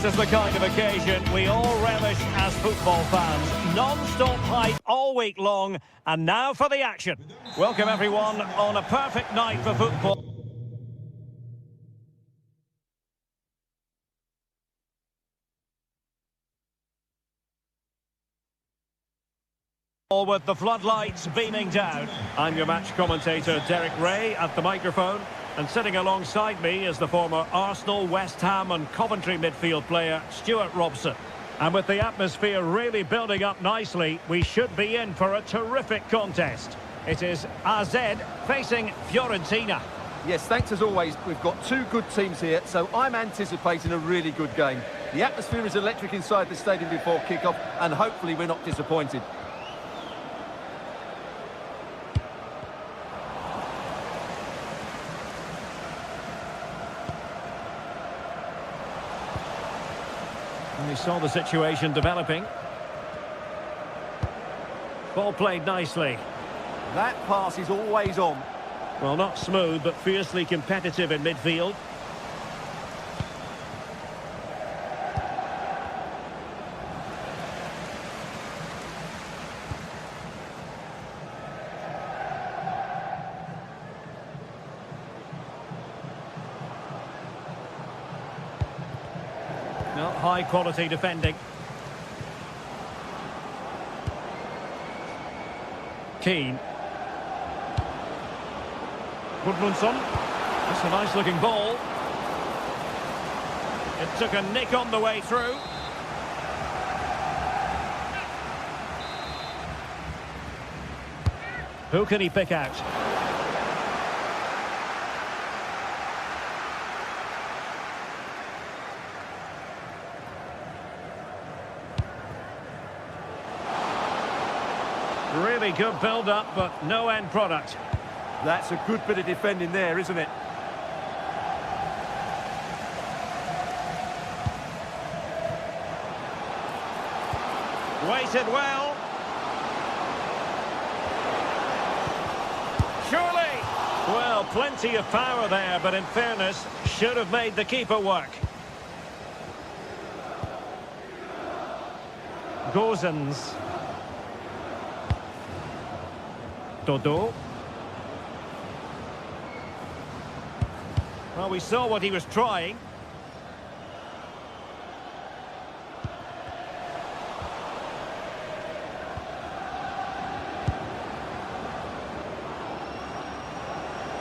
This is the kind of occasion we all relish as football fans. Non-stop hype all week long, and now for the action. Welcome everyone on a perfect night for football. With the floodlights beaming down. I'm your match commentator Derek Ray at the microphone, and sitting alongside me is the former Arsenal, West Ham and Coventry midfield player Stuart Robson. And with the atmosphere really building up nicely, we should be in for a terrific contest. It is AZ facing Fiorentina. Yes, thanks as always. We've got two good teams here, so I'm anticipating a really good game. The atmosphere is electric inside the stadium before kick-off, and hopefully we're not disappointed. We saw the situation developing. Ball played nicely. That pass is always on. Well, not smooth, but fiercely competitive in midfield. No, high quality defending. Keane. Gudmundsson. That's a nice looking ball. It took a nick on the way through. Who can he pick out? Really good build-up, but no end product. That's a good bit of defending there, isn't it? Waited well. Surely! Well, plenty of power there, but in fairness, should have made the keeper work. Gozens. Dodo. Well, we saw what he was trying.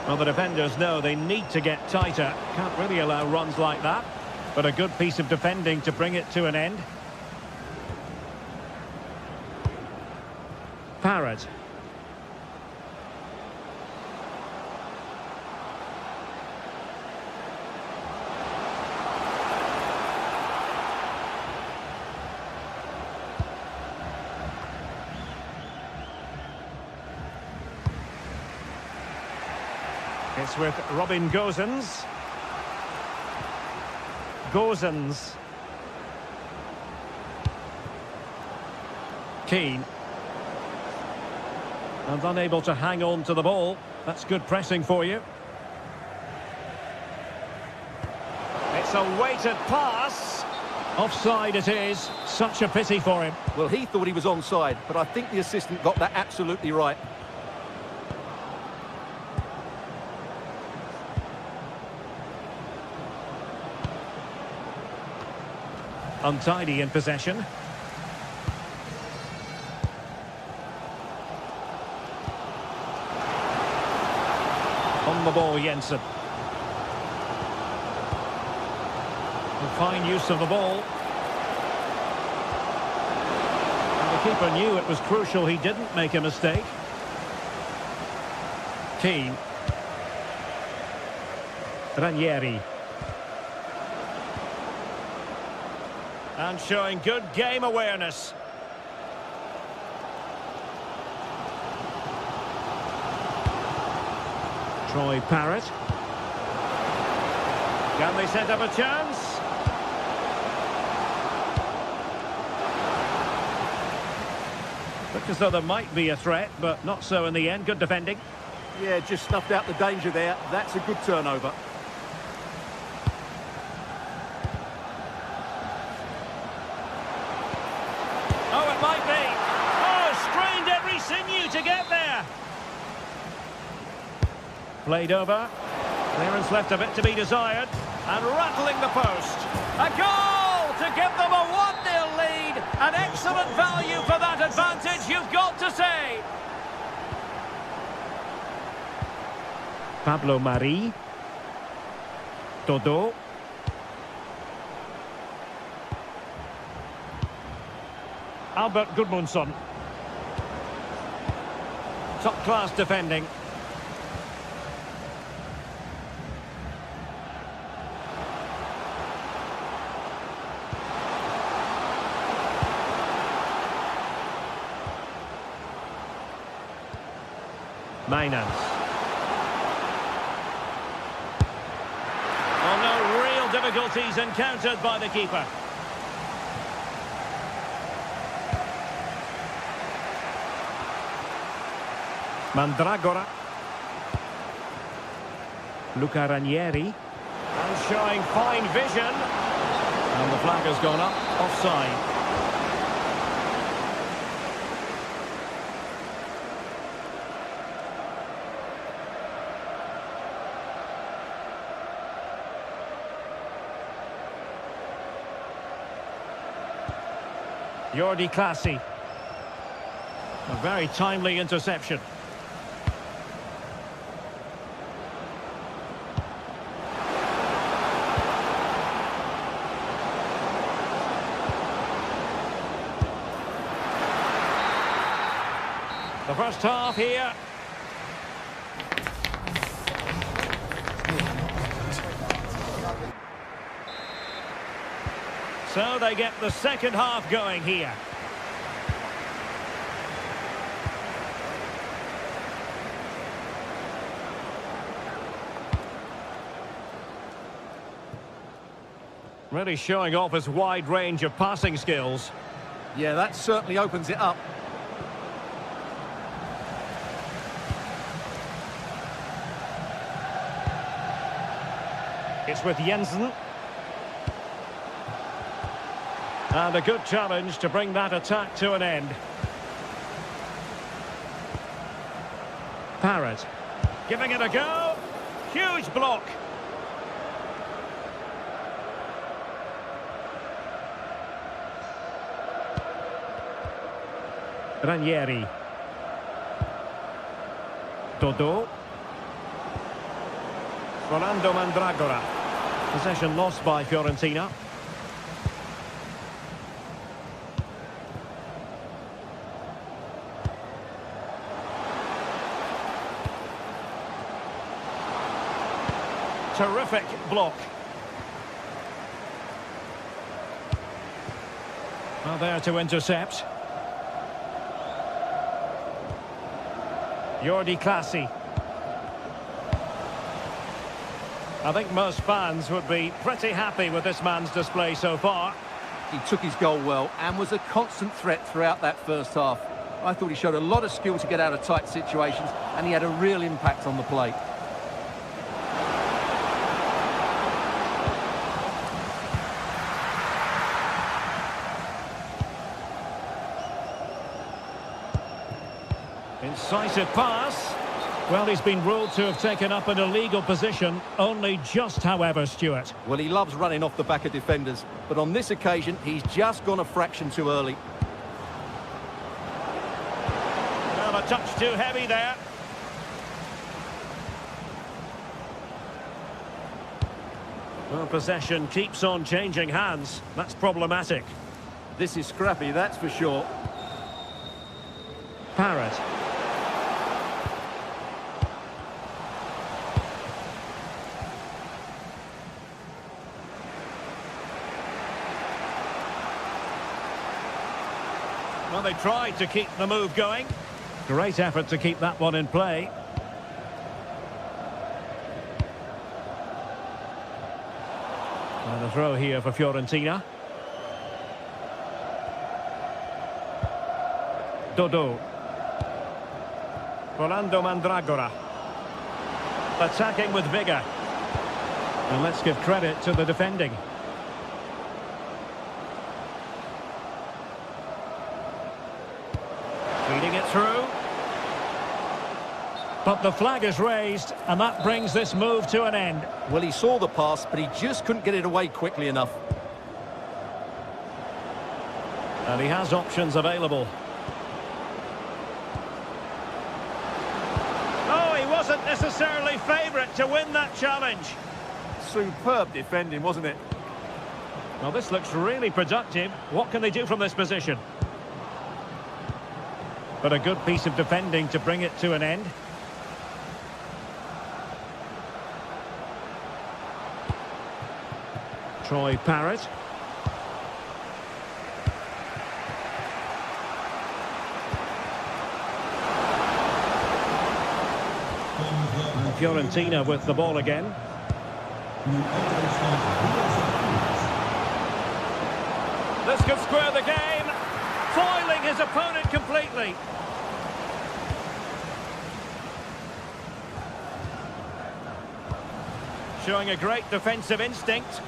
Well, the defenders know they need to get tighter. Can't really allow runs like that. But a good piece of defending to bring it to an end. Parrott. It's with Robin Gozens. Gozens. Keane. And unable to hang on to the ball. That's good pressing for you. It's a weighted pass. Offside it is. Such a pity for him. Well, he thought he was onside, but I think the assistant got that absolutely right. Untidy in possession. On the ball, Jensen. A fine use of the ball. And the keeper knew it was crucial he didn't make a mistake. Keane. Ranieri. And showing good game awareness. Troy Parrott. Can they set up a chance? Looked as though there might be a threat, but not so in the end. Good defending. Yeah, just snuffed out the danger there. That's a good turnover. Oh, it might be. Oh, strained every sinew to get there. Played over. Clearance left a bit to be desired. And rattling the post. A goal to give them a 1-0 lead. An excellent value for that advantage, you've got to say. Pablo Mari. Dodo. Albert Gudmundsson. Top-class defending. Mainans. Oh, no real difficulties encountered by the keeper. Mandragora. Luca Ranieri. And showing fine vision. And the flag has gone up, offside. Jordi Clasie. A very timely interception. The first half here. So they get the second half going here. Really showing off his wide range of passing skills. Yeah, that certainly opens it up. It's with Jensen. And a good challenge to bring that attack to an end. Parrott. Giving it a go. Huge block. Ranieri. Dodo. Fernando Mandragora. Possession lost by Fiorentina. Terrific block. Well, there to intercept. Jordi Clasie. I think most fans would be pretty happy with this man's display so far. He took his goal well and was a constant threat throughout that first half. I thought he showed a lot of skill to get out of tight situations, and he had a real impact on the plate. Incisive pass. Well, he's been ruled to have taken up an illegal position, only just, however, Stuart. Well, he loves running off the back of defenders, but on this occasion, he's just gone a fraction too early. Well, a touch too heavy there. Well, possession keeps on changing hands. That's problematic. This is scrappy, that's for sure. Parrott. Well, they tried to keep the move going. Great effort to keep that one in play. And the throw here for Fiorentina. Dodo. Fernando Mandragora. Attacking with vigour. And let's give credit to the defending. it through. But the flag is raised, and that brings this move to an end. Well, he saw the pass, but he just couldn't get it away quickly enough. And he has options available. Oh, he wasn't necessarily favourite to win that challenge. Superb defending, wasn't it? Well, this looks really productive. What can they do from this position? But a good piece of defending to bring it to an end. Troy Parrott. Fiorentina with the ball again. This could square the game. Foiling his opponent completely. Showing a great defensive instinct.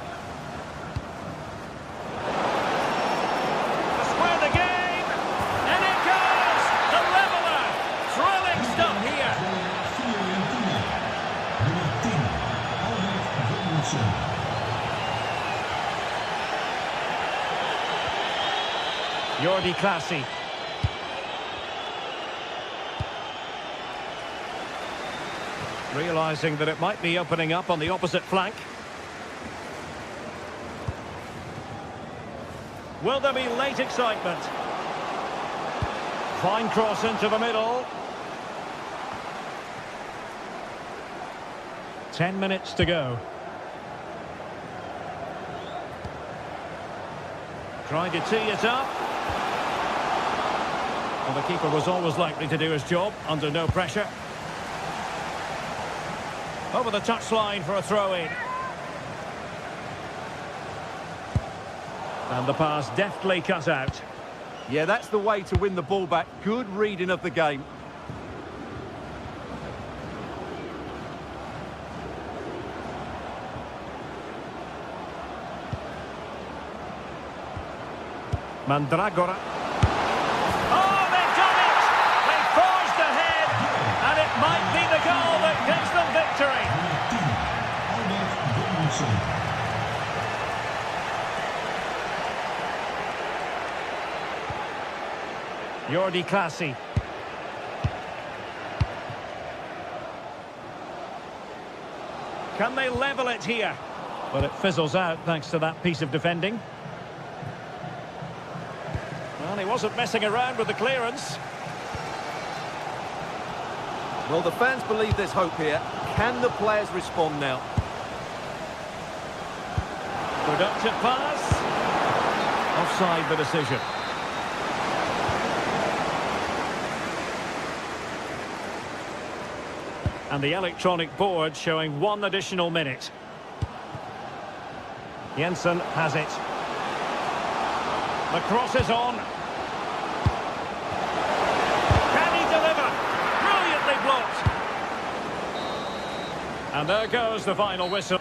Jordi Clasie. Realising that it might be opening up on the opposite flank. Will there be late excitement? Fine cross into the middle. 10 minutes to go. Trying to tee it up. Well, the keeper was always likely to do his job under no pressure. Over the touchline for a throw-in. And the pass deftly cut out. Yeah, that's the way to win the ball back. Good reading of the game. Mandragora. Oh, they've done it! They forged ahead, and it might be the goal that gives them victory. Jordi Clasie. Can they level it here? But it fizzles out thanks to that piece of defending. Well, he wasn't messing around with the clearance. Well, the fans believe there's hope here. Can the players respond now? Productive pass. Offside the decision. And the electronic board showing 1 additional minute. Jensen has it. The cross is on. Can he deliver? Brilliantly blocked. And there goes the final whistle.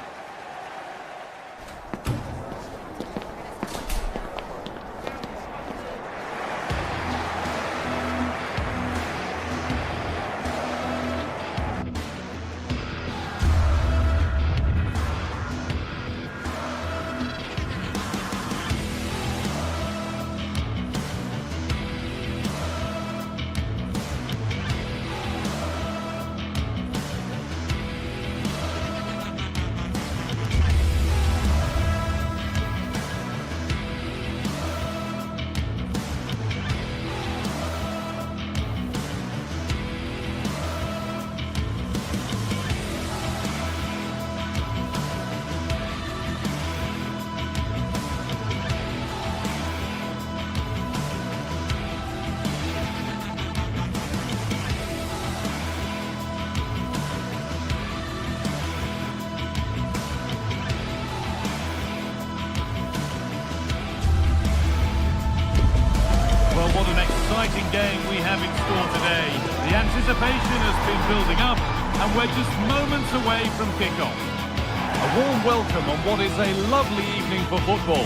What an exciting game we have in store today. The anticipation has been building up and we're just moments away from kick-off. A warm welcome on what is a lovely evening for football.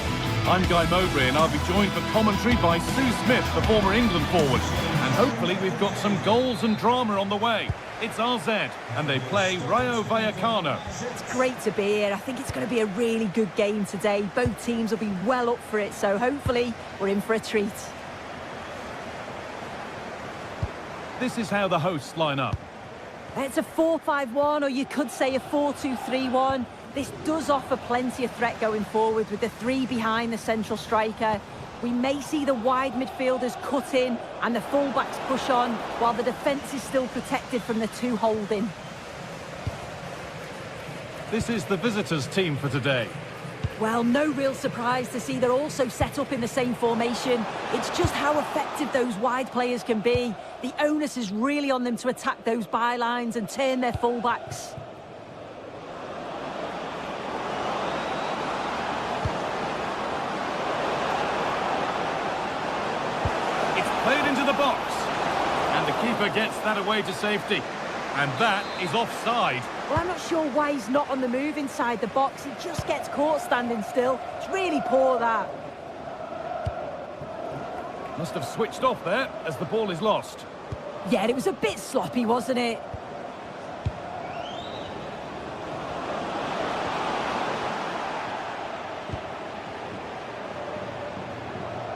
I'm Guy Mowbray, and I'll be joined for commentary by Sue Smith, the former England forward. And hopefully we've got some goals and drama on the way. It's RZ, and they play Rayo Vallecano. It's great to be here. I think it's going to be a really good game today. Both teams will be well up for it, so hopefully we're in for a treat. This is how the hosts line up. It's a 4-5-1, or you could say a 4-2-3-1. This does offer plenty of threat going forward with the three behind the central striker. We may see the wide midfielders cut in and the fullbacks push on, while the defence is still protected from the two holding. This is the visitors' team for today. Well, no real surprise to see they're also set up in the same formation. It's just how effective those wide players can be. The onus is really on them to attack those bylines and turn their fullbacks. Played into the box, and the keeper gets that away to safety, and that is offside. Well, I'm not sure why he's not on the move inside the box. He just gets caught standing still. It's really poor, that. Must have switched off there as the ball is lost. Yeah, it was a bit sloppy, wasn't it?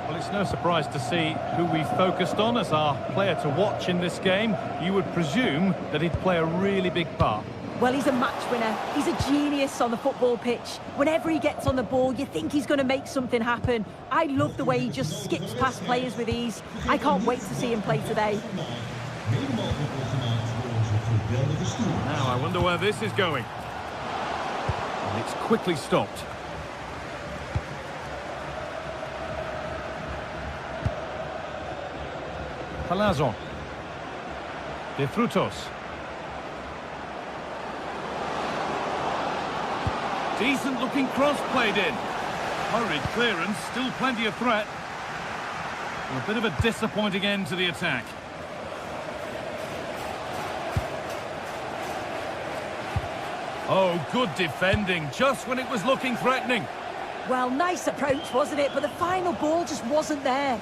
Well, it's no surprise to see who we focused on as our player to watch in this game. You would presume that he'd play a really big part. Well, he's a match winner. He's a genius on the football pitch. Whenever he gets on the ball, you think he's going to make something happen. I love the way he just skips past players with ease. I can't wait to see him play today. Now, I wonder where this is going. And it's quickly stopped. Palazon. De Frutos. Decent looking cross played in. Hurried clearance, still plenty of threat. A bit of a disappointing end to the attack. Oh, good defending, just when it was looking threatening. Well, nice approach, wasn't it? But the final ball just wasn't there.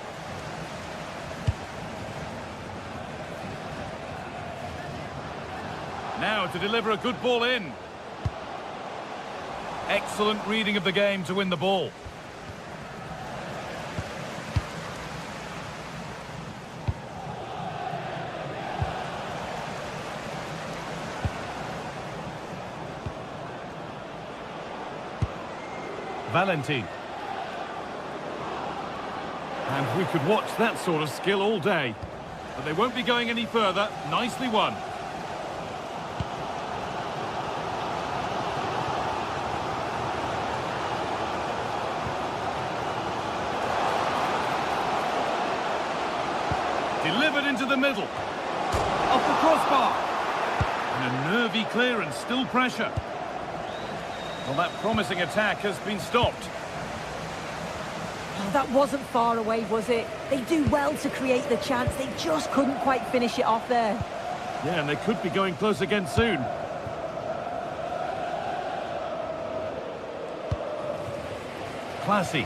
Now to deliver a good ball in. Excellent reading of the game to win the ball. Valentin. And we could watch that sort of skill all day. But they won't be going any further. Nicely won. Delivered into the middle. Off the crossbar. And a nervy clearance, still pressure. Well, that promising attack has been stopped. Oh, that wasn't far away, was it? They do well to create the chance. They just couldn't quite finish it off there. Yeah, and they could be going close again soon. Classy.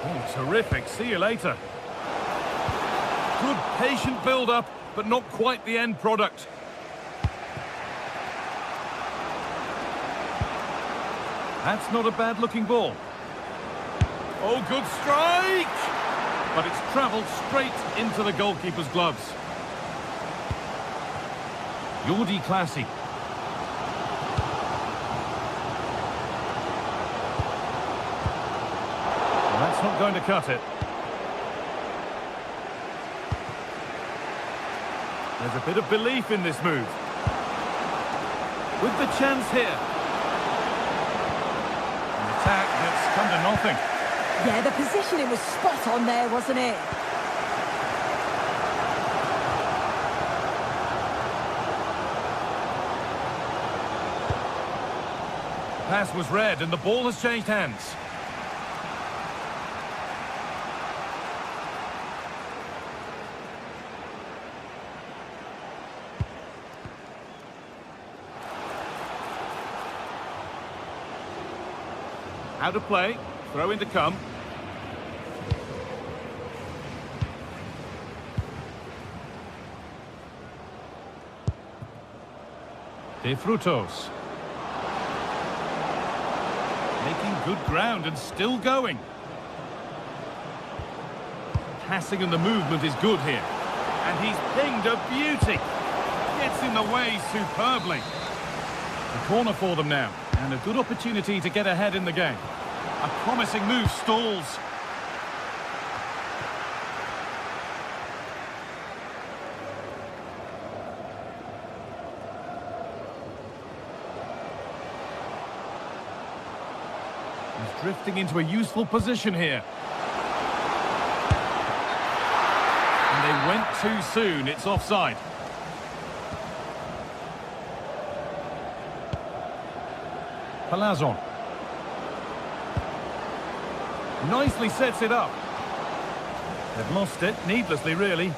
Oh, terrific. See you later. Good patient build-up, but not quite the end product. That's not a bad-looking ball. Oh, good strike! But it's travelled straight into the goalkeeper's gloves. Jordi Classy. Well, that's not going to cut it. There's a bit of belief in this move. With the chance here. An attack that's come to nothing. Yeah, the positioning was spot on there, wasn't it? Pass was read and the ball has changed hands. Out of play. Throw in to come. De Frutos. Making good ground and still going. Passing and the movement is good here. And he's pinged a beauty. Gets in the way superbly. A corner for them now. And a good opportunity to get ahead in the game. A promising move stalls. He's drifting into a useful position here. And they went too soon. It's offside. Palazon. Nicely sets it up. They've lost it, needlessly really.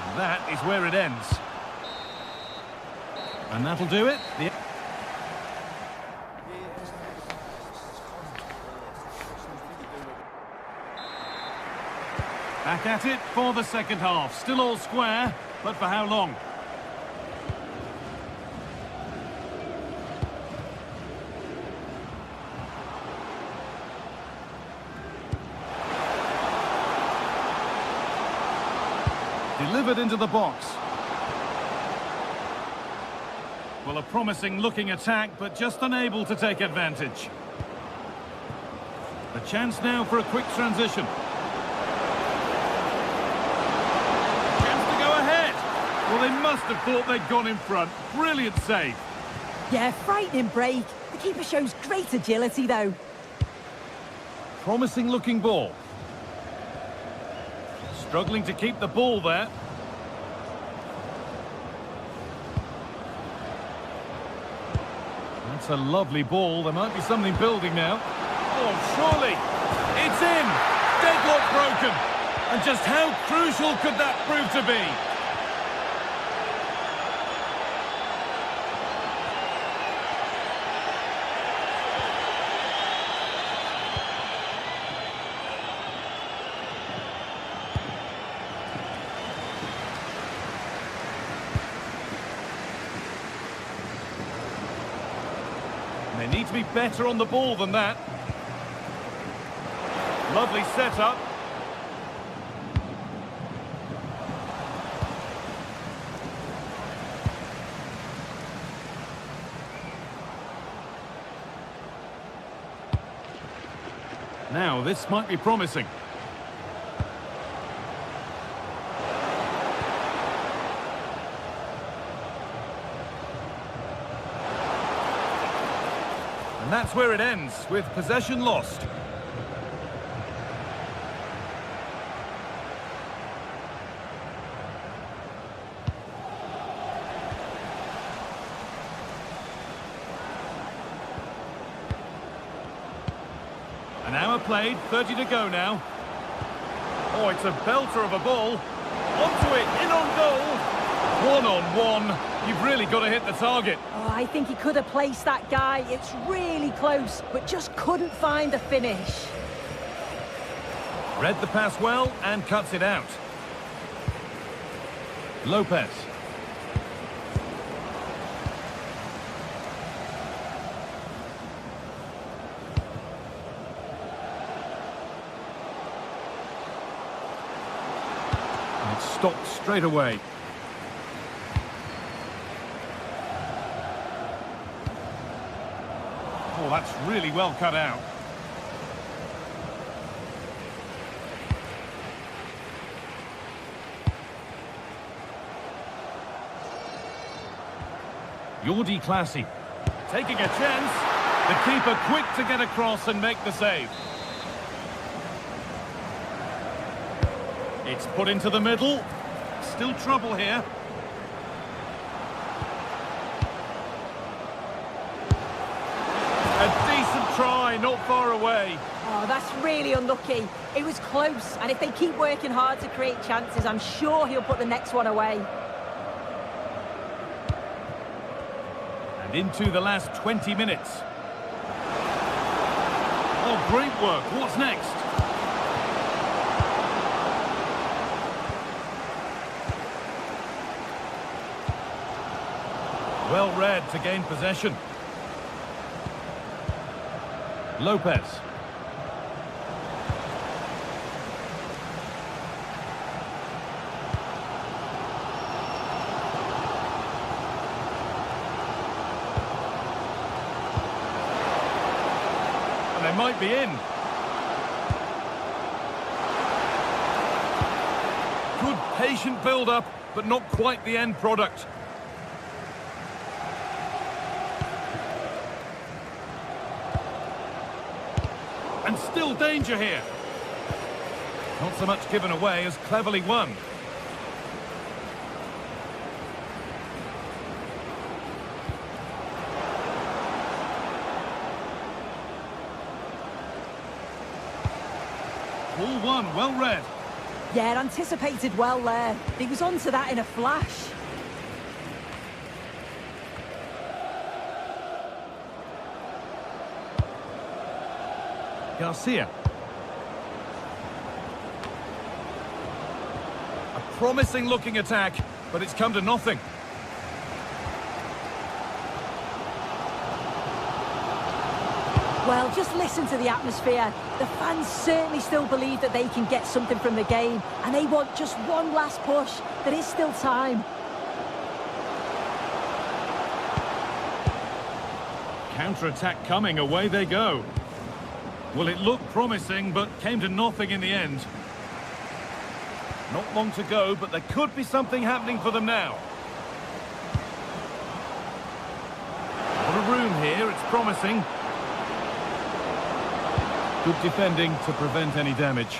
And that is where it ends. And that'll do it. Back at it for the second half. Still all square, but for how long? Delivered into the box. Well, a promising looking attack, but just unable to take advantage. A chance now for a quick transition. Chance to go ahead. Well, they must have thought they'd gone in front. Brilliant save. Yeah, frightening break. The keeper shows great agility, though. Promising looking ball. Struggling to keep the ball there. That's a lovely ball. There might be something building now. Oh, surely. It's in. Deadlock broken. And just how crucial could that prove to be? They need to be better on the ball than that. Lovely setup. Now, this might be promising. And that's where it ends, with possession lost. An hour played, 30 to go now. Oh, it's a belter of a ball. Onto it, in on goal. One-on-one. You've really got to hit the target. Oh, I think he could have placed that guy. It's really close, but just couldn't find the finish. Read the pass well and cuts it out. Lopez. And it stopped straight away. Oh, that's really well cut out. Jordi Classy taking a chance. The keeper quick to get across and make the save. It's put into the middle. Still trouble here. A not far away. Oh, that's really unlucky. It was close, and if they keep working hard to create chances, I'm sure he'll put the next one away. And into the last 20 minutes. Oh, great work. What's next? Well read to gain possession. Lopez. And they might be in. Good patient build-up, but not quite the end product. And still danger here. Not so much given away as cleverly won. Ball one, well read. Yeah, anticipated well there. He was onto that in a flash. Garcia. A promising looking attack, but it's come to nothing. Well, just listen to the atmosphere. The fans certainly still believe that they can get something from the game, and they want just one last push. There is still time. Counter-attack coming, away they go. Well, it looked promising, but came to nothing in the end. Not long to go, but there could be something happening for them now. A lot of room here, it's promising. Good defending to prevent any damage.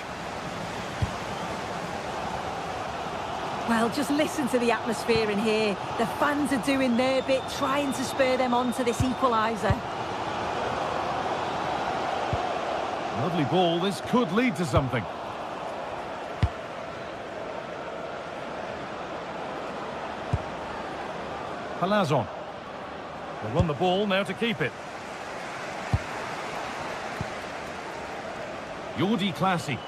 Well, just listen to the atmosphere in here. The fans are doing their bit, trying to spur them on to this equaliser. Lovely ball, this could lead to something. Palazon. They run the ball now to keep it. Jordi Classy.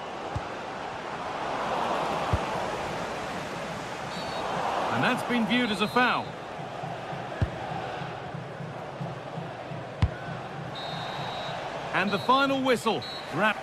And that's been viewed as a foul. And the final whistle. Wrap.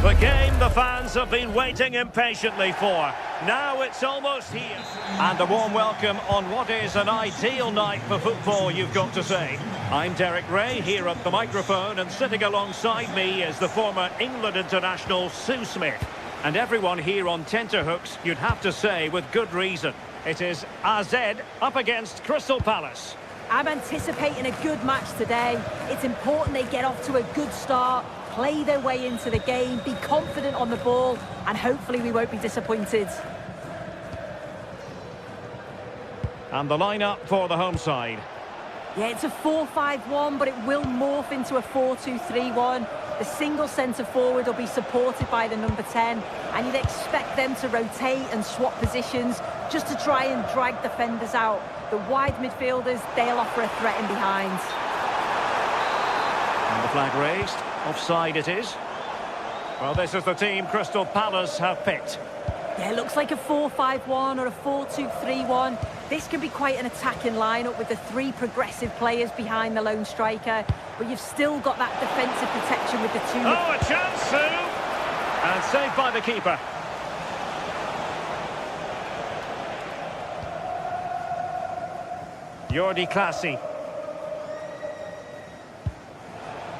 The game the fans have been waiting impatiently for. Now it's almost here. And a warm welcome on what is an ideal night for football, you've got to say. I'm Derek Ray, here at the microphone, and sitting alongside me is the former England international Sue Smith. And everyone here on tenterhooks, you'd have to say, with good reason. It is AZ up against Crystal Palace. I'm anticipating a good match today. It's important they get off to a good start, play their way into the game, be confident on the ball, and hopefully we won't be disappointed. And the lineup for the home side. Yeah, it's a 4-5-1, but it will morph into a 4-2-3-1. The single centre-forward will be supported by the number 10, and you'd expect them to rotate and swap positions just to try and drag defenders out. The wide midfielders, they'll offer a threat in behind. And the flag raised. Offside it is. Well, this is the team Crystal Palace have picked. Yeah, it looks like a 4-5-1 or a 4-2-3-1. This can be quite an attacking lineup with the three progressive players behind the lone striker, but you've still got that defensive protection with the two... Oh, a chance, Sue! And saved by the keeper. Jordi Clasie.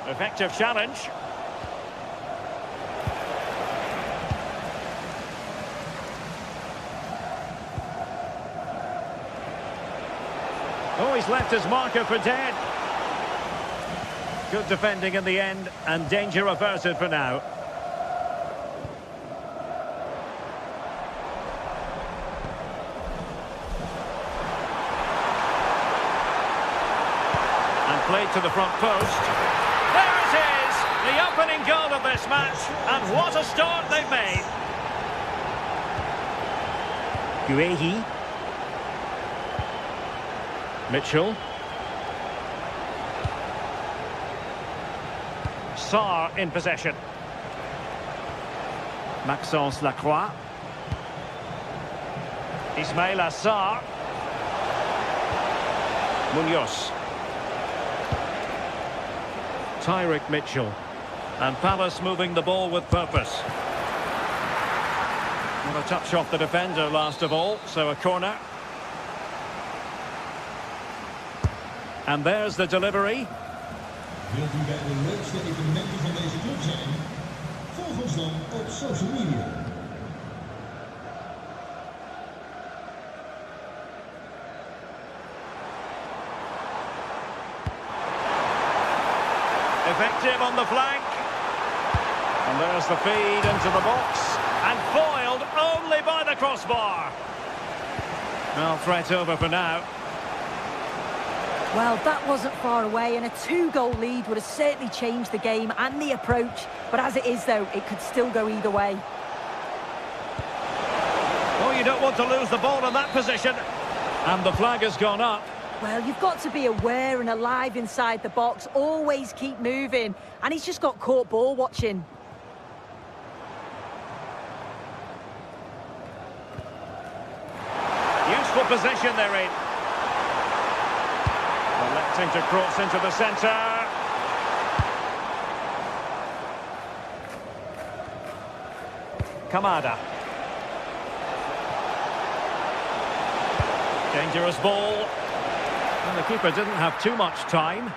Effective challenge. Oh, he's left his marker for dead. Good defending in the end, and danger averted for now. And played to the front post. There it is! The opening goal of this match, and what a start they've made. Guehi. Mitchell. Sarr in possession. Maxence Lacroix. Ismail Assar. Munoz. Tyrick Mitchell. And Palace moving the ball with purpose. Not a touch off the defender last of all, so a corner. And there's the delivery. Wilt u bij de leukste evenementen van deze club zijn? Volg ons dan op social media. Effective on the flank. And there's the feed into the box. And foiled only by the crossbar. Well, threat over for now. Well, that wasn't far away, and a two-goal lead would have certainly changed the game and the approach. But as it is, though, it could still go either way. Oh, you don't want to lose the ball in that position. And the flag has gone up. Well, you've got to be aware and alive inside the box. Always keep moving. And he's just got caught ball watching. Useful position they're in. Electing to cross into the centre. Kamada. Dangerous ball. And the keeper didn't have too much time.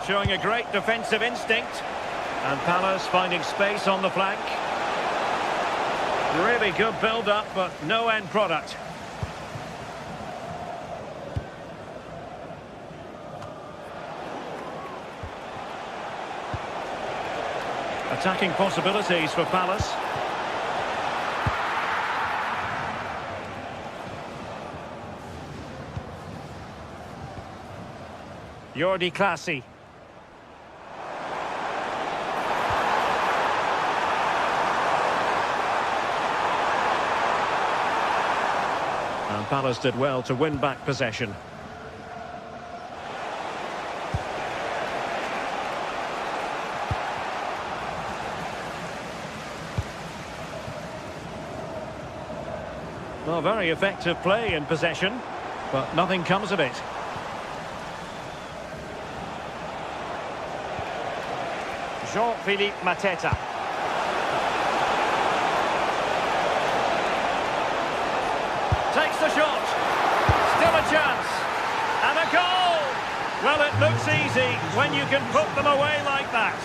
Showing a great defensive instinct. And Palace finding space on the flank. Really good build-up, but no end product. Attacking possibilities for Palace. Jordi Clasie. And Palace did well to win back possession. Well, very effective play in possession, but nothing comes of it. Jean-Philippe Mateta. Takes the shot. Still a chance. And a goal! Well, it looks easy when you can put them away like that.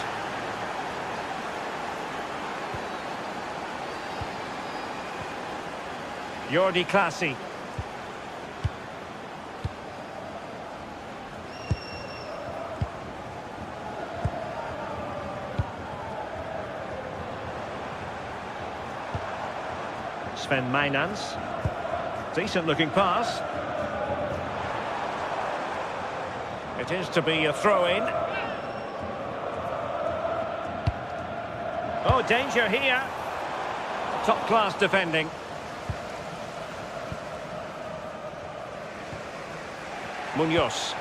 Jordi Clasie. Sven Mijnans. Decent looking pass. It is to be a throw-in. Oh, danger here. Top-class defending. Munoz.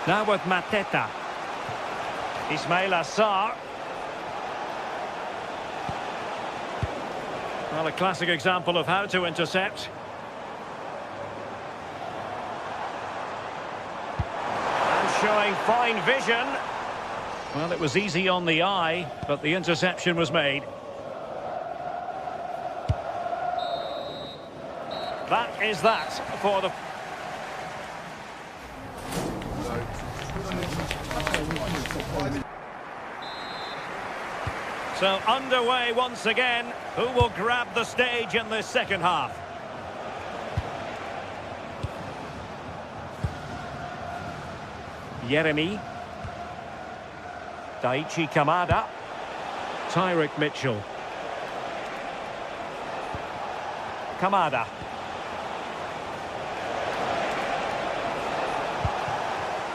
Now with Mateta. Ismail Assar. Well, a classic example of how to intercept. And showing fine vision. Well, it was easy on the eye, but the interception was made. That is that for the... So underway once again. Who will grab the stage in this second half? Yeremy. Daichi Kamada. Tyrick Mitchell. Kamada.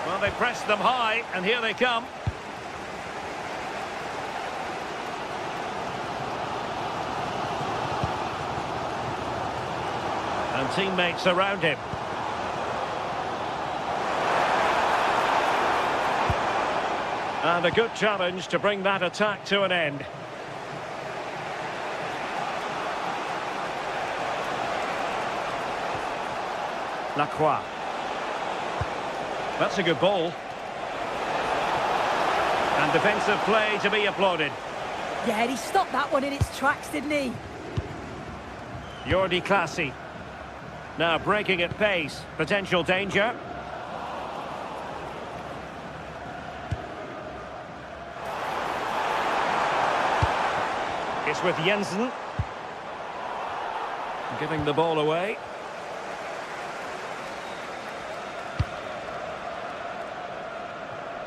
Well, they pressed them high, and here they come. And teammates around him. And a good challenge to bring that attack to an end. Lacroix. That's a good ball. And defensive play to be applauded. Yeah, he stopped that one in its tracks, didn't he? Jordi Clasie. Now breaking at pace. Potential danger. It's with Jensen. Giving the ball away.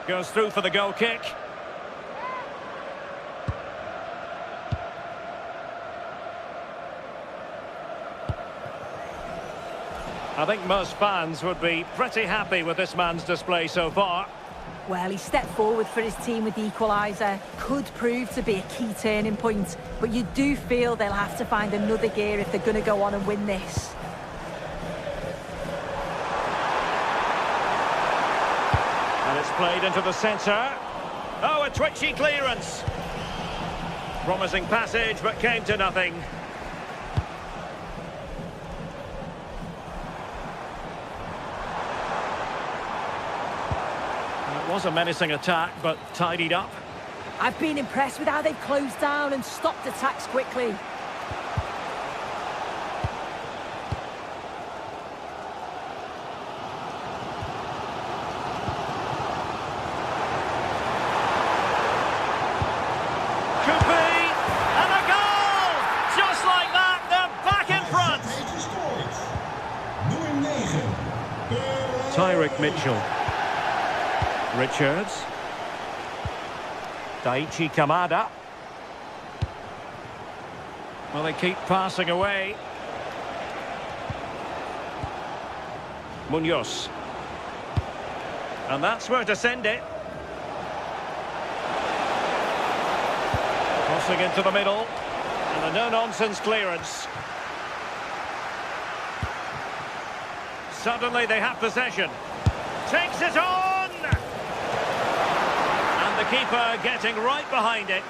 Goes through for the goal kick. I think most fans would be pretty happy with this man's display so far. Well, he stepped forward for his team with the equaliser. Could prove to be a key turning point, but you do feel they'll have to find another gear if they're going to go on and win this. And it's played into the centre. Oh, a twitchy clearance. Promising passage, but came to nothing. It was a menacing attack, but tidied up. I've been impressed with how they've closed down and stopped attacks quickly. Could be, and a goal! Just like that, they're back in front. Tyrick Mitchell. Richards. Daichi Kamada. Well, they keep passing away. Munoz. And that's where to send it. Crossing into the middle. And a no-nonsense clearance. Suddenly they have possession. Takes it on! The keeper getting right behind it.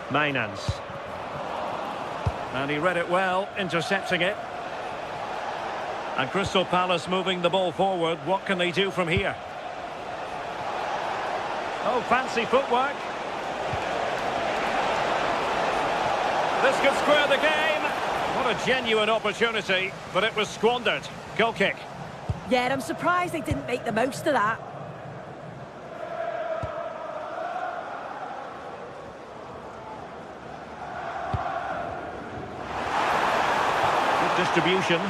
Mijnans. And he read it well, intercepting it. And Crystal Palace moving the ball forward. What can they do from here? Oh, fancy footwork. This could square the game. What a genuine opportunity, but it was squandered. Goal kick. Yeah, I'm surprised they didn't make the most of that. Good distribution.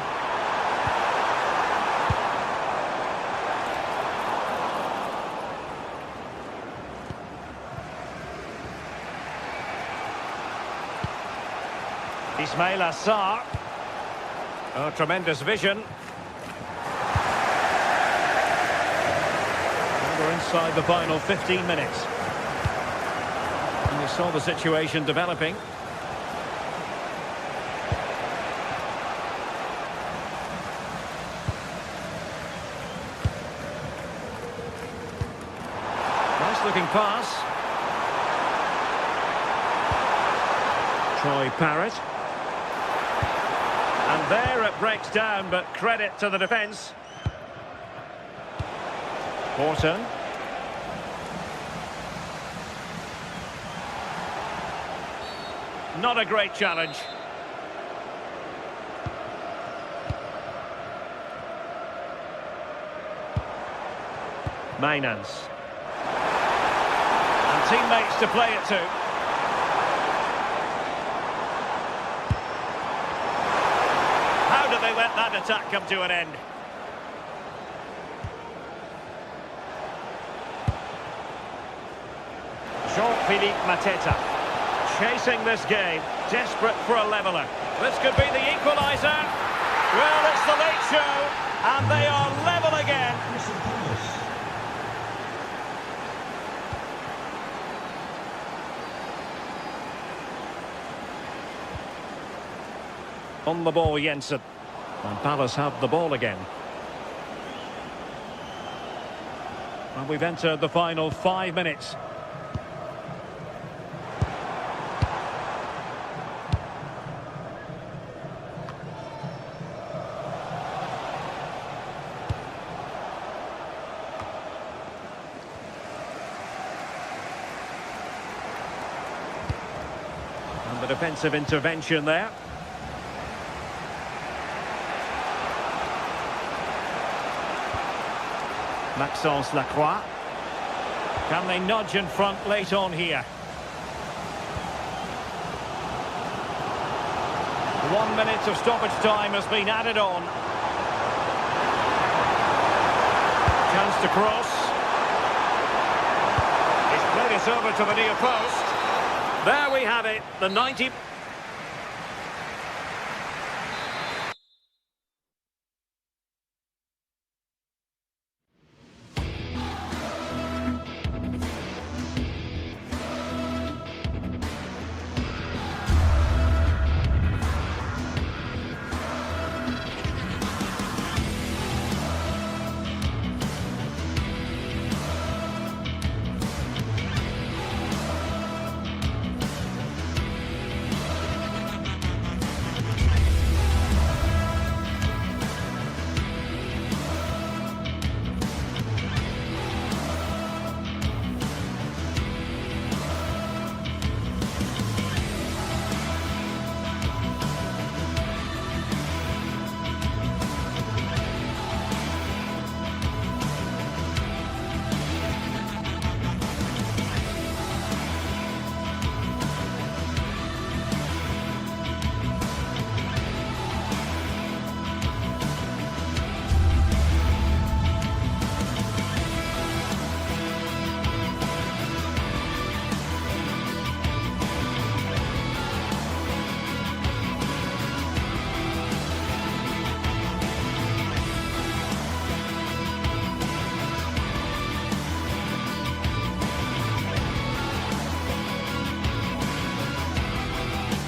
Ismail Assar. Oh, tremendous vision. And we're inside the final 15 minutes. And we saw the situation developing. Nice looking pass. Troy Parrott. And there it breaks down, but credit to the defence. Horton. Not a great challenge. Mainans. And teammates to play it to. How do they let that attack come to an end? Jean-Philippe Mateta chasing this game, desperate for a leveller. This could be the equaliser. Well, it's the late show, and they are level again. On the ball, Jensen. And Palace have the ball again. And we've entered the final 5 minutes. And the defensive intervention there. Maxence Lacroix. Can they nudge in front late on here? 1 minute of stoppage time has been added on. Chance to cross. He's played it over to the near post. There we have it, the 90...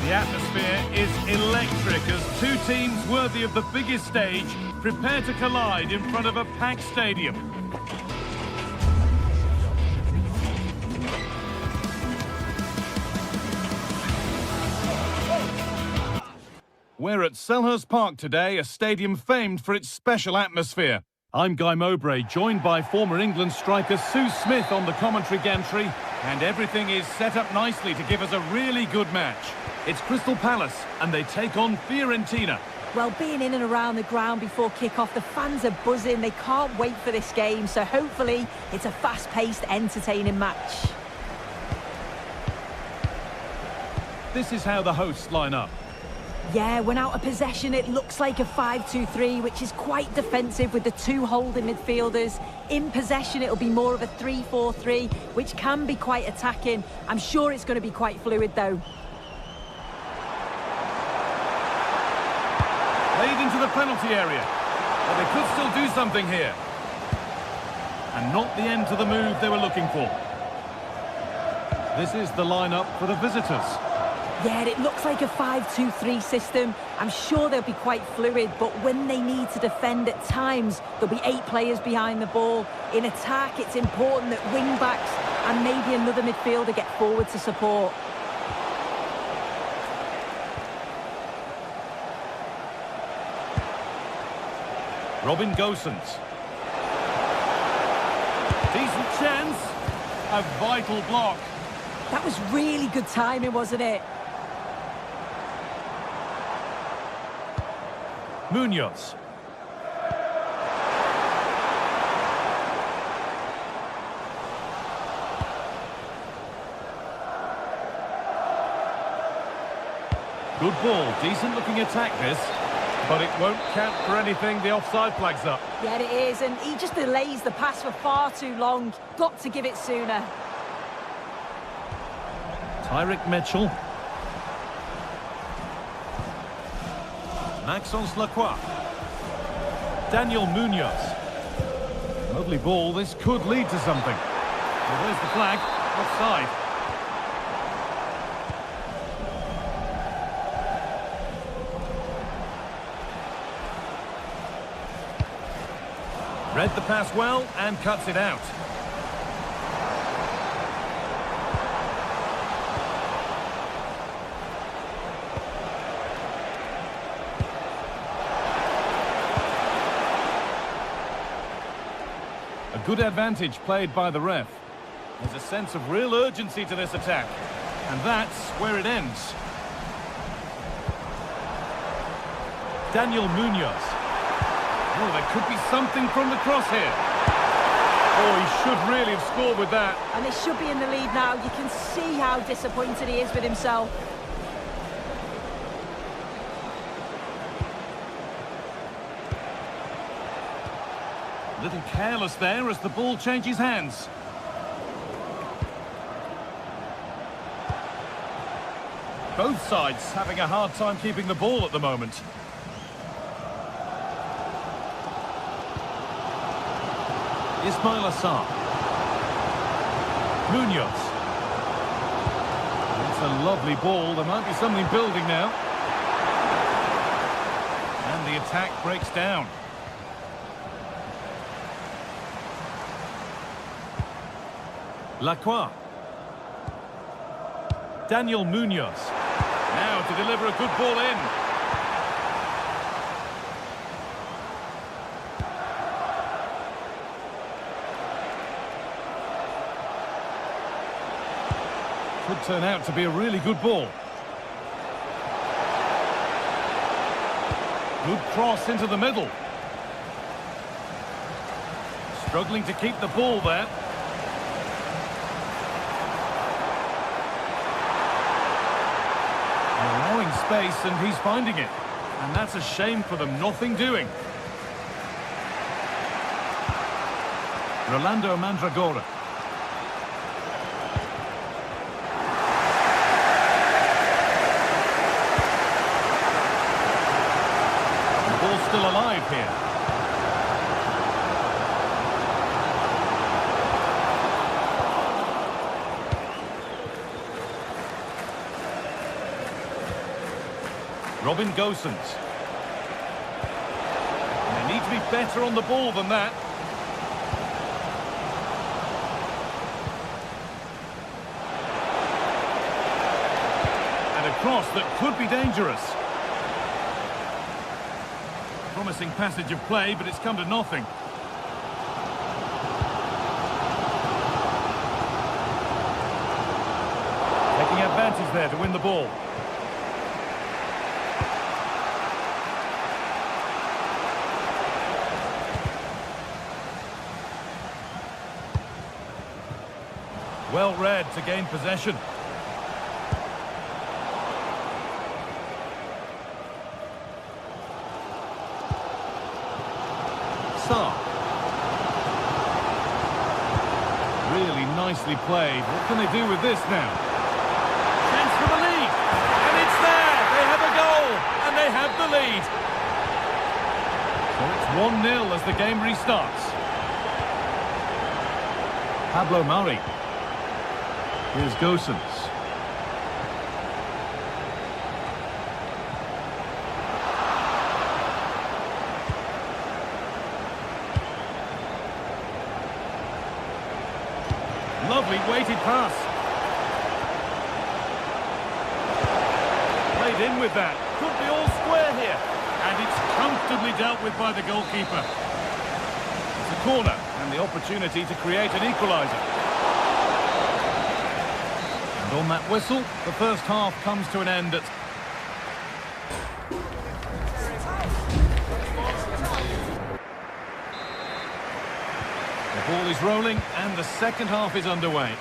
The atmosphere is electric as two teams worthy of the biggest stage prepare to collide in front of a packed stadium. We're at Selhurst Park today, a stadium famed for its special atmosphere. I'm Guy Mowbray, joined by former England striker Sue Smith on the commentary gantry, and everything is set up nicely to give us a really good match. It's Crystal Palace, and they take on Fiorentina. Well, being in and around the ground before kick-off, the fans are buzzing. They can't wait for this game, so hopefully it's a fast-paced, entertaining match. This is how the hosts line up. Yeah, when out of possession, it looks like a 5-2-3, which is quite defensive with the two holding midfielders. In possession, it'll be more of a 3-4-3, which can be quite attacking. I'm sure it's going to be quite fluid, though. Played into the penalty area. But they could still do something here. And not the end to the move they were looking for. This is the lineup for the visitors. Yeah, it looks like a 5-2-3 system. I'm sure they'll be quite fluid, but when they need to defend at times, there'll be 8 players behind the ball. In attack, it's important that wing-backs and maybe another midfielder get forward to support. Robin Gosens. Decent chance. A vital block. That was really good timing, wasn't it? Munoz. Good ball, decent looking attack this, but it won't count for anything. The offside flag's up. Yeah, it is, and he just delays the pass for far too long. Got to give it sooner. Tyrick Mitchell. Maxence Lacroix. Daniel Munoz. Lovely ball. This could lead to something. Well, there's the flag. Offside. Read the pass well and cuts it out. A good advantage played by the ref. There's a sense of real urgency to this attack. And that's where it ends. Daniel Munoz. Oh, there could be something from the cross here. Oh, he should really have scored with that. And they should be in the lead now. You can see how disappointed he is with himself. A little careless there as the ball changes hands. Both sides having a hard time keeping the ball at the moment. Ismail Assar. Munoz. It's a lovely ball. There might be something building now. And the attack breaks down. Lacroix. Daniel Munoz. Now to deliver a good ball in. Could turn out to be a really good ball. Good cross into the middle. Struggling to keep the ball there. Allowing space and he's finding it. And that's a shame for them. Nothing doing. Rolando Mandragora. Still alive here. Robin Gosens. And they need to be better on the ball than that. And a cross that could be dangerous. Promising passage of play, but it's come to nothing. Taking advantage there to win the ball. Well read to gain possession. Sarr. Really nicely played. What can they do with this now? Chance for the lead. And it's there. They have a goal. And they have the lead. So it's 1-0 as the game restarts. Pablo Mari. Here's Gosens. Lovely weighted pass. Played in with that. Could be all square here. And it's comfortably dealt with by the goalkeeper. It's a corner and the opportunity to create an equaliser. And on that whistle, the first half comes to an end at... The ball is rolling and the second half is underway.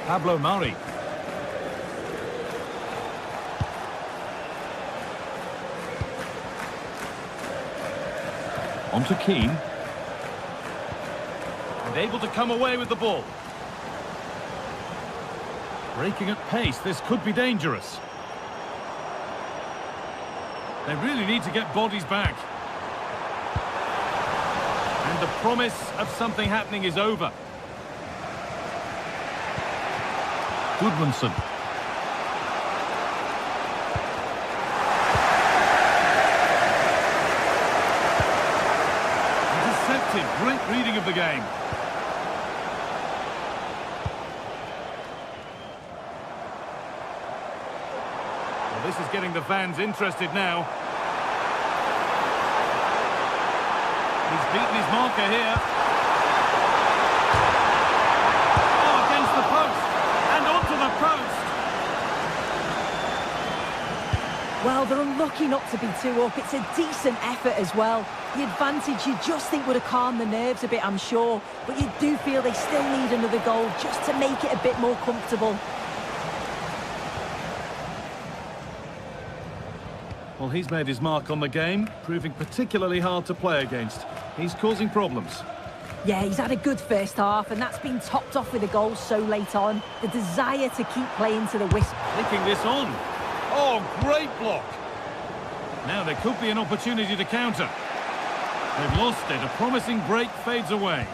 Pablo Mari. On to Keane. And able to come away with the ball. Breaking at pace, this could be dangerous. They really need to get bodies back. And the promise of something happening is over. Goodmanson. Intercepted. Great reading of the game. Well, this is getting the fans interested now. He's beaten his marker here. Oh, against the post. And onto the post. Well, they're unlucky not to be 2 up. It's a decent effort as well. The advantage you just think would have calmed the nerves a bit, I'm sure. But you do feel they still need another goal just to make it a bit more comfortable. Well, he's made his mark on the game, proving particularly hard to play against. He's causing problems. Yeah, he's had a good first half, and that's been topped off with a goal so late on. The desire to keep playing to the whistle. Taking this on. Oh, great block. Now there could be an opportunity to counter. They've lost it. A promising break fades away.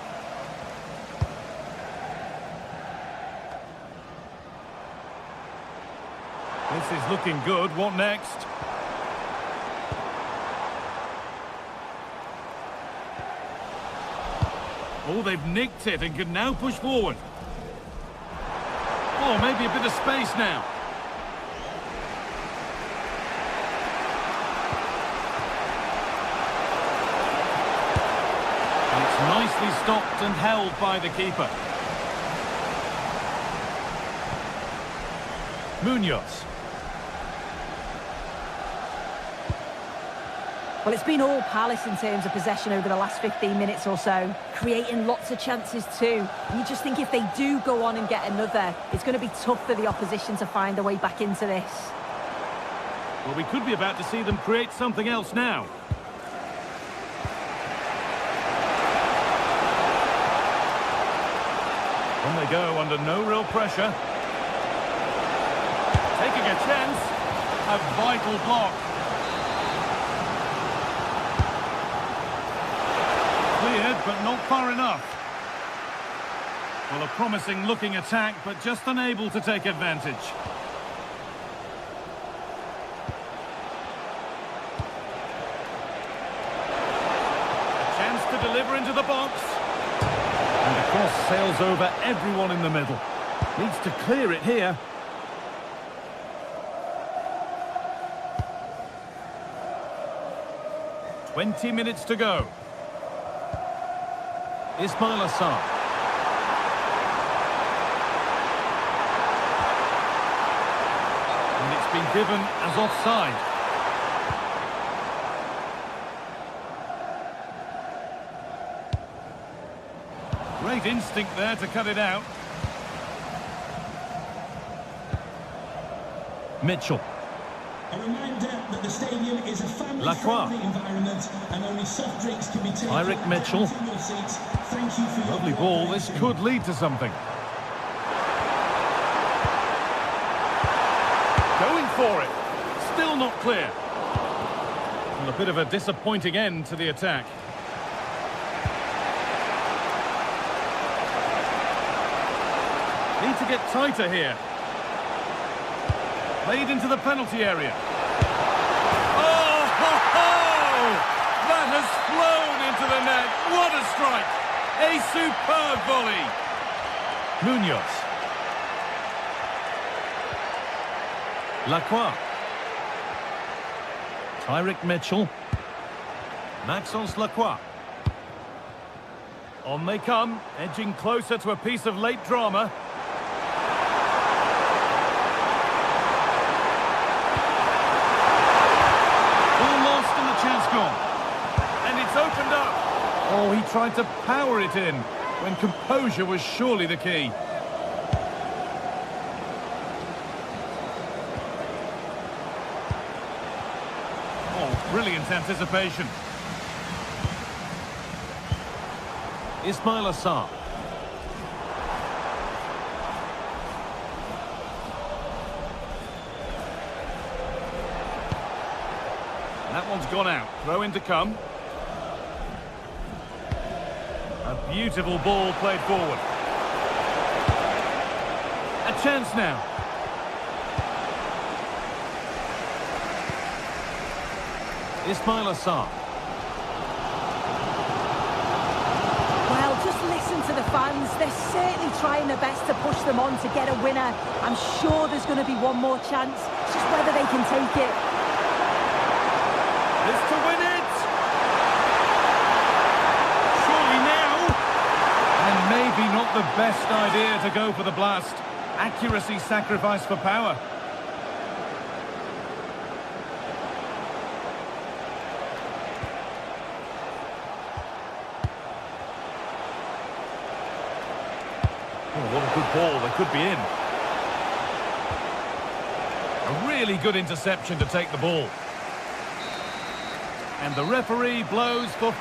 This is looking good. What next? Oh, they've nicked it and can now push forward. Oh, maybe a bit of space now. And it's nicely stopped and held by the keeper. Munoz. Well, it's been all Palace in terms of possession over the last 15 minutes or so, creating lots of chances too. And you just think if they do go on and get another, it's going to be tough for the opposition to find a way back into this. Well, we could be about to see them create something else now. On they go under no real pressure. Taking a chance. A vital block. Cleared, but not far enough. Well, a promising looking attack, but just unable to take advantage. A chance to deliver into the box. And the cross sails over everyone in the middle. Needs to clear it here. "20 minutes to go. Ismail Assar. And it's been given as offside. Great instinct there to cut it out. Mitchell. A reminder that the stadium is a family-friendly environment and only soft drinks can be taken. Eric Mitchell. Thank you for your Lovely ball. This could lead to something. Going for it. Still not clear. And a bit of a disappointing end to the attack. Need to get tighter here. Played into the penalty area. Oh, ho, ho! That has flown into the net. What a strike! A superb volley. Munoz. Lacroix. Tyrick Mitchell. Maxence Lacroix. On they come, edging closer to a piece of late drama. And it's opened up. Oh, he tried to power it in when composure was surely the key. Oh, brilliant anticipation. Ismail Assar. That one's gone out. Throw in to come. A beautiful ball played forward. A chance now. Ismail Assar. Well, just listen to the fans. They're certainly trying their best to push them on to get a winner. I'm sure there's going to be one more chance. It's just whether they can take it. Is to win it! Surely now! And maybe not the best idea to go for the blast. Accuracy sacrificed for power. Oh, what a good ball. They could be in. A really good interception to take the ball. And the referee blows for...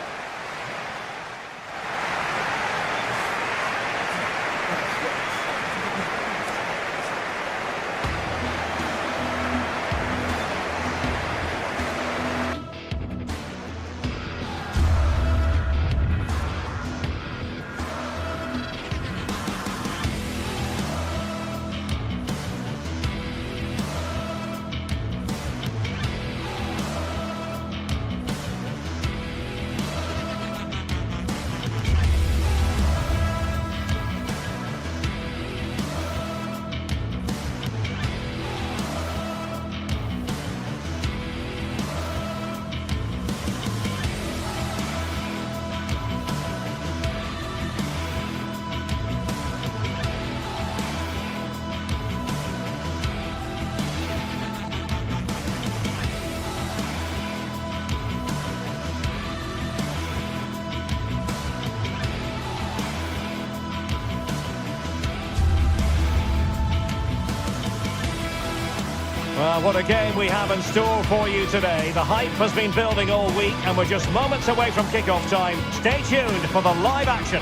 Well, what a game we have in store for you today. The hype has been building all week and we're just moments away from kick-off time. Stay tuned for the live action.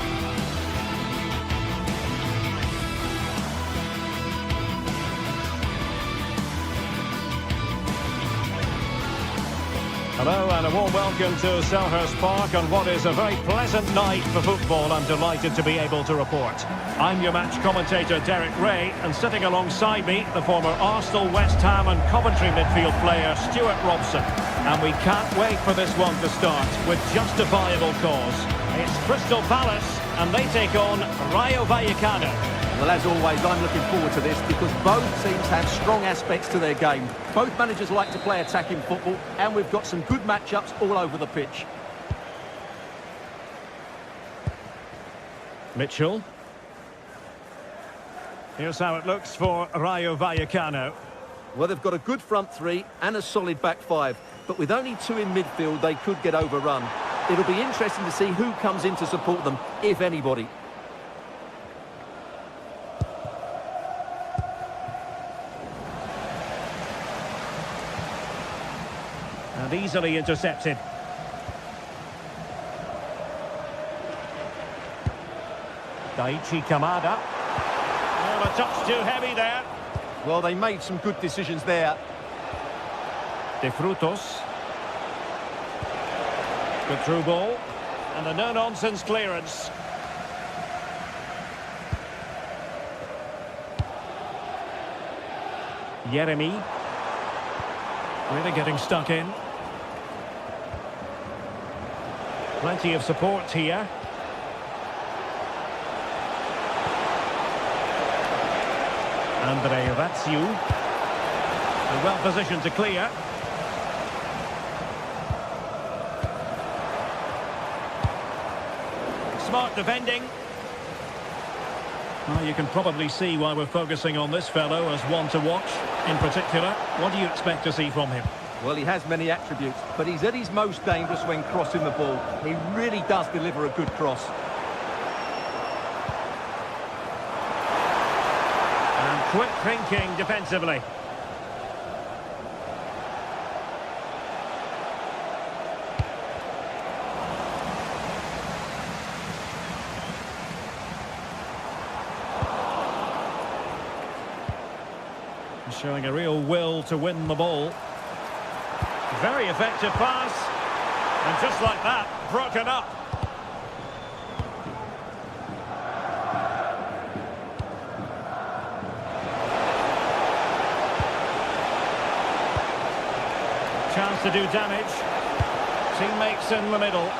Hello and a warm welcome to Selhurst Park on what is a very pleasant night for football. I'm delighted to be able to report. I'm your match commentator Derek Ray, and sitting alongside me, the former Arsenal, West Ham and Coventry midfield player Stuart Robson. And we can't wait for this one to start with justifiable cause. It's Crystal Palace and they take on Rayo Vallecano. Well, as always, I'm looking forward to this because both teams have strong aspects to their game. Both managers like to play attacking football, and we've got some good matchups all over the pitch. Mitchell. Here's how it looks for Rayo Vallecano. Well, they've got a good front three and a solid back five, but with only two in midfield, they could get overrun. It'll be interesting to see who comes in to support them, if anybody. easily intercepted. Daichi Kamada. Oh, a touch too heavy there. Well, they made some good decisions there. De Frutos. Good through ball. And a no-nonsense clearance. Yeremi. Really getting stuck in. Plenty of support here. Andre Ratsiu. Well positioned to clear. Smart defending. Well, you can probably see why we're focusing on this fellow as one to watch. In particular, what do you expect to see from him? Well, he has many attributes, but he's at his most dangerous when crossing the ball. He really does deliver a good cross. And quick thinking defensively. Showing a real will to win the ball. Very effective pass. And just like that, broken up. Chance to do damage. Teammates in the middle.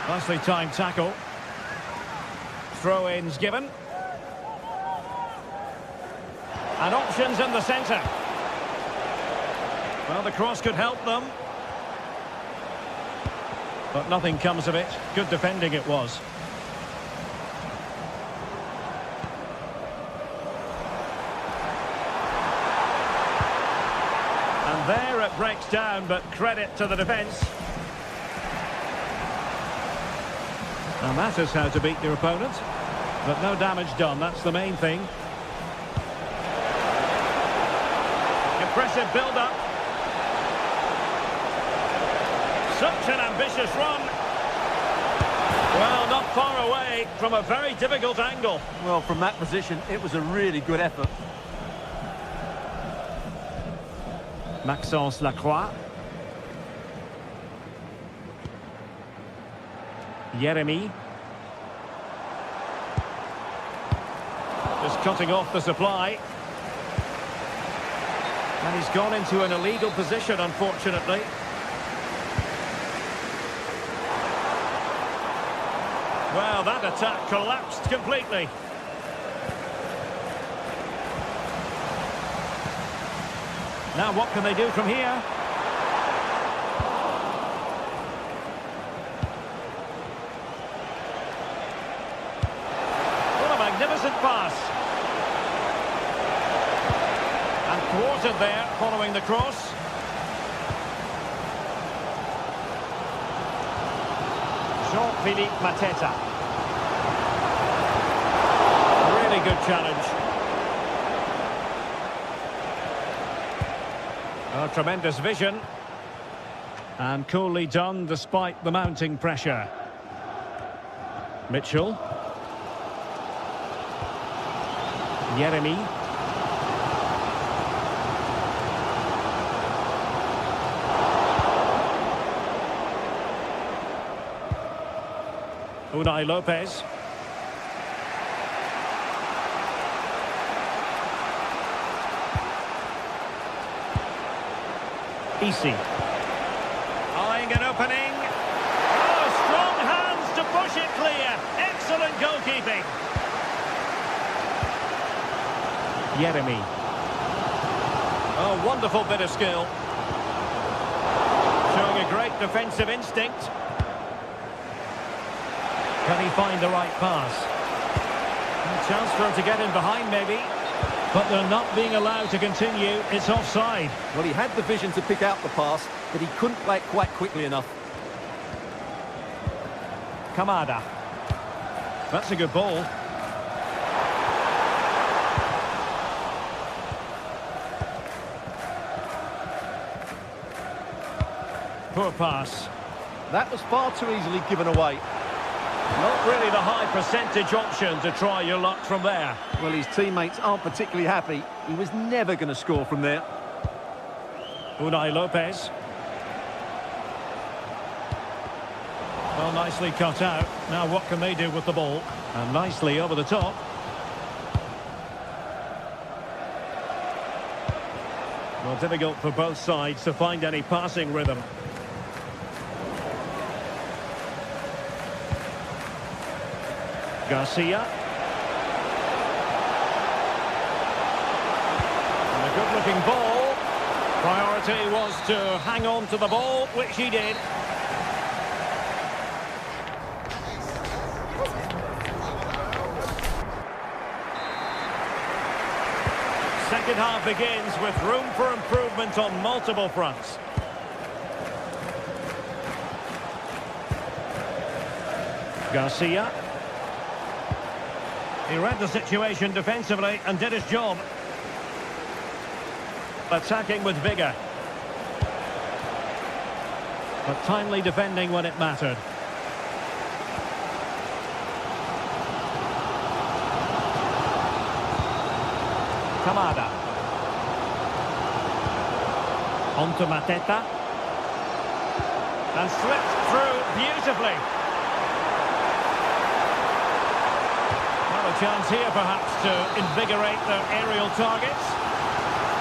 Nicely timed tackle. Throw-ins given. And options in the centre. Well, the cross could help them. But nothing comes of it. Good defending it was. And there it breaks down, but credit to the defence. And that is how to beat your opponent. But no damage done, that's the main thing. Impressive build-up. Such an ambitious run. Well, not far away from a very difficult angle. Well, from that position, it was a really good effort. Maxence Lacroix. Yeremi. Just cutting off the supply. And he's gone into an illegal position, unfortunately. Well, that attack collapsed completely. Now what can they do from here? What a magnificent pass. And thwarted there, following the cross. Jean-Philippe Mateta. Really good challenge. Oh, tremendous vision. And coolly done despite the mounting pressure. Mitchell. Yeremi. Unai Lopez. Easy. Eyeing an opening. Oh, strong hands to push it clear. Excellent goalkeeping. Yeremi. Oh, wonderful bit of skill. Showing a great defensive instinct. Can he find the right pass? A chance for him to get in behind, maybe. But they're not being allowed to continue. It's offside. Well, he had the vision to pick out the pass, but he couldn't play it quite quickly enough. Kamada. That's a good ball. Poor pass. That was far too easily given away. Not really the high percentage option to try your luck from there. Well, his teammates aren't particularly happy. He was never going to score from there. Unai Lopez. Well, nicely cut out. Now what can they do with the ball? And nicely over the top. Well, difficult for both sides to find any passing rhythm. Garcia. And a good-looking ball. Priority was to hang on to the ball, which he did. Second half begins with room for improvement on multiple fronts. Garcia. He read the situation defensively and did his job. Attacking with vigour. But timely defending when it mattered. Kamada. On to Mateta. And slipped through beautifully. Well, a chance here perhaps to invigorate their aerial targets.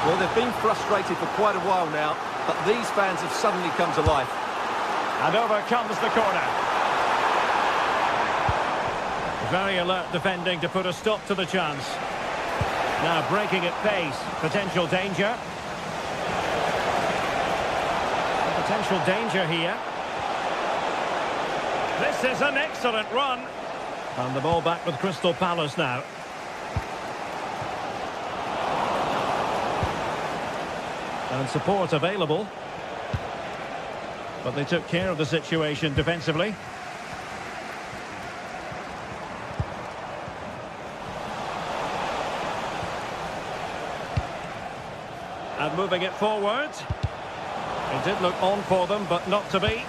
Well, they've been frustrated for quite a while now, but these fans have suddenly come to life. And over comes the corner. Very alert defending to put a stop to the chance. Now breaking at pace. Potential danger. Potential danger here. This is an excellent run. And the ball back with Crystal Palace now. And support available. But they took care of the situation defensively. And moving it forward. It did look on for them, but not to be.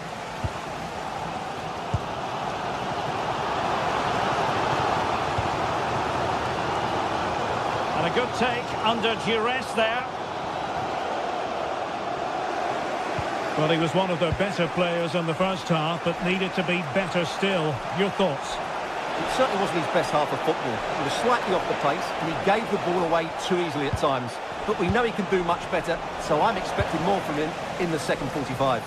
And a good take under duress there. Well, he was one of their better players in the first half, but needed to be better still. Your thoughts? It certainly wasn't his best half of football. He was slightly off the pace, and he gave the ball away too easily at times. But we know he can do much better, so I'm expecting more from him in the second 45.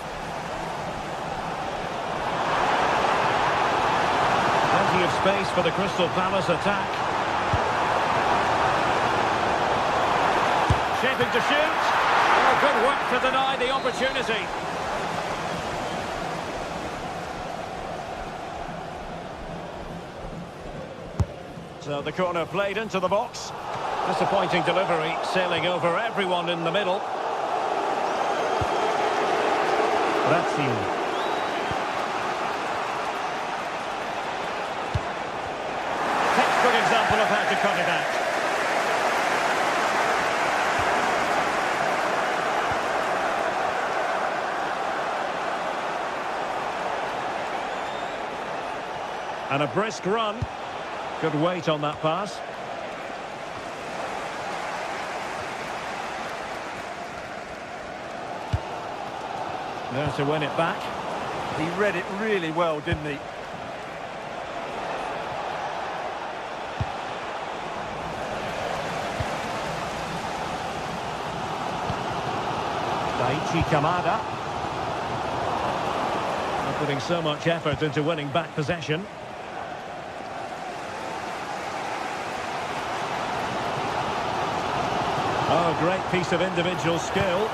Plenty of space for the Crystal Palace attack. Shaping to shoot. Oh, good work to deny the opportunity. So the corner played into the box. Disappointing delivery, sailing over everyone in the middle. Razio. Textbook example of how to cut it out. And a brisk run. Good weight on that pass. There to win it back. He read it really well, didn't he? Daichi Kamada. Not putting so much effort into winning back possession. Oh, great piece of individual skill.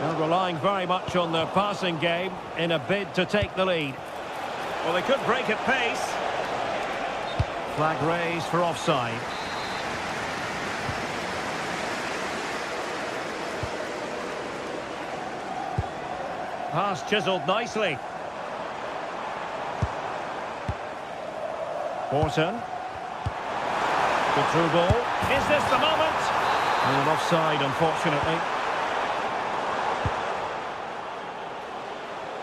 They're relying very much on their passing game in a bid to take the lead. Well, they could break at pace. Flag raised for offside. Pass chiselled nicely. Horton. Good through ball. Is this the moment? And offside, unfortunately.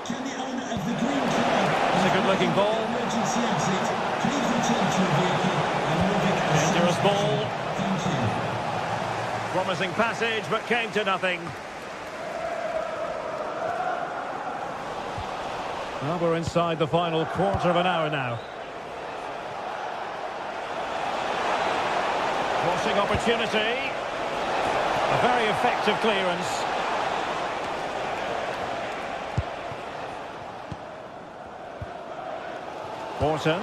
Can the owner of the green car... It's a good-looking ball. Emergency exit. Please return to your vehicle and move it as Dangerous soon as ball. possible. Thank you. Promising passage, but came to nothing. Well, we're inside the final quarter of an hour now. Crossing opportunity. A very effective clearance. Morton.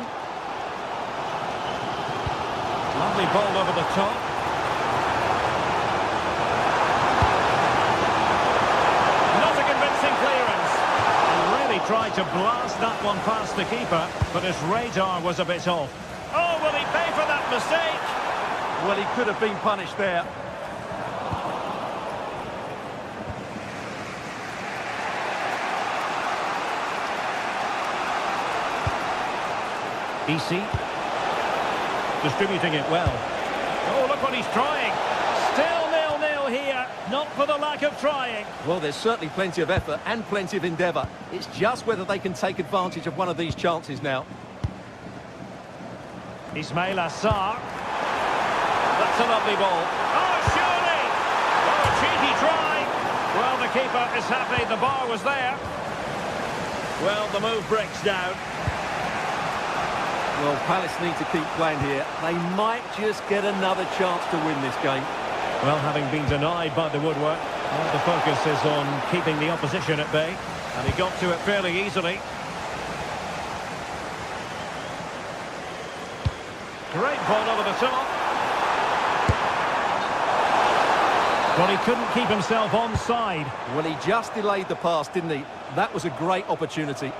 Lovely ball over the top. Not a convincing clearance. He really tried to blast that one past the keeper, but his radar was a bit off. Oh, will he pay for that mistake? Well, he could have been punished there. Easy. Distributing it well. Oh, look what he's trying. Still 0-0 here. Not for the lack of trying. Well, there's certainly plenty of effort and plenty of endeavour. It's just whether they can take advantage of one of these chances now. Ismail Assar. That's a lovely ball. Oh, surely! Oh, a cheeky try. Well, the keeper is happy the bar was there. Well, the move breaks down. Well, Palace need to keep playing here. They might just get another chance to win this game. Well, having been denied by the woodwork, the focus is on keeping the opposition at bay. And he got to it fairly easily. Great ball over the top. Well, he couldn't keep himself onside. Well, he just delayed the pass, didn't he? That was a great opportunity.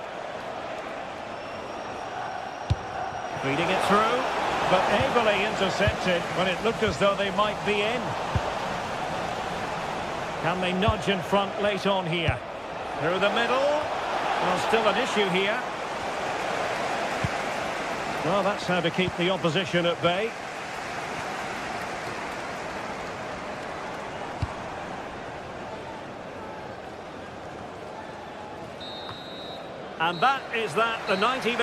Feeding it through, but ably intercepted when it looked as though they might be in. Can they nudge in front late on here? Through the middle. Well, still an issue here. Well, that's how to keep the opposition at bay. And that is that, the 90...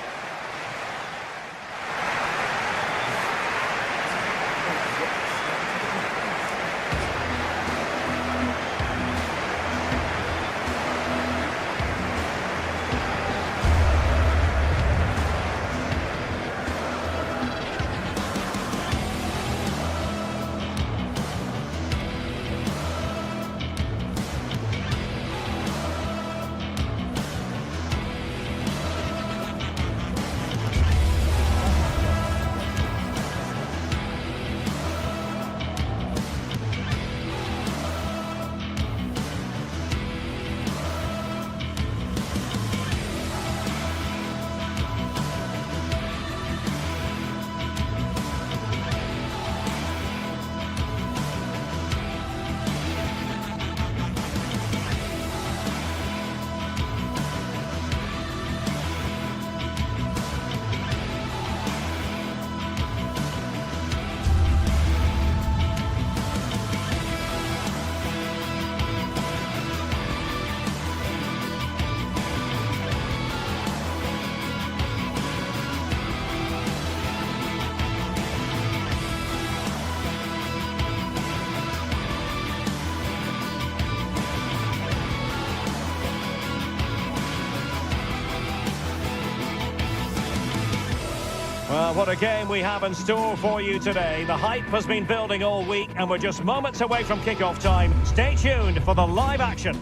Well, what a game we have in store for you today. The hype has been building all week and we're just moments away from kick-off time. Stay tuned for the live action.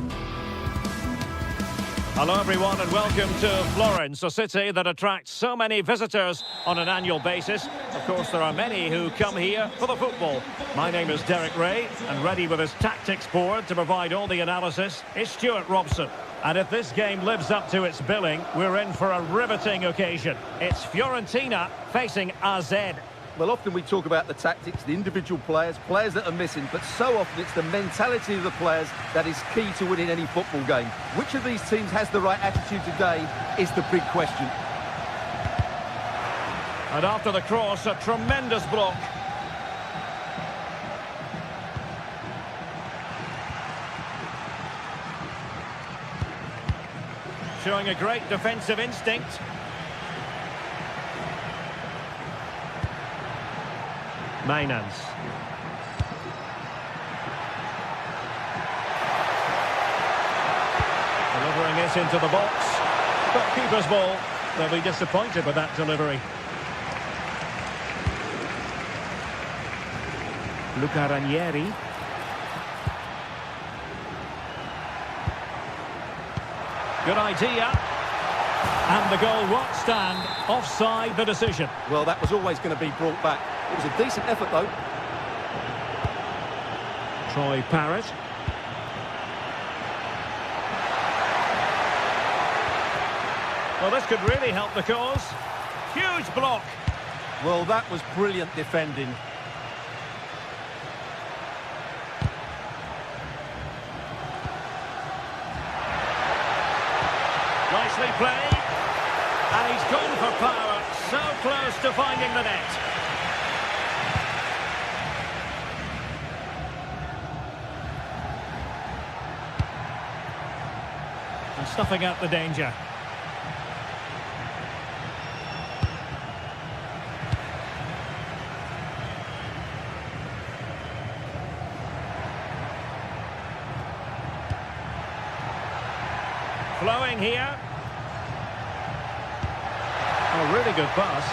Hello everyone and welcome to Florence, a city that attracts so many visitors on an annual basis. Of course, there are many who come here for the football. My name is Derek Ray, and ready with his tactics board to provide all the analysis is Stuart Robson. And if this game lives up to its billing, we're in for a riveting occasion. It's Fiorentina facing AZ. Well, often we talk about the tactics, the individual players that are missing, but so often it's the mentality of the players that is key to winning any football game. Which of these teams has the right attitude today is the big question. And after the cross, a tremendous block. showing a great defensive instinct. Mainans. Delivering it into the box. But keeper's ball. They'll be disappointed with that delivery. Luca Ranieri. Good idea. And the goal won't stand. Offside the decision. Well, that was always going to be brought back. It was a decent effort, though. Troy Parrott. Well, this could really help the cause. Huge block. Well, that was brilliant defending. Nicely played. And he's gone for power. So close to finding the net. And snuffing out the danger. Flowing here. Oh, really good pass.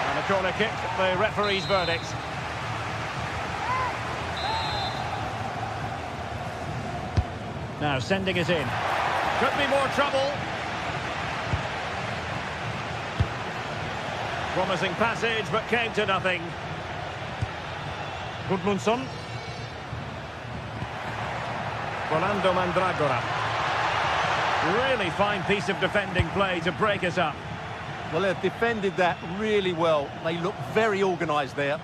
And a corner kick, the referee's verdict. Now sending it in. Could be more trouble. Promising passage, but came to nothing. Gudmundsson. Rolando Mandragora. Really fine piece of defending play to break us up. Well, they've defended that really well. They look very organised there.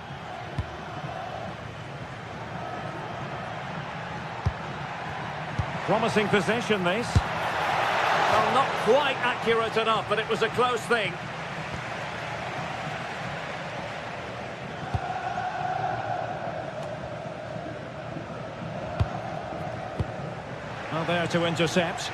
Promising possession, this. Well, not quite accurate enough, but it was a close thing. Well, there to intercept.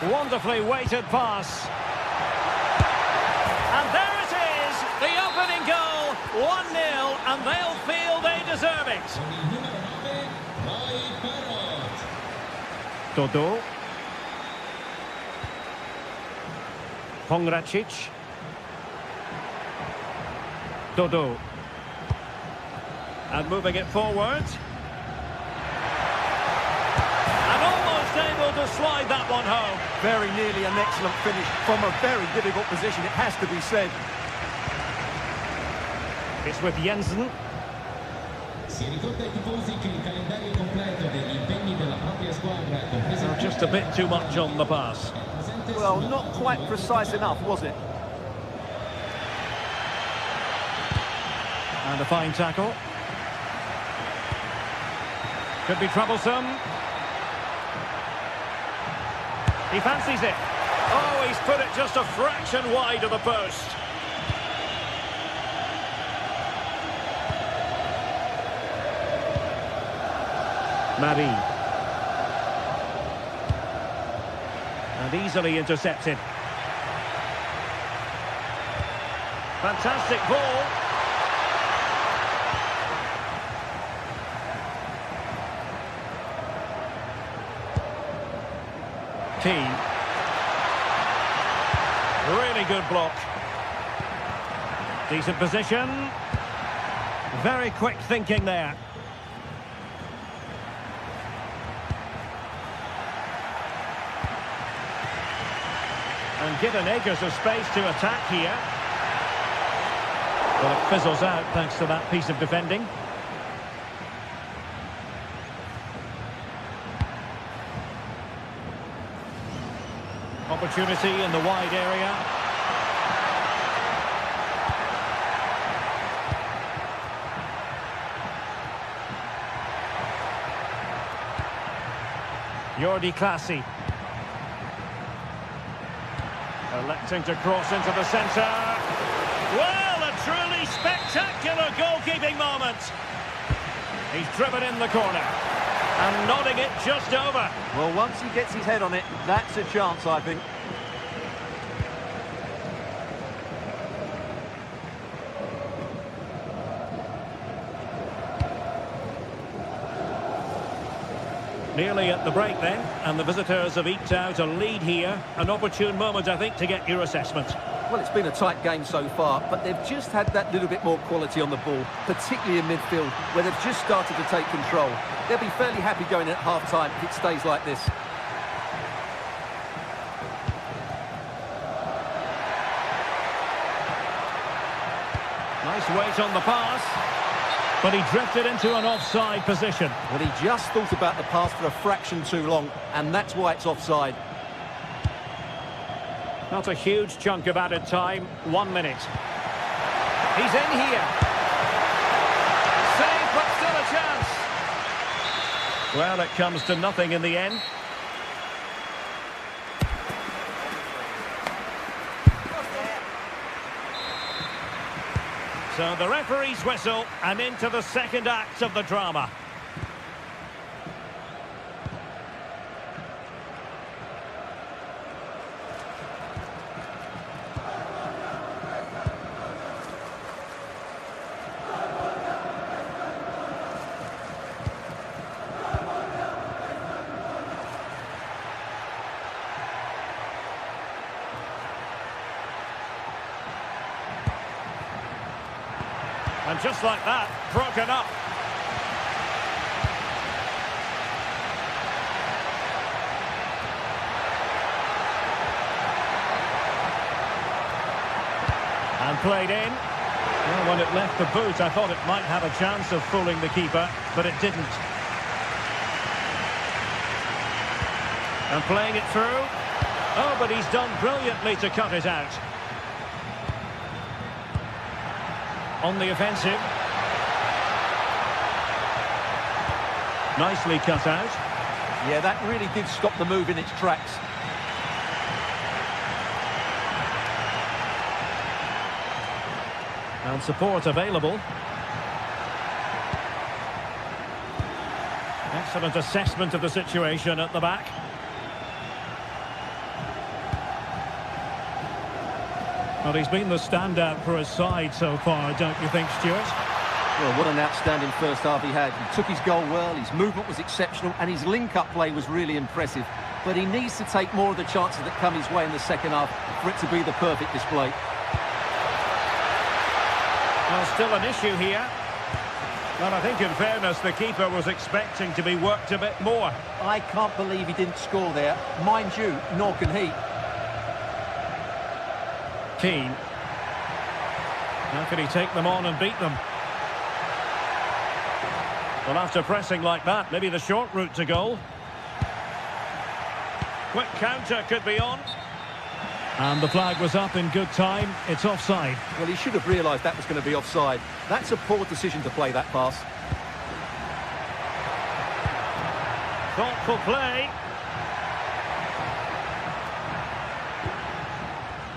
Wonderfully weighted pass. And there it is, the opening goal, 1-0, and they'll feel they deserve it. Dodo. Pongracic. Dodo. And moving it forward. And almost able to slide that one home. Very nearly an excellent finish from a very difficult position, it has to be said. It's with Jensen. Just a bit too much on the pass. Well, not quite precise enough, was it? And a fine tackle. Could be troublesome. He fancies it. Oh, he's put it just a fraction wide of the post. Marie. And easily intercepted. Fantastic ball. Team. Really good block. Decent position. Very quick thinking there. And given acres of space to attack here. Well, it fizzles out thanks to that piece of defending. Opportunity in the wide area. Jordi Classy. Electing to cross into the centre. Well, a truly Spectacular goalkeeping moment. He's driven in the corner and nodding it just over. Well, once he gets his head on it, that's a chance, I think. Nearly at the break then, and the visitors have eked out a lead here. An opportune moment, I think, to get your assessment. Well, it's been a tight game so far, but they've just had that little bit more quality on the ball, particularly in midfield, where they've just started to take control. They'll be fairly happy going at half-time if it stays like this. Nice weight on the pass, but he drifted into an offside position. Well, he just thought about the pass for a fraction too long, and that's why it's offside. Not a huge chunk of added time, 1 minute. He's in here. Save, but still a chance. Well, it comes to nothing in the end. So the referee's whistle, and into the second act of the drama. And just like that, broken up. And played in. Well, when it left the boot, I thought it might have a chance of fooling the keeper, but it didn't. And playing it through. Oh, but he's done brilliantly to cut it out. On the offensive. Nicely cut out. Yeah, that really did stop the move in its tracks. And support available. Excellent assessment of the situation at the back. Well, he's been the standout for his side so far, don't you think, Stuart? Well, what an outstanding first half he had. He took his goal well, his movement was exceptional, and his link-up play was really impressive. But he needs to take more of the chances that come his way in the second half for it to be the perfect display. Well, still an issue here. Well, I think in fairness, the keeper was expecting to be worked a bit more. I can't believe he didn't score there. Mind you, nor can he. Keane. How can he take them on and beat them? Well, after pressing like that, maybe the short route to goal. Quick counter could be on. And the flag was up in good time. It's offside. Well, he should have realised that was going to be offside. That's a poor decision to play that pass. Thoughtful play.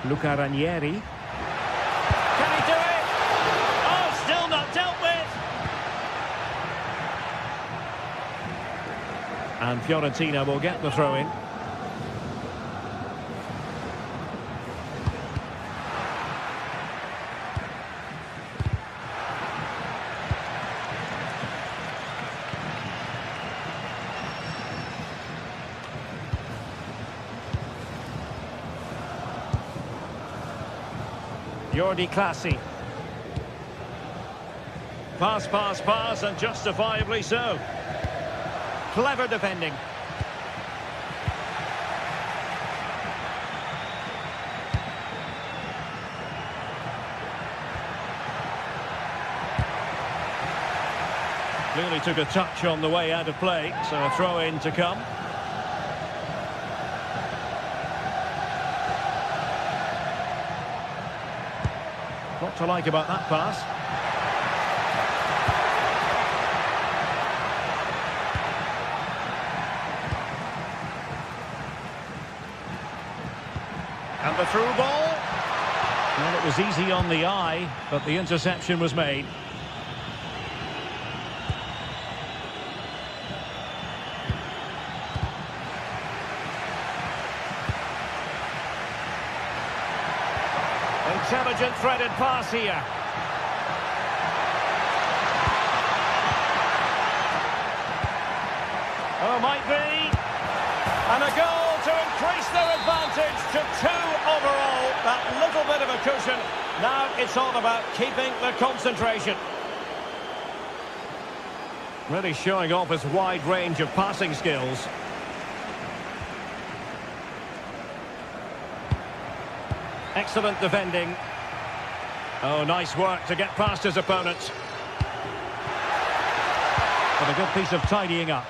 Luca Ranieri. Can he do it? Oh, still not dealt with. And Fiorentina will get the throw-in. Jordi Clasie. Pass, pass, pass, and justifiably so. Clever defending. Clearly took a touch on the way out of play, so a throw-in to come. What to like about that pass? And the through ball. Well, it was easy on the eye, but the interception was made. Intelligent threaded pass here. Oh, might be. And a goal to increase their advantage to 2 overall. That little bit of a cushion. Now it's all about keeping the concentration. Really showing off his wide range of passing skills. Excellent defending. Oh, nice work to get past his opponents. But a good piece of tidying up.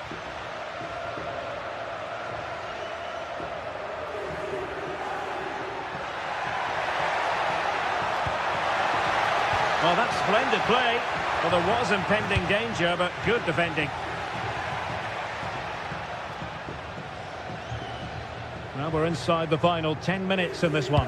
Well, that's splendid play. Well, there was impending danger, but good defending. Now we're inside the final 10 minutes in this one.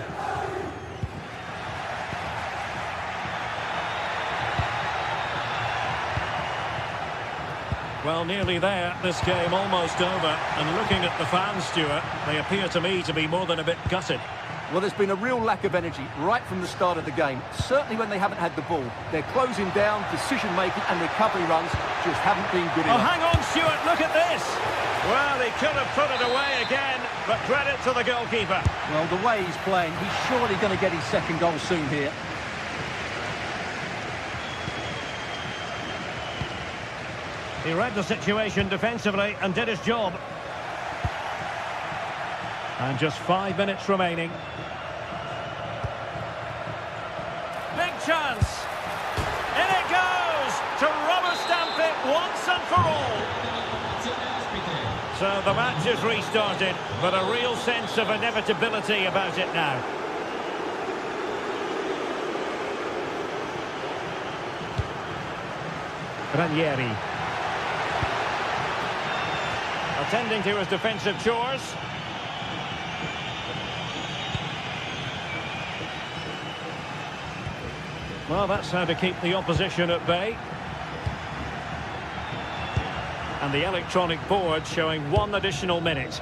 Well, nearly there. This game almost over. And looking at the fans, Stuart, they appear to me to be more than a bit gutted. Well, there's been a real lack of energy right from the start of the game. Certainly when they haven't had the ball. They're closing down, decision-making and recovery runs just haven't been good enough. Oh, hang on, Stuart, look at this! Well, he could have put it away again, but credit to the goalkeeper. Well, the way he's playing, he's surely going to get his second goal soon here. He read the situation defensively and did his job. And just 5 minutes remaining. Big chance. In it goes to rubber stamp it once and for all. So the match is restarted, but a real sense of inevitability about it now. Ranieri. Attending to his defensive chores. Well, that's how to keep the opposition at bay. And the electronic board showing 1 additional minute.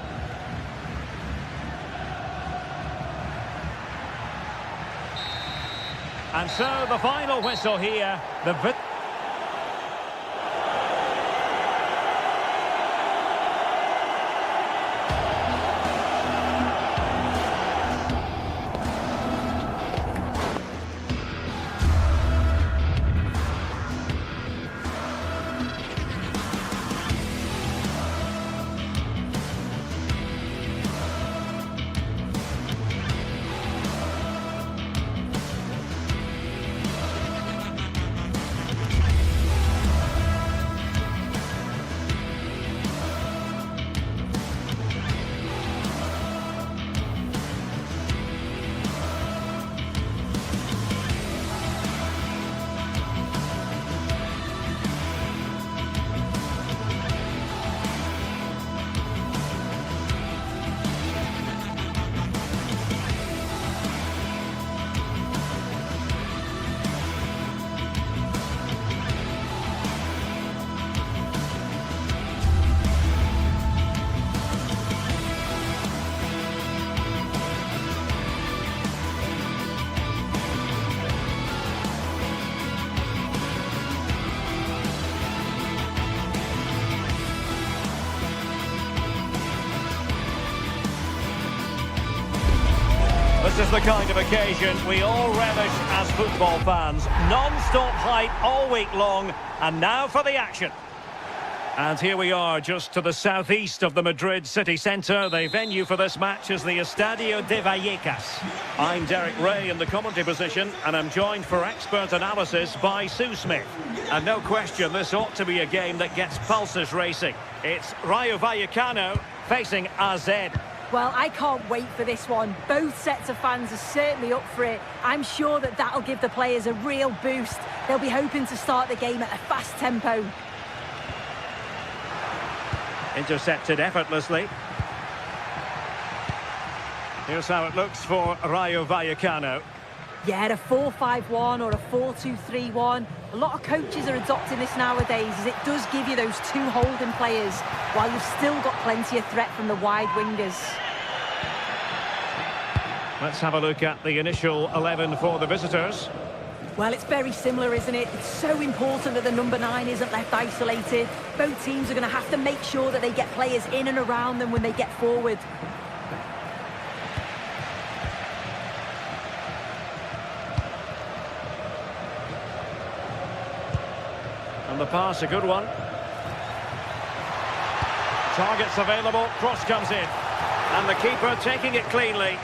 And so the final whistle here. This is the kind of occasion we all relish as football fans. Non-stop hype all week long, and now for the action. And here we are, just to the southeast of the Madrid city centre. The venue for this match is the Estadio de Vallecas. I'm Derek Ray in the commentary position, and I'm joined for expert analysis by Sue Smith. And no question, this ought to be a game that gets pulses racing. It's Rayo Vallecano facing AZ. Well, I can't wait for this one. Both sets of fans are certainly up for it. I'm sure that that'll give the players a real boost. They'll be hoping to start the game at a fast tempo. Intercepted effortlessly. Here's how it looks for Rayo Vallecano. Yeah, a 4-5-1 or a 4-2-3-1. A lot of coaches are adopting this nowadays, as it does give you those two holding players, while you've still got plenty of threat from the wide wingers. Let's have a look at the initial 11 for the visitors. Well, it's very similar, isn't it? It's so important that the number 9 isn't left isolated. Both teams are going to have to make sure that they get players in and around them when they get forward. And the pass, a good one. Targets available, cross comes in. And the keeper taking it cleanly.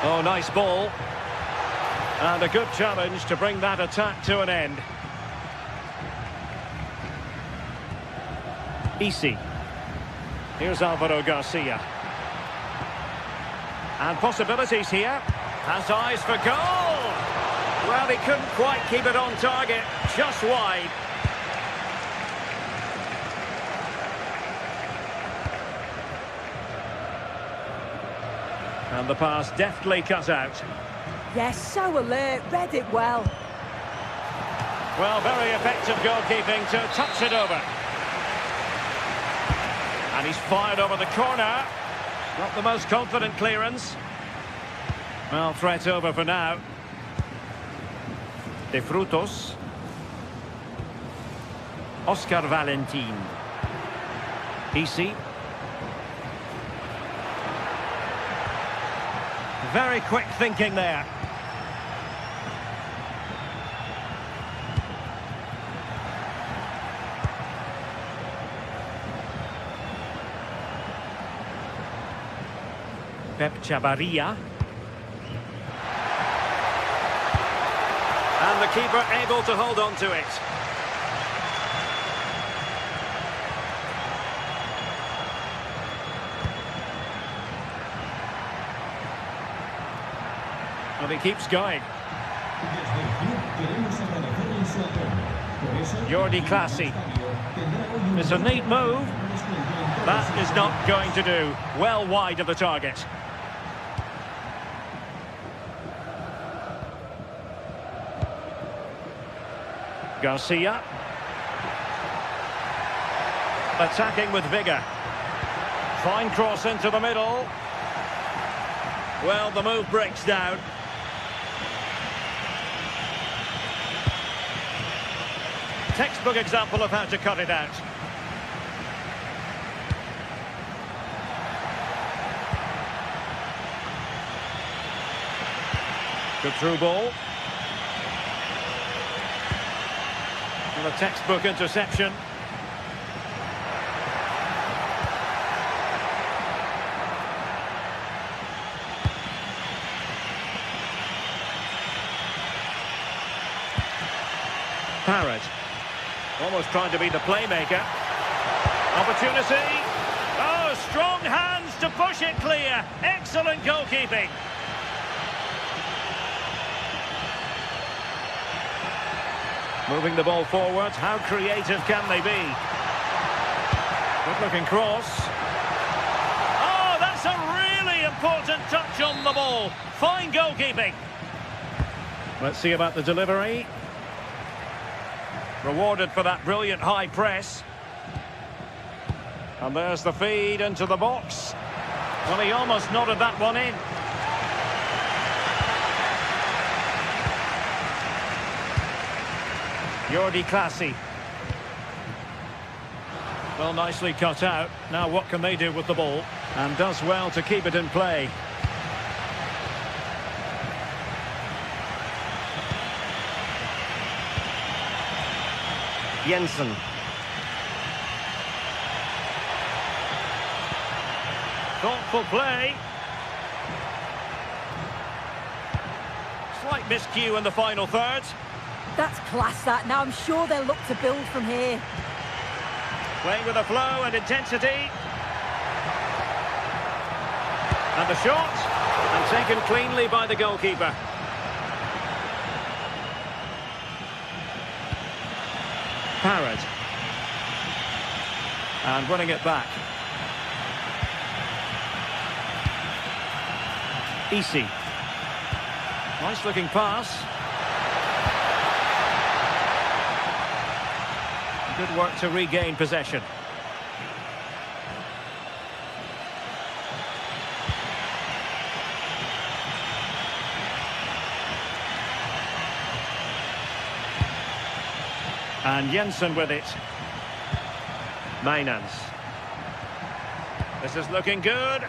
Oh, nice ball. And a good challenge to bring that attack to an end. Easy. Here's Alvaro Garcia. And possibilities here. Has eyes for goal. Well, he couldn't quite keep it on target. Just wide. And the pass deftly cut out. Yes, so alert. Read it well. Well, very effective goalkeeping to touch it over. And he's fired over the corner. Not the most confident clearance. Well, threat over for now. De Frutos. Oscar Valentin. Easy. Very quick thinking there. Pep Chavarria. And the keeper able to hold on to it. And he keeps going. Jordi Classy. It's a neat move. That is not going to do. Well wide of the target. Garcia. Attacking with vigour. Fine cross into the middle. Well, the move breaks down. Textbook example of how to cut it out. Good through ball. And a textbook interception. Parrott. Almost trying to be the playmaker. Opportunity. Oh, strong hands to push it clear. Excellent goalkeeping. Moving the ball forward. How creative can they be? Good looking cross. Oh, that's a really important touch on the ball. Fine goalkeeping. Let's see about the delivery. Rewarded for that brilliant high press. And there's the feed into the box. Well, he almost nodded that one in. Jordi Classy. Well, nicely cut out. Now what can they do with the ball? And does well to keep it in play. Jensen. Thoughtful play. Slight miscue in the final third. That's class, that. Now I'm sure they'll look to build from here. Playing with a flow and intensity. And the shot. And taken cleanly by the goalkeeper. Parrott. And winning it back. Easy. Nice looking pass. Good work to regain possession. And Jensen with it. Mainans. This is looking good.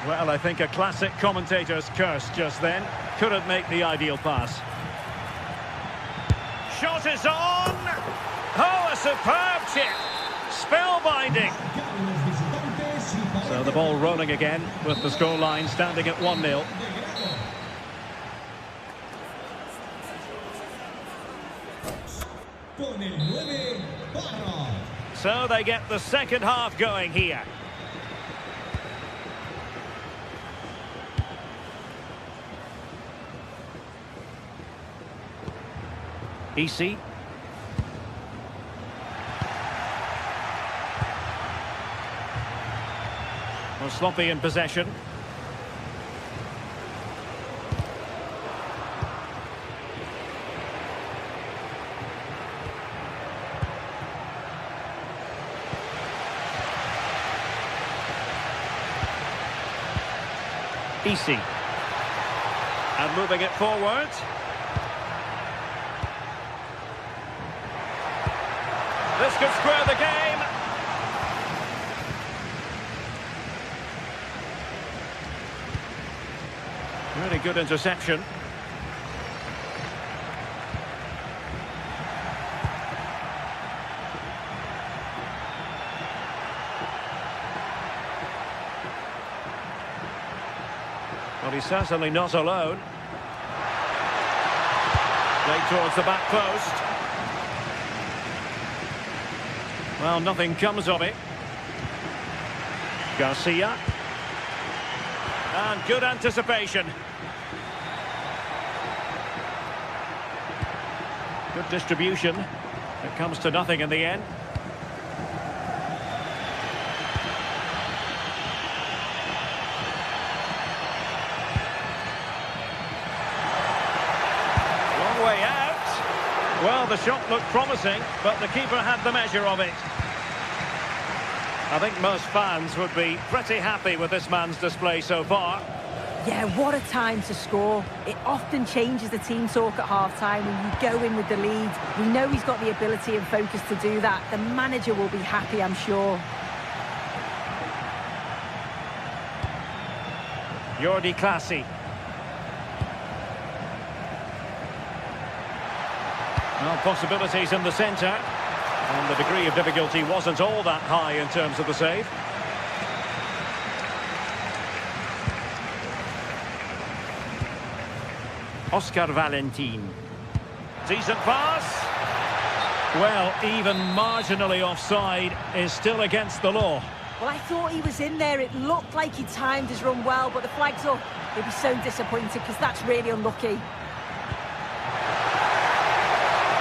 Well, I think a classic commentator's curse just then. Couldn't make the ideal pass. Shot is on! Oh, a superb chip! Spellbinding! So the ball rolling again with the scoreline standing at 1-0. So they get the second half going here. Easy. Well, sloppy in possession. Easy. And moving it forward. This could square the game. Really good interception. Well, he's certainly not alone. Played towards the back post. Well, nothing comes of it. Garcia. And good anticipation. Good distribution. It comes to nothing in the end. Long way out. Well, the shot looked promising, but the keeper had the measure of it. I think most fans would be pretty happy with this man's display so far. Yeah, what a time to score. It often changes the team talk at half-time when you go in with the lead. We know he's got the ability and focus to do that. The manager will be happy, I'm sure. Jordi Clasie. Well, possibilities in the centre. And the degree of difficulty wasn't all that high in terms of the save. Oscar Valentin. Decent pass. Well, even marginally offside is still against the law. Well, I thought he was in there. It looked like he timed his run well, but the flag's up. He'll be so disappointed because that's really unlucky.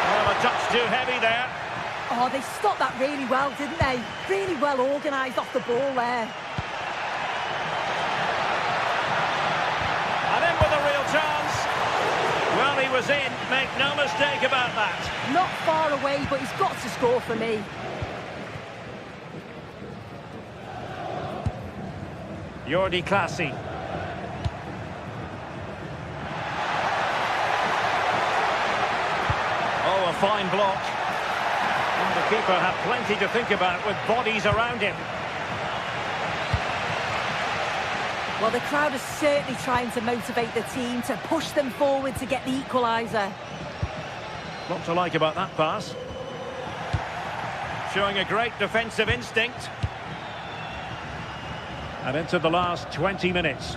Well, a touch too heavy there. Oh, they stopped that really well, didn't they? Really well organised off the ball there. And in with a real chance. Well, he was in. Make no mistake about that. Not far away, but he's got to score for me. Jordi Clasie. Oh, a fine block. And the keeper had plenty to think about with bodies around him. Well, the crowd is certainly trying to motivate the team to push them forward to get the equaliser. Lot to like about that pass. Showing a great defensive instinct. And into the last 20 minutes.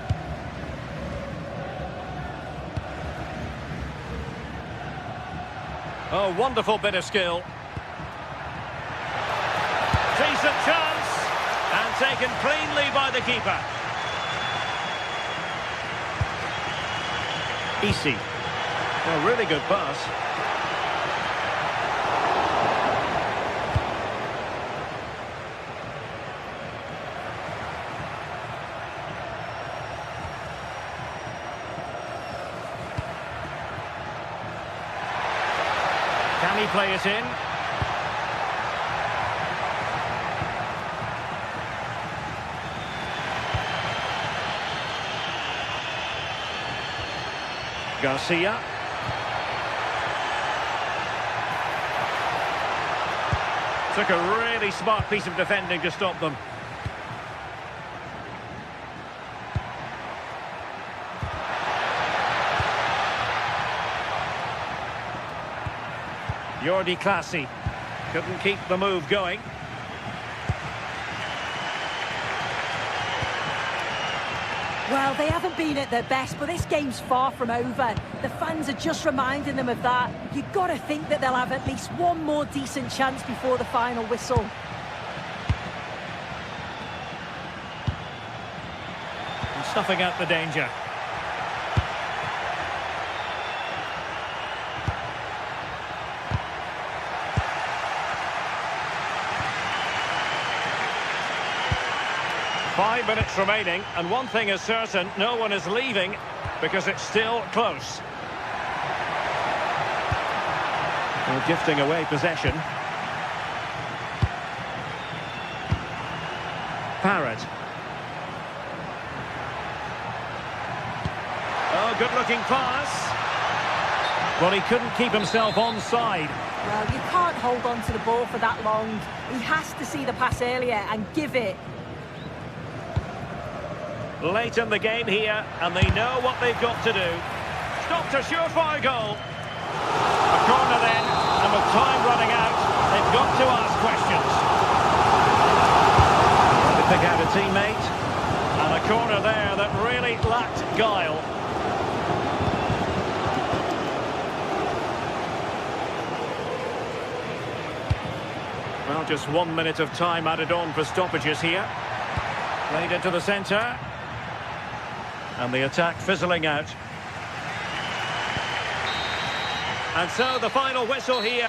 Oh, wonderful bit of skill. Decent chance. And taken cleanly by the keeper. Easy. A really good pass. play it in. Garcia. Took a really smart piece of defending to stop them. Jordi Clasie couldn't keep the move going. Well, they haven't been at their best, but this game's far from over. The fans are just reminding them of that. You've got to think that they'll have at least one more decent chance before the final whistle. And snuffing out the danger. Five minutes remaining, and one thing is certain, no one is leaving because it's still close. Well, gifting away possession. Parrott. Oh, good-looking pass. Well, he couldn't keep himself onside. Well, you can't hold on to the ball for that long. He has to see the pass earlier and give it. Late in the game here, and they know what they've got to do. Stopped a surefire goal. A corner then, and with time running out, they've got to ask questions. To pick out a teammate, and a corner there that really lacked guile. Well, just 1 minute of time added on for stoppages here. Played into the centre. And the attack fizzling out. And so the final whistle here.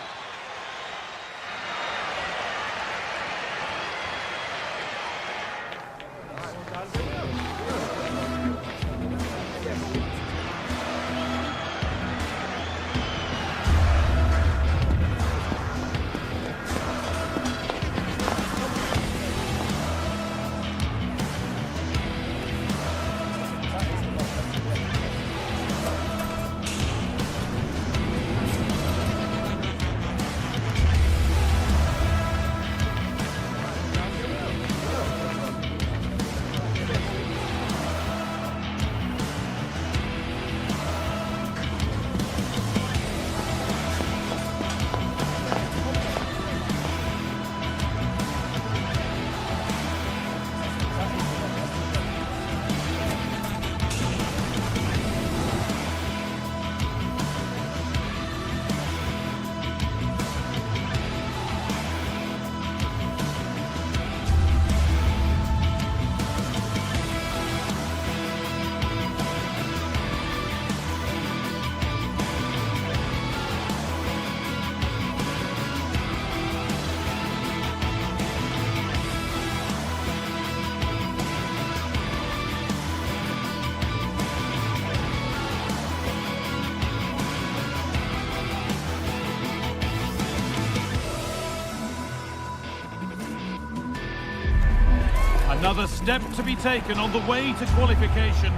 Another step to be taken on the way to qualification.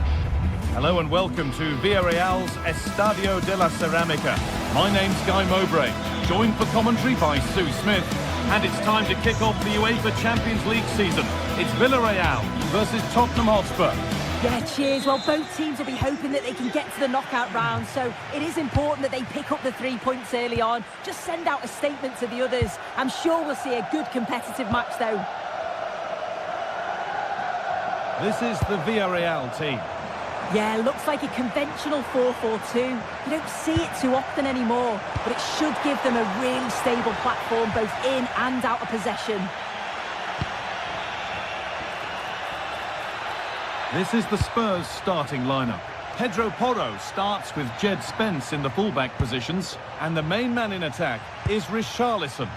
Hello and welcome to Villarreal's Estadio de la Ceramica. My name's Guy Mowbray, joined for commentary by Sue Smith, and it's time to kick off the UEFA Champions League season. It's Villarreal versus Tottenham Hotspur. Yeah, cheers. Well, both teams will be hoping that they can get to the knockout round, so it is important that they pick up the 3 points early on. Just send out a statement to the others. I'm sure we'll see a good competitive match, though. This is the Villarreal team. Yeah, looks like a conventional 4-4-2. You don't see it too often anymore, but it should give them a really stable platform both in and out of possession. This is the Spurs starting lineup. Pedro Porro starts with Jed Spence in the fullback positions, and the main man in attack is Richarlison.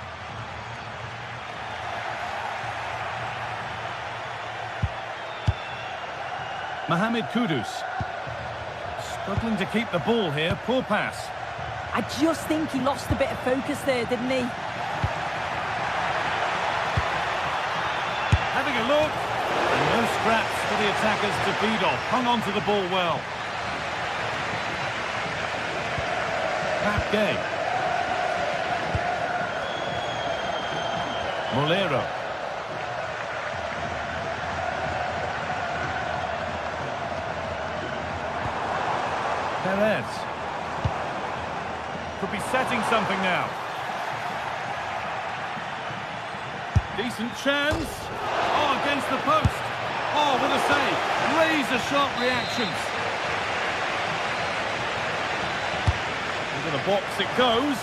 Mohamed Kudus. Struggling to keep the ball here, poor pass. I just think he lost a bit of focus there, didn't he? Having a look. And no scraps for the attackers to feed off. Hung on to the ball well. Gay. Molero. Perez. Could be setting something now. Decent chance. Oh, against the post. Oh, what a save. Razor-sharp reactions. Into the box it goes.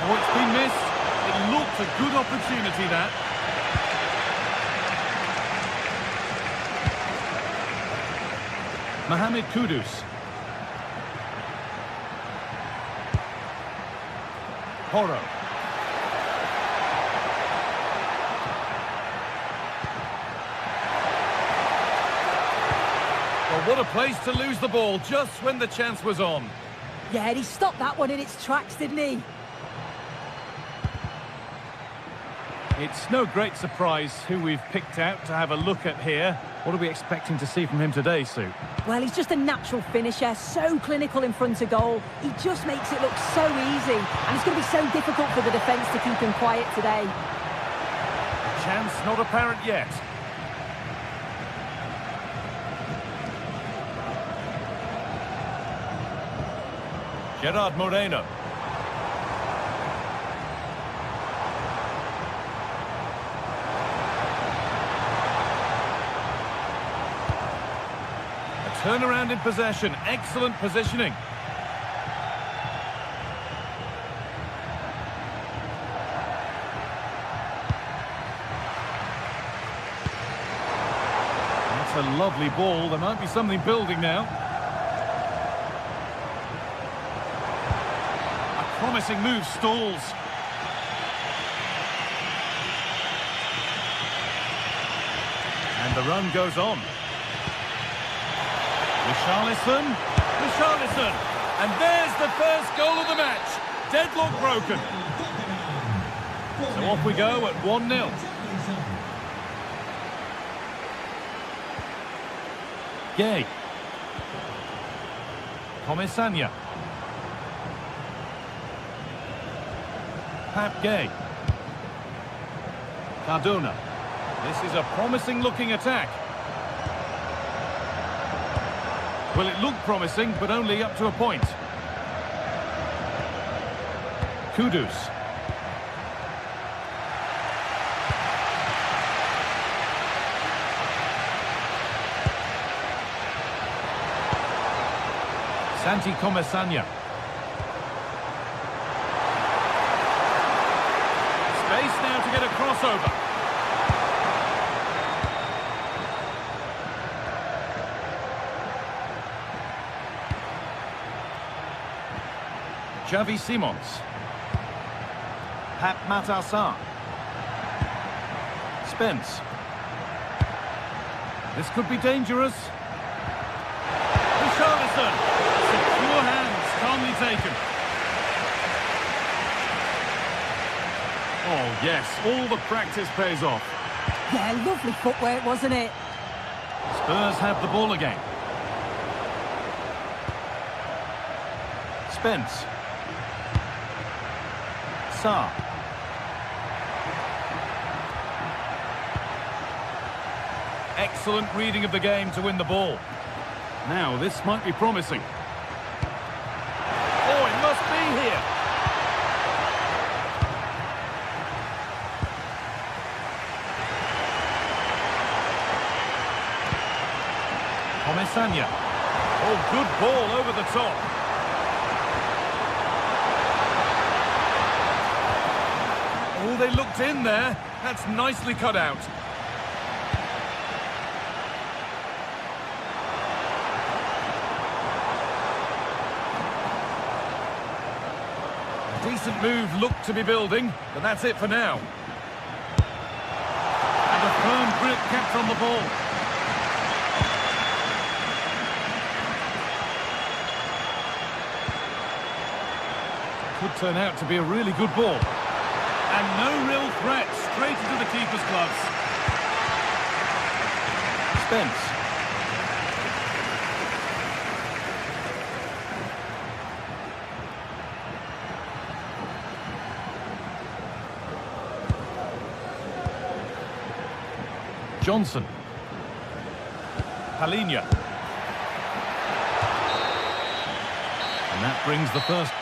Oh, it's been missed. It looked a good opportunity, that. Mohamed Kudus. Porro. Well, what a place to lose the ball just when the chance was on. Yeah, he stopped that one in its tracks, didn't he? It's no great surprise who we've picked out to have a look at here. What are we expecting to see from him today, Sue? Well, he's just a natural finisher, so clinical in front of goal. He just makes it look so easy, and it's going to be so difficult for the defence to keep him quiet today. Chance not apparent yet. Gerard Moreno. Turnaround in possession, excellent positioning. That's a lovely ball, there might be something building now. A promising move stalls. And the run goes on. Richarlison, and there's the first goal of the match. Deadlock broken. So off we go at 1-0. Gay. Comesaña. Pap Gay. Cardona. This is a promising looking attack. Well, it looked promising, but only up to a point. Kudus. Santi Comesaña. Space now to get a crossover. Xavi Simons. Pap Matarsar. Spence. This could be dangerous. Richarlison. Secure hands, calmly taken. Oh, yes, all the practice pays off. Yeah, lovely footwork, wasn't it? Spurs have the ball again. Spence. Sarr. Excellent reading of the game to win the ball. Now, this might be promising. Oh, it must be here. Comesaña. Oh, good ball over the top. Oh, they looked in there. That's nicely cut out. A decent move looked to be building, but that's it for now. And a firm grip kept on the ball. Could turn out to be a really good ball. And no real threat, straight into the keeper's gloves. Spence. Johnson. Palinha. And that brings the first.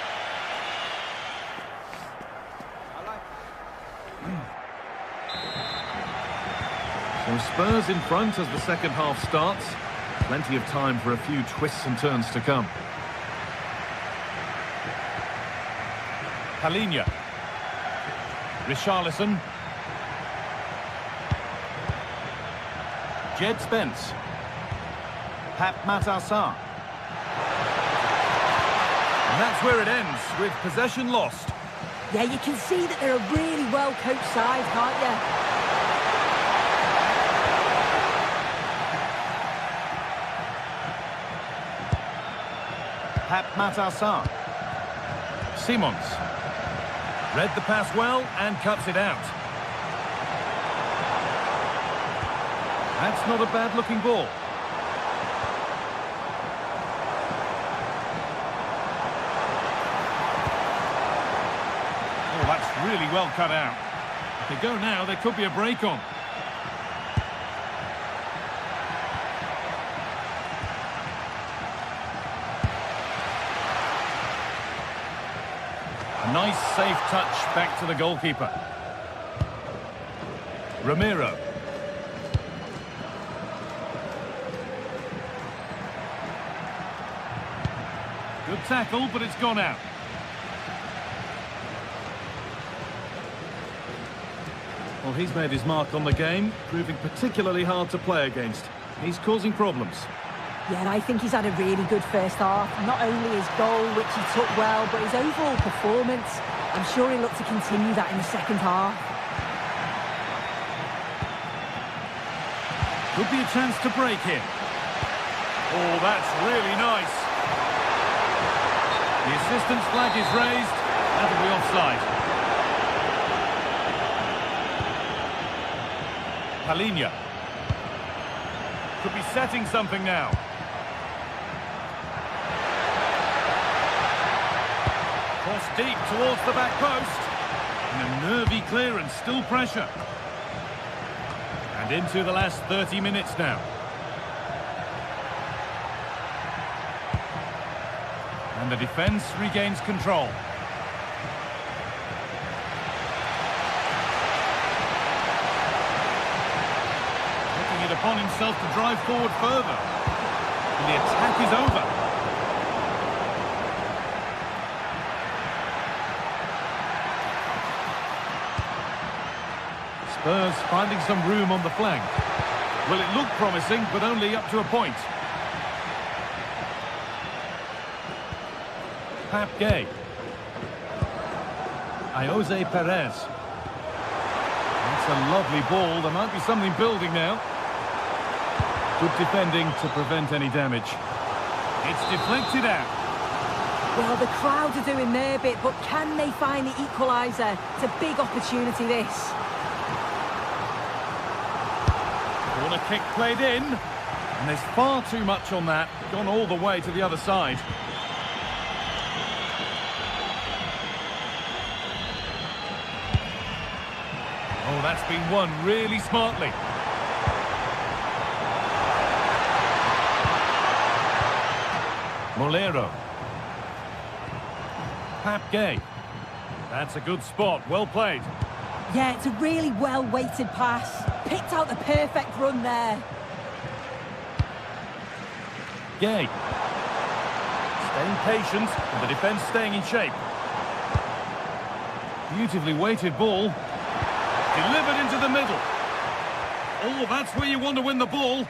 So Spurs in front as the second half starts. Plenty of time for a few twists and turns to come. Palinha. Richarlison. Jed Spence. Pap Matassar. And that's where it ends, with possession lost. Yeah, you can see that they're a really well-coached side, can't you? Pap Matassar. Simons. Read the pass well and cuts it out. That's not a bad-looking ball. Oh, that's really well cut out. If they go now, there could be a break on. A nice, safe touch back to the goalkeeper. Romero. Good tackle, but it's gone out. Well, he's made his mark on the game, proving particularly hard to play against. He's causing problems. Yeah, and I think he's had a really good first half. Not only his goal, which he took well, but his overall performance. I'm sure he'll look to continue that in the second half. Could be a chance to break here. Oh, that's really nice. The assistant's flag is raised. That'll be offside. Palinha. Could be setting something now. Cross deep towards the back post. And a nervy clearance, still pressure. And into the last 30 minutes now. And the defence regains control. Taking it upon himself to drive forward further. And the attack is over. Spurs finding some room on the flank. Well, it looked promising, but only up to a point. Pap Gay. Jose Perez. That's a lovely ball. There might be something building now. Good defending to prevent any damage. It's deflected out. Well, the crowd are doing their bit, but can they find the equaliser? It's a big opportunity, this. Corner kick played in. And there's far too much on that. Gone all the way to the other side. Oh, that's been won really smartly. Molero. Pap Gay. That's a good spot. Well played. Yeah, it's a really well-weighted pass. Picked out the perfect run there. Gay. Staying patient, and the defence staying in shape. Beautifully weighted ball. Delivered into the middle. Oh, that's where you want to win the ball.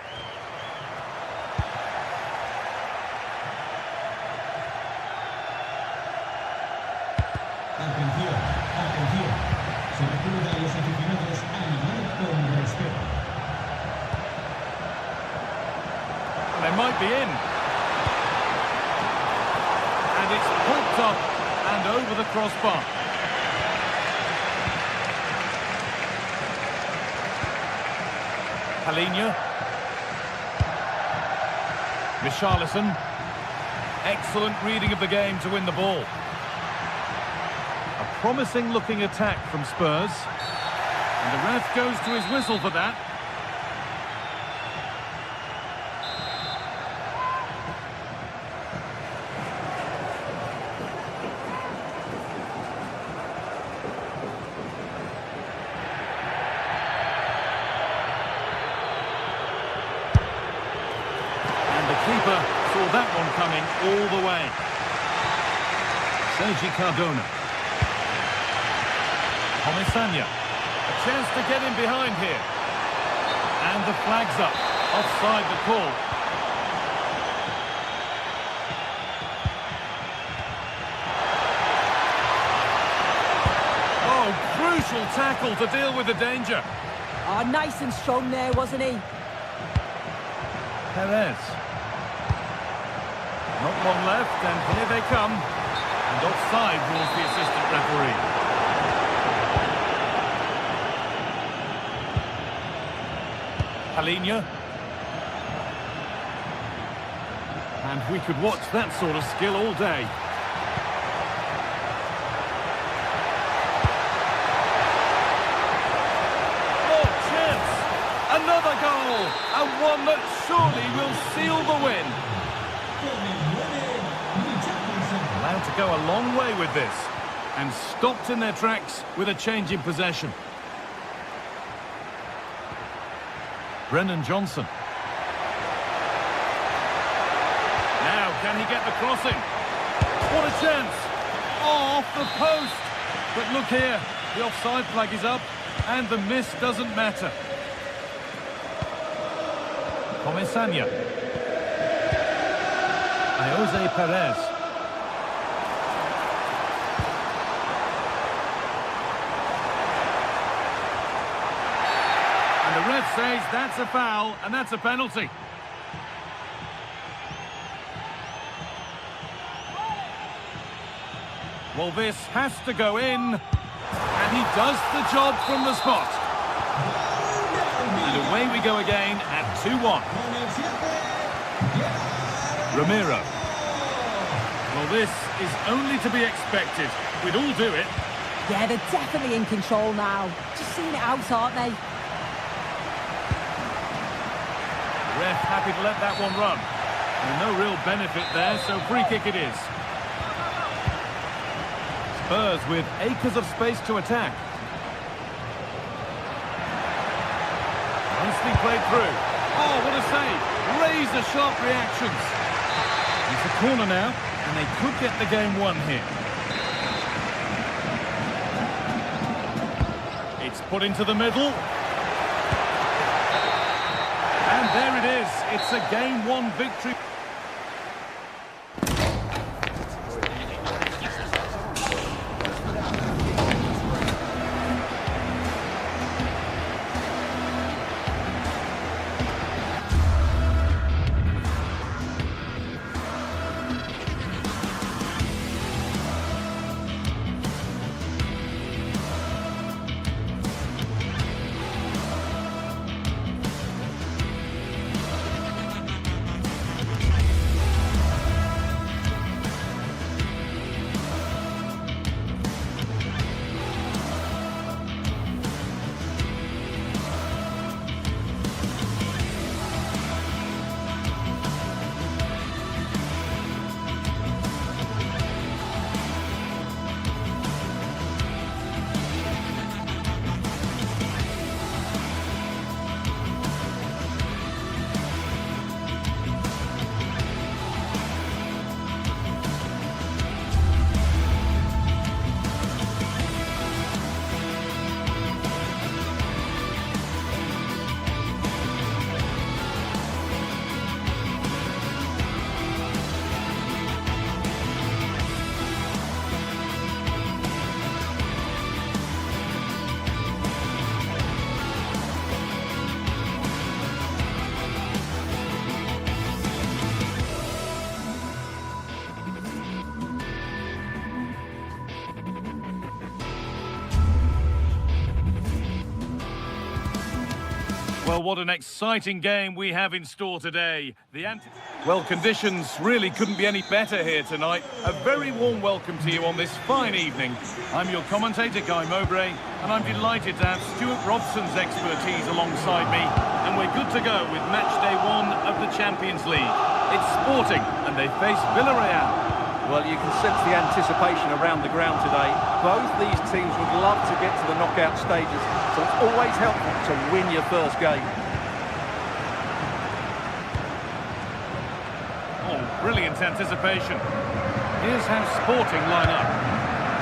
Atención. Se recuerda a los aficionados a animar con respeto. They might be in. And it's popped up and over the crossbar. Palinha. Richarlison. Excellent reading of the game to win the ball. A promising looking attack from Spurs. And the ref goes to his whistle for that. Keeper saw that one coming all the way. Sergi Cardona. Comisania. A chance to get in behind here. And the flag's up. Offside the call. Oh, crucial tackle to deal with the danger. Oh, nice and strong there, wasn't he? Perez. Not long left, and here they come. And offside rules the assistant referee. Palinha. And we could watch that sort of skill all day. Oh, chance! Another goal! And one that surely will seal the win. Allowed to go a long way with this, and stopped in their tracks with a change in possession. Brennan Johnson. Now, can he get the crossing? What a chance! Oh, off the post! But look here, the offside flag is up, and the miss doesn't matter. Comisania. Jose Perez. The ref says that's a foul, and that's a penalty. Well, this has to go in, and he does the job from the spot. And away we go again at 2-1. Ramiro. Well, this is only to be expected. We'd all do it. Yeah, they're definitely in control now. Just seeing it out, aren't they? Ref happy to let that one run. And no real benefit there, so free kick it is. Spurs with acres of space to attack. Nicely played through. Oh, what a save. Razor-sharp reactions. It's a corner now, and they could get the game won here. It's put into the middle. And there it is. It's a game-1 victory. Well, what an exciting game we have in store today. Well, conditions really couldn't be any better here tonight. A very warm welcome to you on this fine evening. I'm your commentator, Guy Mowbray, and I'm delighted to have Stuart Robson's expertise alongside me. And we're good to go with match day 1 of the Champions League. It's Sporting, and they face Villarreal. Well, you can sense the anticipation around the ground today. Both these teams would love to get to the knockout stages, so it's always helpful to win your first game. Oh, brilliant anticipation. Here's how Sporting line up.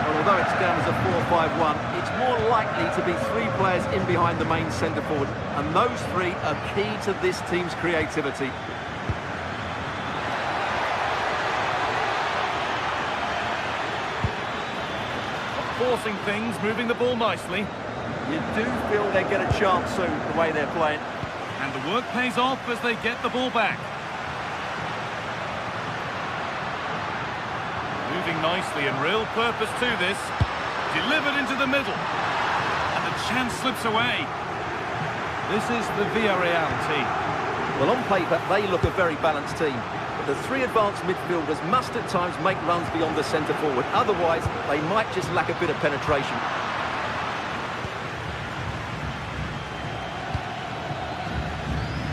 Well, although it's down as a 4-5-1, it's more likely to be 3 players in behind the main centre-forward, and those 3 are key to this team's creativity. Forcing things, moving the ball nicely. You do feel they get a chance soon, the way they're playing. And the work pays off as they get the ball back. Moving nicely and real purpose to this. Delivered into the middle. And the chance slips away. This is the Villarreal team. Well, on paper, they look a very balanced team. The 3 advanced midfielders must at times make runs beyond the centre-forward. Otherwise, they might just lack a bit of penetration.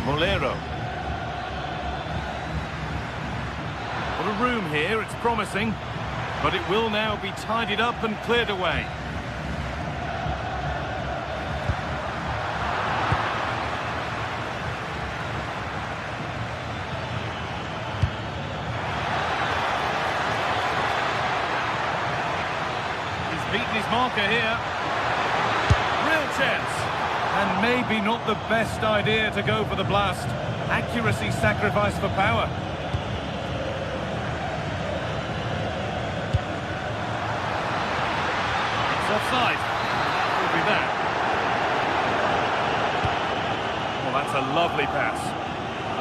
Molero. What a room here, it's promising. But it will now be tidied up and cleared away. Beaten his marker here. Real chance. And maybe not the best idea to go for the blast. Accuracy sacrificed for power. It's offside. Could be that. Well, that's a lovely pass.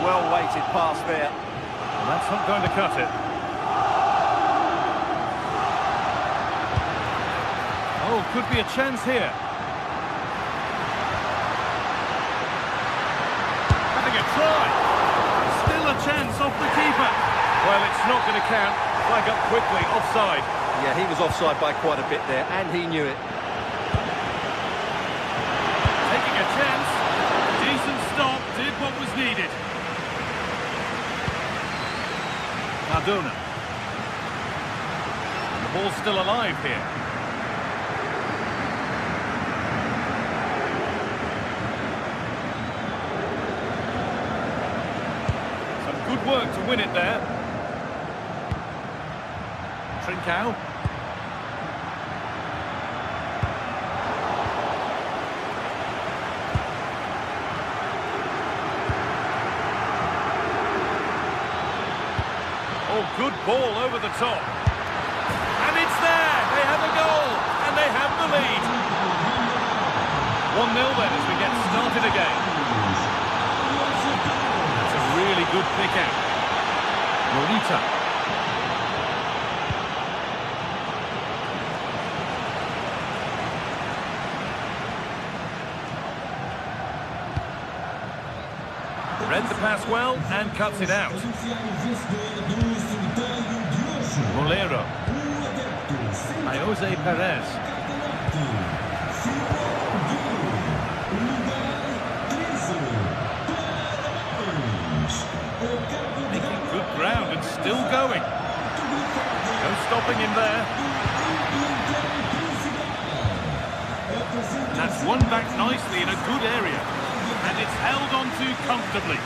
Well-weighted pass there. Well, that's not going to cut it. Oh, could be a chance here. Having a try. Still a chance off the keeper. Well, it's not going to count. Flag up quickly, offside. Yeah, he was offside by quite a bit there, and he knew it. Taking a chance. Decent stop, did what was needed. Cardona. The ball's still alive here. Good work to win it there. Trincao. Oh, good ball over the top. And it's there! They have a goal! And they have the lead! 1-0 then as we get started again. Really good pick out. Morita. Read the pass well and cuts it out. Molero. Jose Perez. Making good ground and still going. No stopping him there. That's won back nicely in a good area. And it's held on to comfortably.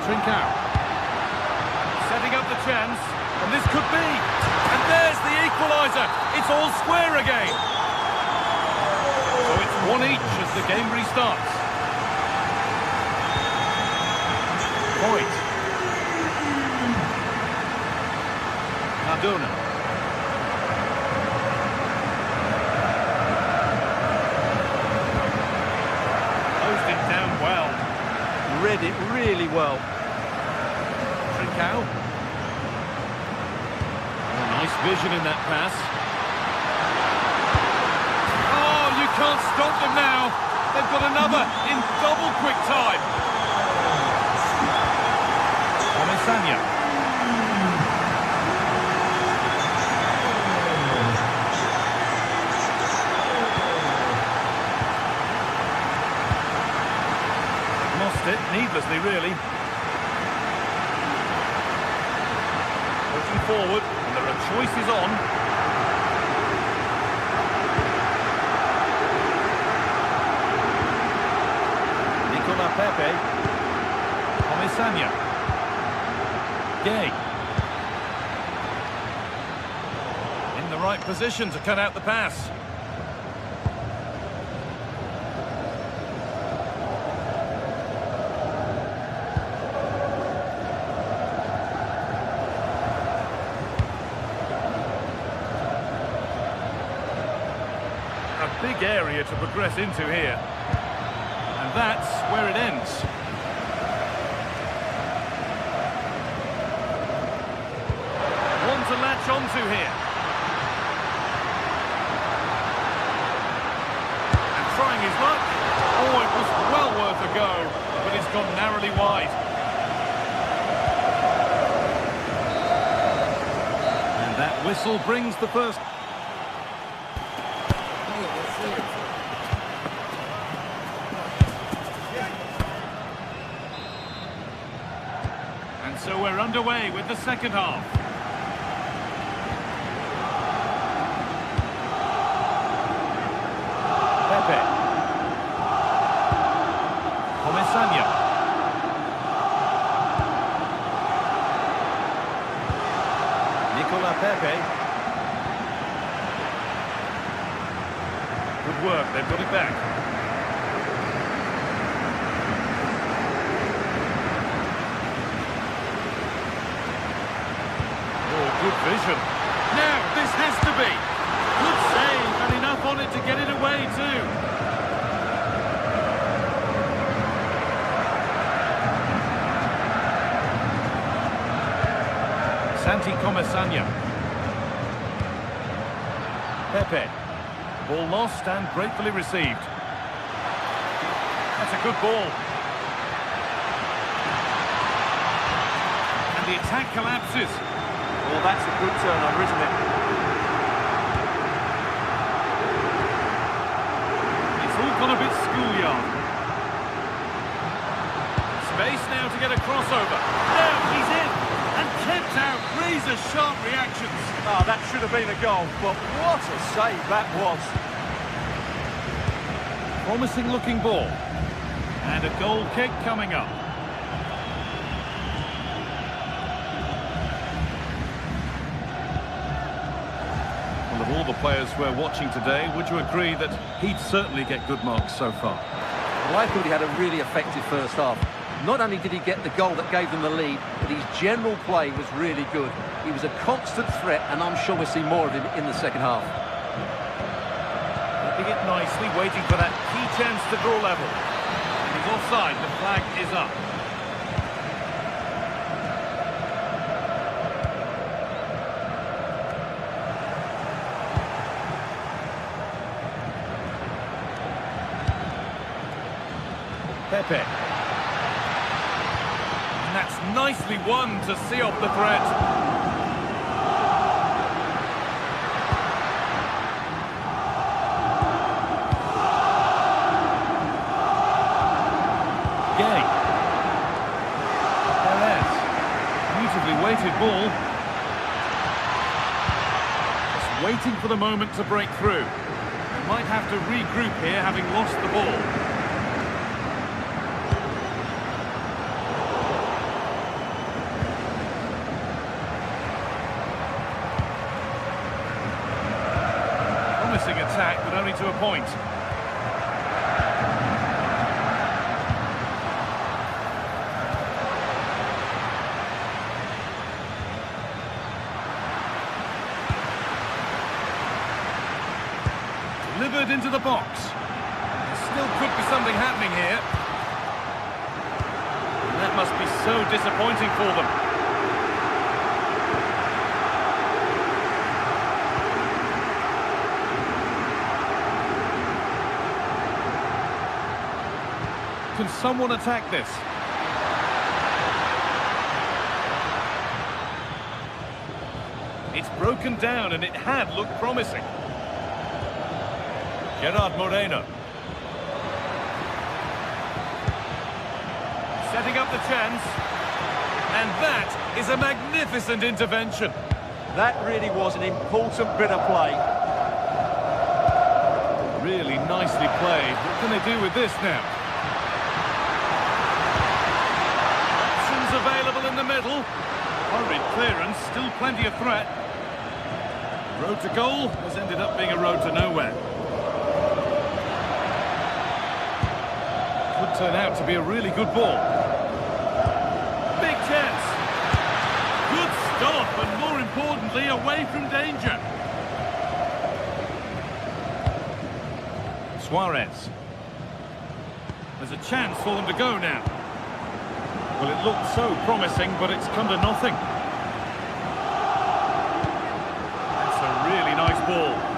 Trincao. Setting up the chance. And this could be. And there's the equaliser. It's all square again. So it's 1 each as the game restarts. Point. Cardona. Closed it down well. Read it really well. Trincao. Nice vision in that pass. Oh, you can't stop them now. They've got another in double quick time. Comisania. Lost it needlessly, really. Pushing forward, and there are choices on. Pepe. Comisania. Gay. In the right position to cut out the pass. A big area to progress into here. And that's where it ends. One to latch onto here. And trying his luck. Oh, it was well worth a go, but it's gone narrowly wide. And that whistle brings the first... So we're underway with the second half. Pepe. Comisania. Nicola Pepe. Good work, they've got it back. Good vision. Now, this has to be. Good save, and enough on it to get it away too. Santi Comisania. Pepe. Ball lost and gratefully received. That's a good ball. And the attack collapses. Well, that's a good turnover, isn't it? It's all gone a bit schoolyard. Space now to get a crossover. Now he's in and kept out. Razor-sharp reactions. Oh, that should have been a goal, but what a save that was. Promising looking ball. And a goal kick coming up. Of all the players we're watching today, would you agree that he'd certainly get good marks so far? Well, I thought he had a really effective first half. Not only did he get the goal that gave them the lead, but his general play was really good. He was a constant threat, and I'm sure we'll see more of him in the second half. Keeping it nicely, waiting for that key chance to draw level. And he's offside, the flag is up. Pepe. And that's nicely won to see off the threat. Gay. Perez. Beautifully weighted ball. Just waiting for the moment to break through. They might have to regroup here, having lost the ball. Attack, but only to a point. Delivered into the box. There still could be something happening here. And that must be so disappointing for them. can someone attack this? It's broken down and it had looked promising. Gerard Moreno. Setting up the chance. And that is a magnificent intervention. That really was an important bit of play. Really nicely played. What can they do with this now? Options available in the middle. Hurried clearance, still plenty of threat. Road to goal has ended up being a road to nowhere. Could turn out to be a really good ball. Big chance. Good stop, and more importantly, away from danger. Suarez. There's a chance for them to go now. Well, it looked so promising, but it's come to nothing. That's a really nice ball.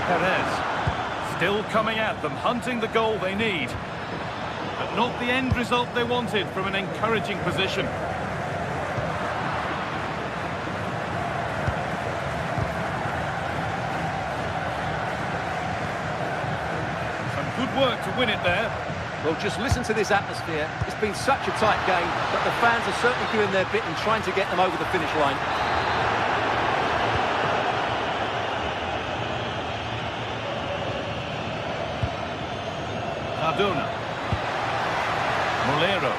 Perez still coming at them, hunting the goal they need, but not the end result they wanted from an encouraging position. Some good work to win it there. Well, just listen to this atmosphere. It's been such a tight game, but the fans are certainly doing their bit and trying to get them over the finish line. Cardona. Molero.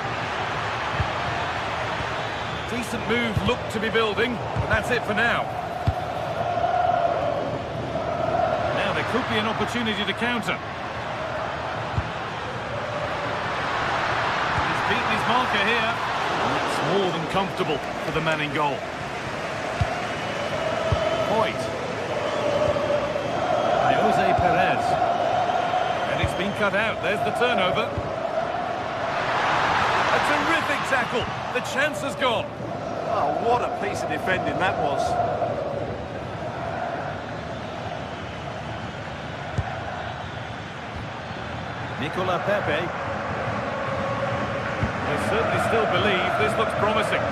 Decent move looked to be building, but that's it for now. Now there could be an opportunity to counter. He's beaten his marker here. And that's more than comfortable for the man in goal. Hoyt. Jose Perez. It's been cut out. There's the turnover. A terrific tackle. The chance has gone. Oh, what a piece of defending that was. Nicola Pepe. They certainly still believe this looks promising.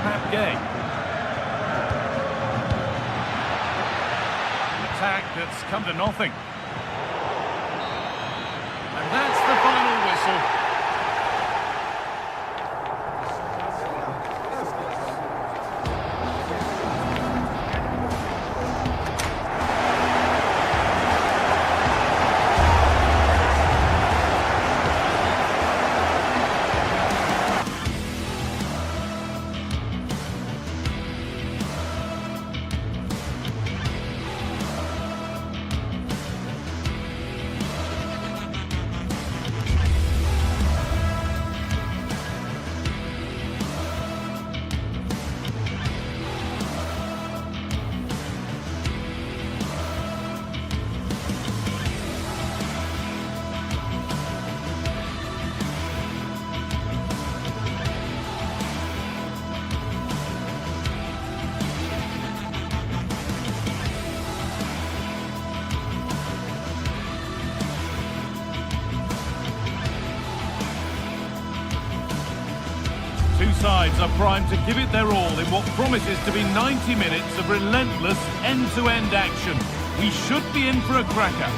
Pat Gay. Attack that's come to nothing. And that's the final whistle. Two sides are primed to give it their all in what promises to be 90 minutes of relentless end-to-end action. We should be in for a cracker.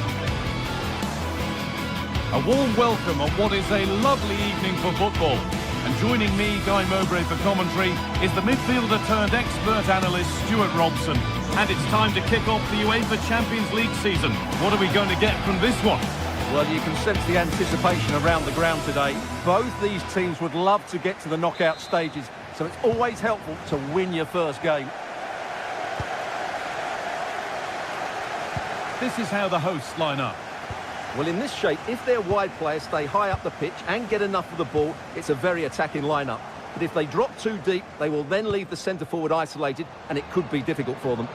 A warm welcome on what is a lovely evening for football. And joining me, Guy Mowbray, for commentary is the midfielder turned expert analyst Stuart Robson. And it's time to kick off the UEFA Champions League season. What are we going to get from this one? Well, you can sense the anticipation around the ground today. Both these teams would love to get to the knockout stages, so it's always helpful to win your first game. This is how the hosts line up. Well, in this shape, if their wide players stay high up the pitch and get enough of the ball, it's a very attacking lineup. But if they drop too deep, they will then leave the centre-forward isolated, and it could be difficult for them.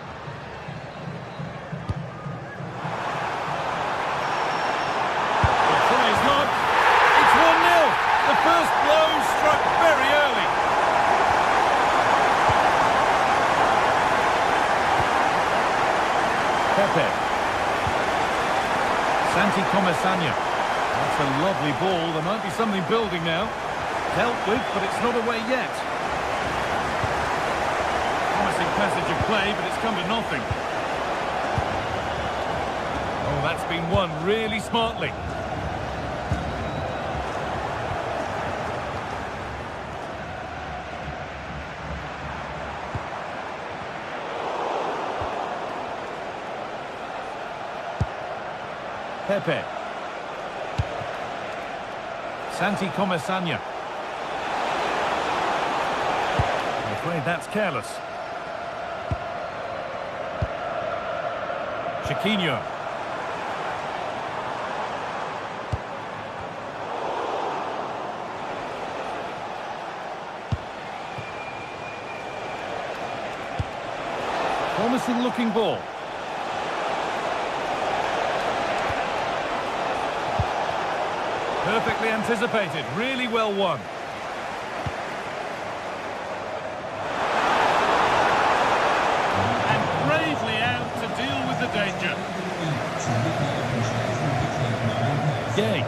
The try is not. It's 1-0. The first blow Santi Comesaña. That's a lovely ball. There might be something building now. Dealt with, but it's not away yet. Promising passage of play, but it's come to nothing. Oh, that's been won really smartly. Pepe. Santi Comesaña. I'm afraid that's careless. Chiquinho. Promising looking ball. Perfectly anticipated, really well won. And bravely out to deal with the danger. Gay.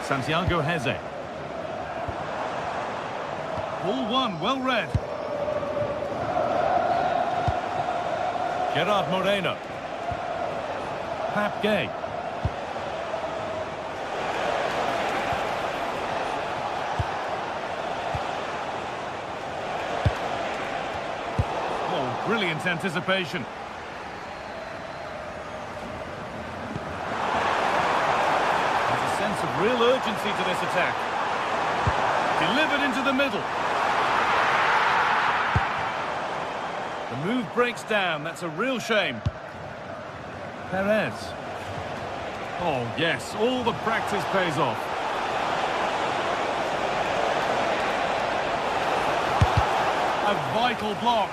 Santiago Heze. Ball one, well read. Gerard Moreno. Pap Gay. Oh, brilliant anticipation. There's a sense of real urgency to this attack. Delivered into the middle. The move breaks down. That's a real shame. Perez. Oh, yes, all the practice pays off. A vital block.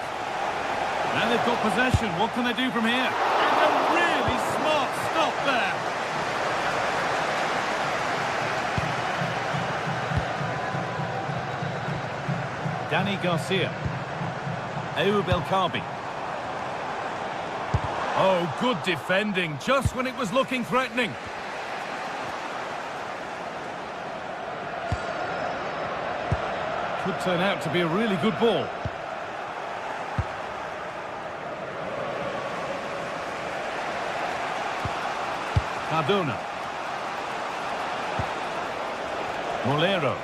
And they've got possession. What can they do from here? And a really smart stop there. Danny Garcia. Ayoub El Kaabi. Oh, good defending, just when it was looking threatening. Could turn out to be a really good ball. Cardona. Molero.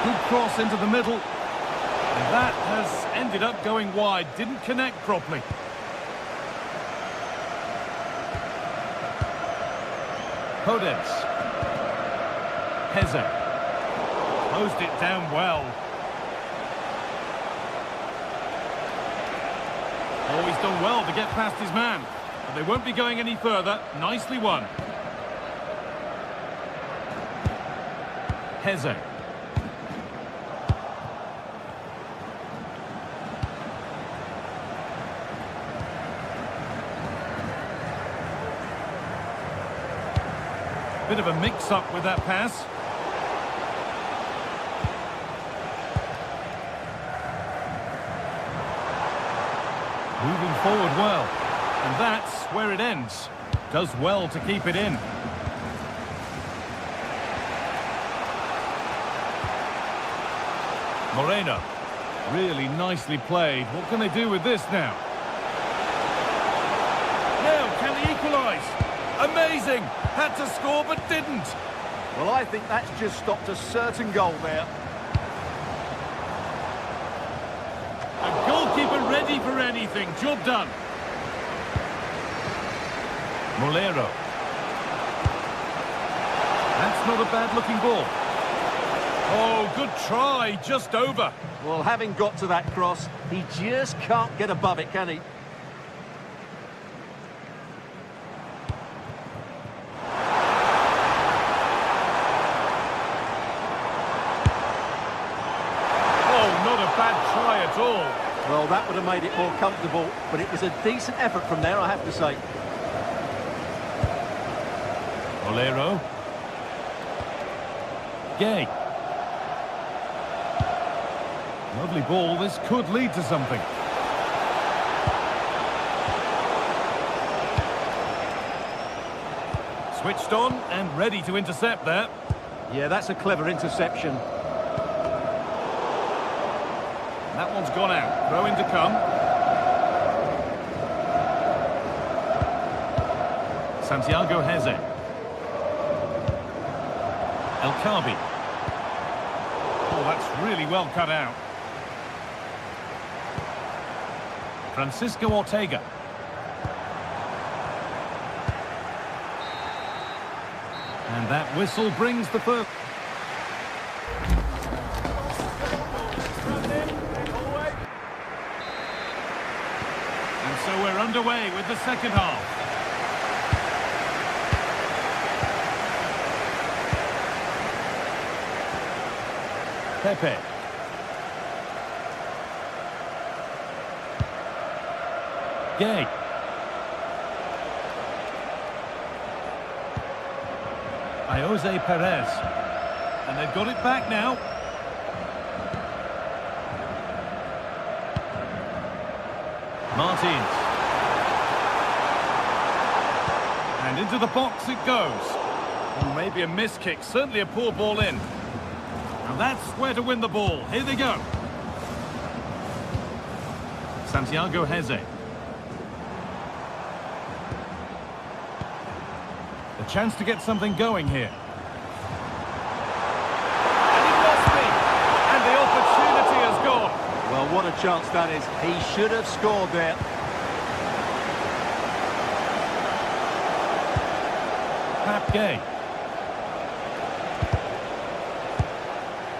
Good cross into the middle. And that has ended up going wide. Didn't connect properly. Podence. Heze. Closed it down well. Oh, he's done well to get past his man. But they won't be going any further. Nicely won. Heze. Bit of a mix-up with that pass. Moving forward well. And that's where it ends. Does well to keep it in. Moreno. Really nicely played. What can they do with this now? Now, can they equalise? Amazing! Had to score but didn't. Well, I think that's just stopped a certain goal there. A goalkeeper ready for anything. Job done. Molero. That's not a bad-looking ball. Oh, good try. Just over. Well, having got to that cross, he just can't get above it, can he? Well, that would have made it more comfortable, but it was a decent effort from there, I have to say. Molero. Gay. Lovely ball. This could lead to something. Switched on and ready to intercept there. Yeah, that's a clever interception. That one's gone out. Throw in to come. Santiago Heze. El Khabi. Oh, that's really well cut out. Francisco Ortega. And that whistle brings the first. And so we're underway with the second half. Pepe. Gay. Jose Perez. And they've got it back now. Martins. And into the box it goes. Oh, maybe a miss kick, certainly a poor ball in. And that's where to win the ball. Here they go. Santiago Heze. A chance to get something going here. And he lost me. And the opportunity has gone. Well, what a chance that is. He should have scored there. Pat Gay.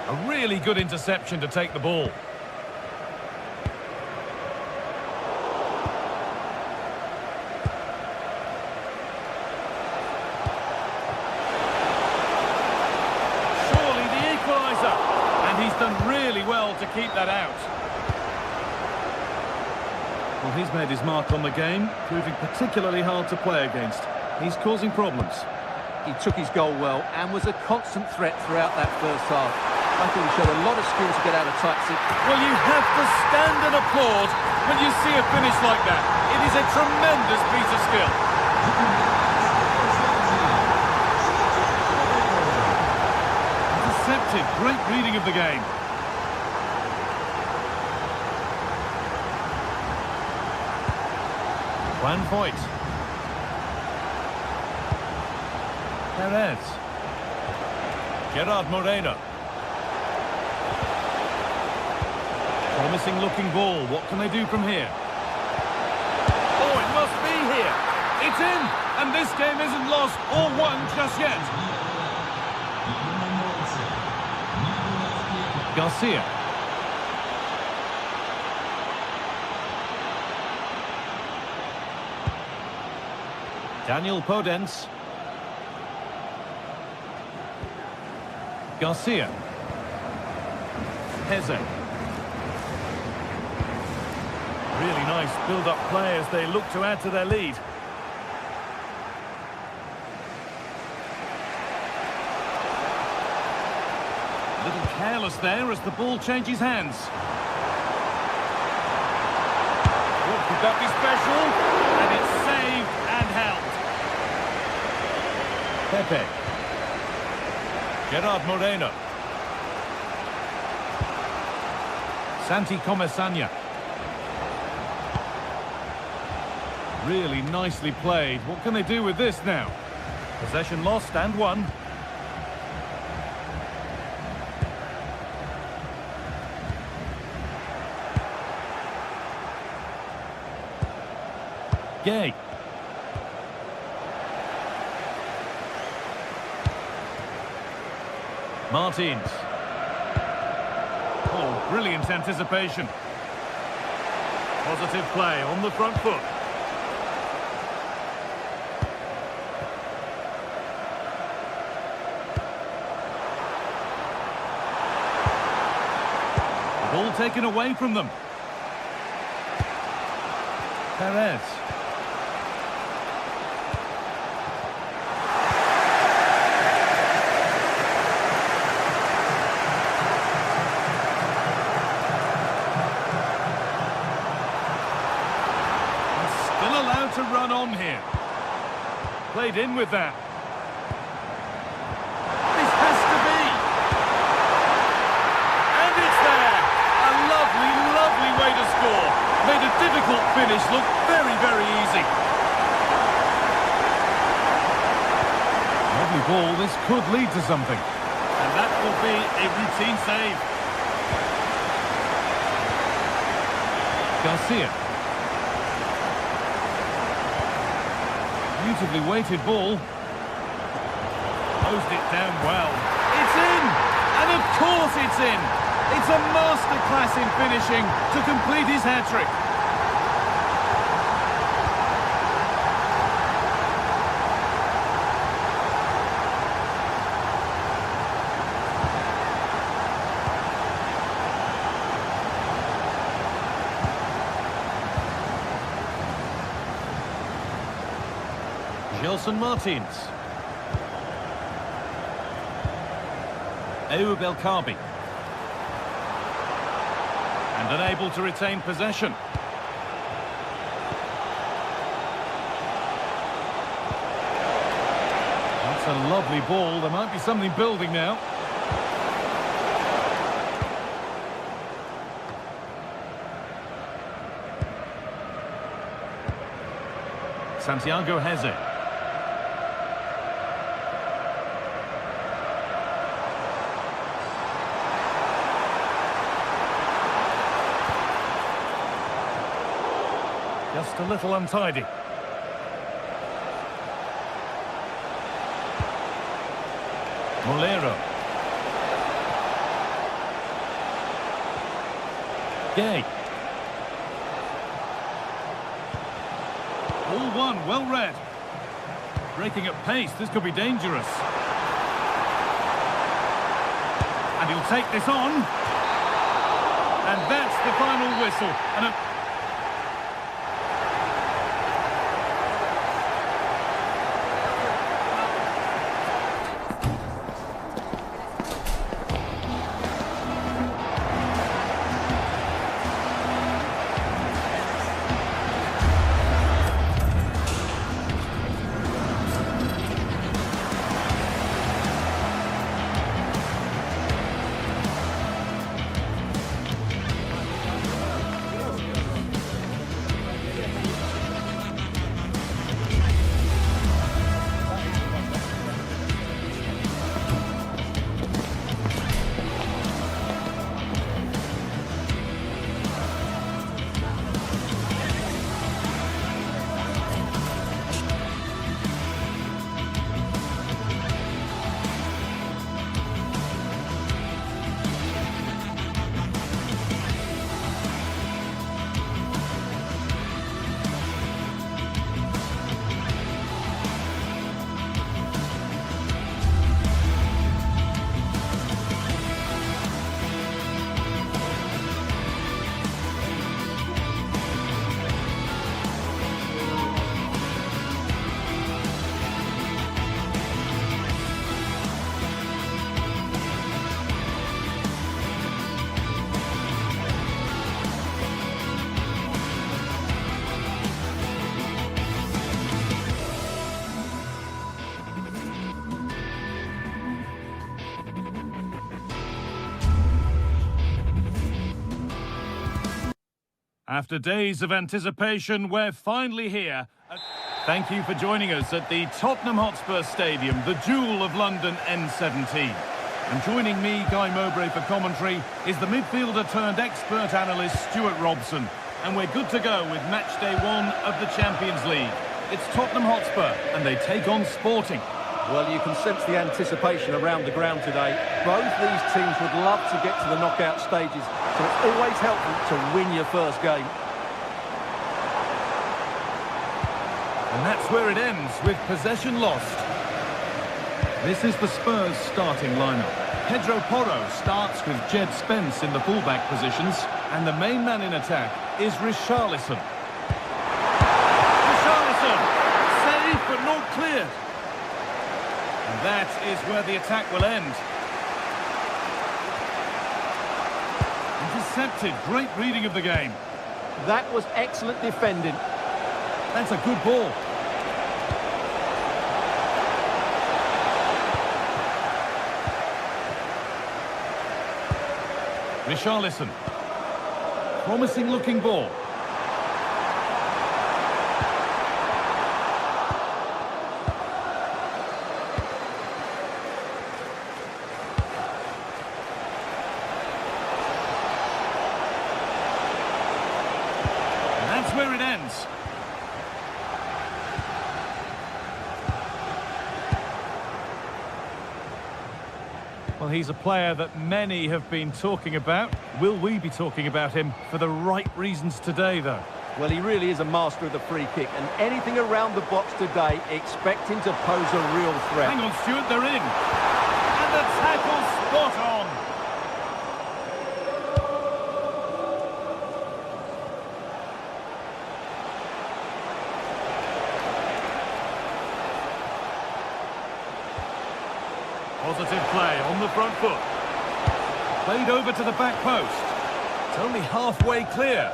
A really good interception to take the ball. Surely the equaliser. And he's done really well to keep that out. Well, he's made his mark on the game, proving particularly hard to play against. He's causing problems. He took his goal well and was a constant threat throughout that first half. I think he showed a lot of skill to get out of tight situations. Well, you have to stand and applaud when you see a finish like that. It is a tremendous piece of skill. Intercepted. Great reading of the game. Juan Foyt. Perez. Gerard Moreno. Promising looking ball. What can they do from here? Oh, it must be here. It's in. And this game isn't lost or won just yet. Garcia. Daniel Podence. Garcia. Heze. Really nice build-up play as they look to add to their lead. A little careless there as the ball changes hands. What could that be special? And it's saved and held. Pepe. Gerard Moreno. Santi Comesanya. Really nicely played. What can they do with this now? Possession lost and won. Gay. Martins. Oh, brilliant anticipation. Positive play on the front foot. Ball taken away from them. Perez. to run on here. Played in with that. This has to be. And it's there. A lovely, lovely way to score. Made a difficult finish look very, very easy. Lovely ball. This could lead to something. And that will be a routine save. Garcia. Beautifully weighted ball. Closed it down well. It's in! And of course it's in! It's a masterclass in finishing to complete his hat-trick. Gelson Martins. Ayoub El Kaabi. And unable to retain possession. That's a lovely ball. There might be something building now. Santiago Heze. Just a little untidy. Molero. Gay. All one, well read. Breaking at pace, this could be dangerous. And he'll take this on. And that's the final whistle. And after days of anticipation, we're finally here. Thank you for joining us at the Tottenham Hotspur Stadium, the jewel of London N17. And joining me, Guy Mowbray, for commentary is the midfielder-turned-expert analyst Stuart Robson. And we're good to go with match day 1 of the Champions League. It's Tottenham Hotspur, and they take on Sporting. Well, you can sense the anticipation around the ground today. Both these teams would love to get to the knockout stages, so it's always helpful to win your first game. And that's where it ends, with possession lost. This is the Spurs starting lineup. Pedro Porro starts with Jed Spence in the fullback positions, and the main man in attack is Richarlison. Richarlison! Saved but not cleared. And that is where the attack will end. Intercepted. Great reading of the game. That was excellent defending. That's a good ball. Richarlison. Promising looking ball. And that's where it ends. Well, he's a player that many have been talking about. Will we be talking about him for the right reasons today, though? Well, he really is a master of the free kick, and anything around the box today, expect him to pose a real threat. Hang on, Stuart, they're in. And the tackle spot on. Positive play on the front foot. Played over to the back post. It's only halfway clear.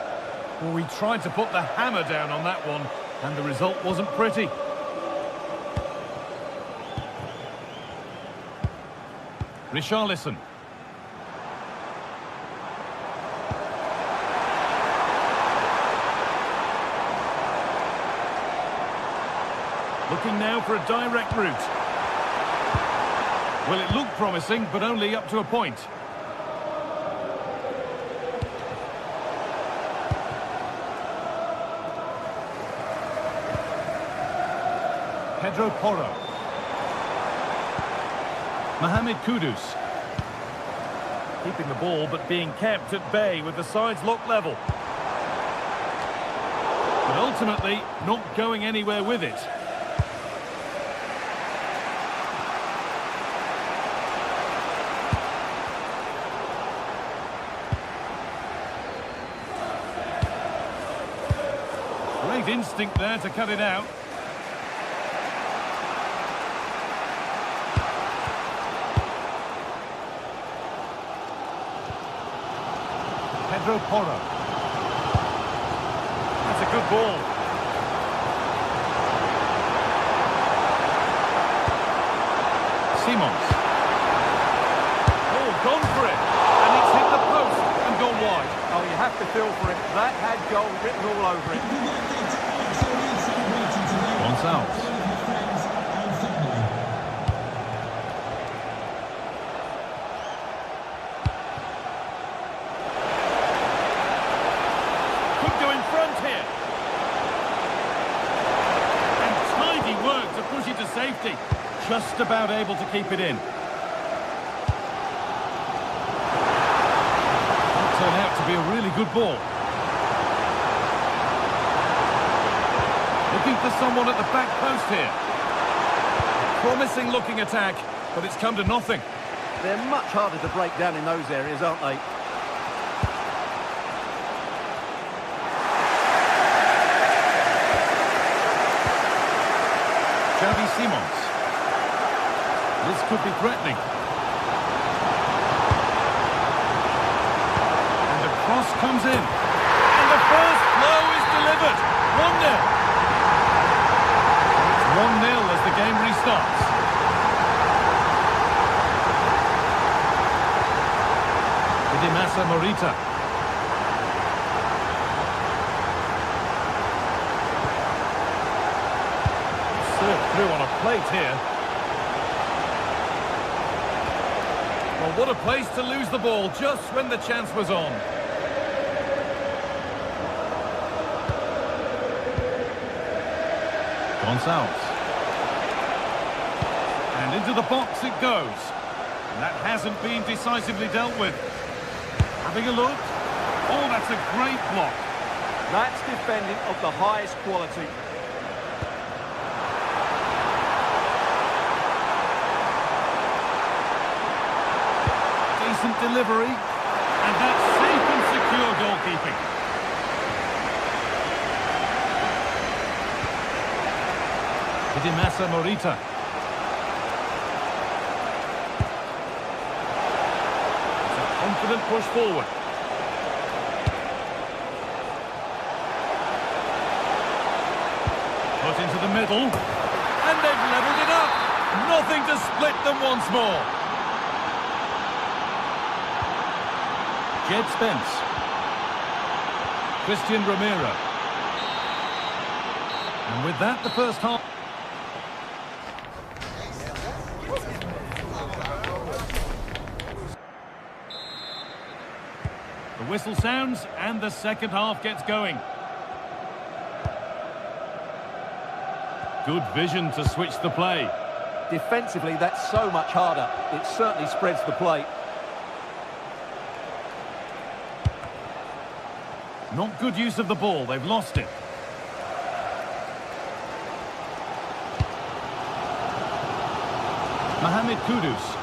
Well, we tried to put the hammer down on that one, and the result wasn't pretty. Richarlison. Looking now for a direct route. Well, it looked promising, but only up to a point. Pedro Porro. Mohamed Kudus. Keeping the ball, but being kept at bay with the sides locked level. But ultimately, not going anywhere with it. Great instinct there to cut it out. Pedro Porro. That's a good ball. Simons. Oh, gone for it. And it's hit the post and gone wide. Oh, you have to feel for him. That had goal written all over it. Gonçalves. Could go in front here. And tidy work to push it to safety. Just about able to keep it in. That turned out to be a really good ball. Looking for someone at the back post here. Promising looking attack, but it's come to nothing. They're much harder to break down in those areas, aren't they? Xavi Simons. This could be threatening. And the cross comes in. And the first blow is delivered. 1-0. 1-0 as the game restarts. Idimasa Morita. Served through on a plate here. Well, what a place to lose the ball just when the chance was on. Gonçalves. And into the box it goes. And that hasn't been decisively dealt with. Having a look. Oh, that's a great block. That's defending of the highest quality. Decent delivery. And that's safe and secure goalkeeping. Idimasa Morita. It's a confident push forward. out into the middle. And they've levelled it up. Nothing to split them once more. Jed Spence. Christian Romero. And with that, the first half. The whistle sounds and the second half gets going. Good vision to switch the play. Defensively, that's so much harder. It certainly spreads the play. Not good use of the ball, they've lost it. Mohamed Kudus.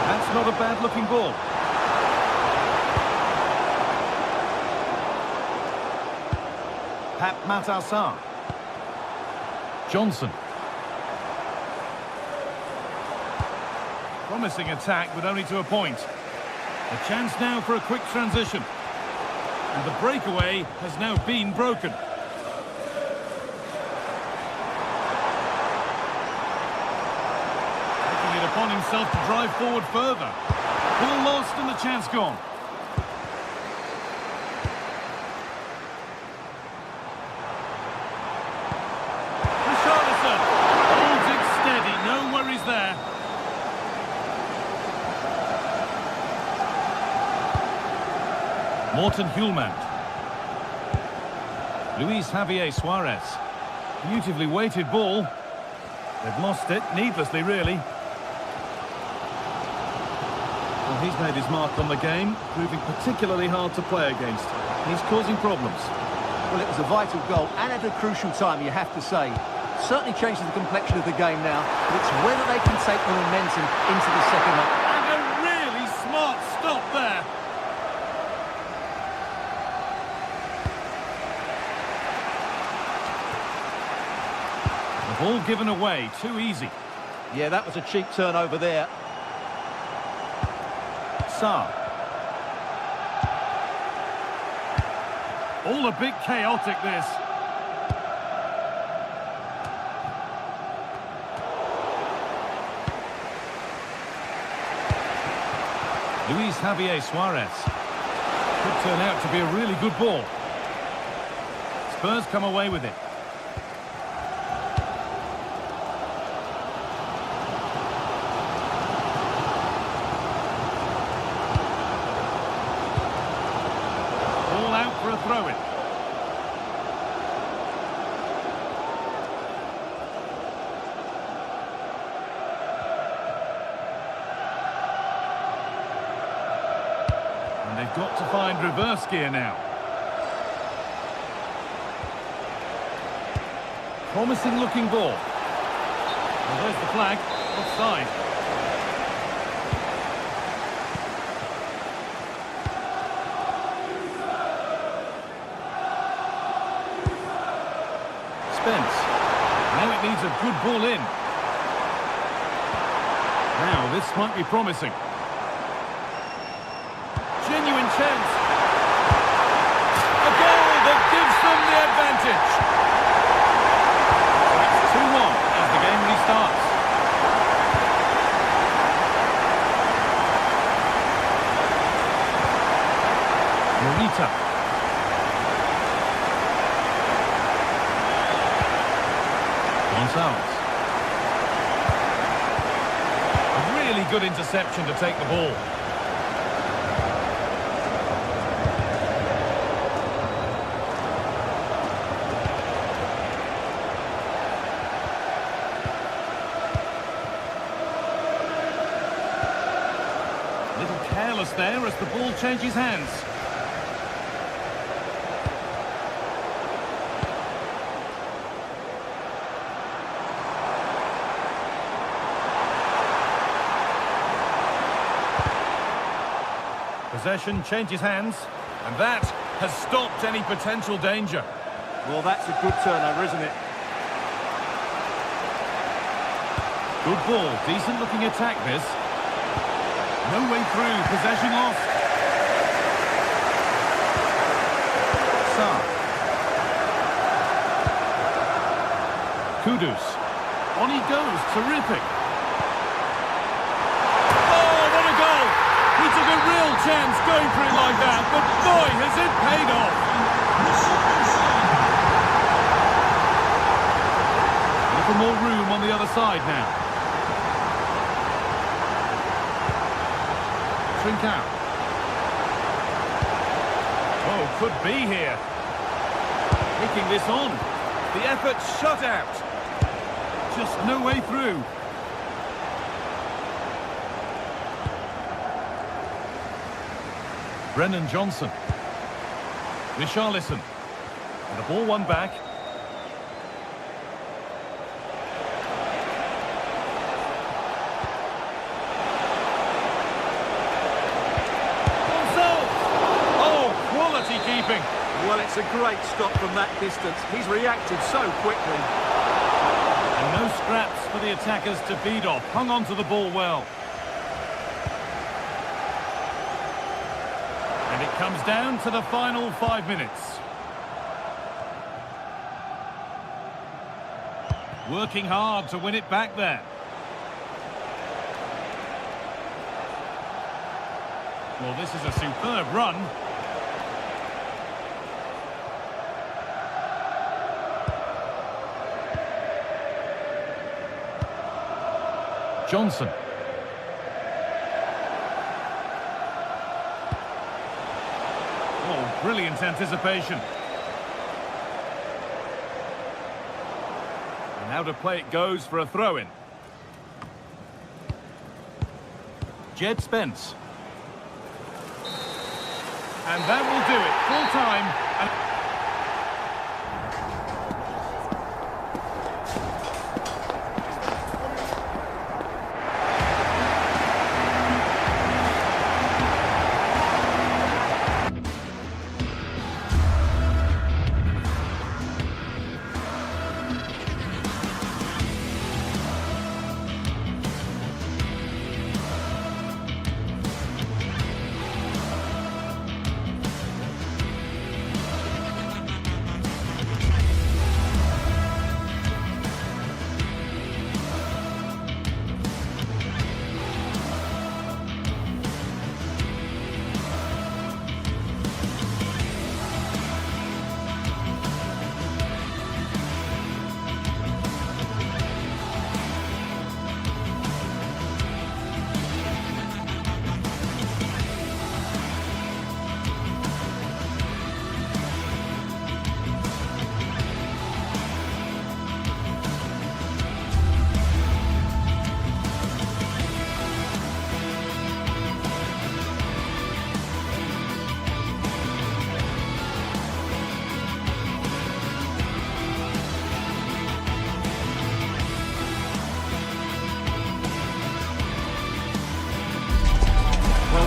That's not a bad looking ball. Pap Matassar. Johnson. Promising attack, but only to a point. A chance now for a quick transition. And the breakaway has now been broken. Taking it upon himself to drive forward further. Ball lost and the chance gone. Richarlison holds it steady, no worries there. Morten Hjulmand. Luis Javier Suarez. Beautifully weighted ball. They've lost it, needlessly really. Well, he's made his mark on the game, proving particularly hard to play against. He's causing problems. Well, it was a vital goal and at a crucial time, you have to say. Certainly changes the complexion of the game now, but it's whether they can take the momentum into the second half. And a really smart stop there. Ball given away, too easy. Yeah, that was a cheap turnover there. Sarr. All a bit chaotic, this. Luis Javier Suarez. Could turn out to be a really good ball. Spurs come away with it. For a throw-in. And they've got to find reverse gear now. Promising looking ball. Well, there's the flag. Offside. Spence. Now it needs a good ball in. Now this might be promising. Genuine chance. A goal that gives them the advantage. It's 2-1 as the game restarts. Morita. Gonzalez. A really good interception to take the ball. Little careless there as the ball changes hands. Possession changes hands, and that has stopped any potential danger. Well, that's a good turnover, isn't it? Good ball, decent looking attack this. No way through, possession lost. Sarr. Kudus. On he goes, terrific. Oh, what a goal! He took a real chance going for it like that, but boy, has it paid off! A little more room on the other side now. Trincao. Oh, could be here. Taking this on. The effort shut out. Just no way through. Brennan Johnson. Richarlison. And the ball won back. Keeping. Well, it's a great stop from that distance. He's reacted so quickly. And no scraps for the attackers to feed off. Hung on to the ball well. And it comes down to the final 5 minutes. Working hard to win it back there. Well, this is a superb run. Johnson. Oh, brilliant anticipation. And out of play it goes for a throw-in. Jed Spence. And that will do it. Full time.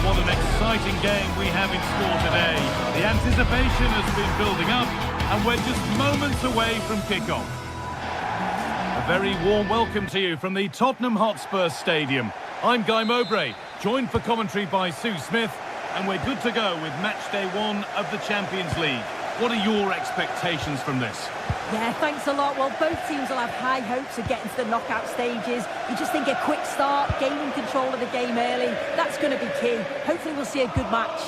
What an exciting game we have in store today. The anticipation has been building up and we're just moments away from kickoff. A very warm welcome to you from the Tottenham Hotspur Stadium. I'm Guy Mowbray, joined for commentary by Sue Smith, and we're good to go with match day 1 of the Champions League. What are your expectations from this? Yeah, thanks a lot. Well, both teams will have high hopes of getting to the knockout stages. You just think a quick start, gaining control of the game early, that's going to be key. Hopefully we'll see a good match.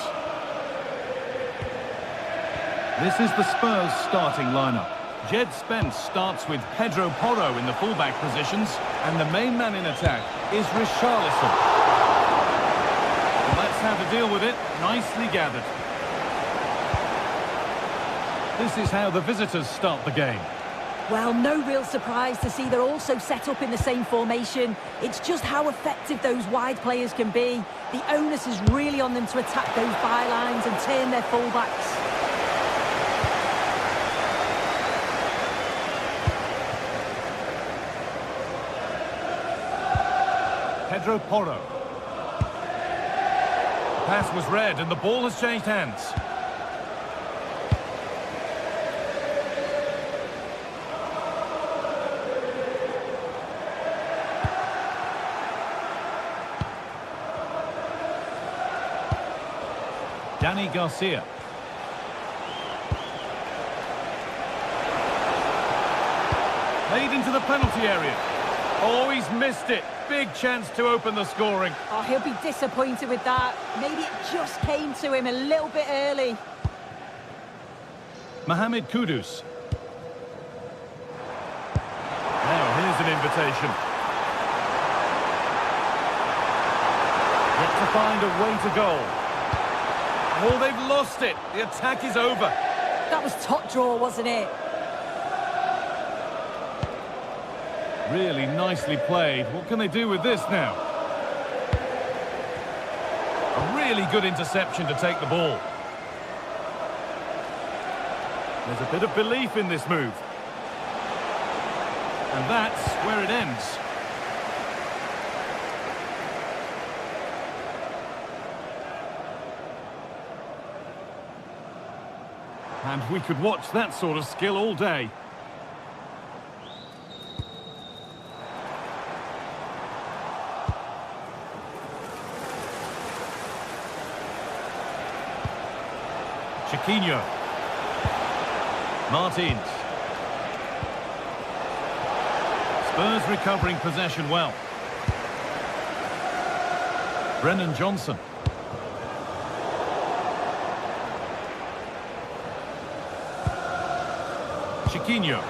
This is the Spurs starting lineup. Jed Spence starts with Pedro Porro in the fullback positions, and the main man in attack is Richarlison. Well, that's how to deal with it. Nicely gathered. This is how the visitors start the game. Well, no real surprise to see they're also set up in the same formation. It's just how effective those wide players can be. The onus is really on them to attack those bylines and turn their fullbacks. Pedro Porro. The pass was read and the ball has changed hands. Danny Garcia. Played into the penalty area. Oh, he's missed it. Big chance to open the scoring. Oh, he'll be disappointed with that. Maybe it just came to him a little bit early. Mohamed Kudus. Now, here's an invitation. Yet to find a way to goal. Oh, they've lost it. The attack is over. That was top draw, wasn't it? Really nicely played. What can they do with this now? A really good interception to take the ball. There's a bit of belief in this move. And that's where it ends. And we could watch that sort of skill all day. Chiquinho. Martins. Spurs recovering possession well. Brennan Johnson. Chiquinho.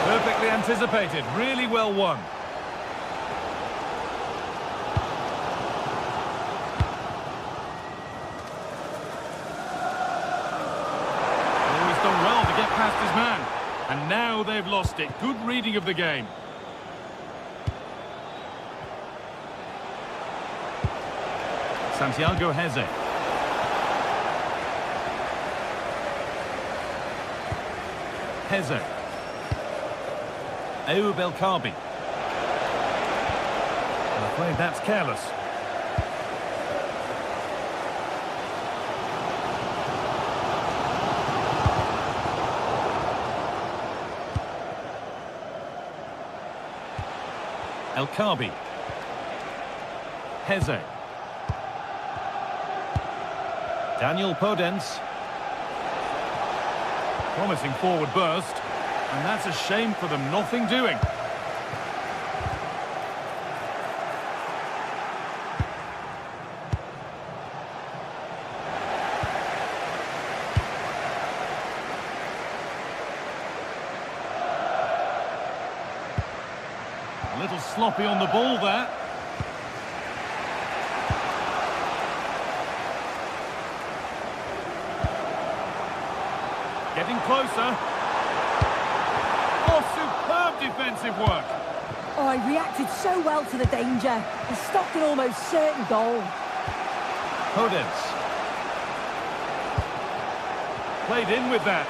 Perfectly anticipated, really well won. Oh, he's done well to get past his man. And now they've lost it. Good reading of the game. Santiago Heze. Heze. Ayoub El Kaabi. I'm afraid that's careless. El Kaabi. Heze. Daniel Podence. Promising forward burst. And that's a shame for them, nothing doing. A little sloppy on the ball there. Getting closer. Oh, superb defensive work. Oh, he reacted so well to the danger. He stopped an almost certain goal. Podence. Played in with that.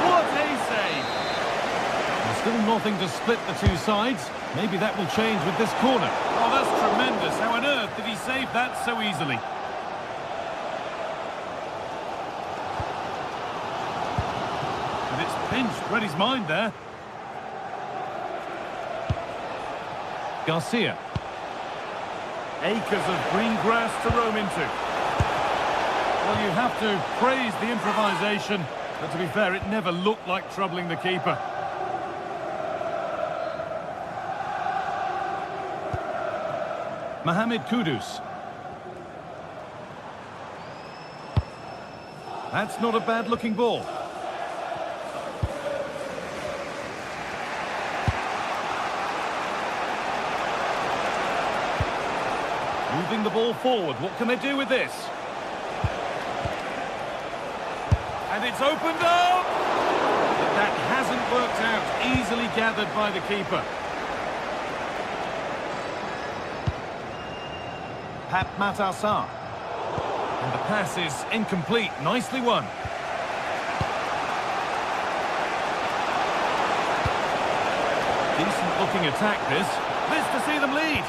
What a save! There's still nothing to split the two sides. Maybe that will change with this corner. Oh, that's tremendous. How on earth did he save that so easily? Pinched, read his mind there. Garcia. Acres of green grass to roam into. Well, you have to praise the improvisation, but to be fair, it never looked like troubling the keeper. Mohamed Kudus. That's not a bad-looking ball. Moving the ball forward. What can they do with this? And it's opened up! But that hasn't worked out. Easily gathered by the keeper. Pap Matassar. And the pass is incomplete. Nicely won. Decent looking attack this. This to see them lead.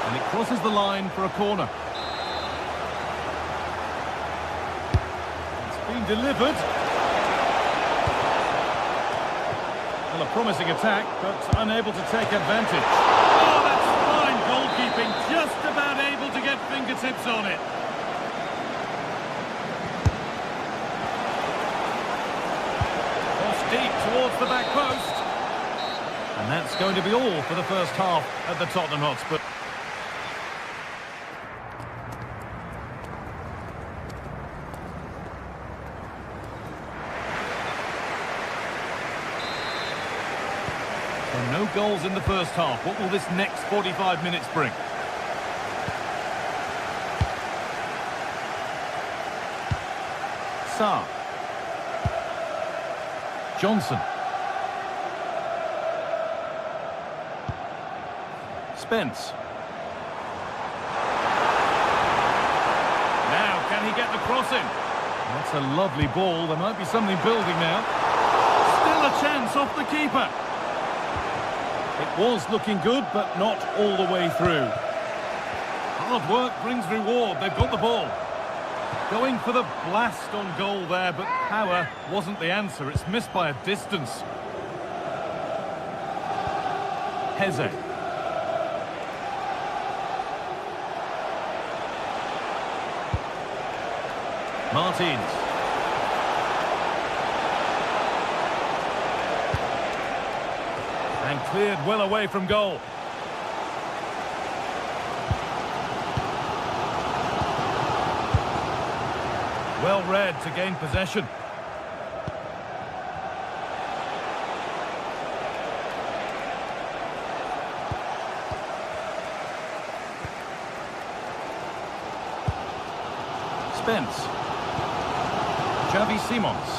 And it crosses the line for a corner. It's been delivered. Well, a promising attack, but unable to take advantage. Oh, that's fine goalkeeping. Just about able to get fingertips on it. the back post. And that's going to be all for the first half at the Tottenham Hotspur. So no goals in the first half. What will this next 45 minutes bring? Sarr. Johnson. Spence. Now, can he get the crossing? That's a lovely ball. There might be something building now. Still a chance off the keeper. It was looking good, but not all the way through. Hard work brings reward. They've got the ball. Going for the blast on goal there, but power wasn't the answer. It's missed by a distance. Heze. Martins. And cleared well away from goal. Well read to gain possession. Spence. Xavi Simons.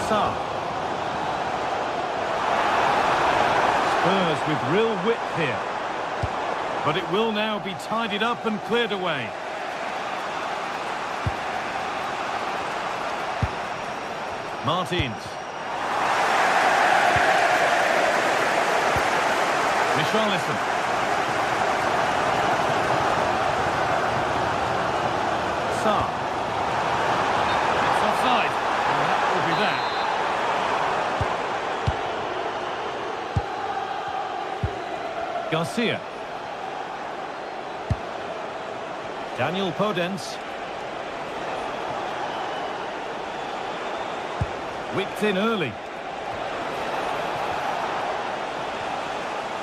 Sarr. Spurs with real width here. But it will now be tidied up and cleared away. Martins. Richarlison. Sarr. It's offside. And that will be that. Garcia. Daniel Podence. Whipped in early.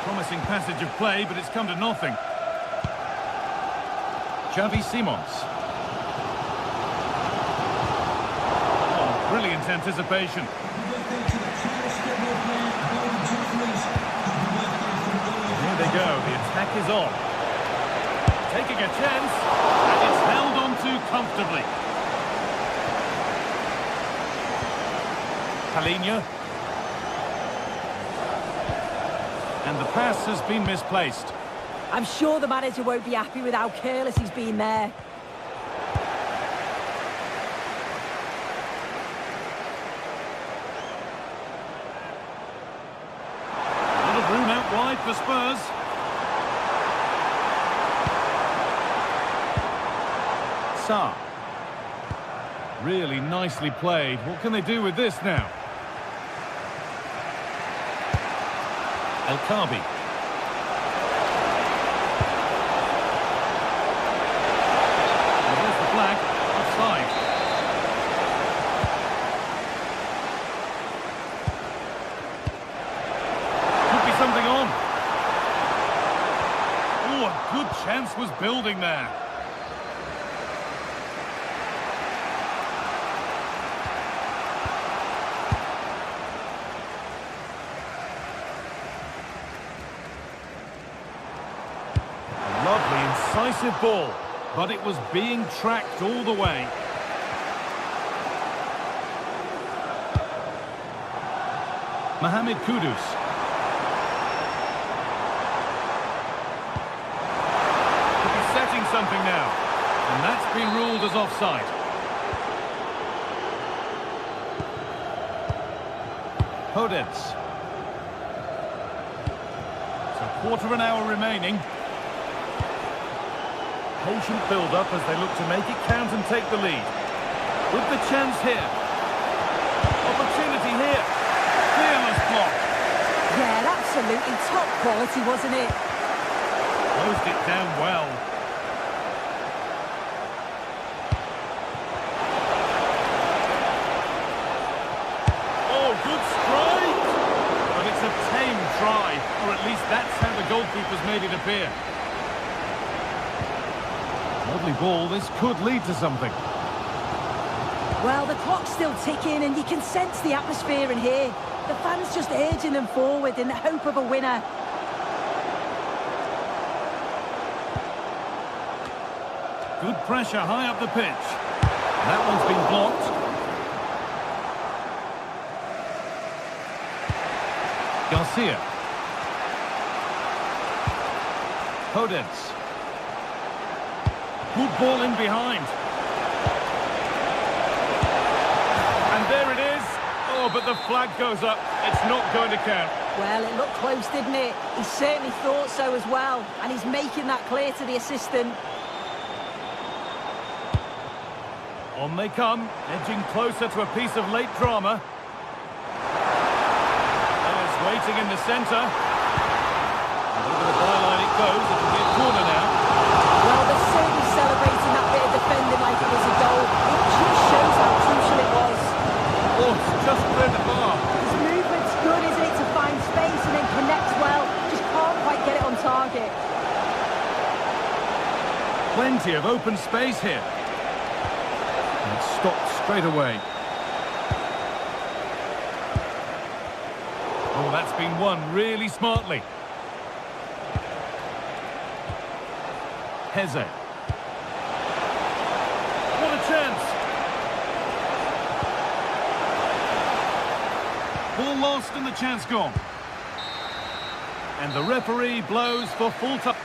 Promising passage of play, but it's come to nothing. Xavi Simons. Oh, brilliant anticipation. Here they go, the attack is on. Taking a chance, and it's held on to comfortably. Palinha. And the pass has been misplaced. I'm sure the manager won't be happy with how careless he's been there. A lot of room out wide for Spurs. Sarr. Really nicely played. What can they do with this now? El Khabi. And there's the flag. Offside. Could be something on. Oh, a good chance was building there. Decisive ball, but it was being tracked all the way. Mohamed Kudus. Could be setting something now, and that's been ruled as offside. Podence. So quarter of an hour remaining. Patient build-up as they look to make it count and take the lead. With the chance here. Opportunity here. Fearless block. Yeah, absolutely top quality, wasn't it? Closed it down well. That's how the goalkeeper's made it appear. Lovely ball. This could lead to something. Well, the clock's still ticking and you can sense the atmosphere in here. The fans just urging them forward in the hope of a winner. Good pressure high up the pitch. That one's been blocked. Garcia. Podence. Good ball in behind. And there it is. Oh, but the flag goes up. It's not going to count. Well, it looked close, didn't it? He certainly thought so as well. And he's making that clear to the assistant. On they come, edging closer to a piece of late drama. There's waiting in the centre. And over the byline it goes. It'll be a corner now. Well, they're certainly celebrating that bit of defending like it was a goal. It just shows how crucial it was. Oh, it's just cleared the bar. His movement's good, isn't it, to find space and then connects well. Just can't quite get it on target. Plenty of open space here. And it's stopped straight away. Oh, that's been won really smartly. Heze. What a chance! Ball lost and the chance gone. And the referee blows for full time.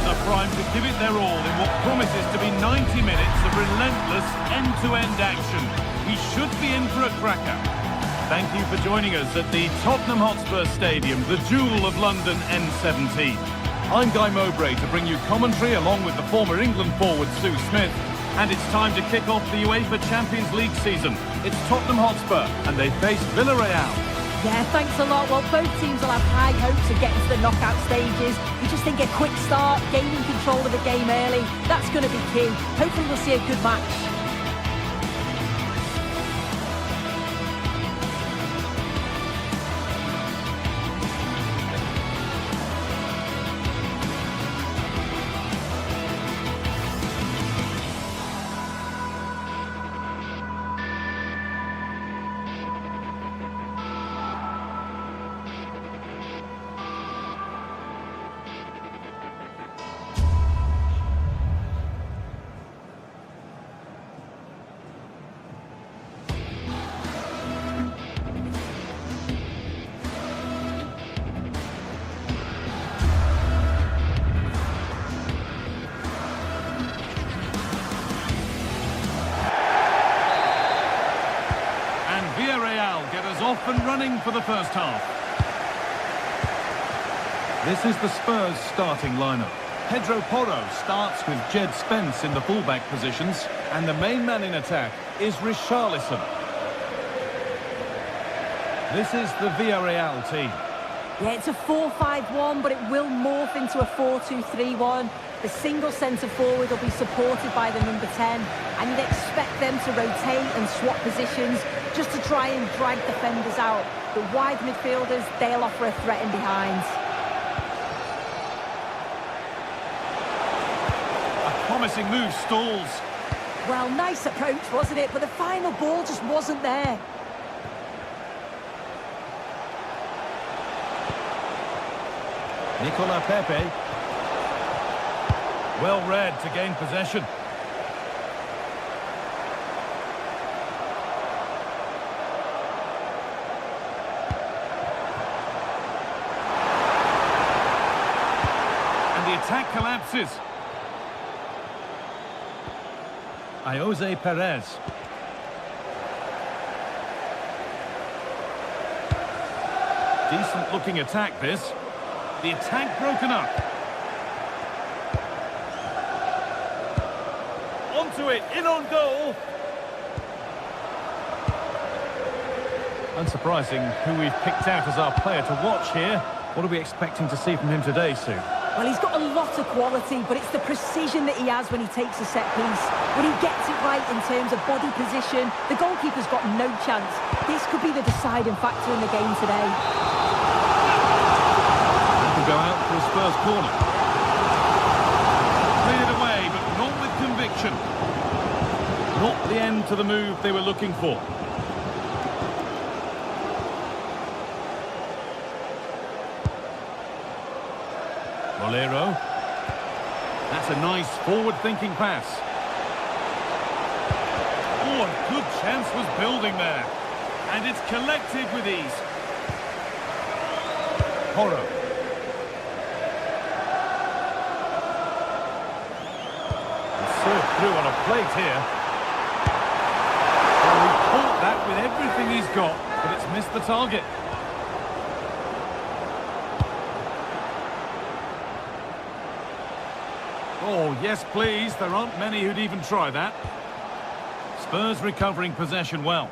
are primed to give it their all in what promises to be 90 minutes of relentless end-to-end action. We should be in for a cracker. Thank you for joining us at the Tottenham Hotspur Stadium, the jewel of London N17. I'm Guy Mowbray to bring you commentary along with the former England forward Sue Smith. And it's time to kick off the UEFA Champions League season. It's Tottenham Hotspur and they face Villarreal. Yeah, thanks a lot. Well, both teams will have high hopes of getting to the knockout stages. You just think a quick start, gaining control of the game early, that's going to be key. Hopefully we'll see a good match. Get us off and running for the first half. This is the Spurs starting lineup. Pedro Porro starts with Jed Spence in the fullback positions, and the main man in attack is Richarlison. This is the Villarreal team. Yeah, it's a 4-5-1, but it will morph into a 4-2-3-1. The single centre-forward will be supported by the number 10, and you'd expect them to rotate and swap positions just to try and drag defenders out. The wide midfielders, they'll offer a threat in behind. A promising move stalls. Well, nice approach, wasn't it? But the final ball just wasn't there. Nicola Pepe. Well read to gain possession. And the attack collapses. Jose Perez. Decent looking attack this. The attack broken up. Onto it, in on goal. Unsurprising who we've picked out as our player to watch here. What are we expecting to see from him today, Sue? Well, he's got a lot of quality, but it's the precision that he has when he takes a set piece. When he gets it right in terms of body position, the goalkeeper's got no chance. This could be the deciding factor in the game today. Go out for a Spurs corner. Cleared away, but not with conviction. Not the end to the move they were looking for. Bolero. That's a nice forward-thinking pass. Oh, a good chance was building there. And it's collected with ease. Porro. Through on a plate here. Well, he caught that with everything he's got, but it's missed the target. Oh, yes, please. There aren't many who'd even try that. Spurs recovering possession well.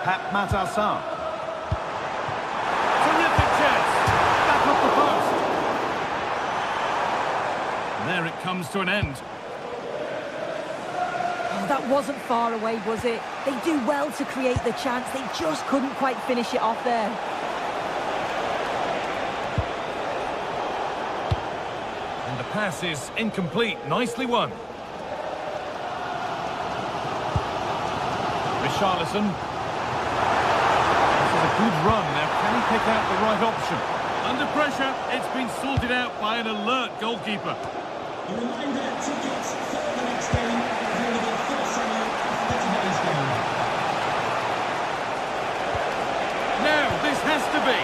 Pap Matassar. Terrific chance. Back off the post. There it comes to an end. Oh, that wasn't far away, was it? They do well to create the chance. They just couldn't quite finish it off there. And the pass is incomplete. Nicely won. Richarlison. This is a good run. Now, can he pick out the right option? Under pressure, it's been sorted out by an alert goalkeeper. A reminder, tickets for the next game are available for sale after today's game. Now, this has to be.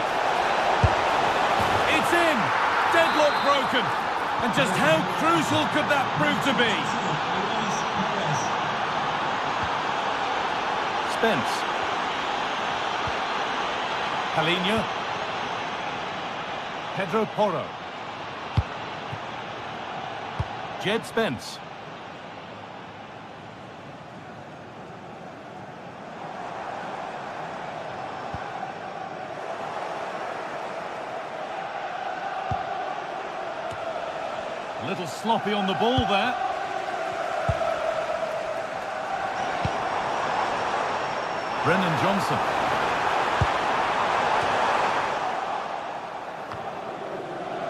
broken. And just how crucial could that prove to be? Spence. Palinha. Pedro Porro. Jed Spence. A little sloppy on the ball there. Brennan Johnson.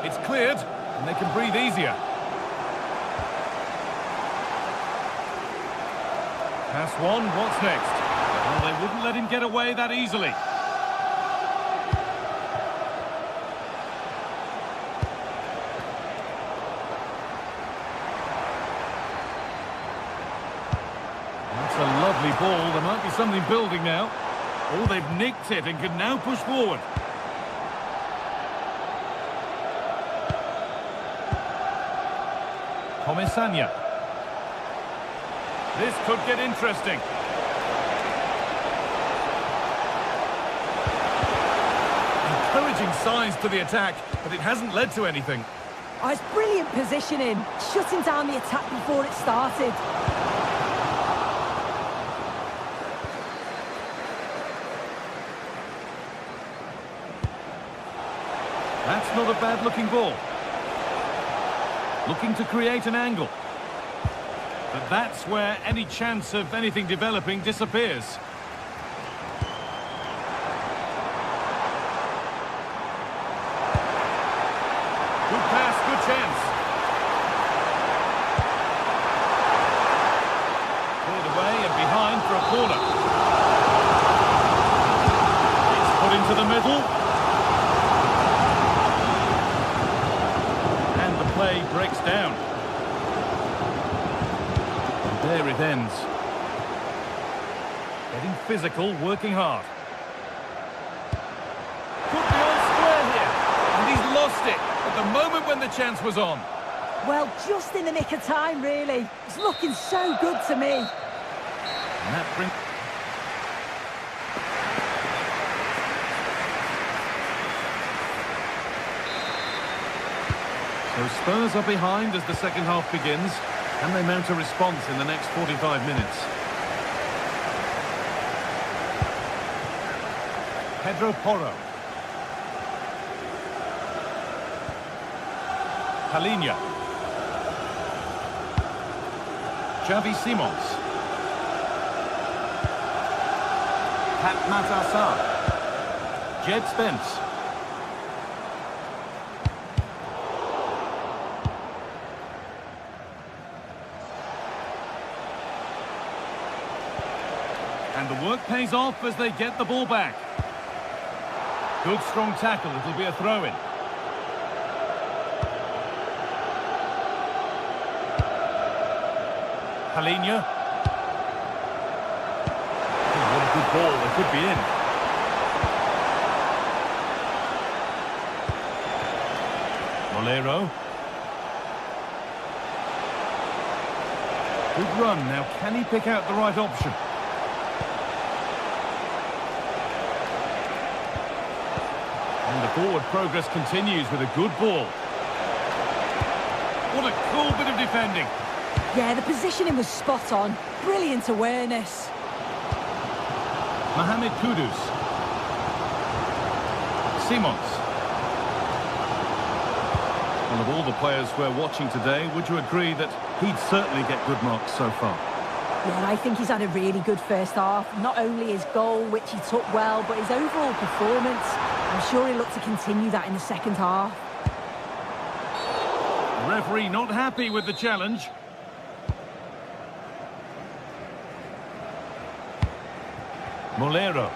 It's cleared, and they can breathe easier. Pass one, what's next? Well, they wouldn't let him get away that easily. That's a lovely ball. There might be something building now. Oh, they've nicked it and can now push forward. Comesaña. This could get interesting. Encouraging signs to the attack, but it hasn't led to anything. Oh, it's brilliant positioning, shutting down the attack before it started. That's not a bad-looking ball. Looking to create an angle. But that's where any chance of anything developing disappears. Good pass, good chance. Cleared away and behind for a corner. It's put into the middle. And the play breaks down. There it ends. Getting physical, working hard. Could be on square here. And he's lost it at the moment when the chance was on. Well, just in the nick of time, really. It's looking so good to me. And that brings... So Spurs are behind as the second half begins. And they mount a response in the next 45 minutes. Pedro Porro. Palinha. Xavi Simons. Pat Matassar. Jed Spence. And the work pays off as they get the ball back. Good strong tackle, it'll be a throw-in. Palinha. Oh, what a good ball, they could be in. Molero. Good run, now can he pick out the right option? And the forward progress continues with a good ball. What a cool bit of defending. Yeah, the positioning was spot on. Brilliant awareness. Mohamed Kudus. Simons. Well, of all the players we're watching today, would you agree that he'd certainly get good marks so far? Yeah, I think he's had a really good first half. Not only his goal, which he took well, but his overall performance. I'm sure he'll look to continue that in the second half. The referee not happy with the challenge. Molero.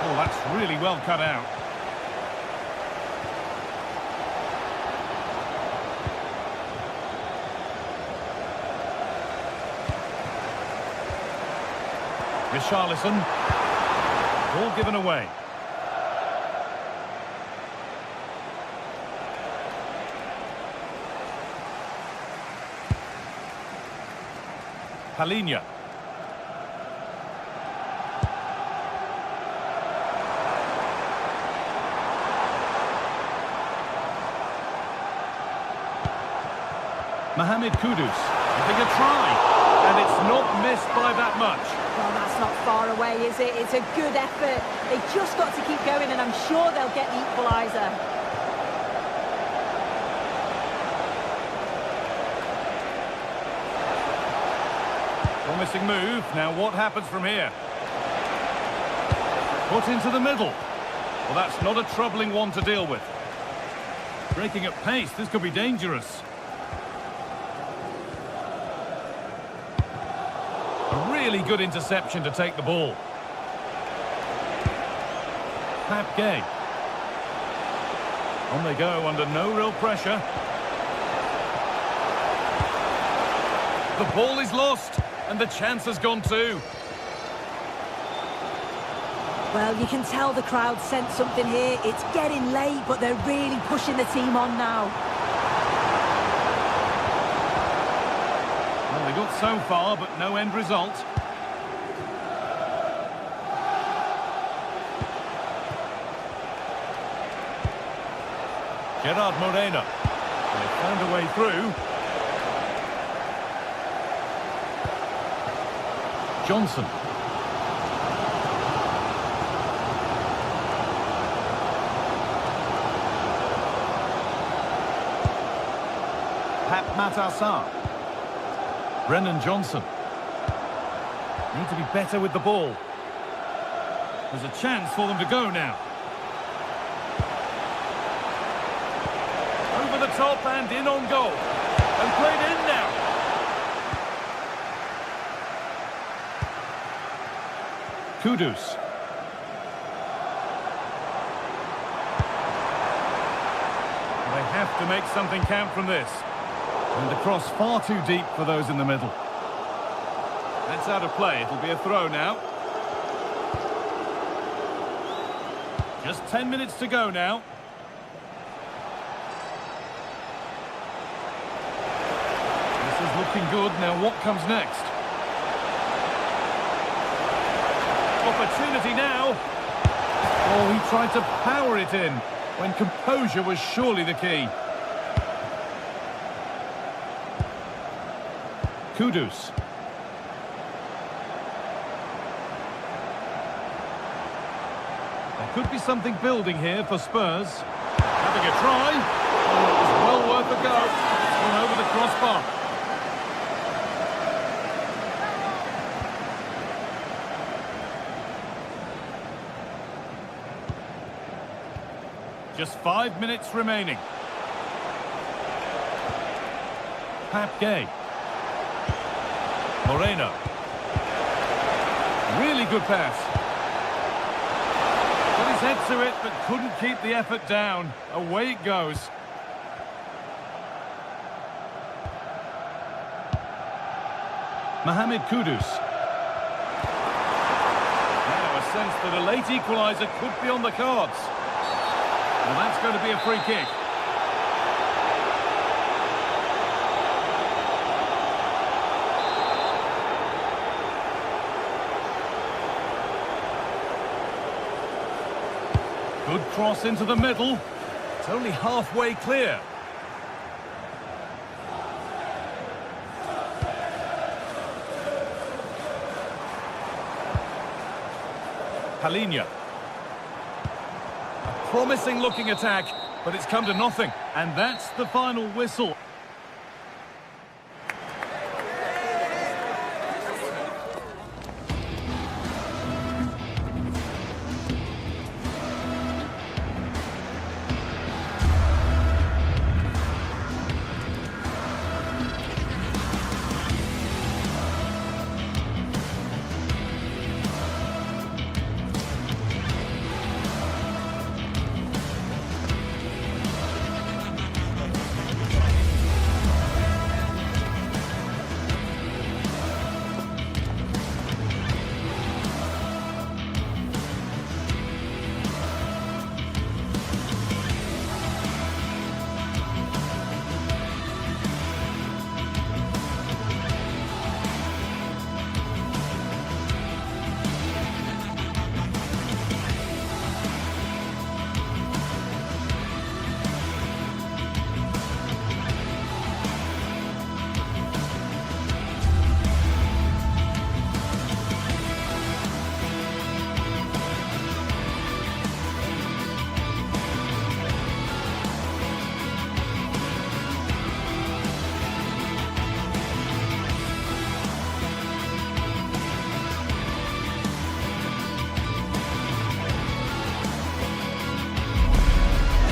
Oh, that's really well cut out. Richarlison. Ball given away. Palhinha. Mohamed Kudus, having a try, and it's not missed by that much. Well, that's not far away, is it? It's a good effort. They've just got to keep going, and I'm sure they'll get the equaliser. Promising move. Now what happens from here? Put into the middle. Well, that's not a troubling one to deal with. Breaking at pace, this could be dangerous. A really good interception to take the ball. Pap Gay. On they go under no real pressure. The ball is lost, and the chance has gone too. Well, you can tell the crowd sensed something here. It's getting late, but they're really pushing the team on now. Well, they got so far, but no end result. Gerard Moreno. They found a way through. Johnson. Pat Matassar. Brennan Johnson. Need to be better with the ball. There's a chance for them to go now. Over the top and in on goal. And played in now. Kudus. They have to make something count from this. And the cross far too deep for those in the middle. That's out of play. It'll be a throw now. Just 10 minutes to go now. This is looking good. Now what comes next? Opportunity now. Oh, he tried to power it in when composure was surely the key. Kudus. There could be something building here for Spurs. Having a try. Oh, it was well worth a go. It's gone over the crossbar. Just 5 minutes remaining. Pap Gay. Moreno. Really good pass. Got his head to it, but couldn't keep the effort down. Away it goes. Mohamed Kudus. Now a sense that a late equaliser could be on the cards. Well, that's going to be a free kick. Good cross into the middle. It's only halfway clear. Palhinha. Promising looking attack, but it's come to nothing. And that's the final whistle.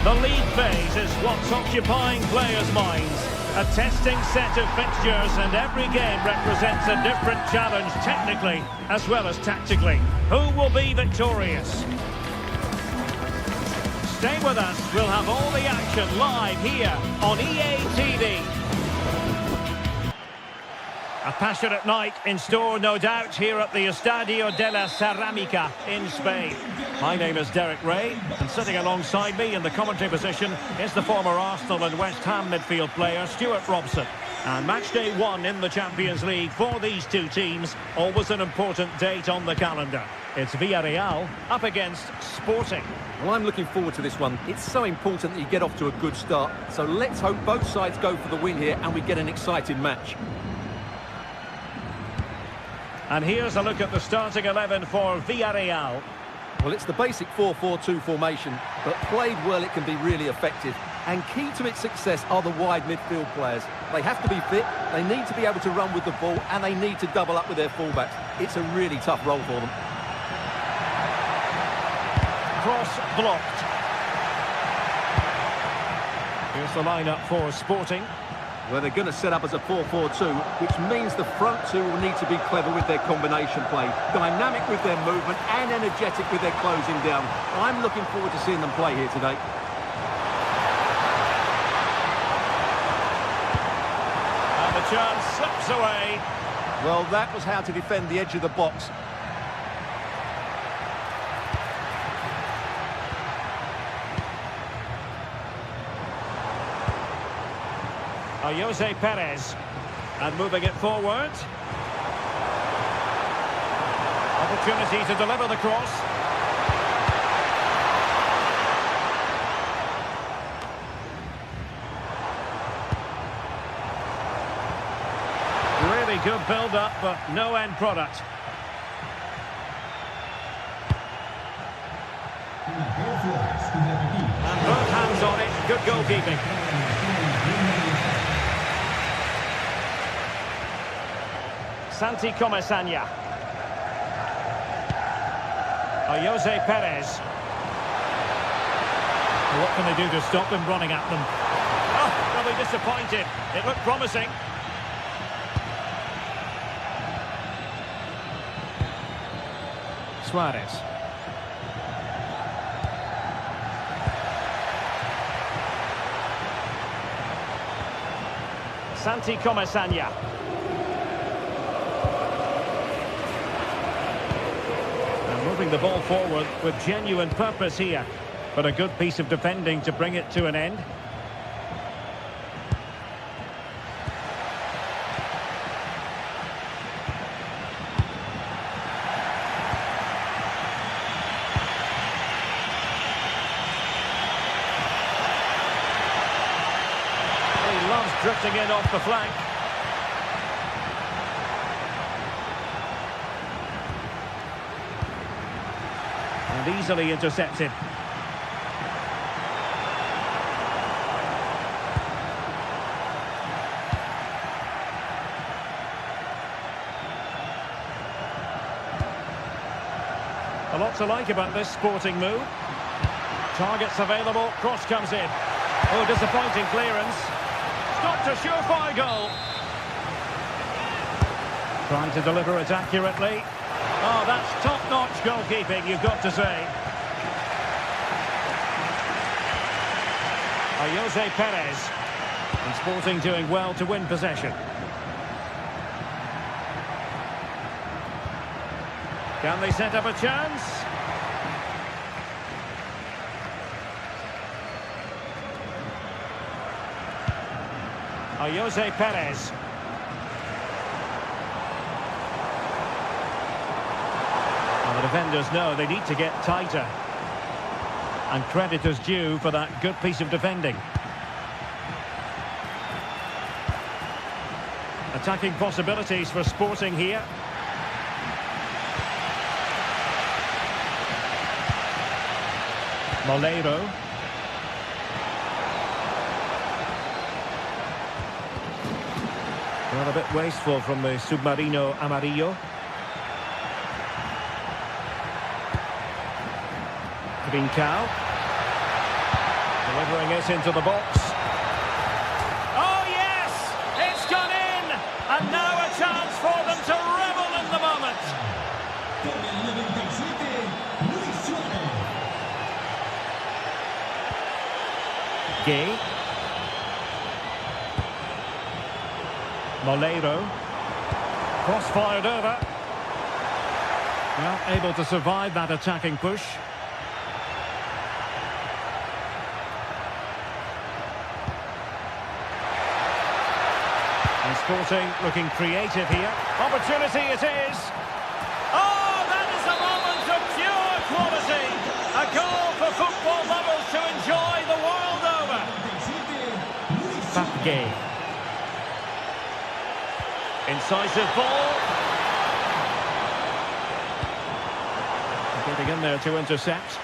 The league phase is what's occupying players' minds. A testing set of fixtures, and every game represents a different challenge technically as well as tactically. Who will be victorious? Stay with us, we'll have all the action live here on EA TV. A passionate night in store, no doubt, here at the Estadio de la Cerámica in Spain. My name is Derek Ray, and sitting alongside me in the commentary position is the former Arsenal and West Ham midfield player, Stuart Robson. And match day 1 in the Champions League for these two teams, always an important date on the calendar. It's Villarreal up against Sporting. Well, I'm looking forward to this one. It's so important that you get off to a good start. So let's hope both sides go for the win here and we get an exciting match. And here's a look at the starting 11 for Villarreal. Well, it's the basic 4-4-2 formation, but played well it can be really effective. And key to its success are the wide midfield players. They have to be fit, they need to be able to run with the ball, and they need to double up with their fullbacks. It's a really tough role for them. Cross blocked. Here's the lineup for Sporting. Well, they're going to set up as a 4-4-2, which means the front two will need to be clever with their combination play, dynamic with their movement and energetic with their closing down. I'm looking forward to seeing them play here today. And the chance slips away. Well, that was how to defend the edge of the box. Jose Perez, and moving it forward. Opportunity to deliver the cross. Really good build-up, but no end product. And both hands on it, good goalkeeping. Santi Comesaña. Jose Perez. What can they do to stop him running at them? Oh, they'll be disappointed. It looked promising. Suarez. Santi Comesaña. Moving the ball forward with genuine purpose here, but a good piece of defending to bring it to an end. He loves drifting in off the flank. Easily intercepted. A lot to like about this Sporting move. Targets available, cross comes in. Oh, disappointing clearance. Stopped a surefire goal. Trying to deliver it accurately. Oh, that's top-notch goalkeeping, you've got to say. Jose Perez. And Sporting doing well to win possession. Can they set up a chance? Jose Perez. The defenders know they need to get tighter. And credit is due for that good piece of defending. Attacking possibilities for Sporting here. Moleiro. Well, a bit wasteful from the Submarino Amarillo. Trincao. The Delivering it into the box. Oh, yes! It's gone in! And now a chance for them to revel in the moment. Con el 97, Luis Suarez. Gay. Moleiro. Cross-fired over. Well, able to survive that attacking push. And Sporting looking creative here. Opportunity it is. Oh, that is a moment of pure quality. A goal for football lovers to enjoy the world over. Gay. Incisive ball. Getting in there to intercept.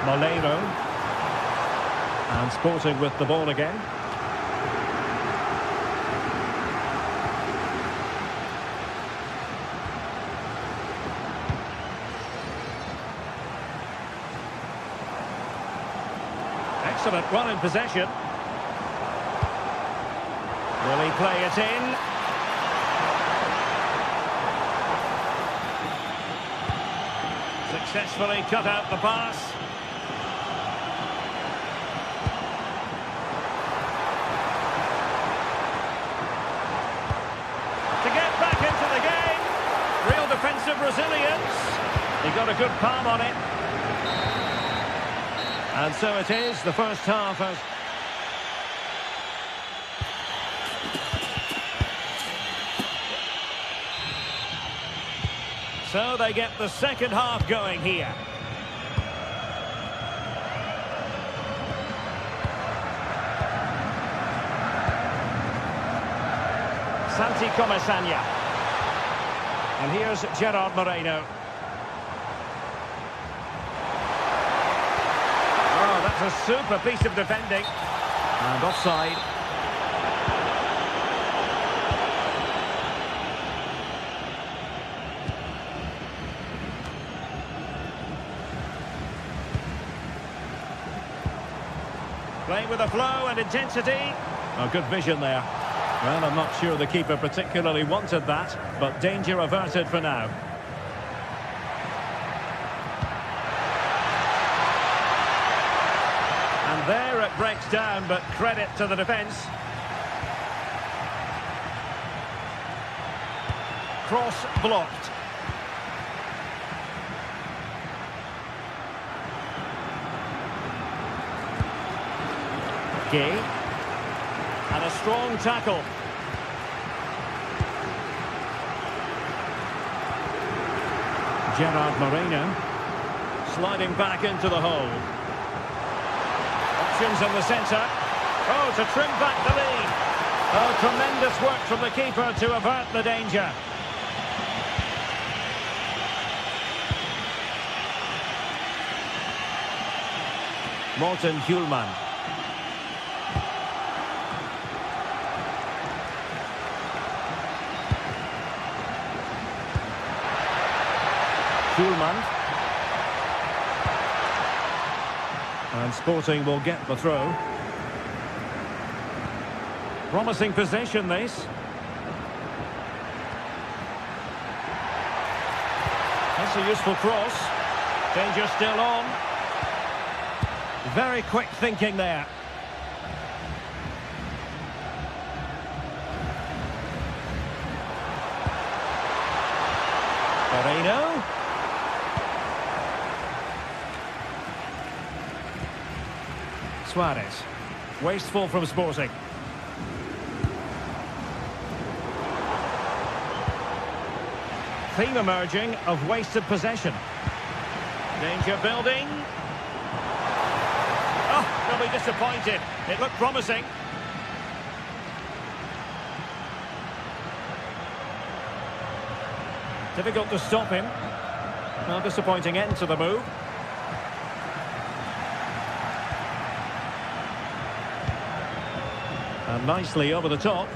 Moleiro. And Sporting with the ball again. Excellent run in possession. Will he play it in? Successfully cut out the pass. To get back into the game. Real defensive resilience. He got a good palm on it. And so it is, the first half has... So they get the second half going here. Santi Comesaña. And here's Gerard Moreno. Oh, that's a super piece of defending. And offside. Playing with a flow and intensity. Oh, good vision there. Well, I'm not sure the keeper particularly wanted that, but danger averted for now. And there it breaks down, but credit to the defence. Cross blocked. Gay. And a strong tackle. Gerard Moreno. Sliding back into the hole. Options in the centre. Oh, to trim back the lead. Oh, tremendous work from the keeper to avert the danger. Morten Hjulman. Hjulman. And Sporting will get the throw. Promising possession, this. That's a useful cross. Danger still on. Very quick thinking there. Moreno. Suarez. Wasteful from Sporting. Theme emerging of wasted possession. Danger building. Oh, they'll be disappointed. It looked promising. Difficult to stop him. Well, disappointing end to the move. And nicely over the top.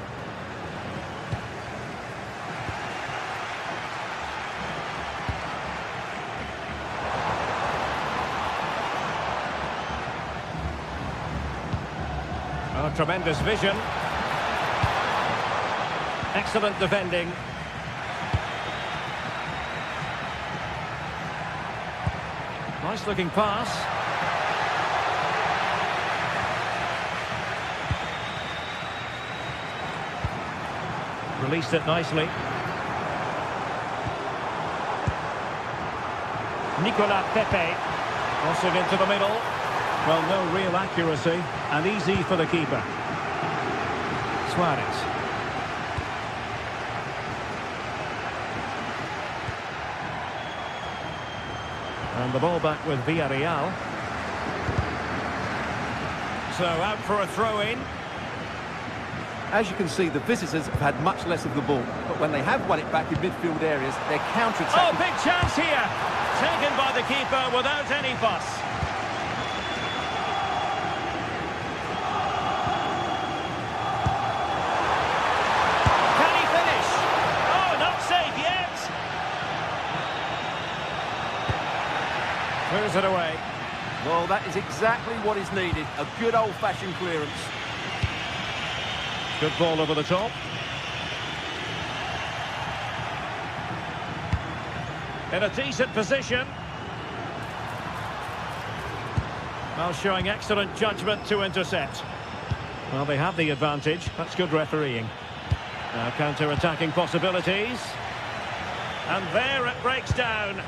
tremendous vision. Excellent defending. Nice looking pass. Released it nicely. Nicolas Pepe. Crossing into the middle. Well, no real accuracy, and easy for the keeper. Suarez. And the ball back with Villarreal. So out for a throw-in. As you can see, the visitors have had much less of the ball, but when they have won it back in midfield areas, they're counter-attacking. Oh, big chance here! Taken by the keeper without any fuss. Can he finish? Oh, not safe yet! Clears it away. Well, that is exactly what is needed. A good old-fashioned clearance. Good ball over the top. In a decent position. Well, showing excellent judgment to intercept. Well, they have the advantage. That's good refereeing. Now counter-attacking possibilities. And there it breaks down.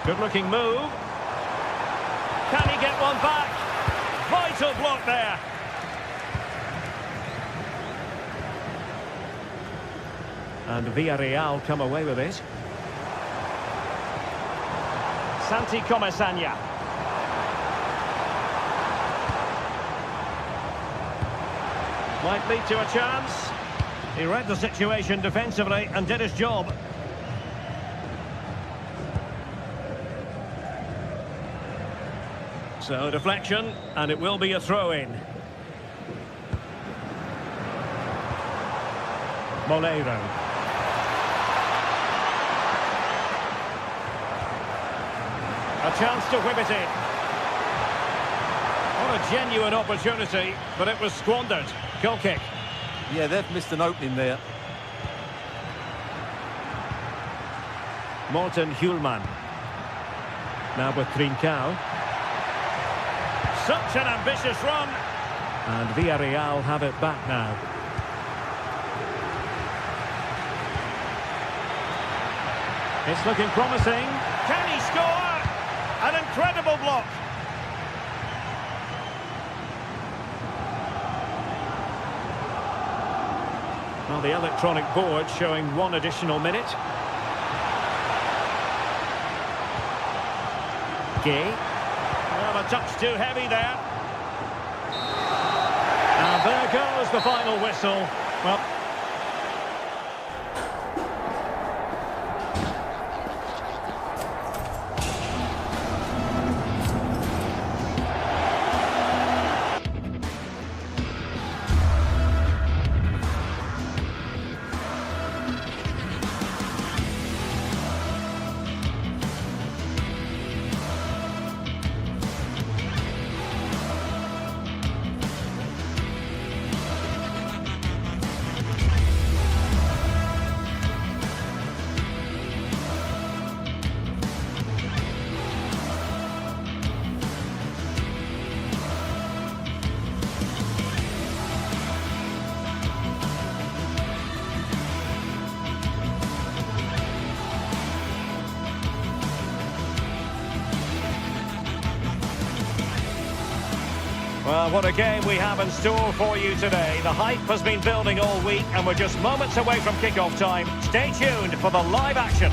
Good-looking move. Can he get one back? Vital block there. And Villarreal come away with it. Santi Comesaña. Might lead to a chance. He read the situation defensively and did his job. So deflection, and it will be a throw-in. Moleiro. A chance to whip it in. What a genuine opportunity, but it was squandered. Goal kick. Yeah, they've missed an opening there. Morten Hjulman. Now with Trincao. Such an ambitious run. And Villarreal have it back now. It's looking promising. Can he score? An incredible block. Well, the electronic board showing 1 additional minute. Gay. Well, a touch too heavy there. And there goes the final whistle. Well, well, what a game we have in store for you today. The hype has been building all week and we're just moments away from kick-off time. Stay tuned for the live action.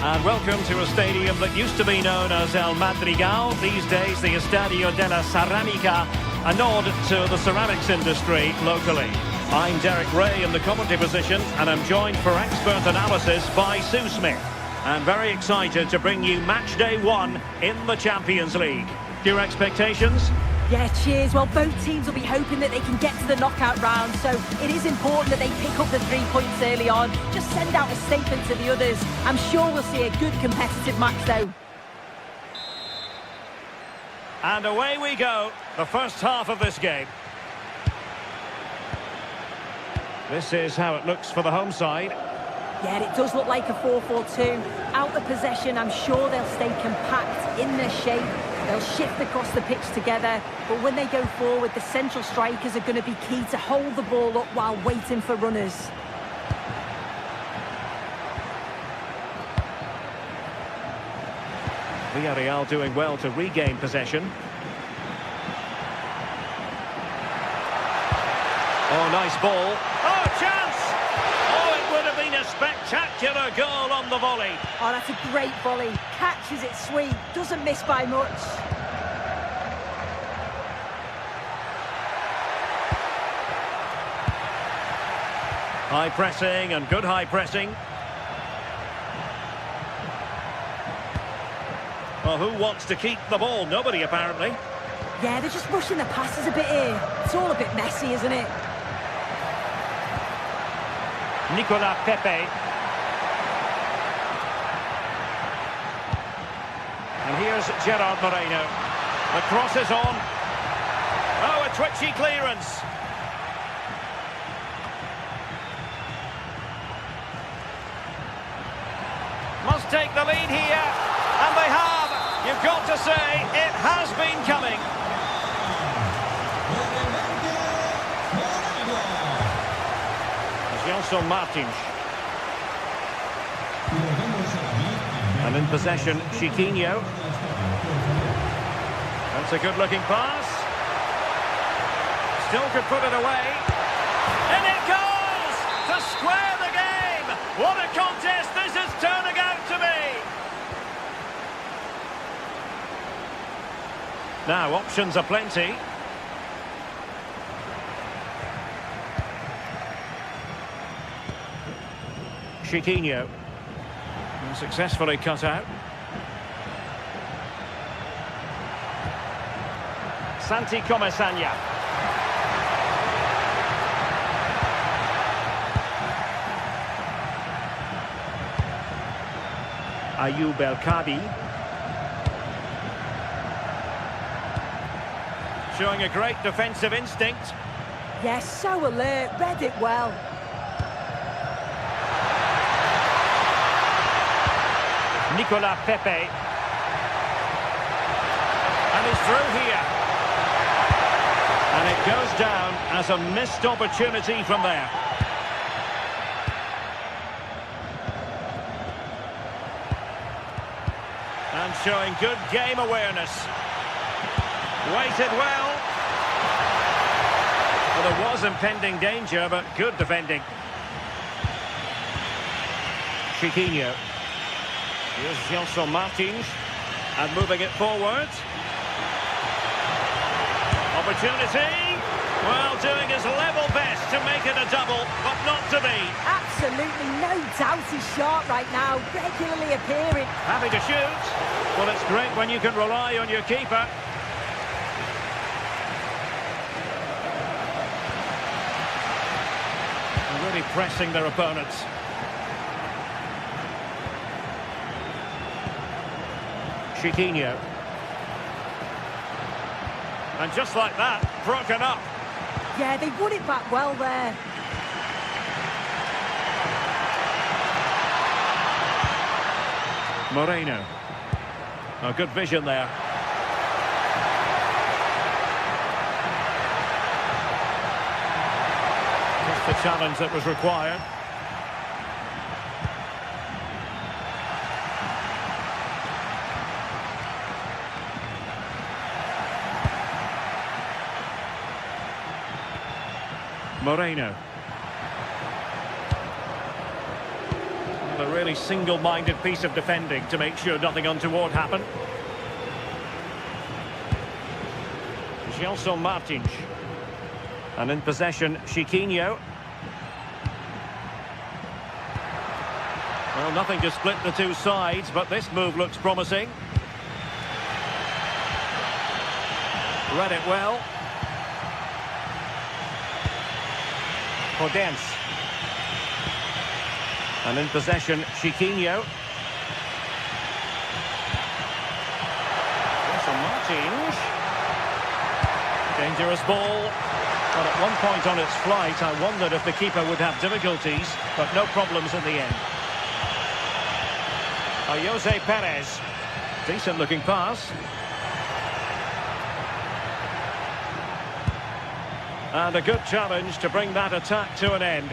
And welcome to a stadium that used to be known as El Madrigal, these days the Estadio de la Ceramica, a nod to the ceramics industry locally. I'm Derek Ray in the commentary position, and I'm joined for expert analysis by Sue Smith. And very excited to bring you match day 1 in the Champions League. Your expectations? Yeah, cheers. Well, both teams will be hoping that they can get to the knockout round, so it is important that they pick up the 3 points early on. Just send out a statement to the others. I'm sure we'll see a good competitive match, though. And away we go, the first half of this game. This is how it looks for the home side. Yeah, it does look like a 4-4-2. Out of possession, I'm sure they'll stay compact in their shape. They'll shift across the pitch together, but when they go forward, the central strikers are going to be key to hold the ball up while waiting for runners. Villarreal doing well to regain possession. Oh, nice ball. Oh, chance! Oh, it would have been a spectacular goal on the volley. Oh, that's a great volley. Catches it sweet, doesn't miss by much. High pressing and good high pressing. Well, who wants to keep the ball? Nobody, apparently. Yeah, they're just rushing the passes a bit here. It's all a bit messy, isn't it? Nicolas Pepe. And here's Gerard Moreno. The cross is on. Oh, a twitchy clearance. Must take the lead here. And they have. You've got to say, it has been coming. Gelson Martins. And in possession, Chiquinho. That's a good-looking pass. Still could put it away. And it goes! To square the game! What a contest this is turning out to be! Now, options are plenty. Chiquinho. Successfully cut out. Santi Comesaña. Ayoub El Kadi. Showing a great defensive instinct. Yes, so alert, read it well. Nicolas Pepe. And he's through here. And it goes down as a missed opportunity from there. And showing good game awareness. Waited well. Well, there was impending danger, but good defending. Chiquinho. Here's Gelson Martins. And moving it forward. Opportunity. Well, doing his level best to make it a double, but not to be. Absolutely no doubt he's sharp right now, regularly appearing. Happy to shoot. Well, it's great when you can rely on your keeper. They're really pressing their opponents. Chiquinho. And just like that, broken up. Yeah, they won it back well there. Moreno. Oh, good vision there. Just the challenge that was required. Moreno. A really single-minded piece of defending to make sure nothing untoward happened. Gelson Martins. And in possession, Chiquinho. Well, nothing to split the two sides, but this move looks promising. Read it well. Podence. And in possession, Chiquinho. Martins. Dangerous ball. But at one point on its flight, I wondered if the keeper would have difficulties, but no problems in the end. Jose Perez. Decent looking pass. And a good challenge to bring that attack to an end.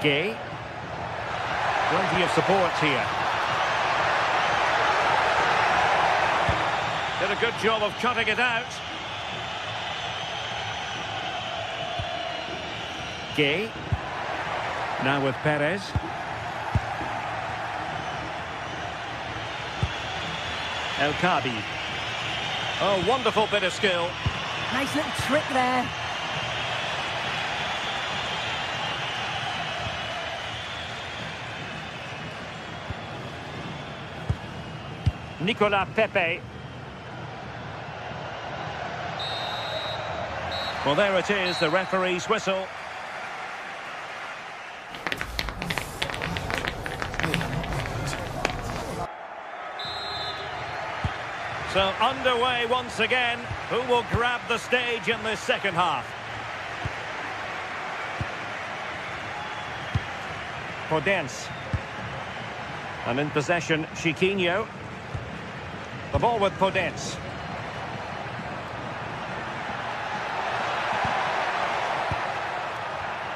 Gay. Plenty of support here. Did a good job of cutting it out. Gay. Now with Perez. El Kabi. Oh, wonderful bit of skill. Nice little trick there. Nicolas Pepe. Well, there it is, the referee's whistle. So underway once again. Who will grab the stage in this second half? Podence. And in possession, Chiquinho. The ball with Podence.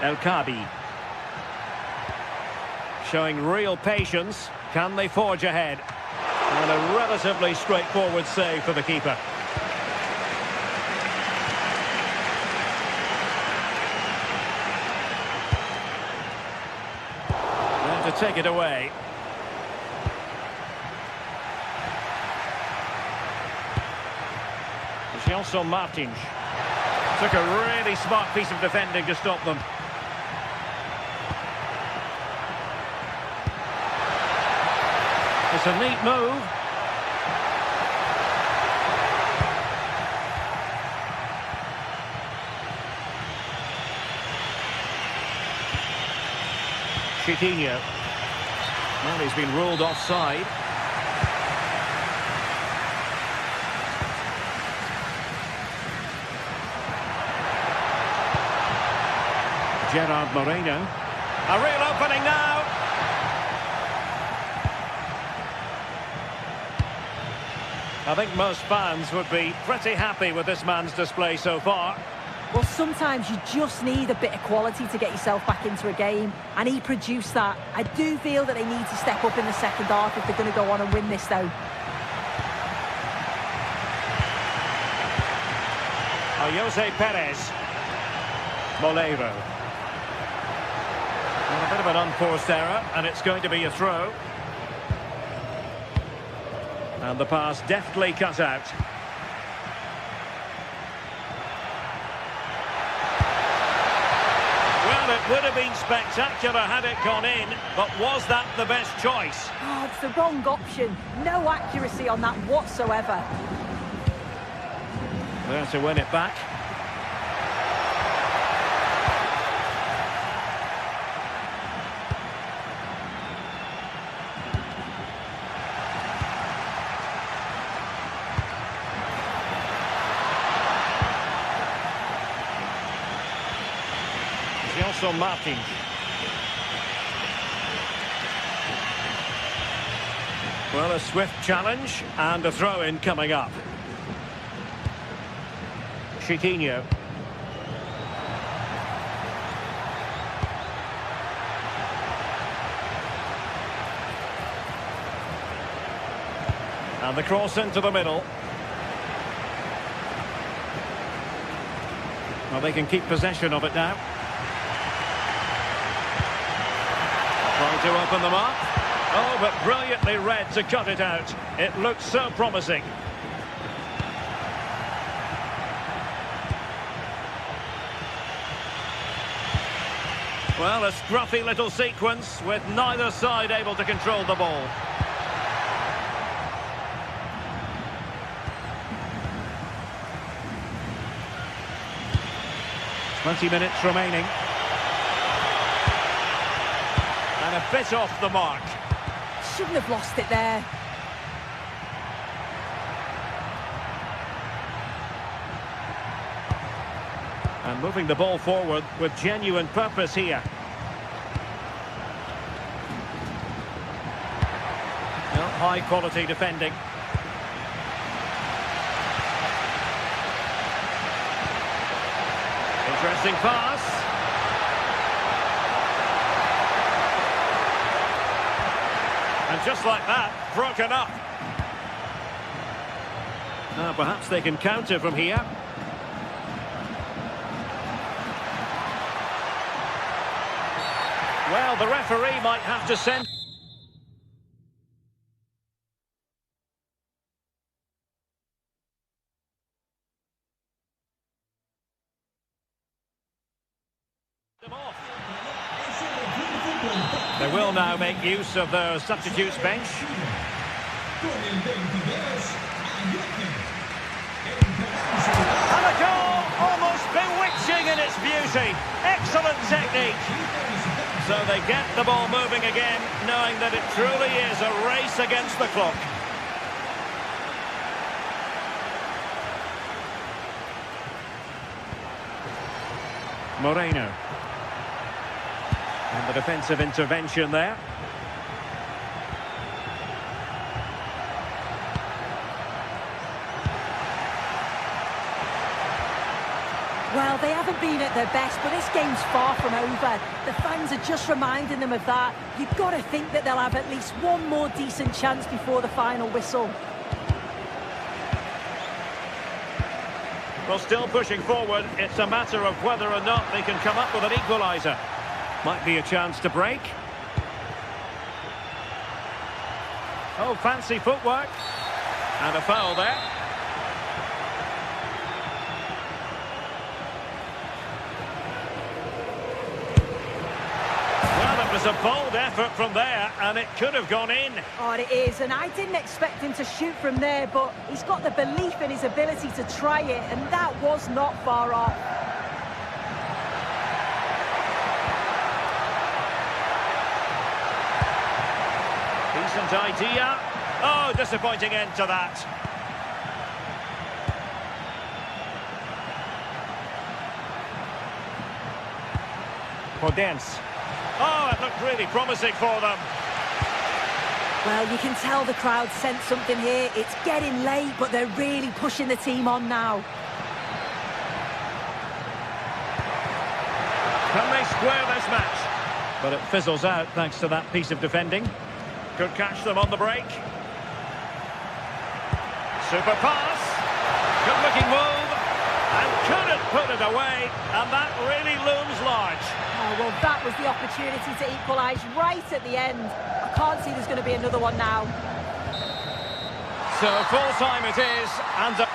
El Kabi. Showing real patience. Can they forge ahead? And a relatively straightforward save for the keeper. And to take it away. Also Martins. Took a really smart piece of defending to stop them. It's a neat move. Chiquinho. Well, he's been ruled offside. Gerard Moreno. A real opening now. I think most fans would be pretty happy with this man's display so far. Well, sometimes you just need a bit of quality to get yourself back into a game, and he produced that. I do feel that they need to step up in the second half if they're going to go on and win this, though. Jose Perez. Molero. Well, a bit of an unforced error, and it's going to be a throw. And the pass deftly cut out. Well, it would have been spectacular had it gone in, but was that the best choice? Oh, it's the wrong option. No accuracy on that whatsoever. There to win it back. Also Martins. Well, a swift challenge and a throw-in coming up. Chiquinho. And the cross into the middle. Well, they can keep possession of it now. Trying to open them up. Oh, but brilliantly read to cut it out. It looked so promising. Well, a scruffy little sequence with neither side able to control the ball. "20 minutes remaining. And a bit off the mark. Shouldn't have lost it there. And moving the ball forward with genuine purpose here. Well, high quality defending. Interesting pass. And just like that, broken up. Now perhaps they can counter from here. Well, the referee might have to send them off. They will now make use of their substitutes bench. And a goal, almost bewitching in its beauty. Excellent technique. So they get the ball moving again, knowing that it truly is a race against the clock. Moreno. And the defensive intervention there. Well, they haven't been at their best, but this game's far from over. The fans are just reminding them of that. You've got to think that they'll have at least one more decent chance before the final whistle. Well, still pushing forward. It's a matter of whether or not they can come up with an equaliser. Might be a chance to break. Oh, fancy footwork. And a foul there. It was a bold effort from there, and it could have gone in. Oh, it is, and I didn't expect him to shoot from there, but he's got the belief in his ability to try it, and that was not far off. Decent idea. Oh, disappointing end to that. Podence. Oh, it looked really promising for them. Well, you can tell the crowd sensed something here. It's getting late, but they're really pushing the team on now. Can they square this match? But it fizzles out thanks to that piece of defending. Could catch them on the break. Super pass. Good-looking move. And couldn't put it away. And that really looms large. Oh, well, that was the opportunity to equalise right at the end. I can't see there's going to be another one now. So full time it is, and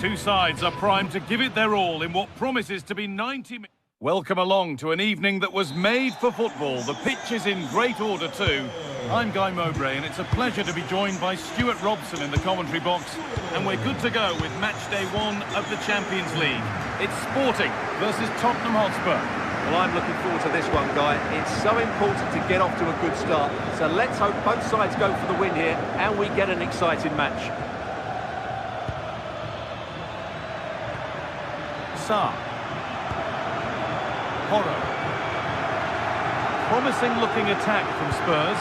Two sides are primed to give it their all in what promises to be 90 minutes. Welcome along to an evening that was made for football. The pitch is in great order too. I'm Guy Mowbray and it's a pleasure to be joined by Stuart Robson in the commentary box. And we're good to go with match day 1 of the Champions League. It's Sporting versus Tottenham Hotspur. Well, I'm looking forward to this one, Guy. It's so important to get off to a good start. So let's hope both sides go for the win here and we get an exciting match. Sarr. Porro. Promising looking attack from Spurs.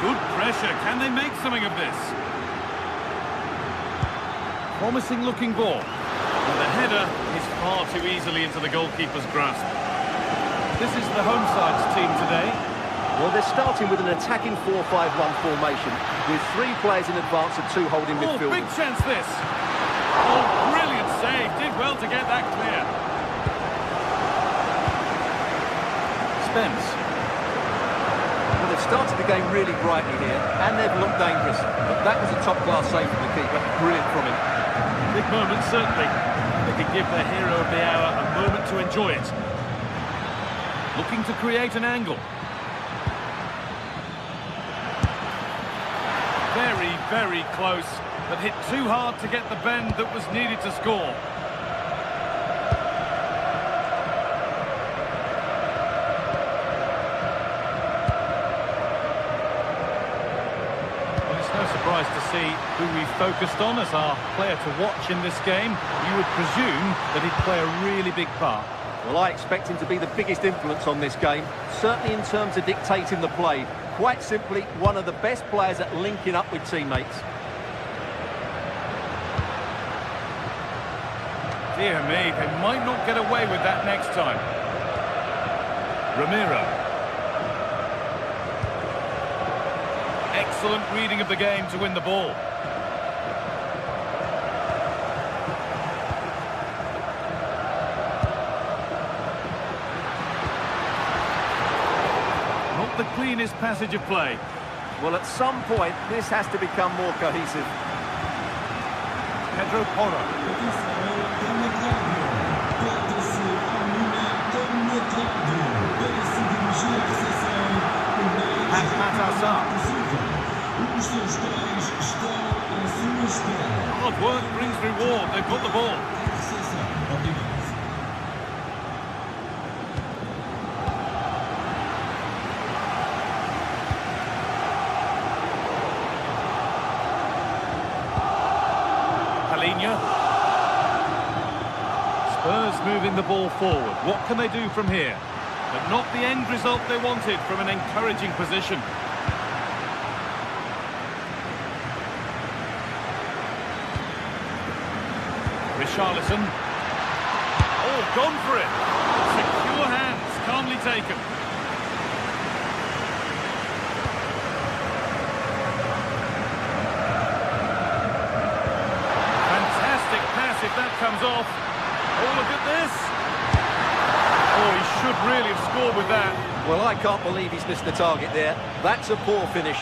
Good pressure. Can they make something of this? Promising looking ball. And the header is far too easily into the goalkeeper's grasp. This is the home side's team today. Well, they're starting with an attacking 4-5-1 formation with 3 players in advance of 2 holding midfielders. Oh, big chance this. Oh, brilliant save. Did well to get that clear. Spence. Well, they've started the game really brightly here and they've looked dangerous. But that was a top-class save from the keeper. Brilliant from him. Big moment, certainly. They can give their hero of the hour a moment to enjoy it. Looking to create an angle. Very, very close, but hit too hard to get the bend that was needed to score. Well, it's no surprise to see who we've focused on as our player to watch in this game. You would presume that he'd play a really big part. Well, I expect him to be the biggest influence on this game, certainly in terms of dictating the play. Quite simply, one of the best players at linking up with teammates. Dear me, they might not get away with that next time. Ramiro. Excellent reading of the game to win the ball. The cleanest passage of play. Well, at some point, this has to become more cohesive. Pedro Porro. Hard work brings reward. They've got the ball. Spurs moving the ball forward. What can they do from here? But not the end result they wanted from an encouraging position. Richarlison. Oh, gone for it. Secure hands, calmly taken. If that comes off. Oh, look at this. Oh, he should really have scored with that. Well, I can't believe he's missed the target there. That's a poor finish.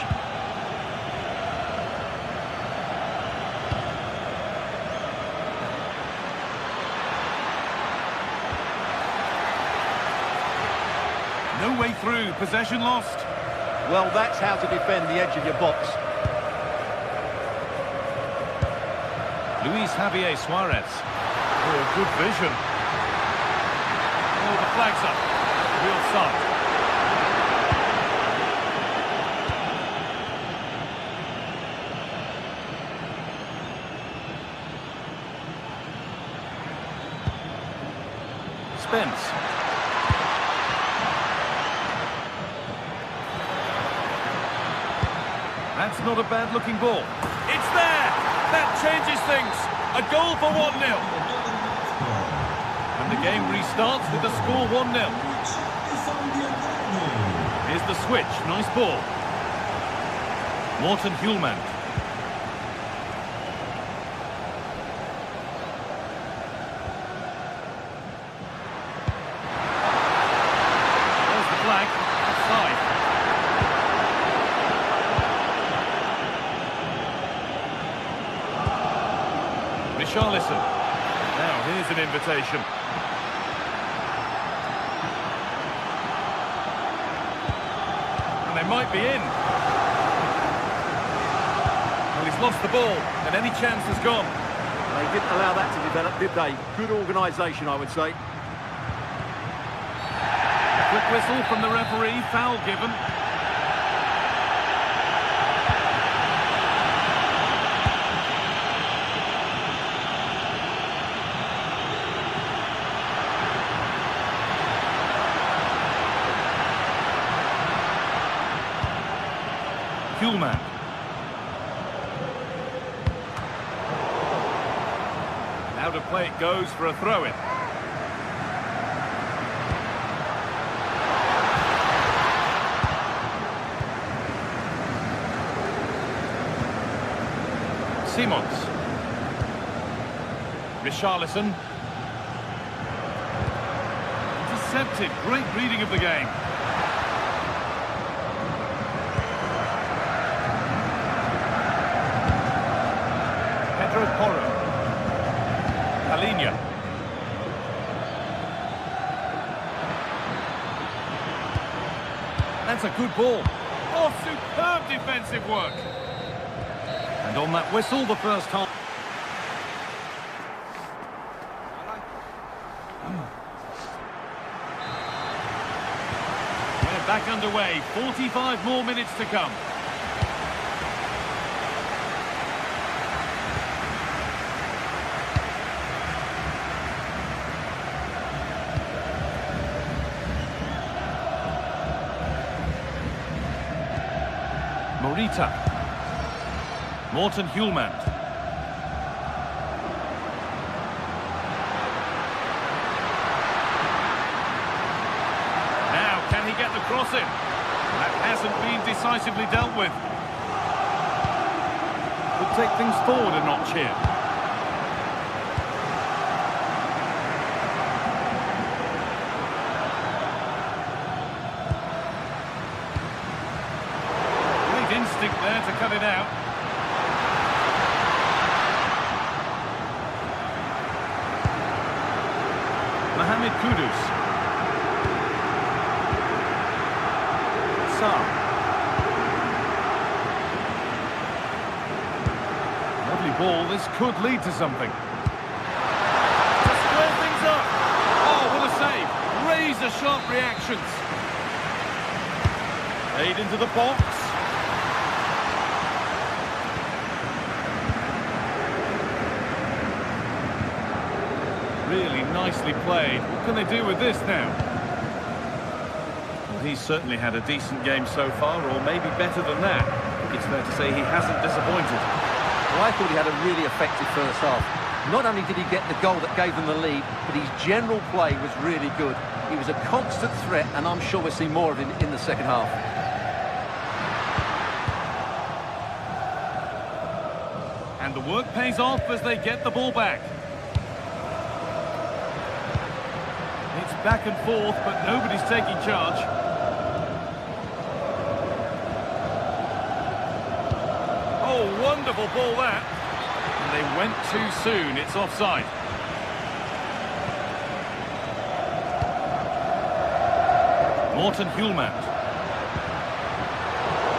No way through. Possession lost. Well, that's how to defend the edge of your box. Luis Javier Suarez. Oh, good vision. Oh, the flag's up. Real side. Spence. That's not a bad-looking ball. It's there! That changes things. A goal for 1-0. And the game restarts with the score 1-0. Here's the switch. Nice ball. Morten Hjulmand. There's the flag. Offside. Here's an invitation. And they might be in. Well, he's lost the ball, and any chance has gone. They didn't allow that to develop, did they? Good organisation, I would say. Quick whistle from the referee, foul given. Kuhlman. Out of play it goes for a throw-in. Simons. Richarlison. Intercepted. Great reading of the game. Pedro Porro. Alinia. That's a good ball. Oh, superb defensive work. And on that whistle, the first half. We're back underway. 45 more minutes to come. Morita. Morten Hjulmand. Now, can he get the cross in? That hasn't been decisively dealt with. Could take things forward a notch here. Great instinct there to cut it out. Mohamed Kudus. Sarr. Lovely ball. This could lead to something. To square things up. Oh, what a save. Razor-sharp reactions. Played into the box. Really nicely played. What can they do with this now? Well, he's certainly had a decent game so far, or maybe better than that. I think it's fair to say he hasn't disappointed. Well, I thought he had a really effective first half. Not only did he get the goal that gave them the lead, but his general play was really good. He was a constant threat, and I'm sure we'll see more of him in the second half. And the work pays off as they get the ball back. It's back and forth, but nobody's taking charge. Oh, wonderful ball that. And they went too soon. It's offside. Morten Hjulmand.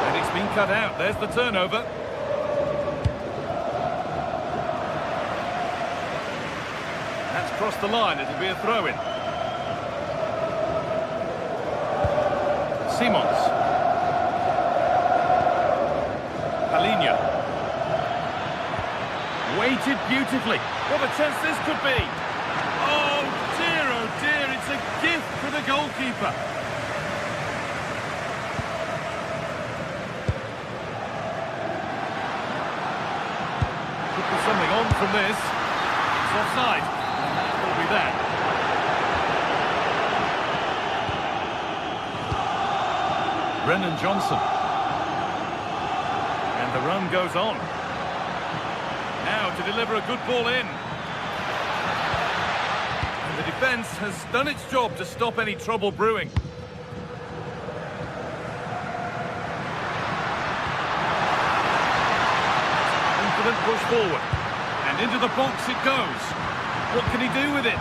And it's been cut out. There's the turnover. That's crossed the line. It'll be a throw-in. Simons. Alinia. Weighted beautifully. What a chance this could be. Oh dear, it's a gift for the goalkeeper. Could be something on from this. It's offside. That will be that. Brennan Johnson. And the run goes on. Now to deliver a good ball in. And the defence has done its job to stop any trouble brewing. Confident push forward. And into the box it goes. What can he do with it?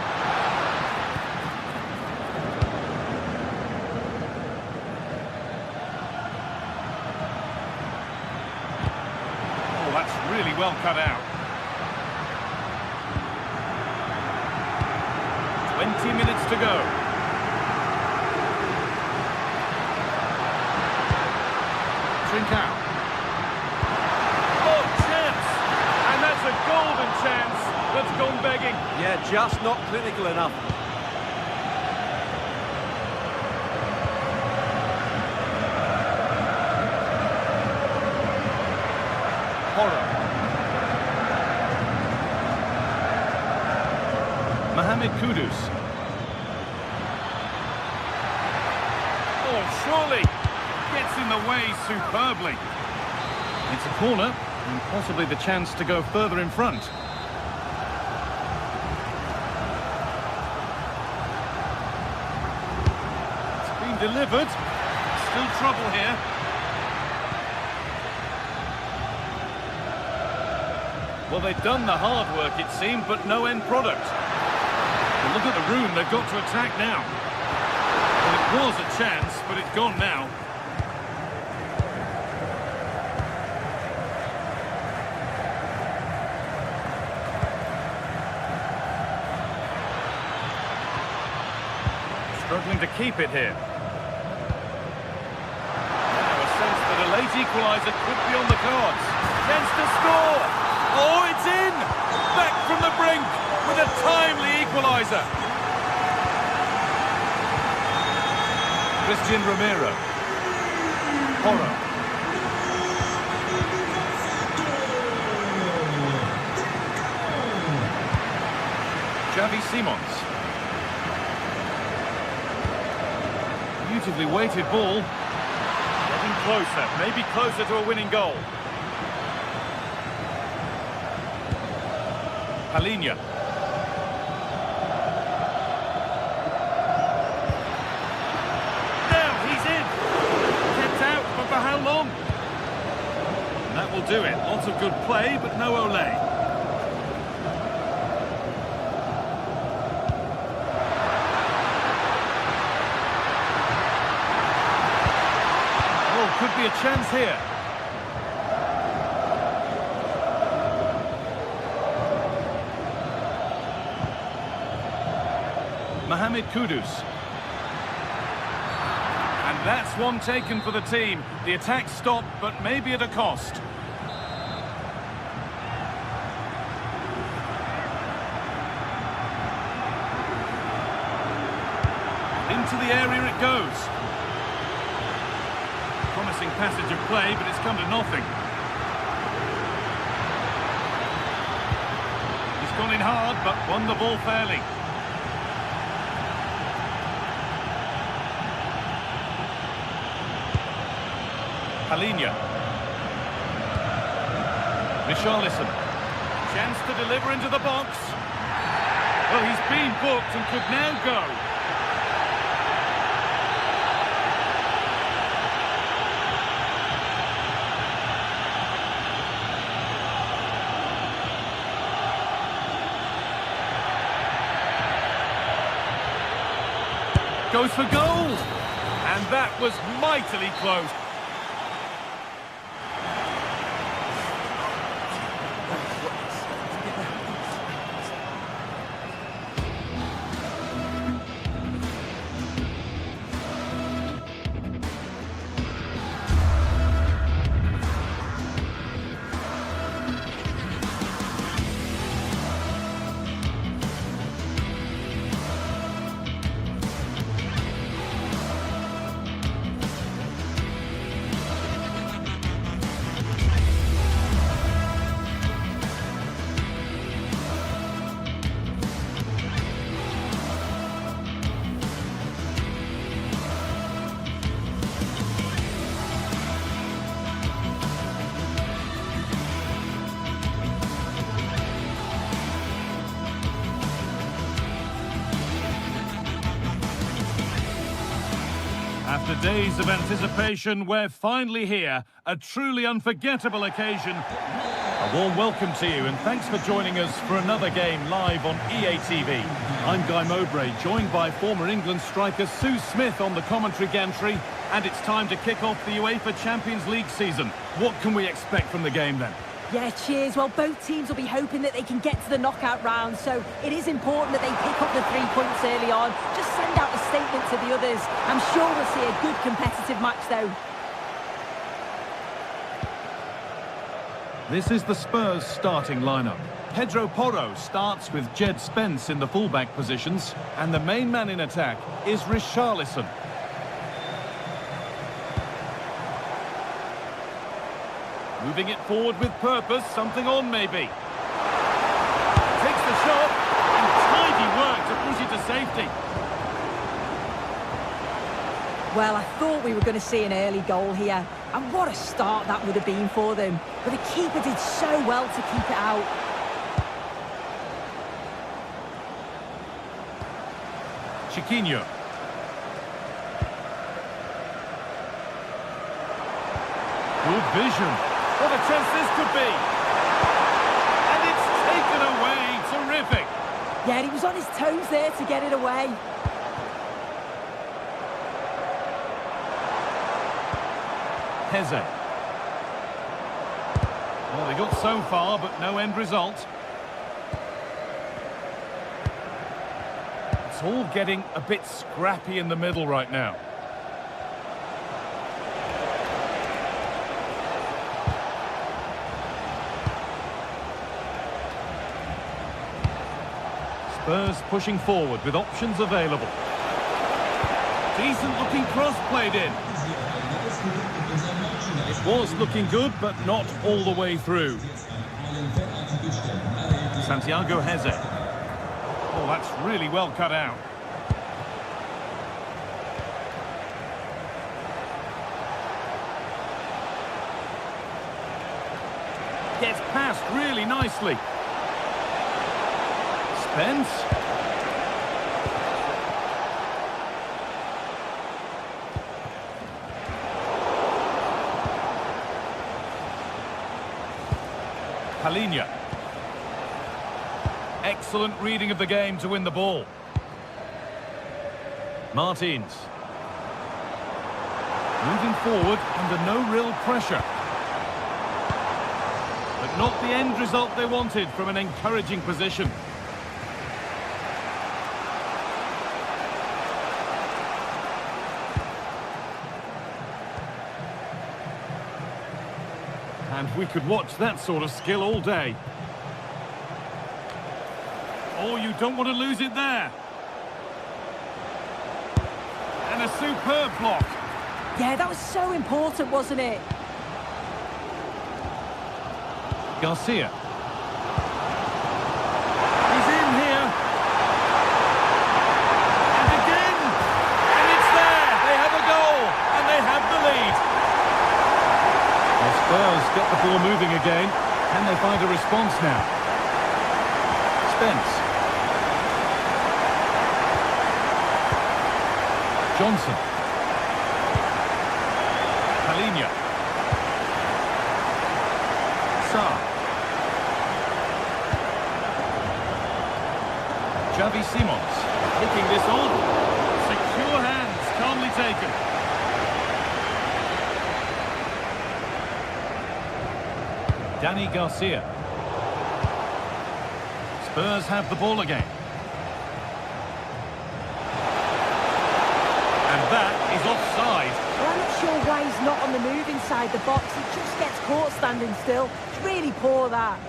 Oh, that's really well cut out. 20 minutes to go. Trincao. Oh, chance! And that's a golden chance that's gone begging. Yeah, just not clinical enough. Horror. Mohamed Kudus. Oh, surely! Gets in the way superbly. It's a corner, and possibly the chance to go further in front. It's been delivered. Still trouble here. Well, they've done the hard work, it seemed, but no end product. Well, look at the room they've got to attack now. Well, it was a chance, but it's gone now. Struggling to keep it here. Now a sense that a late equaliser could be on the cards. Chance to score! Oh, it's in! Back from the brink with a timely equaliser. Christian Romero. Horror. Xavi Simons. Beautifully weighted ball. Getting closer, maybe closer to a winning goal. Palinha. Now he's in. Kept out, but for how long? And that will do it. Lots of good play, but no Olé. Oh, could be a chance here. Mohamed Kudus. And that's one taken for the team. The attack stopped, but maybe at a cost. Into the area it goes. Promising passage of play, but it's come to nothing. He's gone in hard, but won the ball fairly. Palinha. Richarlison. Chance to deliver into the box. Well, he's been booked and could now go. Goes for goal. And that was mightily close. After days of anticipation, we're finally here. A truly unforgettable occasion. A A warm welcome to you, and thanks for joining us for another game live on EA TV. I'm Guy Mowbray, joined by former England striker Sue Smith on the commentary gantry, and it's time to kick off the UEFA Champions League season. What can we expect from the game then? Yeah, cheers. Well, both teams will be hoping that they can get to the knockout round, so it is important that they pick up the 3 points early on. Just send out a statement to the others. I'm sure we'll see a good competitive match, though. This is the Spurs starting lineup. Pedro Porro starts with Jed Spence in the fullback positions, and the main man in attack is Richarlison. Moving it forward with purpose, something on maybe. Takes the shot, and tidy work to push it to safety. Well, I thought we were going to see an early goal here, and what a start that would have been for them. But the keeper did so well to keep it out. Chiquinho. Good vision. What a chance this could be. And it's taken away. Terrific. Yeah, he was on his toes there to get it away. Heze. Well, they got so far, but no end result. It's all getting a bit scrappy in the middle right now. Spurs pushing forward with options available. Decent looking cross played in. It was looking good, but not all the way through. Santiago Heze. Oh, that's really well cut out. Gets past really nicely. Spence. Palhinha. Excellent reading of the game to win the ball. Martins. Moving forward under no real pressure. But not the end result they wanted from an encouraging position. And we could watch that sort of skill all day. Oh, you don't want to lose it there. And a superb block. Yeah, that was so important, wasn't it? Garcia. He's in here. And again. And it's there. They have a goal. And they have the lead. The Spurs get the ball moving again. Can they find a response now? Spence. Johnson. Palhinha. Sarr. Xavi Simons. Taking this on. Secure hands. Calmly taken. Dani Garcia. Spurs have the ball again. And that is offside. Well, I'm not sure why he's not on the move inside the box. He just gets caught standing still. It's really poor, that.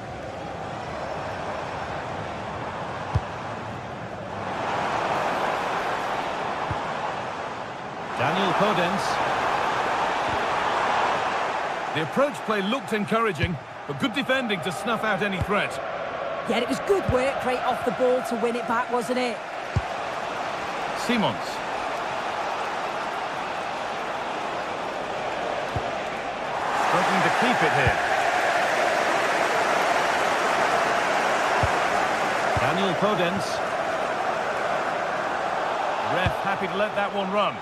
Daniel Podence. The approach play looked encouraging, but good defending to snuff out any threat. Yeah, it was good work right off the ball to win it back, wasn't it? Simons. Struggling to keep it here. Daniel Podence. Ref happy to let that one run.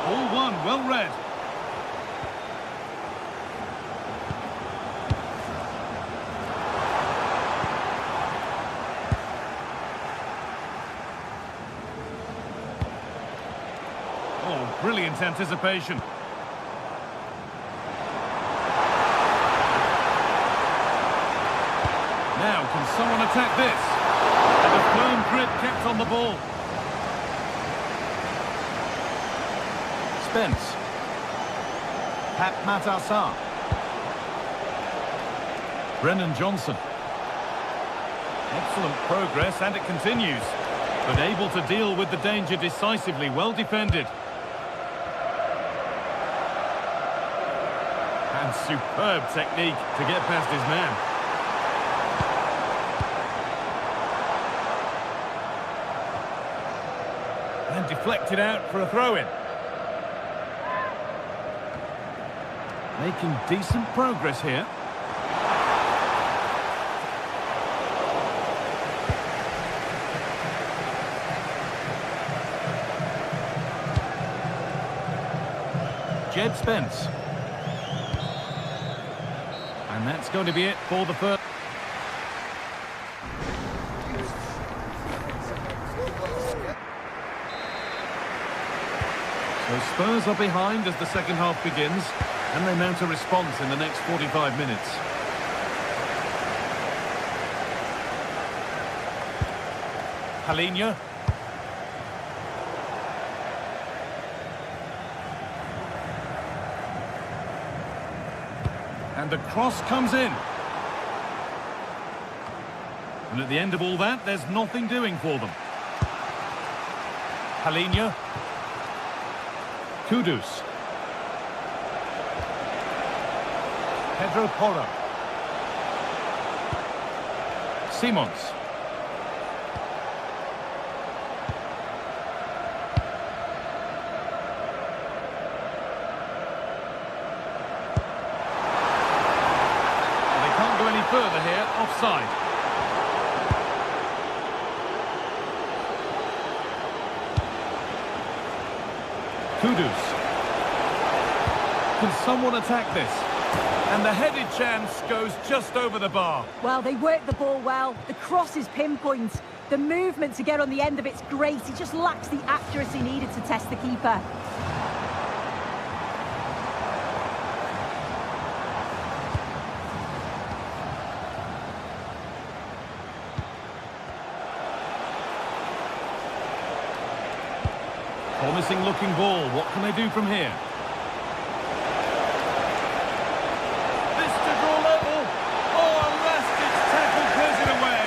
All one, well read. Oh, brilliant anticipation. Now, can someone attack this? And a firm grip kept on the ball. Spence. Pat Matassar. Brennan Johnson. Excellent progress, and it continues. But able to deal with the danger decisively, well defended. And superb technique to get past his man. And deflected out for a throw-in. Making decent progress here. Jed Spence. And that's going to be it for the first. So Spurs are behind as the second half begins, and they mount a response in the next 45 minutes. Palinha. And the cross comes in. And at the end of all that, there's nothing doing for them. Palinha. Kudus. Pedro Porro. Simons. Further here, offside. Kudus. Can someone attack this? And the headed chance goes just over the bar. Well, they work the ball well. The cross is pinpoint. The movement to get on the end of it's great. He just lacks the accuracy needed to test the keeper. Promising looking ball. What can they do from here? This to draw level. Oh, a last-ditch tackle clears it away.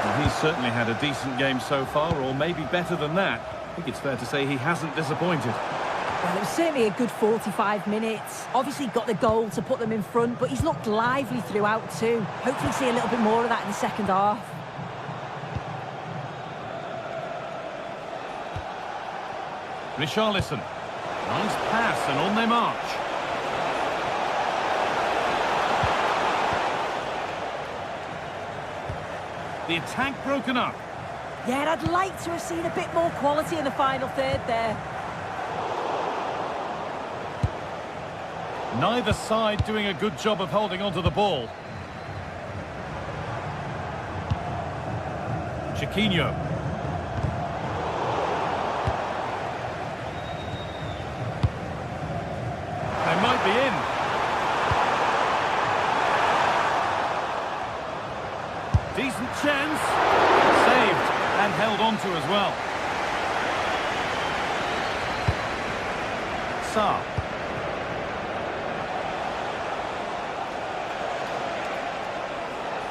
Well, he's certainly had a decent game so far, or maybe better than that. I think it's fair to say he hasn't disappointed. Well, it was certainly a good 45 minutes. Obviously got the goal to put them in front, but he's looked lively throughout too. Hopefully see a little bit more of that in the second half. Richarlison. Nice pass, and on they march. The attack broken up. Yeah, I'd like to have seen a bit more quality in the final third there. Neither side doing a good job of holding onto the ball. Chiquinho. They might be in. Decent chance. Saved and held onto as well. Sarr.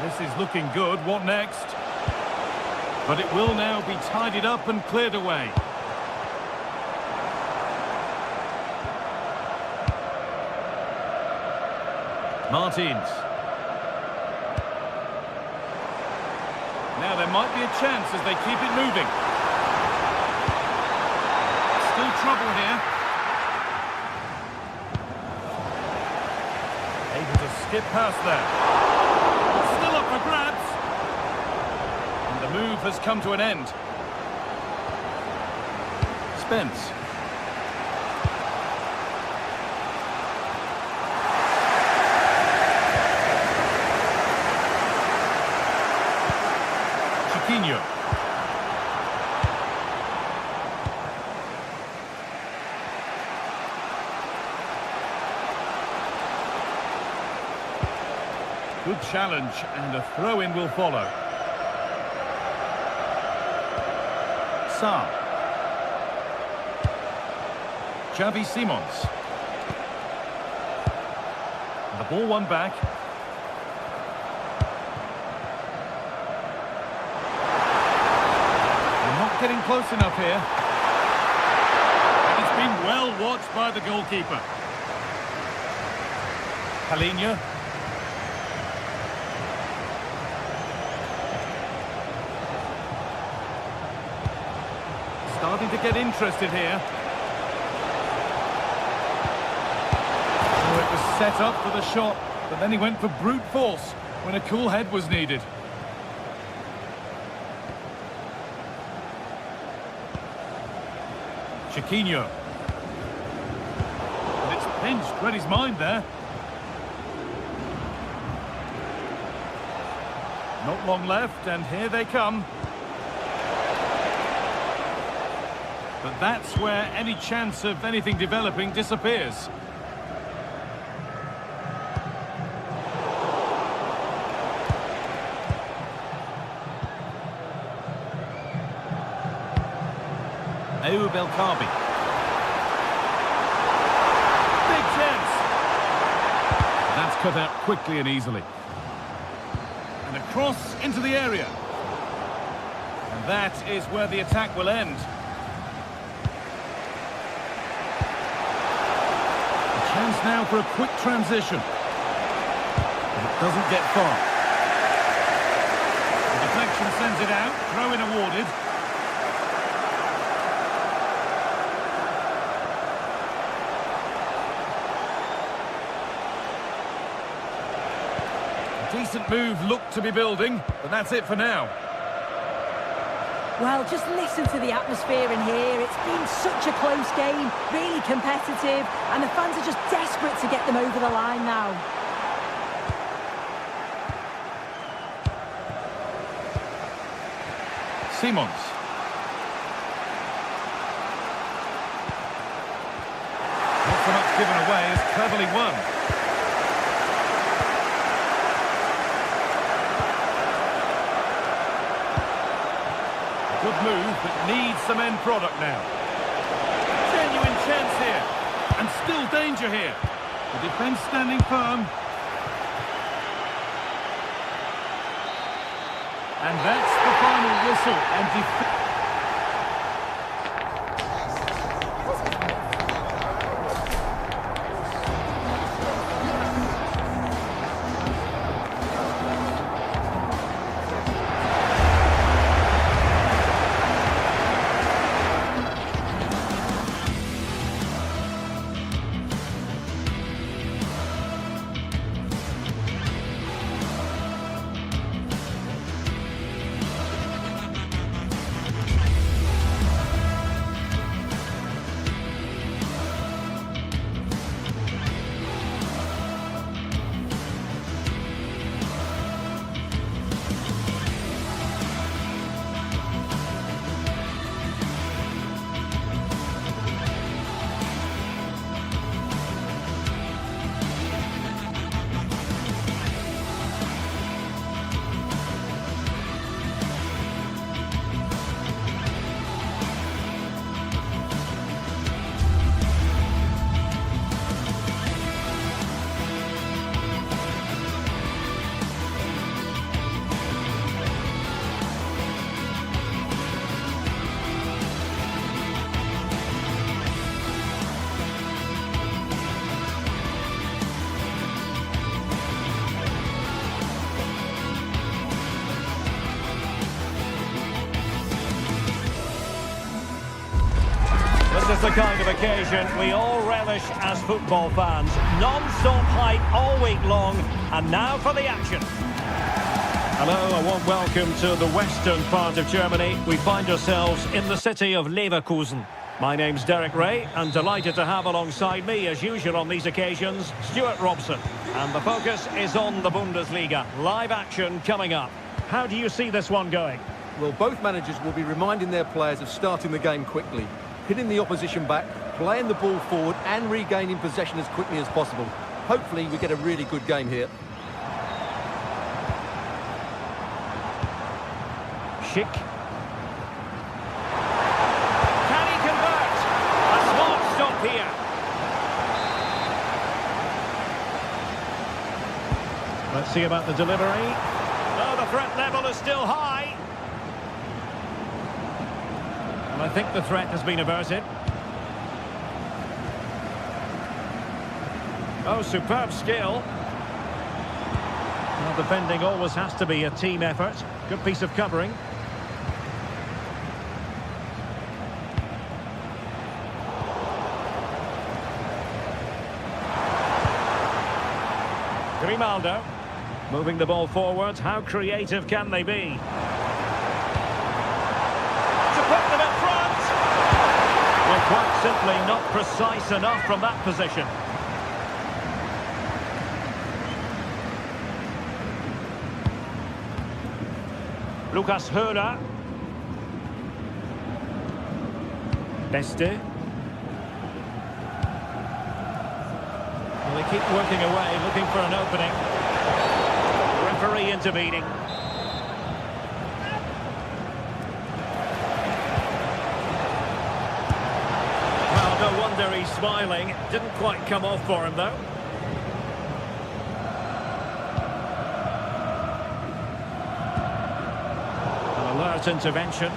This is looking good. What next? But it will now be tidied up and cleared away. Martins. Now there might be a chance as they keep it moving. Still trouble here. Able to skip past that. Still up for grabs. And the move has come to an end. Spence. Chiquinho. Good challenge, and a throw-in will follow. Sarr. Xavi Simons. And the ball won back. They're not getting close enough here. And it's been well watched by the goalkeeper. Palinha. Starting to get interested here. Oh, it was set up for the shot, but then he went for brute force when a cool head was needed. Chiquinho. And it's pinched, read his mind there. Not long left, and here they come. But that's where any chance of anything developing disappears. Belkabi. Big chance. That's cut out quickly and easily. And a cross into the area. And that is where the attack will end. A chance now for a quick transition. But it doesn't get far. The deflection sends it out. Throw-in awarded. Decent move looked to be building, but that's it for now. Well, just listen to the atmosphere in here. It's been such a close game, really competitive, and the fans are just desperate to get them over the line now. Simons. Not so much given away as cleverly won. Good move, but needs some end product now. Genuine chance here. And still danger here. The defence standing firm. And that's the final whistle. And This is the kind of occasion we all relish as football fans. Non-stop hype all week long, and now for the action. Hello, a warm welcome to the western part of Germany. We find ourselves in the city of Leverkusen. My name's Derek Ray, and delighted to have alongside me, as usual on these occasions, Stuart Robson. And the focus is on the Bundesliga. Live action coming up. How do you see this one going? Well, both managers will be reminding their players of starting the game quickly, hitting the opposition back, playing the ball forward and regaining possession as quickly as possible. Hopefully we get a really good game here. Schick. Can he convert? A smart stop here. Let's see about the delivery. Oh, the threat level is still high. And I think the threat has been averted. Oh, superb skill. Well, defending always has to be a team effort. Good piece of covering. Grimaldo. Moving the ball forward. How creative can they be? To put them in front! Well, quite simply not precise enough from that position. Lucas Höra. Beste. Well, they keep working away, looking for an opening. Referee intervening. Well, no wonder he's smiling. Didn't quite come off for him, though. Alert intervention.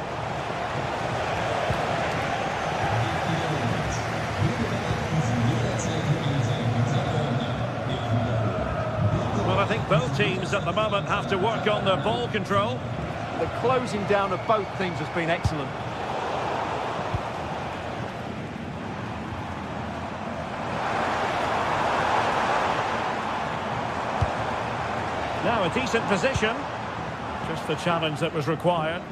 Well, I think both teams at the moment have to work on their ball control. The closing down of both teams has been excellent. Now a decent position. Just the challenge that was required.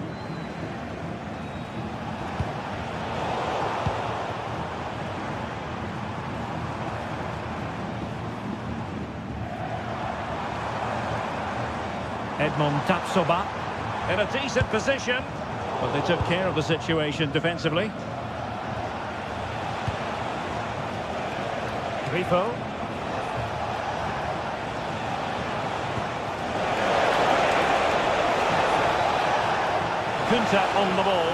Edmond Tapsoba in a decent position, but they took care of the situation defensively. Grifo. Kunta on the ball.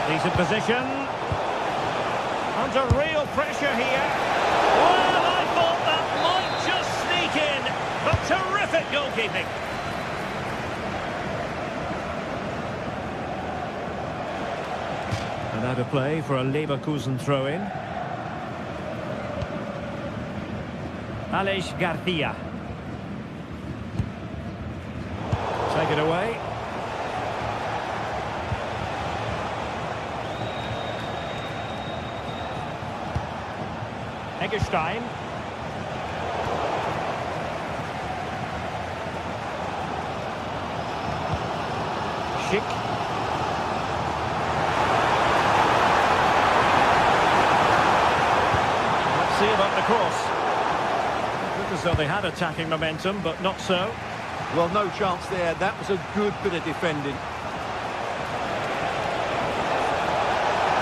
Decent position. Under real pressure here. Well, I thought that might just sneak in, but terrific goalkeeping. And out of play for a Leverkusen throw-in. Aleix Garcia. Take it away. Eggestein. Schick. Let's see about the cross. Looked as though they had attacking momentum, but not so. Well, no chance there. That was a good bit of defending.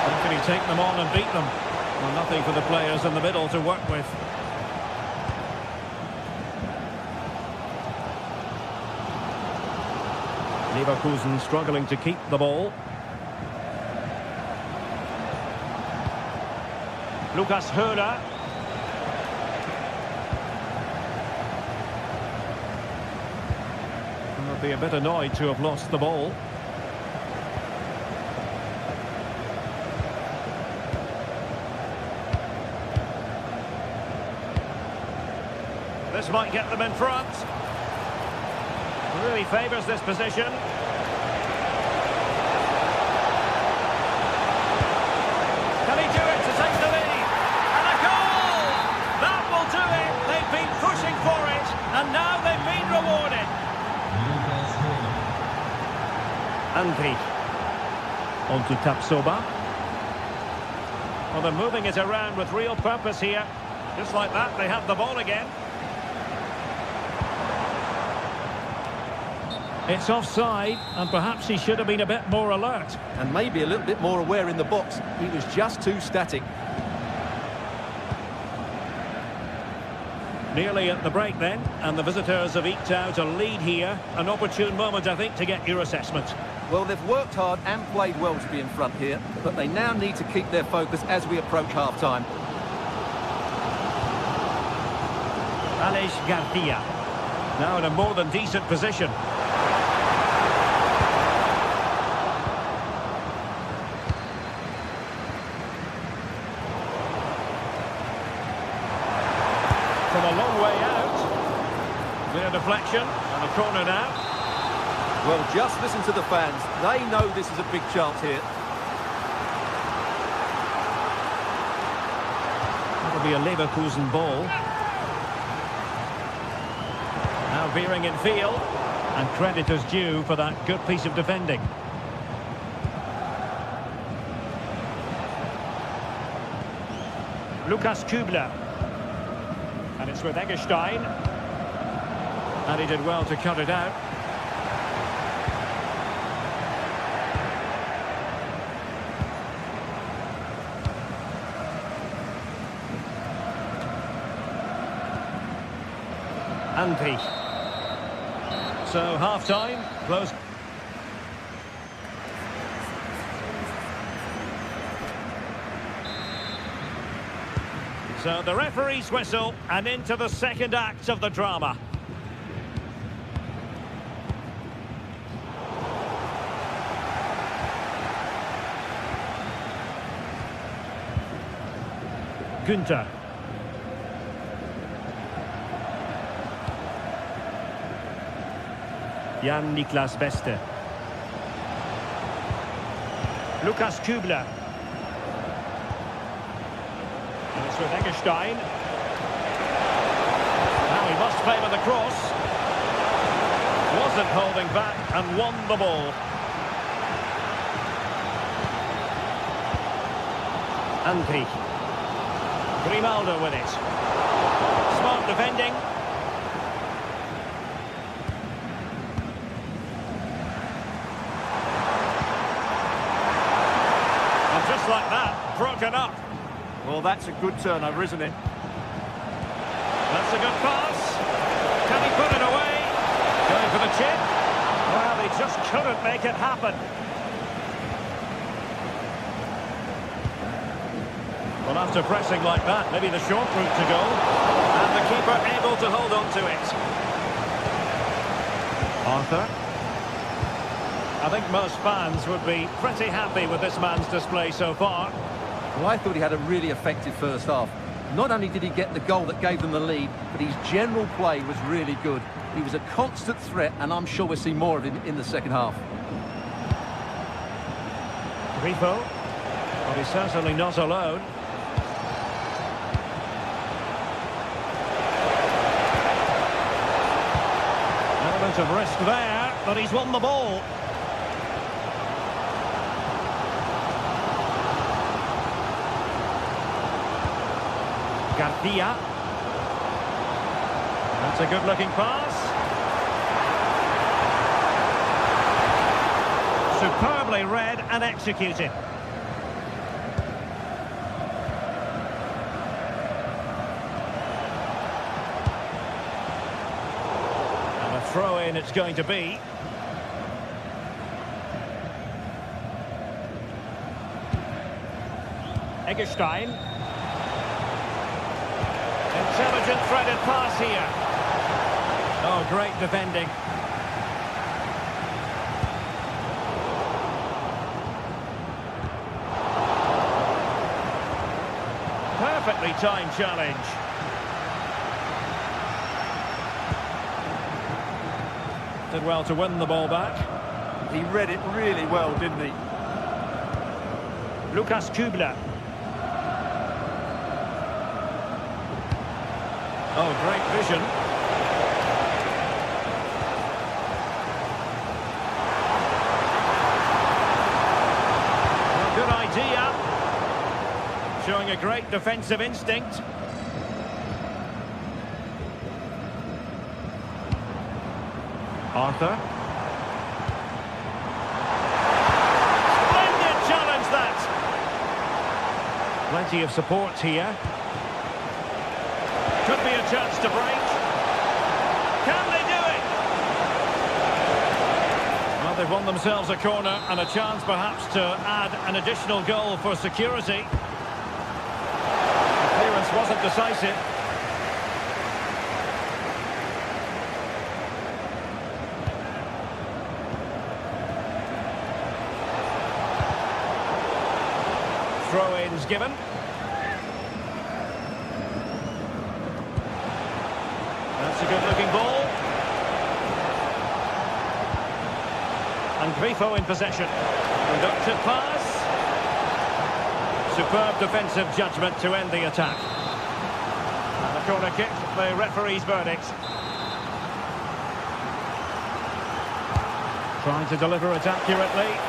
And can he take them on and beat them? Well, nothing for the players in the middle to work with. Leverkusen struggling to keep the ball. Lucas Höra. They'll be a bit annoyed to have lost the ball. This might get them in front. Really favours this position. Can he do it to take the lead? And a goal! That will do it. They've been pushing for it, and now they've been rewarded. Andri. On to Tapsoba. Well, they're moving it around with real purpose here. Just like that, they have the ball again. It's offside, and perhaps he should have been a bit more alert. And maybe a little bit more aware in the box. He was just too static. Nearly at the break then, and the visitors have eked out a lead here. An opportune moment, I think, to get your assessment. Well, they've worked hard and played well to be in front here, but they now need to keep their focus as we approach half-time. Aleix Garcia. Now in a more than decent position. From a long way out. Clear deflection and a corner now. Well, just listen to the fans. They know this is a big chance here. That'll be a Leverkusen ball. Now veering in field. And credit is due for that good piece of defending. Lukas Kübler. And it's with Eggestein. And he did well to cut it out. Andri. So half-time, close. So the referee's whistle, and into the second act of the drama. Günther. Jan-Niklas Beste. Lukas Kübler. And it's with Eggestein. Now he must favour the cross. Wasn't holding back and won the ball. Andri. Grimaldo with it. Smart defending. And just like that, broken up. Well, that's a good turnover, isn't it? That's a good pass. Can he put it away? Going for the chip. Well, he just couldn't make it happen. Well, after pressing like that, maybe the short route to go. And the keeper able to hold on to it. Arthur. I think most fans would be pretty happy with this man's display so far. Well, I thought he had a really effective first half. Not only did he get the goal that gave them the lead, but his general play was really good. He was a constant threat, and I'm sure we'll see more of him in the second half. Grifo. But he's certainly not alone. Element of risk there, but he's won the ball. Garcia. That's a good-looking pass. Superbly read and executed. And a throw-in it's going to be. Eggestein. Intelligent threaded pass here. Oh, great defending. Perfectly timed challenge. Did well to win the ball back. He read it really well, didn't he? Lukas Kübler. Oh, great vision. Well, good idea. Showing a great defensive instinct. Arthur. Splendid challenge, that. Plenty of support here. Could be a chance to break. Can they do it? Well, they've won themselves a corner and a chance perhaps to add an additional goal for security. The clearance wasn't decisive. Throw-ins given. That's a good-looking ball. And Grifo in possession. Productive pass. Superb defensive judgment to end the attack. And a corner kick, the referee's verdict. Trying to deliver it accurately.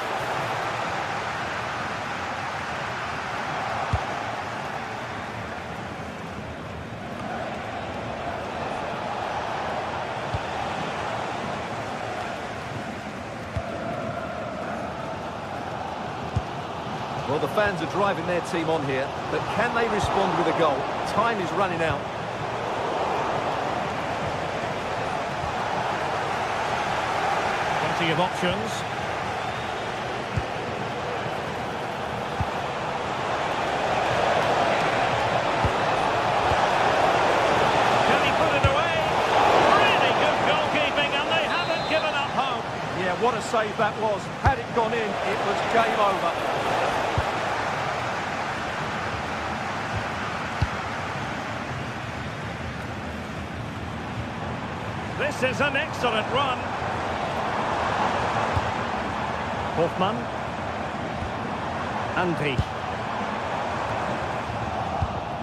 Well, the fans are driving their team on here, but can they respond with a goal? Time is running out. Plenty of options. Can he put it away? Really good goalkeeping, and they haven't given up hope. Yeah, what a save that was. Had it gone in, it was game over. This is an excellent run. Hoffmann. Andy.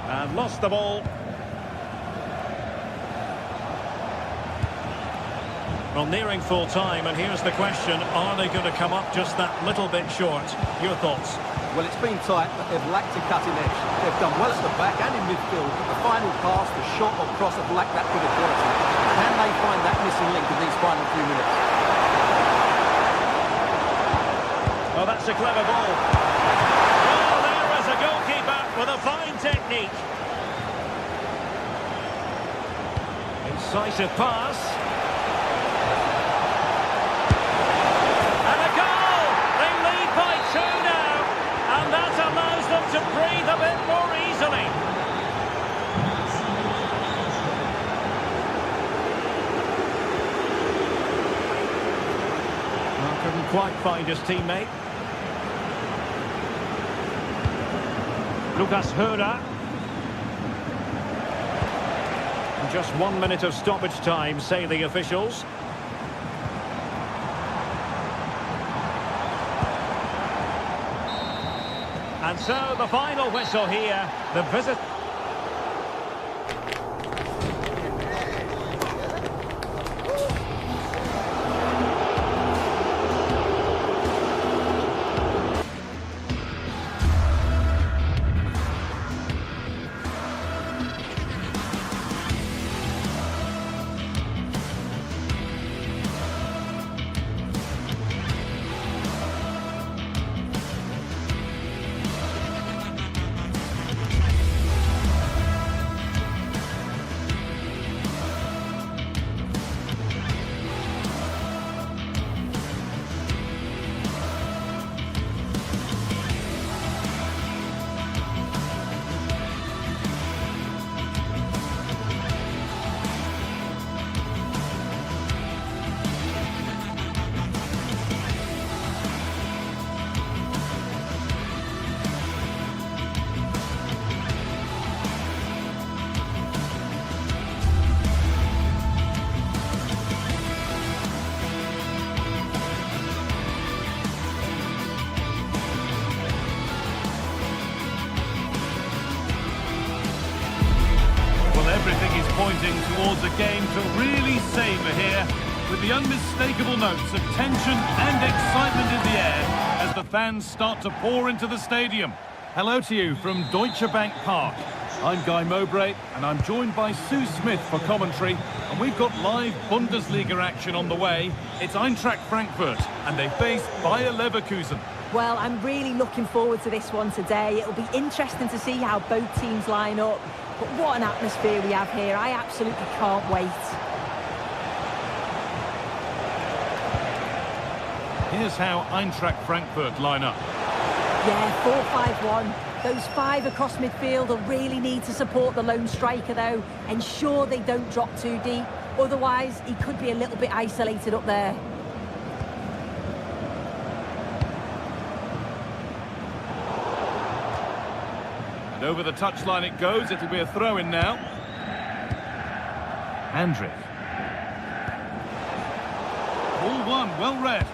And lost the ball. Well, nearing full time, and here's the question, are they going to come up just that little bit short? Your thoughts? Well, it's been tight, but they've lacked a cutting edge. They've done well at the back and in midfield, but the final pass, the shot or cross have lacked that bit of quality. Can they find that missing link in these final few minutes? Oh, that's a clever ball. Well, there is a goalkeeper with a fine technique. Incisive pass. And a goal! They lead by 2 now. And that allows them to breathe a bit more easily. Well, couldn't quite find his teammate. Lucas Höra. Just 1 minute of stoppage time, say the officials. And so the final whistle here, the visit. Everything is pointing towards a game to really savour here, with the unmistakable notes of tension and excitement in the air as the fans start to pour into the stadium. Hello to you from Deutsche Bank Park. I'm Guy Mowbray, and I'm joined by Sue Smith for commentary, and we've got live Bundesliga action on the way. It's Eintracht Frankfurt, and they face Bayer Leverkusen. Well, I'm really looking forward to this one today. It'll be interesting to see how both teams line up. But what an atmosphere we have here. I absolutely can't wait. Here's how Eintracht Frankfurt line up. Yeah, 4-5-1. Those 5 across midfield will really need to support the lone striker, though. Ensure they don't drop too deep. Otherwise, he could be a little bit isolated up there. And over the touchline it goes. It'll be a throw-in now. Andrick. Ball one, well read.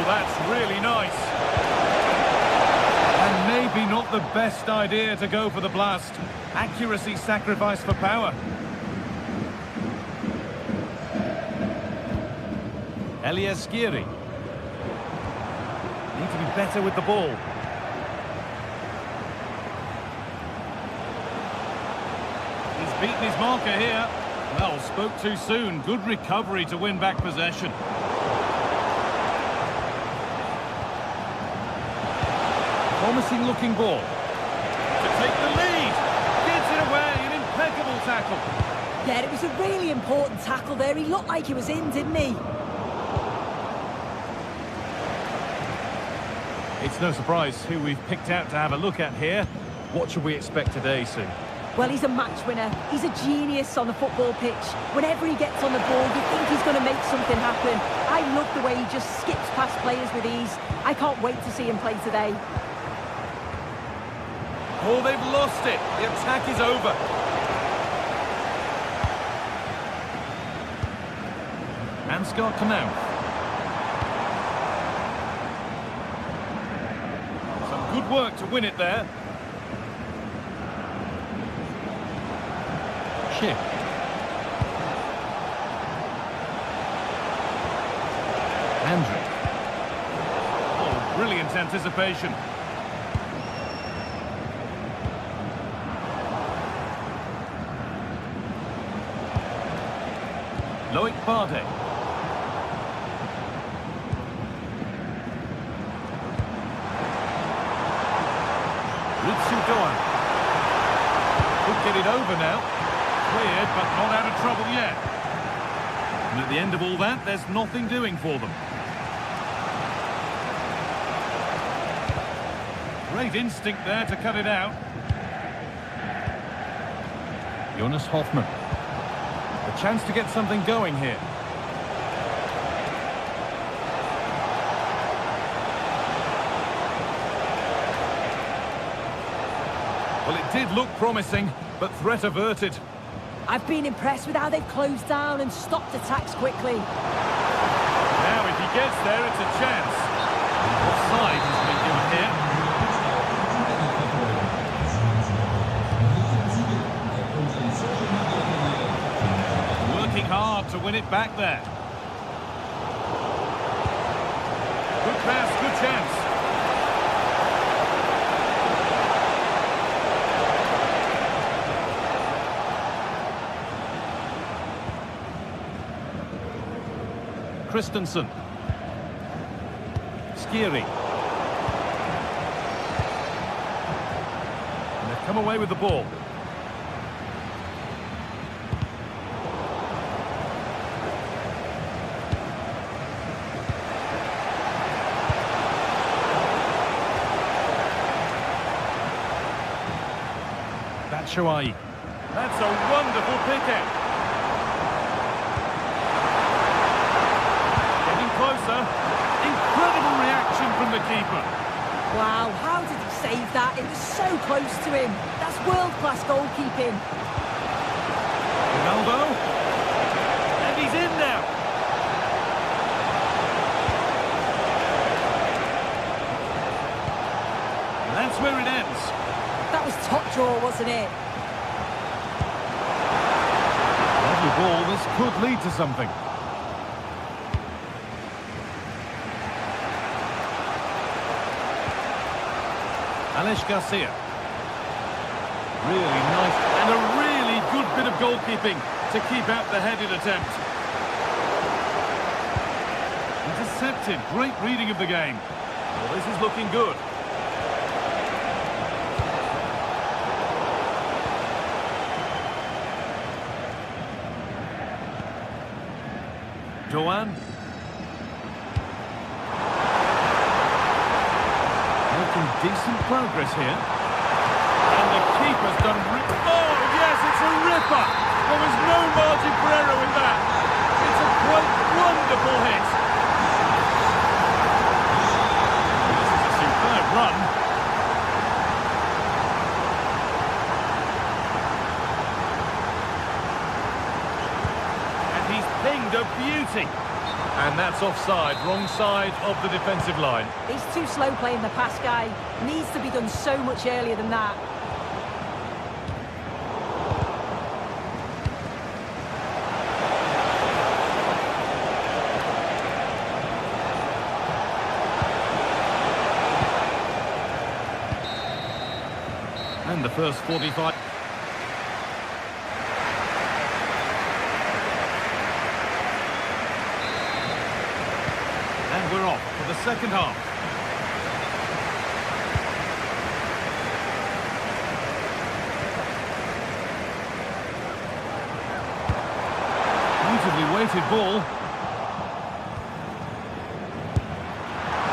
That's really nice. And maybe not the best idea to go for the blast. Accuracy sacrificed for power. Elias Skiri. Need to be better with the ball. He's beaten his marker here. Well, spoke too soon. Good recovery to win back possession. Promising looking ball. To take the lead. Gives it away. An impeccable tackle. Yeah, it was a really important tackle there. He looked like he was in, didn't he? It's no surprise who we've picked out to have a look at here. What should we expect today, Sue? Well, he's a match winner. He's a genius on the football pitch. Whenever he gets on the ball, you think he's going to make something happen. I love the way he just skips past players with ease. I can't wait to see him play today. Oh, they've lost it. The attack is over. Ansgar Knauf. Some good work to win it there. Schick. Andrick. Oh, brilliant anticipation. Loic Bardet. Ritsu Doan. Could get it over now. Cleared, but not out of trouble yet. And at the end of all that, there's nothing doing for them. Great instinct there to cut it out. Jonas Hoffmann. A chance to get something going here. Well, it did look promising, but threat averted. I've been impressed with how they've closed down and stopped attacks quickly. Now, if he gets there, it's a chance. Offside has been given here. Hard to win it back there. Good pass, good chance. Christensen. Skiri. And they've come away with the ball. Batshuayi. That's a wonderful pick-out. Getting closer. Incredible reaction from the keeper. Wow, how did he save that? It was so close to him. That's world-class goalkeeping. Ronaldo. And he's in now. And that's where it ends. That was top draw, wasn't it? Lovely ball. This could lead to something. Alex Garcia. Really nice and a really good bit of goalkeeping to keep out the headed attempt. intercepted. Great reading of the game. Well, this is looking good. Doan. Making decent progress here. And the keeper's done... Oh, yes, it's a ripper! There was no margin for error with that. It's a quite wonderful hit. This is a superb run. And he's pinged a beauty. And that's offside, wrong side of the defensive line. He's too slow playing the pass, guy. Needs to be done so much earlier than that. And the first 45... And we're off for the second half. Beautifully weighted ball.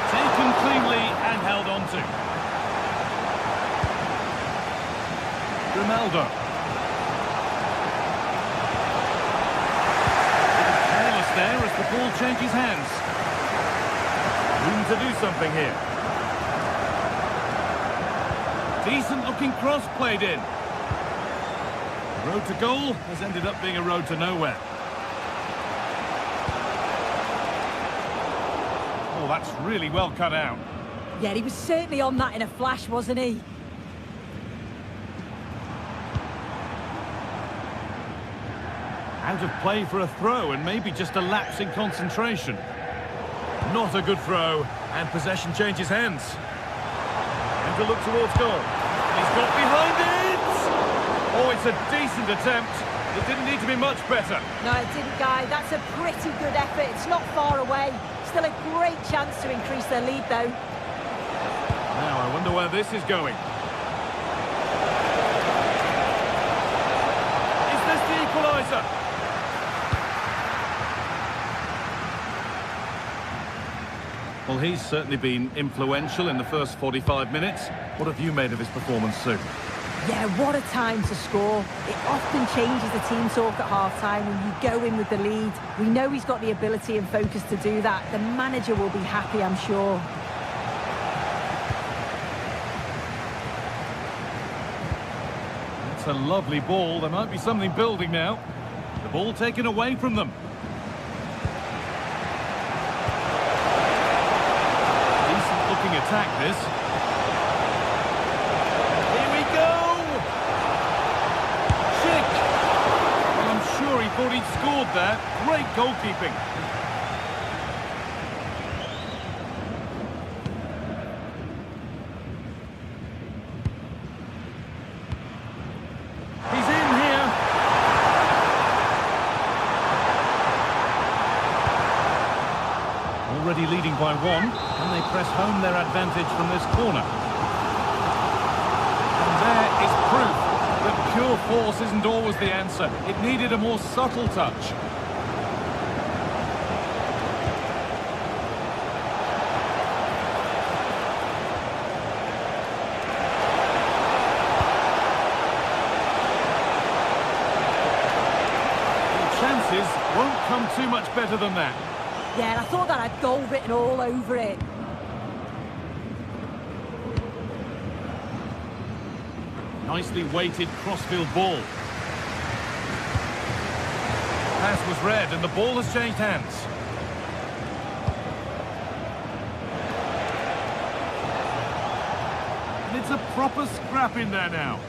Taken cleanly and held on to. Ronaldo. Careless there as the ball changes hands. Room to do something here. Decent looking cross played in. The road to goal has ended up being a road to nowhere. Oh, that's really well cut out. Yeah, he was certainly on that in a flash, wasn't he? Out of play for a throw and maybe just a lapse in concentration. Not a good throw, and possession changes hands. And to look towards goal. He's got behind it! Oh, it's a decent attempt. It didn't need to be much better. No, it didn't, Guy. That's a pretty good effort. It's not far away. Still a great chance to increase their lead, though. Now, I wonder where this is going. Is this the equaliser? Well, he's certainly been influential in the first 45 minutes. What have you made of his performance, Sue? Yeah, what a time to score. It often changes the team talk at half-time when you go in with the lead. We know he's got the ability and focus to do that. The manager will be happy, I'm sure. It's a lovely ball. There might be something building now. The ball taken away from them. Looking attack this. Here we go! Chick! Well, I'm sure he thought he'd scored there. Great goalkeeping. He's in here. Already leading by one. And they press home their advantage from this corner. And there is proof that pure force isn't always the answer. It needed a more subtle touch. The chances won't come too much better than that. Yeah, and I thought that had goal written all over it. Nicely weighted crossfield ball. Pass was read and the ball has changed hands. And it's a proper scrap in there now.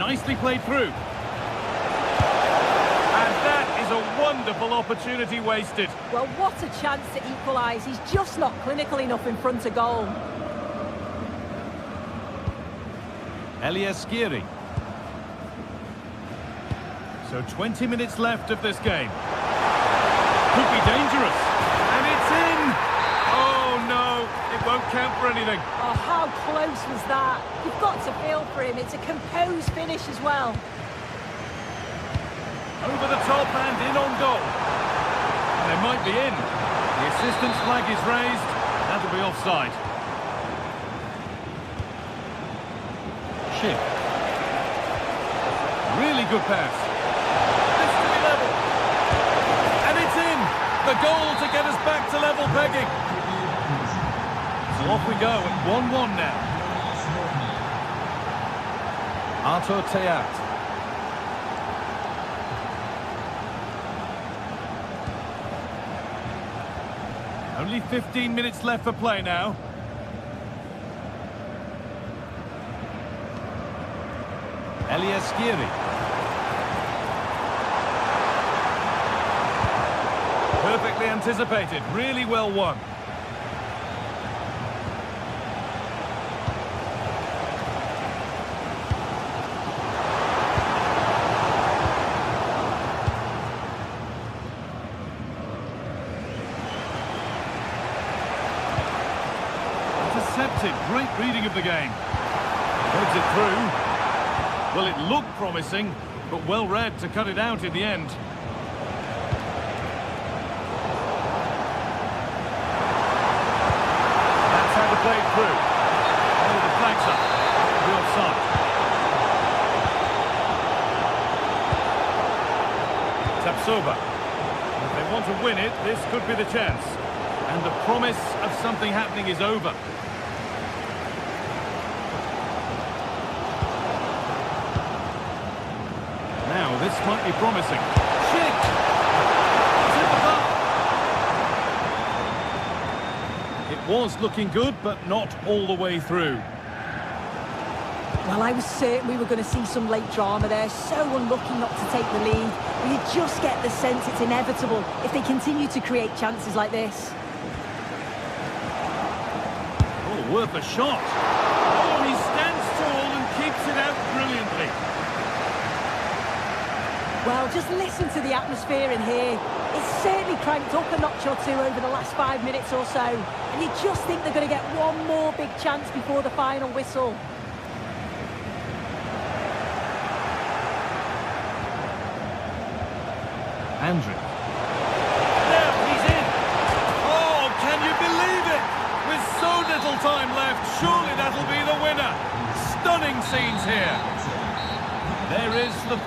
Nicely played through. A wonderful opportunity wasted. Well, what a chance to equalise. He's just not clinical enough in front of goal. Elias Skiri. So 20 minutes left of this game. Could be dangerous. And it's in! Oh, no. It won't count for anything. Oh, how close was that? You've got to feel for him. It's a composed finish as well. Over the top and in on goal. And they might be in. The assistant's flag is raised. That'll be offside. Ship. Really good pass. This to be level. And it's in. The goal to get us back to level pegging. So off we go at 1-1 now. Artur Teat. Only 15 minutes left for play now. Elias Giri. Perfectly anticipated, really well won. Intercepted, great reading of the game. Heads it through. Well, it looked promising, but well read to cut it out in the end. That's how to play it through. Oh, the flag's up. The offside. Tapsoba. If they want to win it, this could be the chance. And the promise of something happening is over. Now, this might be promising. Shit! It's in the bar. It was looking good, but not all the way through. Well, I was certain we were going to see some late drama there. So unlucky not to take the lead. But you just get the sense it's inevitable if they continue to create chances like this. Oh, worth a shot. Oh, he stands tall and keeps it out brilliantly. Well, just listen to the atmosphere in here. It's certainly cranked up a notch or two over the last 5 minutes or so. And you just think they're going to get one more big chance before the final whistle. Andrew. Now he's in. Oh, can you believe it? With so little time left, surely that'll be the winner. Stunning scenes here. There is the...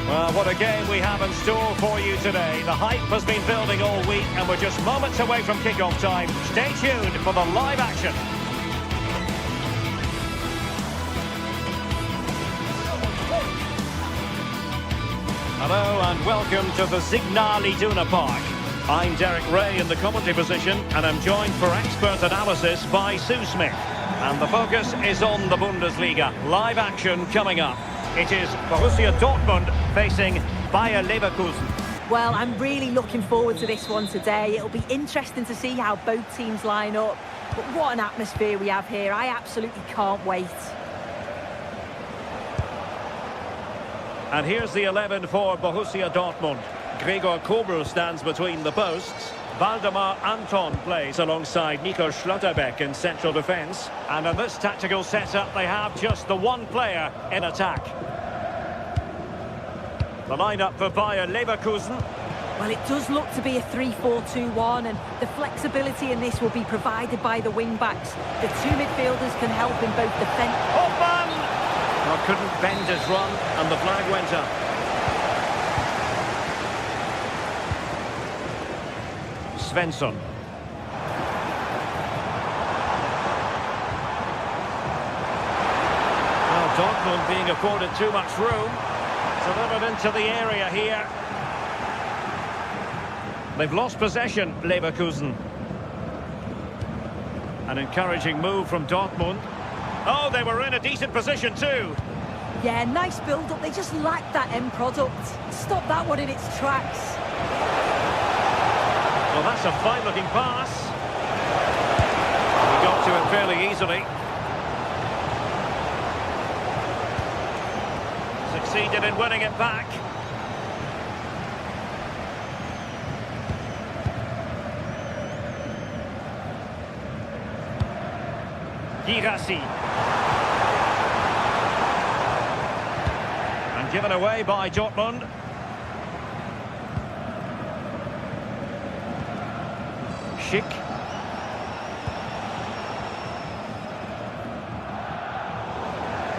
Well, what a game we have in store for you today. The hype has been building all week and we're just moments away from kick-off time. Stay tuned for the live action. Hello and welcome to the Signal Iduna Park. I'm Derek Ray in the commentary position and I'm joined for expert analysis by Sue Smith. And the focus is on the Bundesliga. Live action coming up. It is Borussia Dortmund facing Bayer Leverkusen. Well, I'm really looking forward to this one today. It'll be interesting to see how both teams line up. But what an atmosphere we have here. I absolutely can't wait. And here's the 11 for Borussia Dortmund. Gregor Kobel stands between the posts. Valdemar Anton plays alongside Nico Schlotterbeck in central defence. And in this tactical setup, they have just the one player in attack. The lineup for Bayer Leverkusen. Well, it does look to be a 3-4-2-1, and the flexibility in this will be provided by the wing-backs. The two midfielders can help in both defence. Hoffman! Well, couldn't bend his run, and the flag went up. Svensson. Well, Dortmund being afforded too much room. Delivered into the area here. They've lost possession, Leverkusen. An encouraging move from Dortmund. Oh, they were in a decent position too. Yeah, nice build-up. They just lacked that end product. Stop that one in its tracks. Well, that's a fine-looking pass. He got to it fairly easily. Succeeded in winning it back. Girassi. And given away by Dortmund. Schick.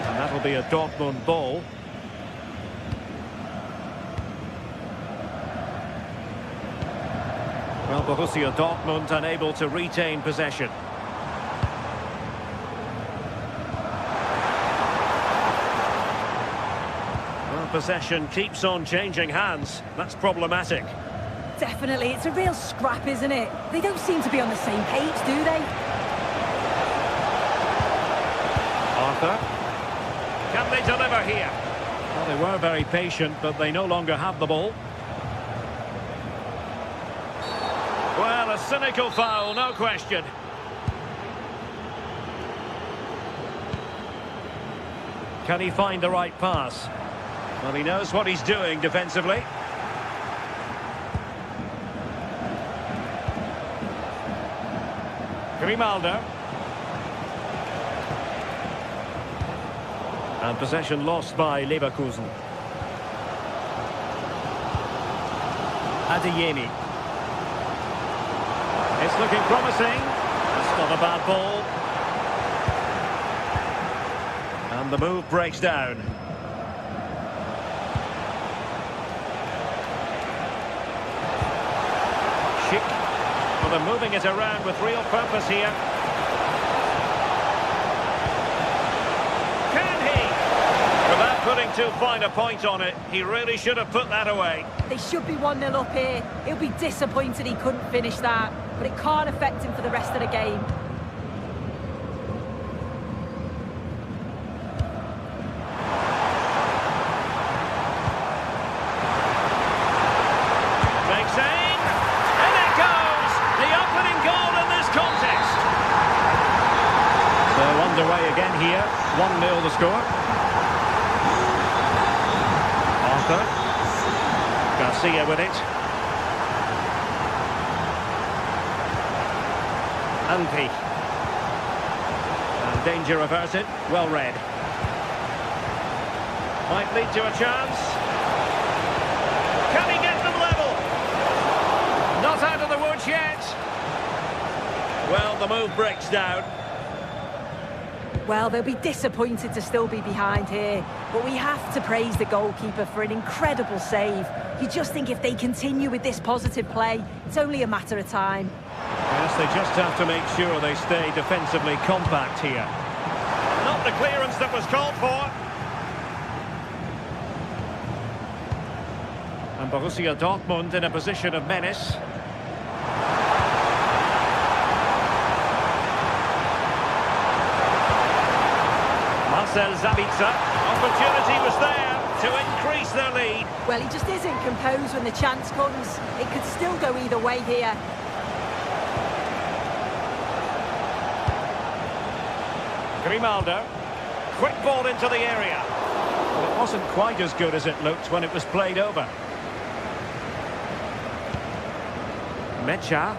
And that'll be a Dortmund ball. Well, Borussia Dortmund unable to retain possession. Well, possession keeps on changing hands. That's problematic. Definitely, it's a real scrap, isn't it? They don't seem to be on the same page, do they? Arthur. Can they deliver here? Well, they were very patient, but they no longer have the ball. Well, a cynical foul, no question. Can he find the right pass? Well, he knows what he's doing defensively. Grimaldo. And possession lost by Leverkusen. Adeyemi. It's looking promising. It's not a bad ball. And the move breaks down. Schick. Well, they're moving it around with real purpose here. Can he? Without putting too fine a point on it, he really should have put that away. They should be 1-0 up here. He'll be disappointed he couldn't finish that, but it can't affect him for the rest of the game. Makes aim, and it goes! The opening goal in this contest. So underway again here, 1-0 the score. Arthur. Garcia with it. Anpi. And danger averted. Well read. Might lead to a chance. Can he get them level? Not out of the woods yet. Well, the move breaks down. Well, they'll be disappointed to still be behind here, but we have to praise the goalkeeper for an incredible save. You just think if they continue with this positive play, it's only a matter of time. Yes, they just have to make sure they stay defensively compact here. Not the clearance that was called for. And Borussia Dortmund in a position of menace. Marcel Sabitzer. Opportunity was there to increase their lead. Well, he just isn't composed when the chance comes. It could still go either way here. Grimaldo. Quick ball into the area. But it wasn't quite as good as it looked when it was played over. Mecha.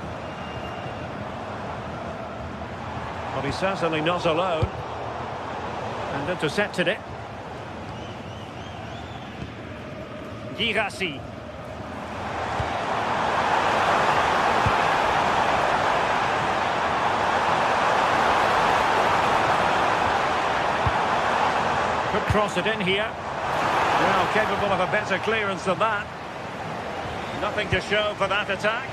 Well, he's certainly not alone. And intercepted it. Girassi. Could cross it in here. Well, capable of a better clearance than that. Nothing to show for that attack.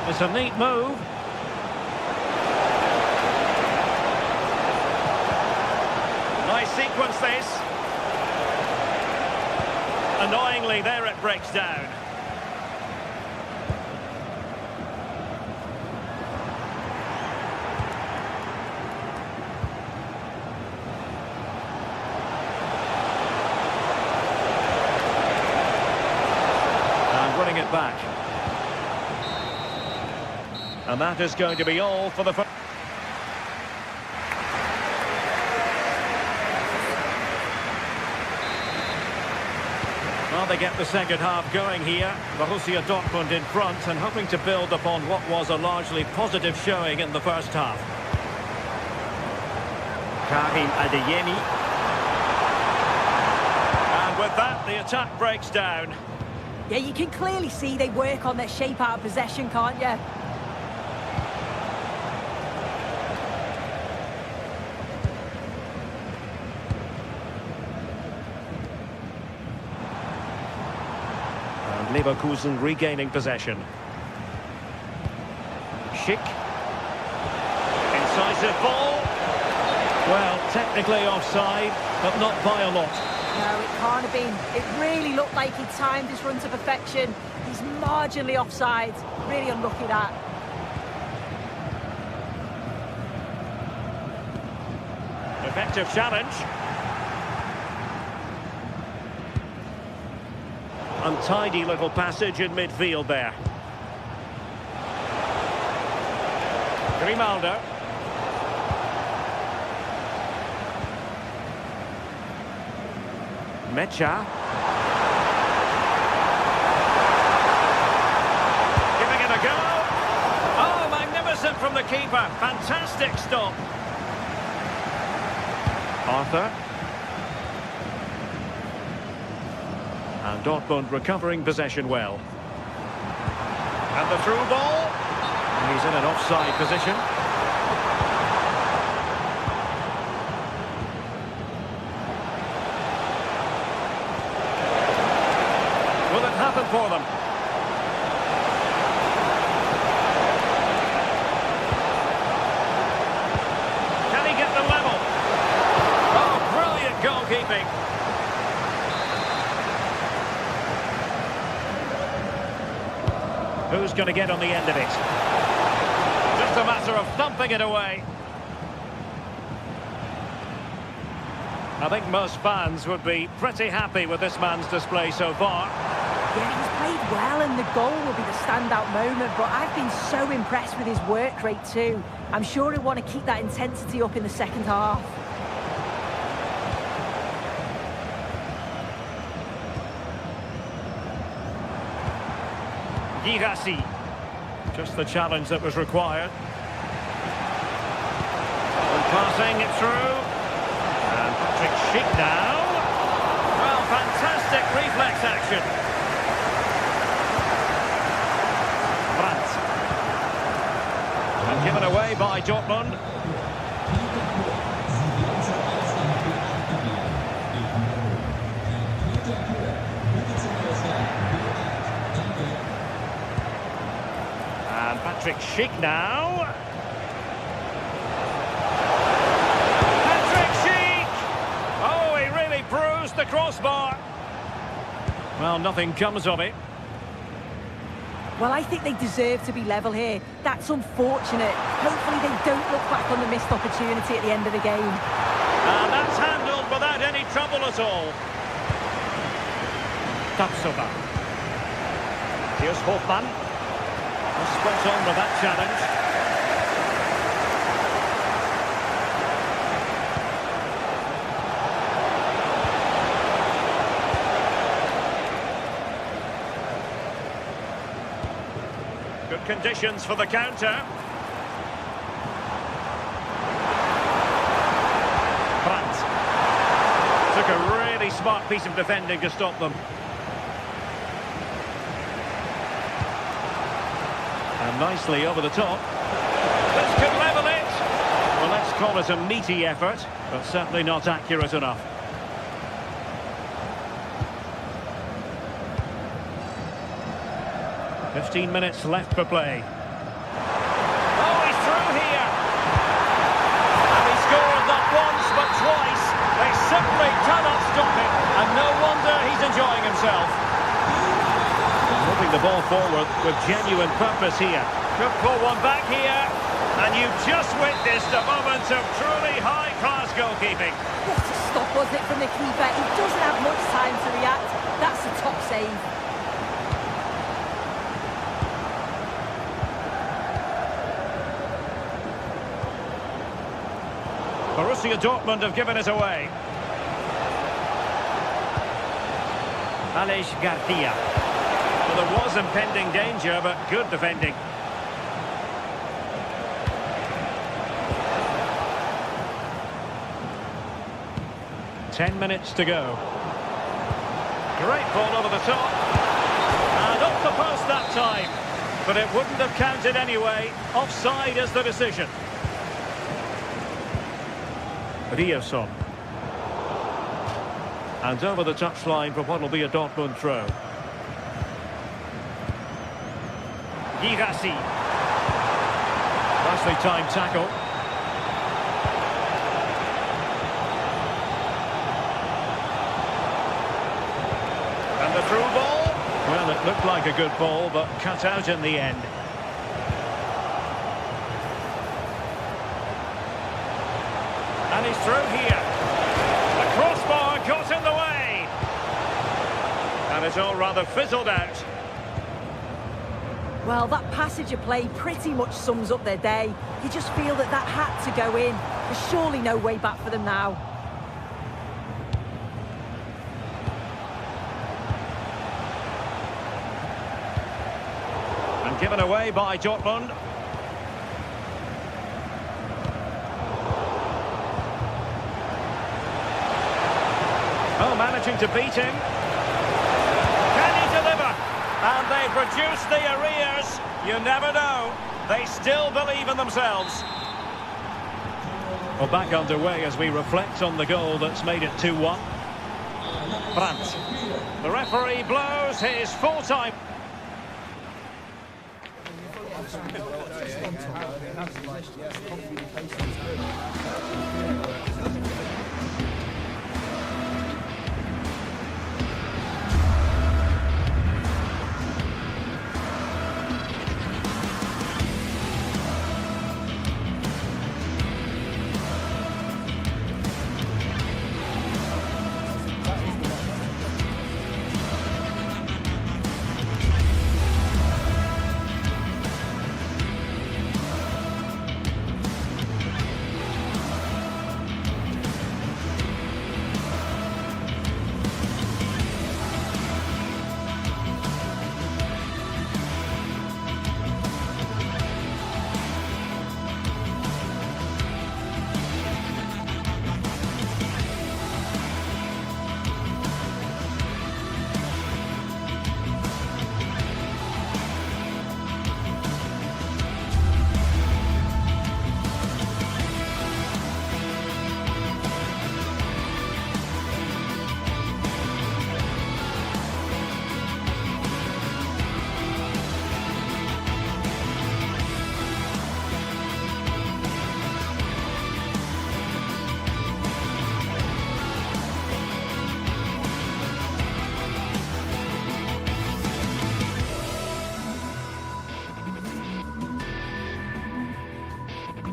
It's a neat move. Nice sequence this. Annoyingly, there it breaks down. And winning it back. And that is going to be all for the first. Well, they get the second half going here. Borussia Dortmund in front and hoping to build upon what was a largely positive showing in the first half. Karim Adeyemi. And with that, the attack breaks down. Yeah, you can clearly see they work on their shape out of possession, can't you? Leverkusen regaining possession. Schick. Incisive ball. Well, technically offside, but not by a lot. No, it can't have been. It really looked like he timed his run to perfection. He's marginally offside. Really unlucky that. Effective challenge. Untidy little passage in midfield there. Grimaldo. Mecha. Giving it a go. Oh, magnificent from the keeper. Fantastic stop. Arthur. And Dortmund recovering possession well. And the through ball. He's in an offside position. Will it happen for them? Can he get the level? Oh, brilliant goalkeeping. Who's going to get on the end of it? Just a matter of thumping it away. I think most fans would be pretty happy with this man's display so far. Yeah, he's played well and the goal will be the standout moment, but I've been so impressed with his work rate too. I'm sure he'll want to keep that intensity up in the second half. Girassi. Just the challenge that was required. And passing it through. And Patrick Schick now. Well, fantastic reflex action. Brandt. And given away by Dortmund. Patrick Schick now. Patrick Schick! Oh, he really bruised the crossbar. Well, nothing comes of it. Well, I think they deserve to be level here. That's unfortunate. Hopefully they don't look back on the missed opportunity at the end of the game. And that's handled without any trouble at all. Tapsoba. Here's Hofmann. Spot on with that challenge. Good conditions for the counter. Brandt. Took a really smart piece of defending to stop them. And nicely over the top. This could level it. Well, let's call it a meaty effort, but certainly not accurate enough. "15 minutes left for play. Oh, he's through here. And he scored not once, but twice. They simply cannot stop him. And no wonder he's enjoying himself. Moving the ball forward with genuine purpose here. Could pull one back here. And you've just witnessed a moment of truly high-class goalkeeping. What a stop was it from the keeper. He doesn't have much time to react. That's a top save. Borussia Dortmund have given it away. Aleix Garcia. Well, there was impending danger, but good defending. Ten minutes to go. Great ball over the top. And off the post that time. But it wouldn't have counted anyway. Offside is the decision. Riasson. And over the touchline for what will be a Dortmund throw. Girassi. Nicely timed tackle. And the through ball. Well, it looked like a good ball, but cut out in the end. And he's through here. The crossbar got in the way. And it's all rather fizzled out. Well, that passage of play pretty much sums up their day. You just feel that that had to go in. There's surely no way back for them now. And given away by Dortmund. Oh, managing to beat him. Can he deliver? And they've reduced the arrears. You never know. They still believe in themselves. Well, back underway as we reflect on the goal that's made it 2-1. Brandt. The referee blows his full-time.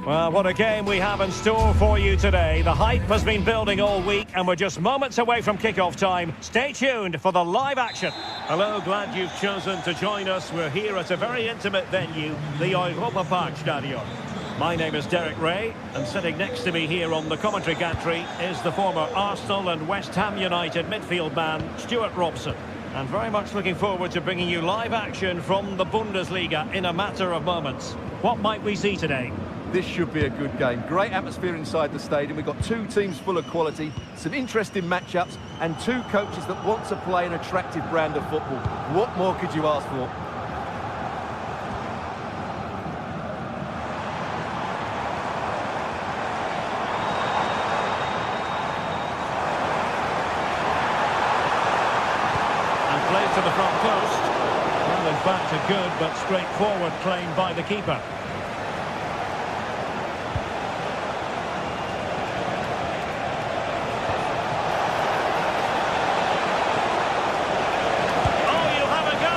Well, what a game we have in store for you today. The hype has been building all week and we're just moments away from kick-off time. Stay tuned for the live action. Hello, glad you've chosen to join us. We're here at a very intimate venue, the Europa Park Stadion. My name is Derek Ray, and sitting next to me here on the commentary gantry is the former Arsenal and West Ham United midfield man, Stuart Robson. And very much looking forward to bringing you live action from the Bundesliga in a matter of moments. What might we see today? This should be a good game. Great atmosphere inside the stadium. We've got two teams full of quality, some interesting matchups, and two coaches that want to play an attractive brand of football. What more could you ask for? Played to the front post. Well, in fact, a good but straightforward claim by the keeper. Oh, you'll have a go.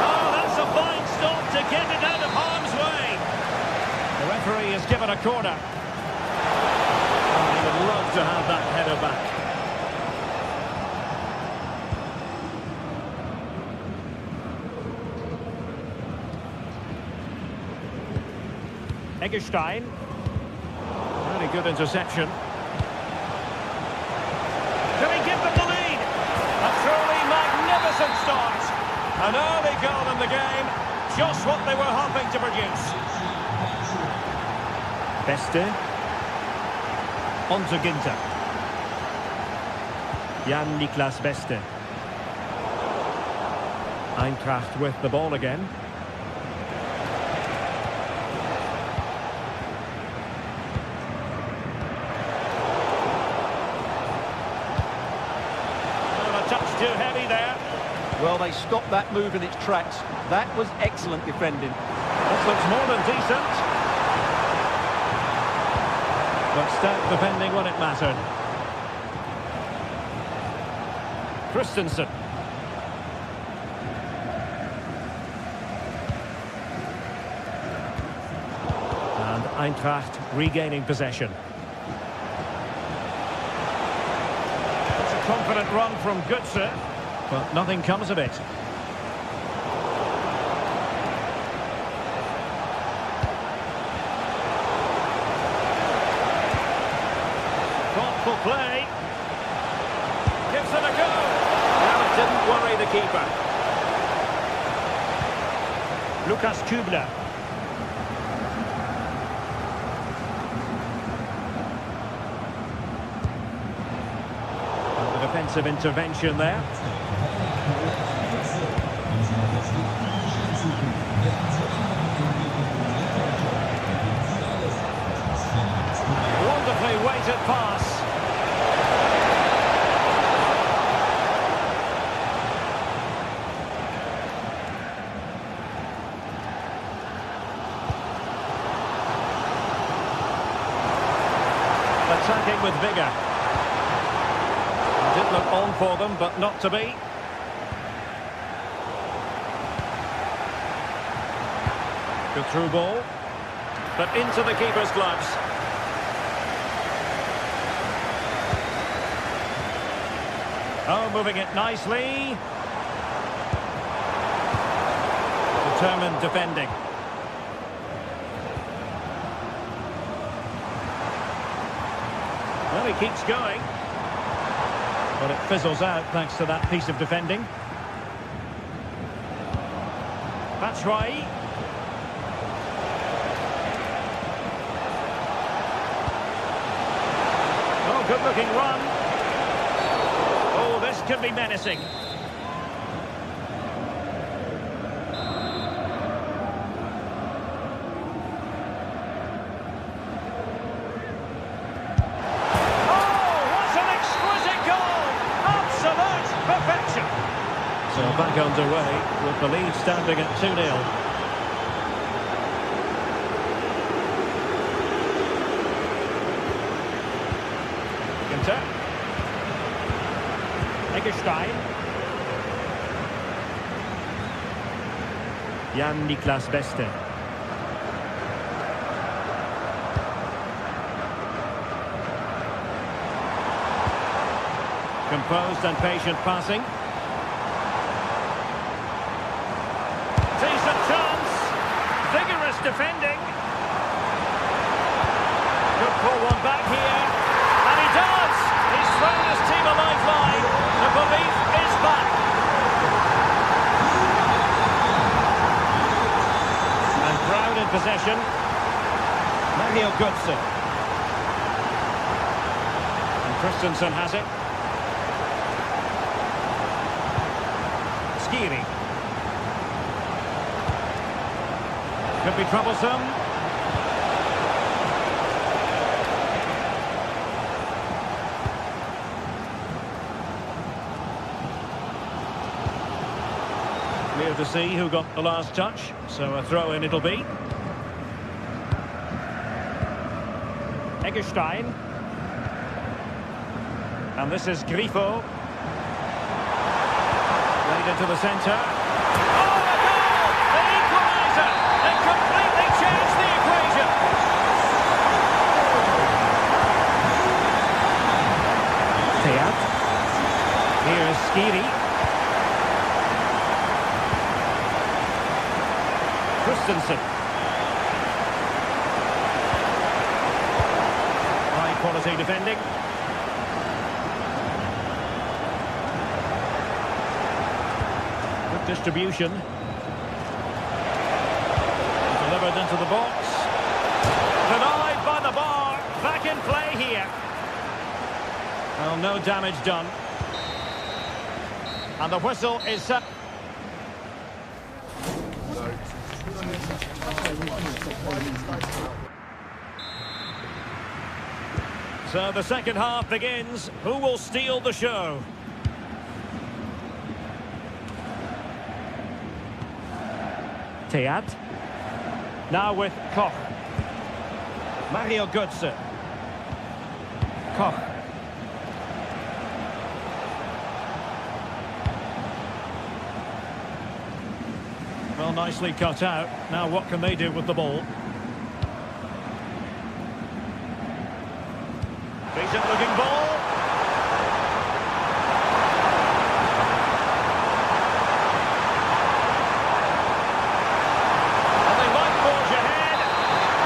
Oh, that's a fine stop to get it out of harm's way. The referee has given a corner. Oh, he would love to have that header back. Eggestein. Really good interception. Can he give them the lead? A truly magnificent start. An early goal in the game. Just what they were hoping to produce. Beste. On to Ginter. Jan-Niklas Beste. Eintracht with the ball again. Too heavy there. Well, they stopped that move in its tracks. That was excellent defending. This looks more than decent. But stout defending when it mattered. Christensen. And Eintracht regaining possession. Confident run from Götze, but nothing comes of it. Thoughtful play. Gives it a go. Well, it didn't worry the keeper. Lukas Kübler. Defensive intervention there. Wonderfully weighted pass. Attacking with vigour. Did look on for them, but not to be. Good through ball, but into the keeper's gloves. Oh, moving it nicely. Determined defending. Well, he keeps going. But it fizzles out thanks to that piece of defending. Batshuayi. Oh, good-looking run. Oh, this could be menacing. So back underway with the lead standing at 2-0. Ginter. Eggestein. Jan-Niklas Beste. Composed and patient passing. Decent chance. Vigorous defending. Could pull one back here. And he does. He's thrown his team a lifeline. The belief is back. possession. Mario Götze. And Christensen has it. Skiri. Could be troublesome. Clear to see who got the last touch, so a throw-in it'll be. Eggestein. And this is Grifo. Laid into the centre. Oh, the goal! The equaliser! It completely changed the equation! Teat. Here's Skiri. Christensen. High quality defending. Good distribution. Delivered into the box. Denied by the bar. Back in play here. Well, no damage done. And the whistle is set. So the second half begins. Who will steal the show? Teat. Now with Koch. Mario Götze. Koch. Well, nicely cut out. Now what can they do with the ball? Decent looking ball. And they might forge ahead.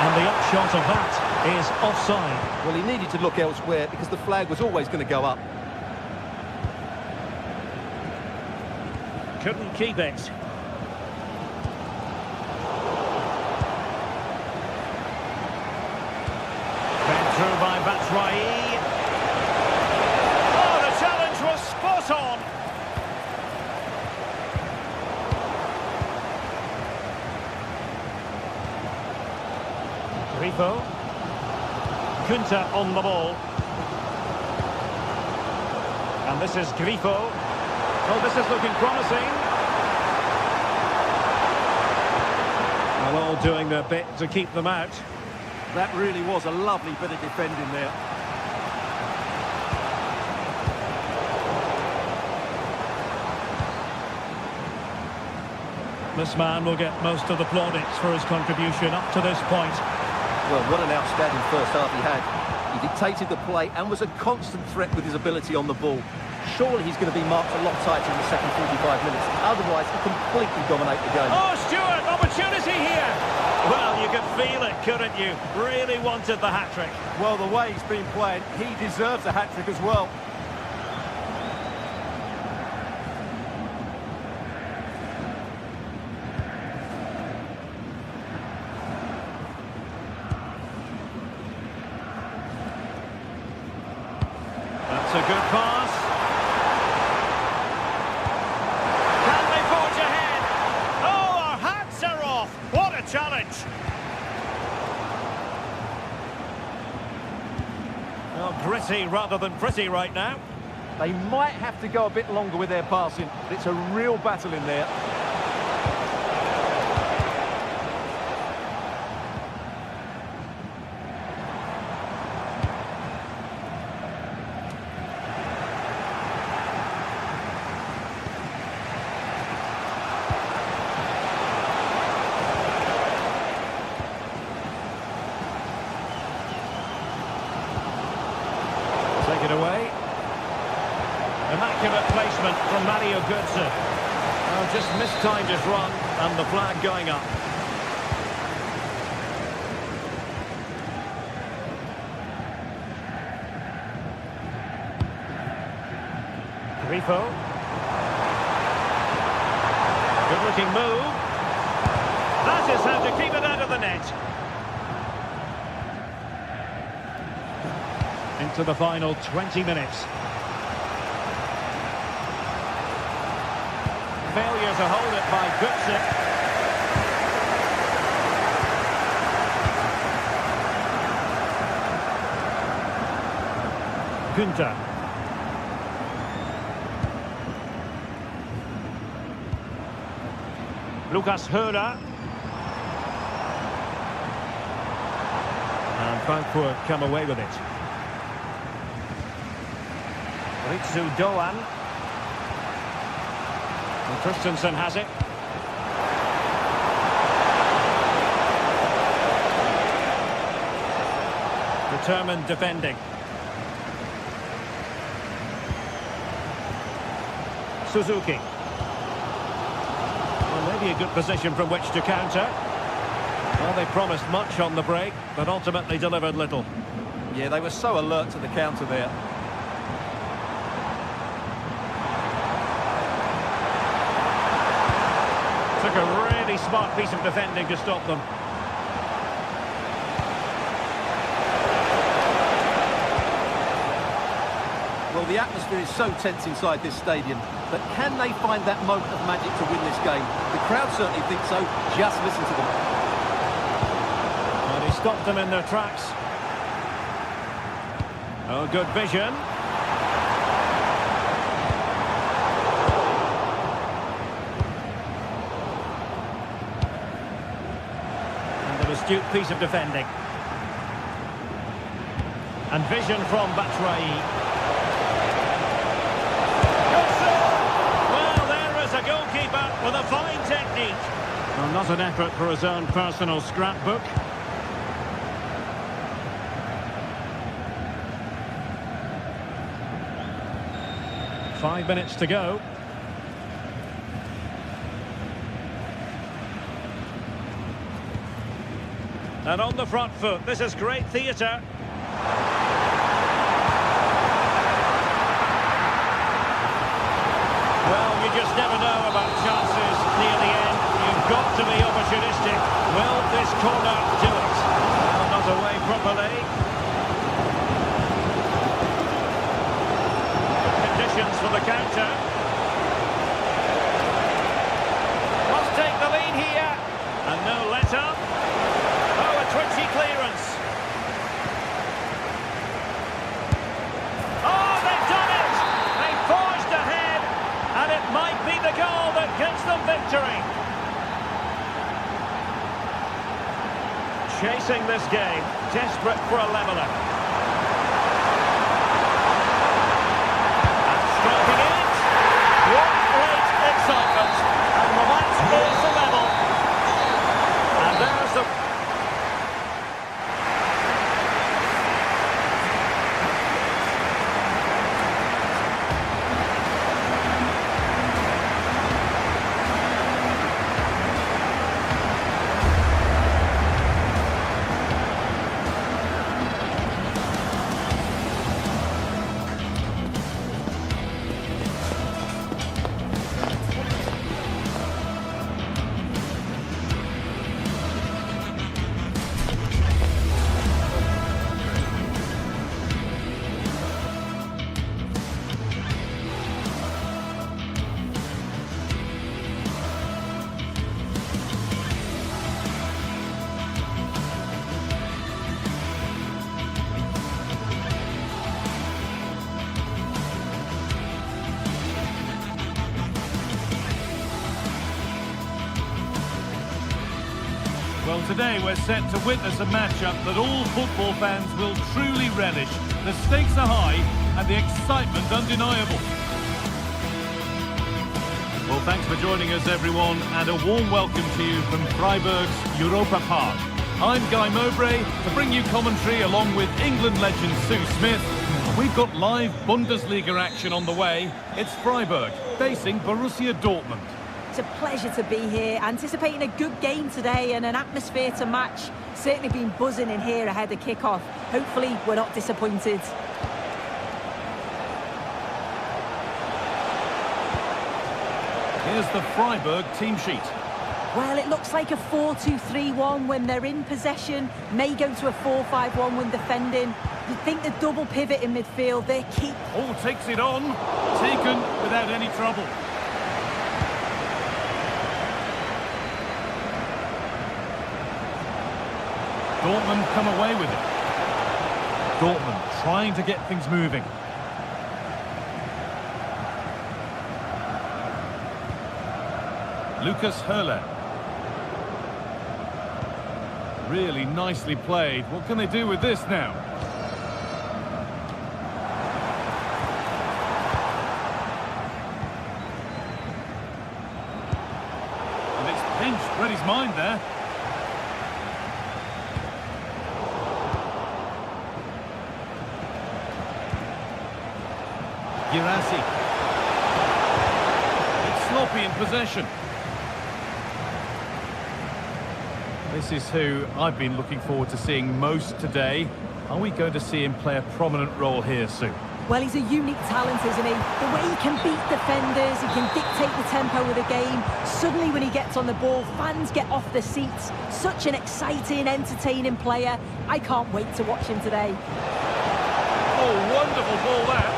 And the upshot of that is offside. Well, he needed to look elsewhere because the flag was always going to go up. Couldn't keep it. Through by Batshuayi. Oh, the challenge was spot on. Grifo. Kunta on the ball. And this is Grifo. Oh, this is looking promising. Well, all doing their bit to keep them out. That really was a lovely bit of defending there. This man will get most of the plaudits for his contribution up to this point. Well, what an outstanding first half he had. He dictated the play and was a constant threat with his ability on the ball. Surely he's going to be marked a lot tighter in the second 45 minutes. Otherwise, he'll completely dominate the game. Oh, Stewart, opportunity here. Well, you could feel it, couldn't you? Really wanted the hat-trick. Well, the way he's been playing, he deserves a hat-trick as well. That's a good pass. Can they forge ahead? Oh, our hats are off. What a challenge. Well, gritty rather than pretty right now. They might have to go a bit longer with their passing, but it's a real battle in there. Take it away. Immaculate placement from Mario Götze. Oh, just mistimed his run and the flag going up. Grifo. Good looking move. That is how to keep it out of the net. Into the final 20 minutes. Failure to hold it by Gutsit. Günther. Lucas Höra. And Frankfurt come away with it. Ritsu Doan. And Christensen has it. Determined defending. Suzuki. Well, maybe a good position from which to counter. Well, they promised much on the break, but ultimately delivered little. Yeah, they were so alert to the counter there. Took a really smart piece of defending to stop them. Well, the atmosphere is so tense inside this stadium, but can they find that moment of magic to win this game? The crowd certainly think so. Just listen to them. And he stopped them in their tracks. Oh, good vision. And an astute piece of defending. And vision from Batshuayi. With a fine technique. Well, not an effort for his own personal scrapbook. Five minutes to go. And on the front foot, this is great theatre. Well, you just never know about chances near the end. You've got to be opportunistic. Will this corner do it? Well, not away properly. Conditions for the counter. Must take the lead here. And no let-up. Oh, a twitchy clearance. Oh, they've done it! They forged ahead. And it might be the goal that gives them victory. Chasing this game, desperate for a leveller. And striking it. What great excitement. And the match is a level. And there's the... Well, today we're set to witness a matchup that all football fans will truly relish. The stakes are high and the excitement undeniable. Well, thanks for joining us, everyone, and a warm welcome to you from Freiburg's Europa Park. I'm Guy Mowbray to bring you commentary along with England legend Sue Smith. We've got live Bundesliga action on the way. It's Freiburg facing Borussia Dortmund. It's a pleasure to be here, anticipating a good game today and an atmosphere to match. Certainly been buzzing in here ahead of kick-off. Hopefully we're not disappointed. Here's the Freiburg team sheet. Well, it looks like a 4-2-3-1 when they're in possession. May go to a 4-5-1 when defending. You'd think the double pivot in midfield, they're key. Oh, takes it on. Taken without any trouble. Dortmund come away with it. Dortmund trying to get things moving. Lucas Höhle. Really nicely played. What can they do with this now? And it's pinched Reddy's mind there. Girassi. It's sloppy in possession. This is who I've been looking forward to seeing most today. Are we going to see him play a prominent role here soon? Well, he's a unique talent, isn't he? The way he can beat defenders, he can dictate the tempo of the game. Suddenly when he gets on the ball, fans get off their seats. Such an exciting, entertaining player. I can't wait to watch him today. Oh, wonderful ball that.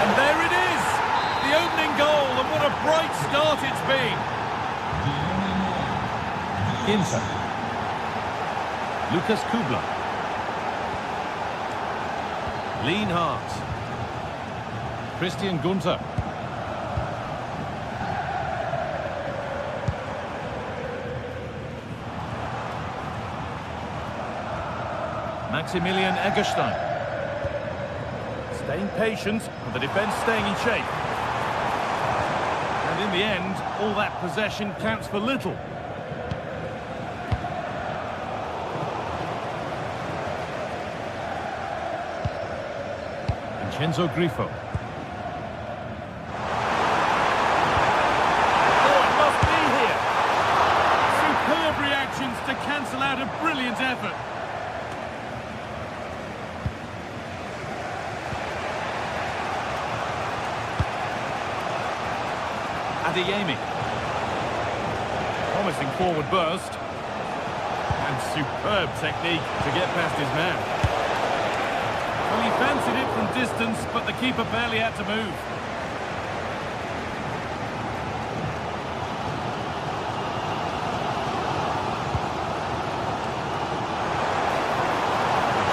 And there it is! The opening goal, and what a bright start it's been. Inter. Lucas Kubler. Lienhardt. Christian Gunther. Maximilian Eggestein. Staying patient, and the defence staying in shape. And in the end, all that possession counts for little. Vincenzo Grifo. Oh, it must be here. Superb reactions to cancel out a brilliant effort. Adeyemi. Promising forward burst. And superb technique to get past his man. Well, he fancied it from distance, but the keeper barely had to move.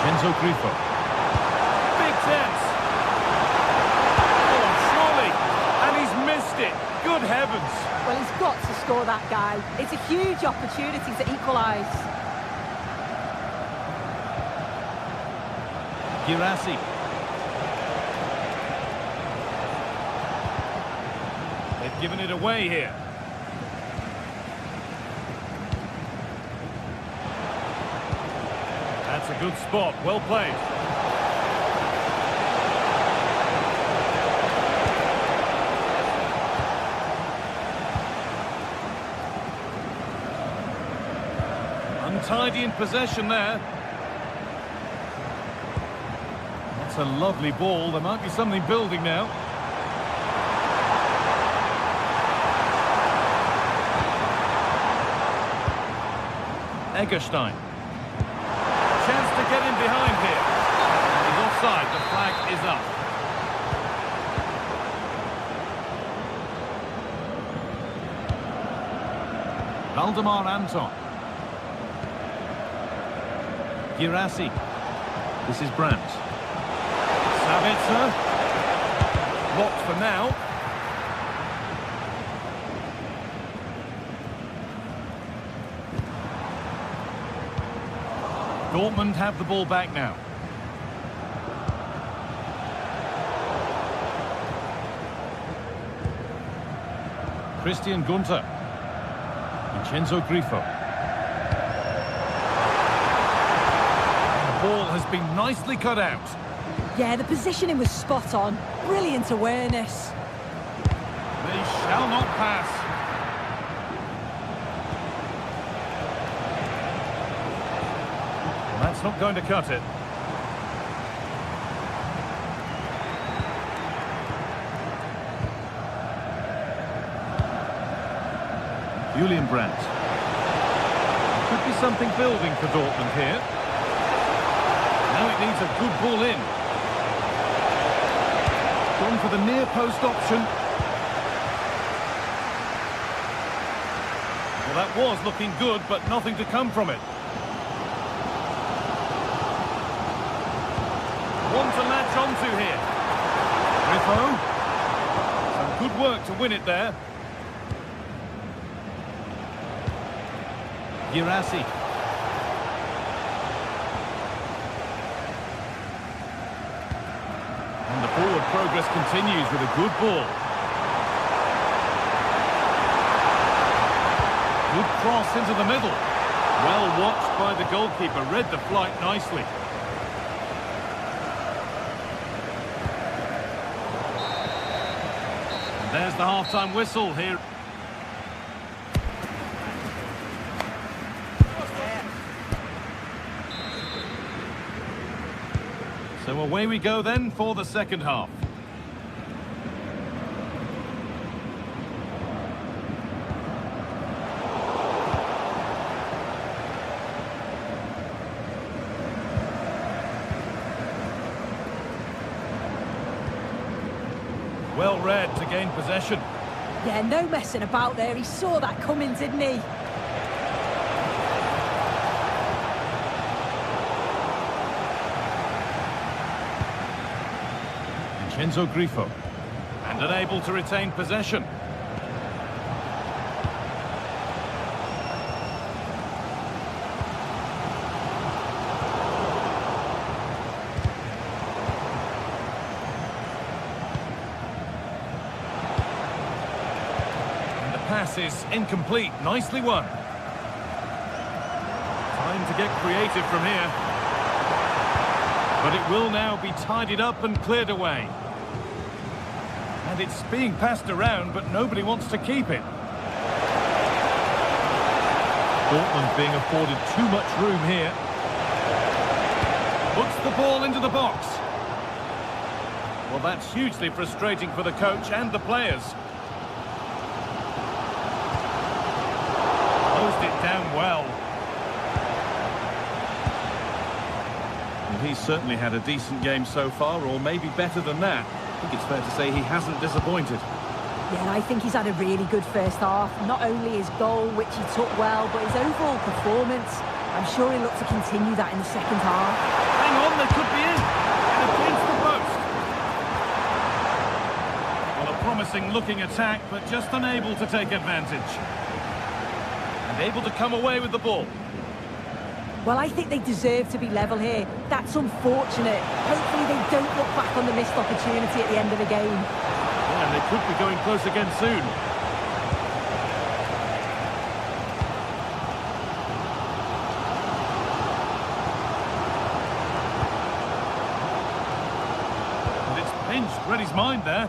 Vincenzo Grifo. Big chance. Oh, surely. And he's missed it. Good heavens. Well, he's got to score that guy. It's a huge opportunity to equalise. Girassi. They've given it away here. That's a good spot. Well played. Untidy in possession there. A lovely ball. There might be something building now. Eggestein. Chance to get in behind here. He's offside. The flag is up. Valdemar Anton. Girassi. This is Brandt. Savitzer. Blocked for now. Dortmund have the ball back now. Christian Gunther. Vincenzo Grifo. The ball has been nicely cut out. Yeah, the positioning was spot on. Brilliant awareness. They shall not pass. Well, that's not going to cut it. Julian Brandt. Could be something building for Dortmund here. Now it needs a good ball in. Gone for the near post option. Well, that was looking good, but nothing to come from it. One to latch onto here. Griffo. Some good work to win it there. Girassi. And the forward progress continues with a good ball. Good cross into the middle. Well watched by the goalkeeper, read the flight nicely. And there's the half-time whistle here. So away we go then for the second half. Well read to gain possession. Yeah, no messing about there. He saw that coming, didn't he? Enzo Grifo, and unable to retain possession. And the pass is incomplete. Nicely won. Time to get creative from here. But it will now be tidied up and cleared away. And it's being passed around, but nobody wants to keep it. Dortmund being afforded too much room here. Puts the ball into the box. Well, that's hugely frustrating for the coach and the players. Closed it down well. And he's certainly had a decent game so far, or maybe better than that. I think it's fair to say he hasn't disappointed. Yeah, I think he's had a really good first half. Not only his goal, which he took well, but his overall performance. I'm sure he'll look to continue that in the second half. Hang on, they could be in. And against the post. Well, a promising looking attack, but just unable to take advantage. And able to come away with the ball. Well, I think they deserve to be level here. That's unfortunate. Hopefully they don't look back on the missed opportunity at the end of the game. Yeah, and they could be going close again soon. And it's pinched, read his mind there.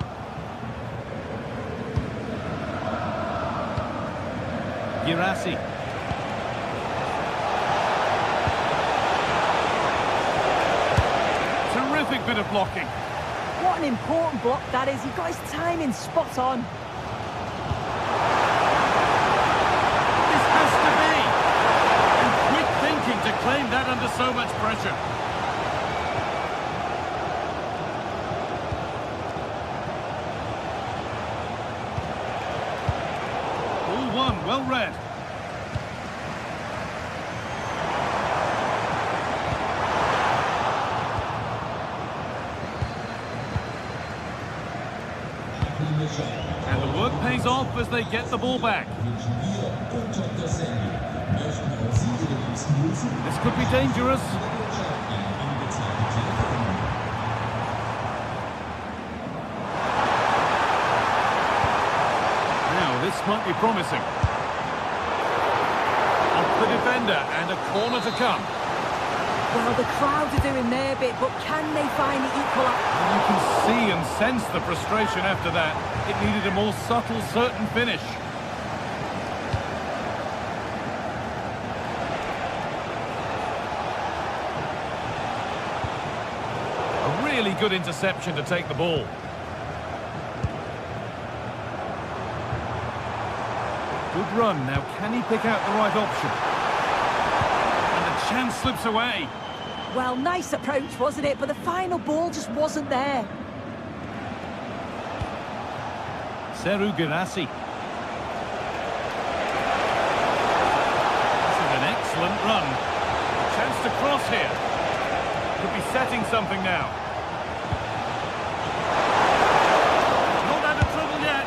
Girassi. Terrific bit of blocking. What an important block that is. He got his timing spot on. This has to be. And quick thinking to claim that under so much pressure. Ball one, well read. And the work pays off as they get the ball back. This could be dangerous. Now, this might be promising. Off the defender, and a corner to come. Well, the crowd are doing their bit, but can they find the equaliser? You can see and sense the frustration after that. It needed a more subtle, certain finish. A really good interception to take the ball. Good run. Now, can he pick out the right option? And the chance slips away. Well, nice approach, wasn't it? But the final ball just wasn't there. Seru Girassi. This is an excellent run. Chance to cross here. Could be setting something now. Not out of trouble yet.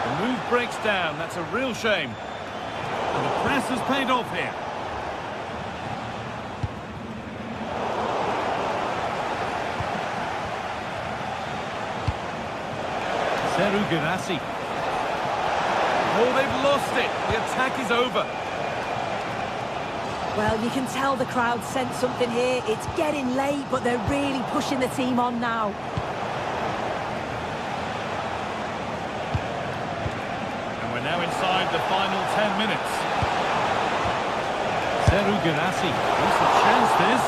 The move breaks down. That's a real shame. And the press has paid off here. Seru Girassi. Oh, they've lost it. The attack is over. Well, you can tell the crowd sensed something here. It's getting late, but they're really pushing the team on now. And we're now inside the final 10 minutes. Seru Girassi. What's the chance, this?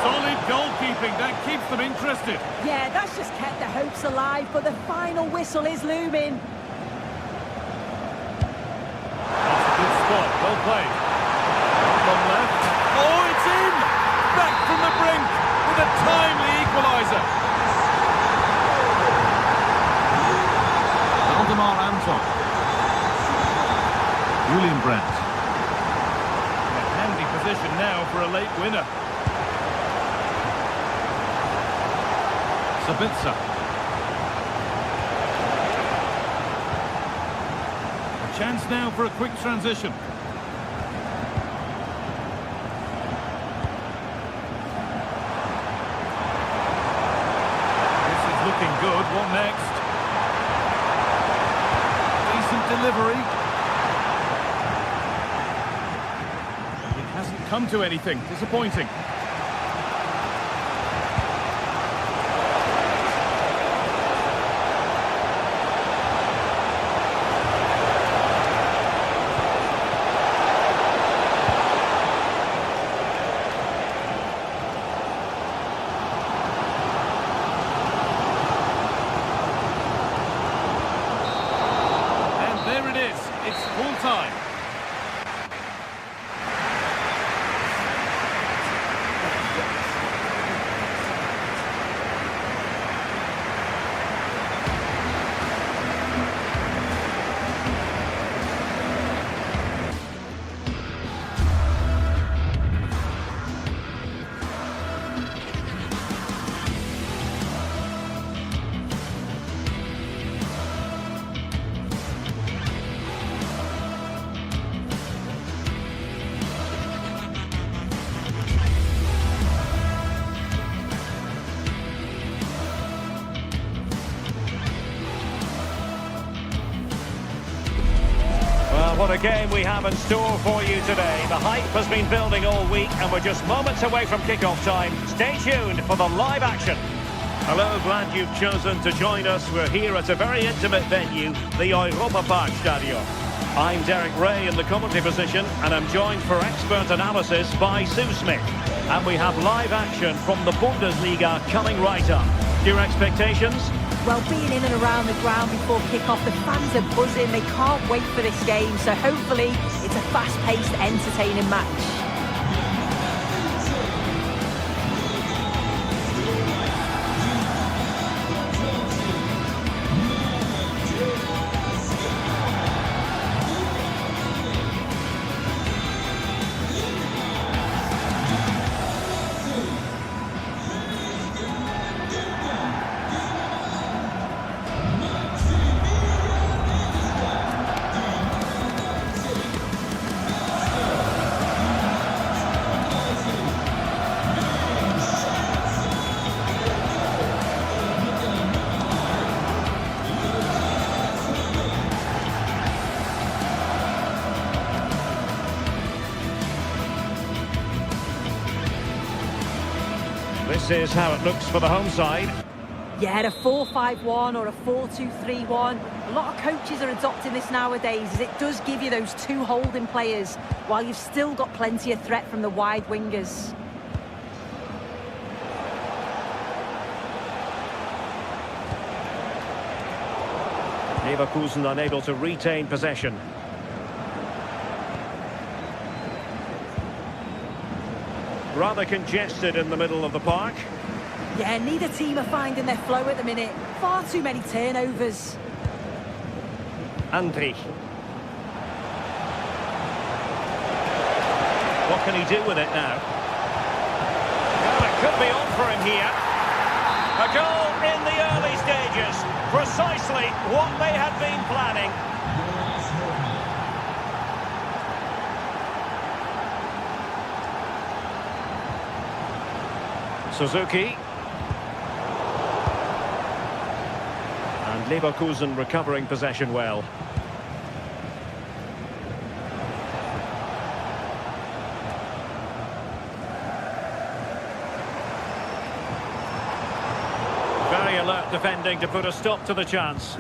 Solid goalkeeping. That keeps them interested. Yeah, that's just kept their hopes alive, but the final whistle is looming. That's a good spot. Well played. From left. Oh, it's in! Back from the brink with a timely equaliser. Valdemar Anton. Julian Brandt. In a handy position now for a late winner. Sabitzer. A chance now for a quick transition. This is looking good. What next? Decent delivery. It hasn't come to anything. Disappointing. It's full time. What a game we have in store for you today. The hype has been building all week and we're just moments away from kick-off time. Stay tuned for the live action. Hello, glad you've chosen to join us. We're here at a very intimate venue, the Europa Park Stadium. I'm Derek Ray in the commentary position and I'm joined for expert analysis by Sue Smith. And we have live action from the Bundesliga coming right up. Your expectations? Well, being in and around the ground before kick-off, the fans are buzzing. They can't wait for this game. So hopefully it's a fast-paced, entertaining match. This is how it looks for the home side. Yeah, a 4-5-1 or a 4-2-3-1. A lot of coaches are adopting this nowadays, as it does give you those two holding players, while you've still got plenty of threat from the wide wingers. Leverkusen unable to retain possession. Rather congested in the middle of the park. Yeah, neither team are finding their flow at the minute. Far too many turnovers. Andri. What can he do with it now? Well, it could be on for him here. A goal in the early stages. Precisely what they had been planning. Suzuki. And Leverkusen recovering possession well. Very alert defending to put a stop to the chance.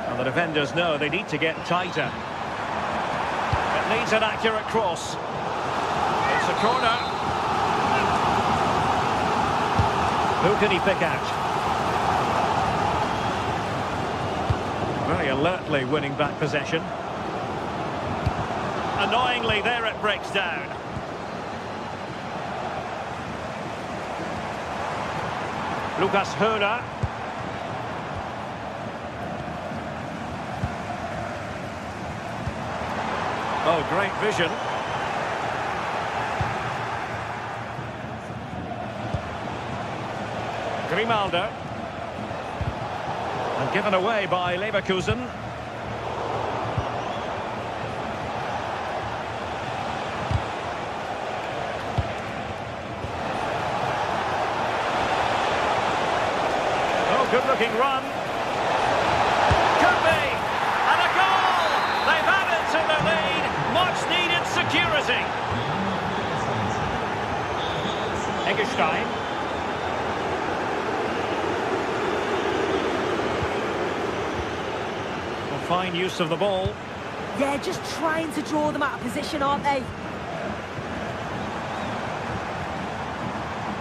And the defenders know they need to get tighter. It needs an accurate cross. It's a corner. Who can he pick out? Very alertly winning back possession. Annoyingly, there it breaks down. Lucas Höhler. Oh, great vision. Grimaldo. And given away by Leverkusen. Oh, good-looking run. Could be. And a goal! They've added to the lead. Much-needed security. Eggestein. Fine use of the ball. Yeah, just trying to draw them out of position, aren't they?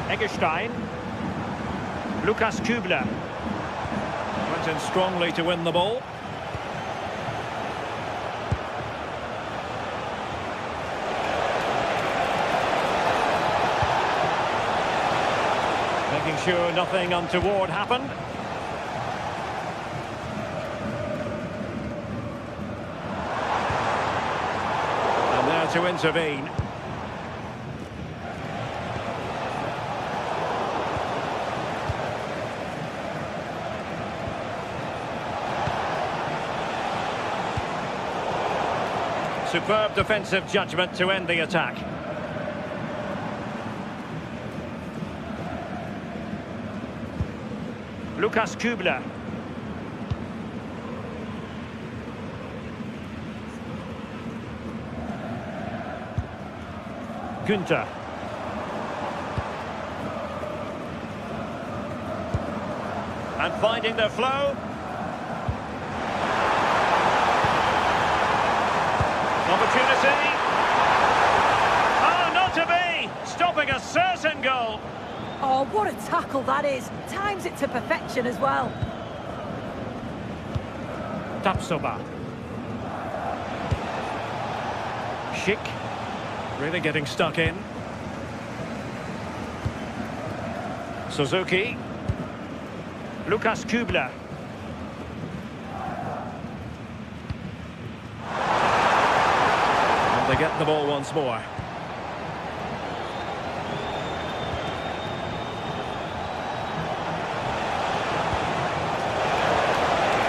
Eggestein. Lukas Kübler. Went in strongly to win the ball. Making sure nothing untoward happened. To intervene. Superb defensive judgment to end the attack. Lukas Kübler. Günther. And finding their flow. Opportunity. Oh, not to be! Stopping a certain goal. Oh, what a tackle that is. Times it to perfection as well. Tapsoba. Schick. Really getting stuck in. Suzuki. Lukas Kübler. And they get the ball once more.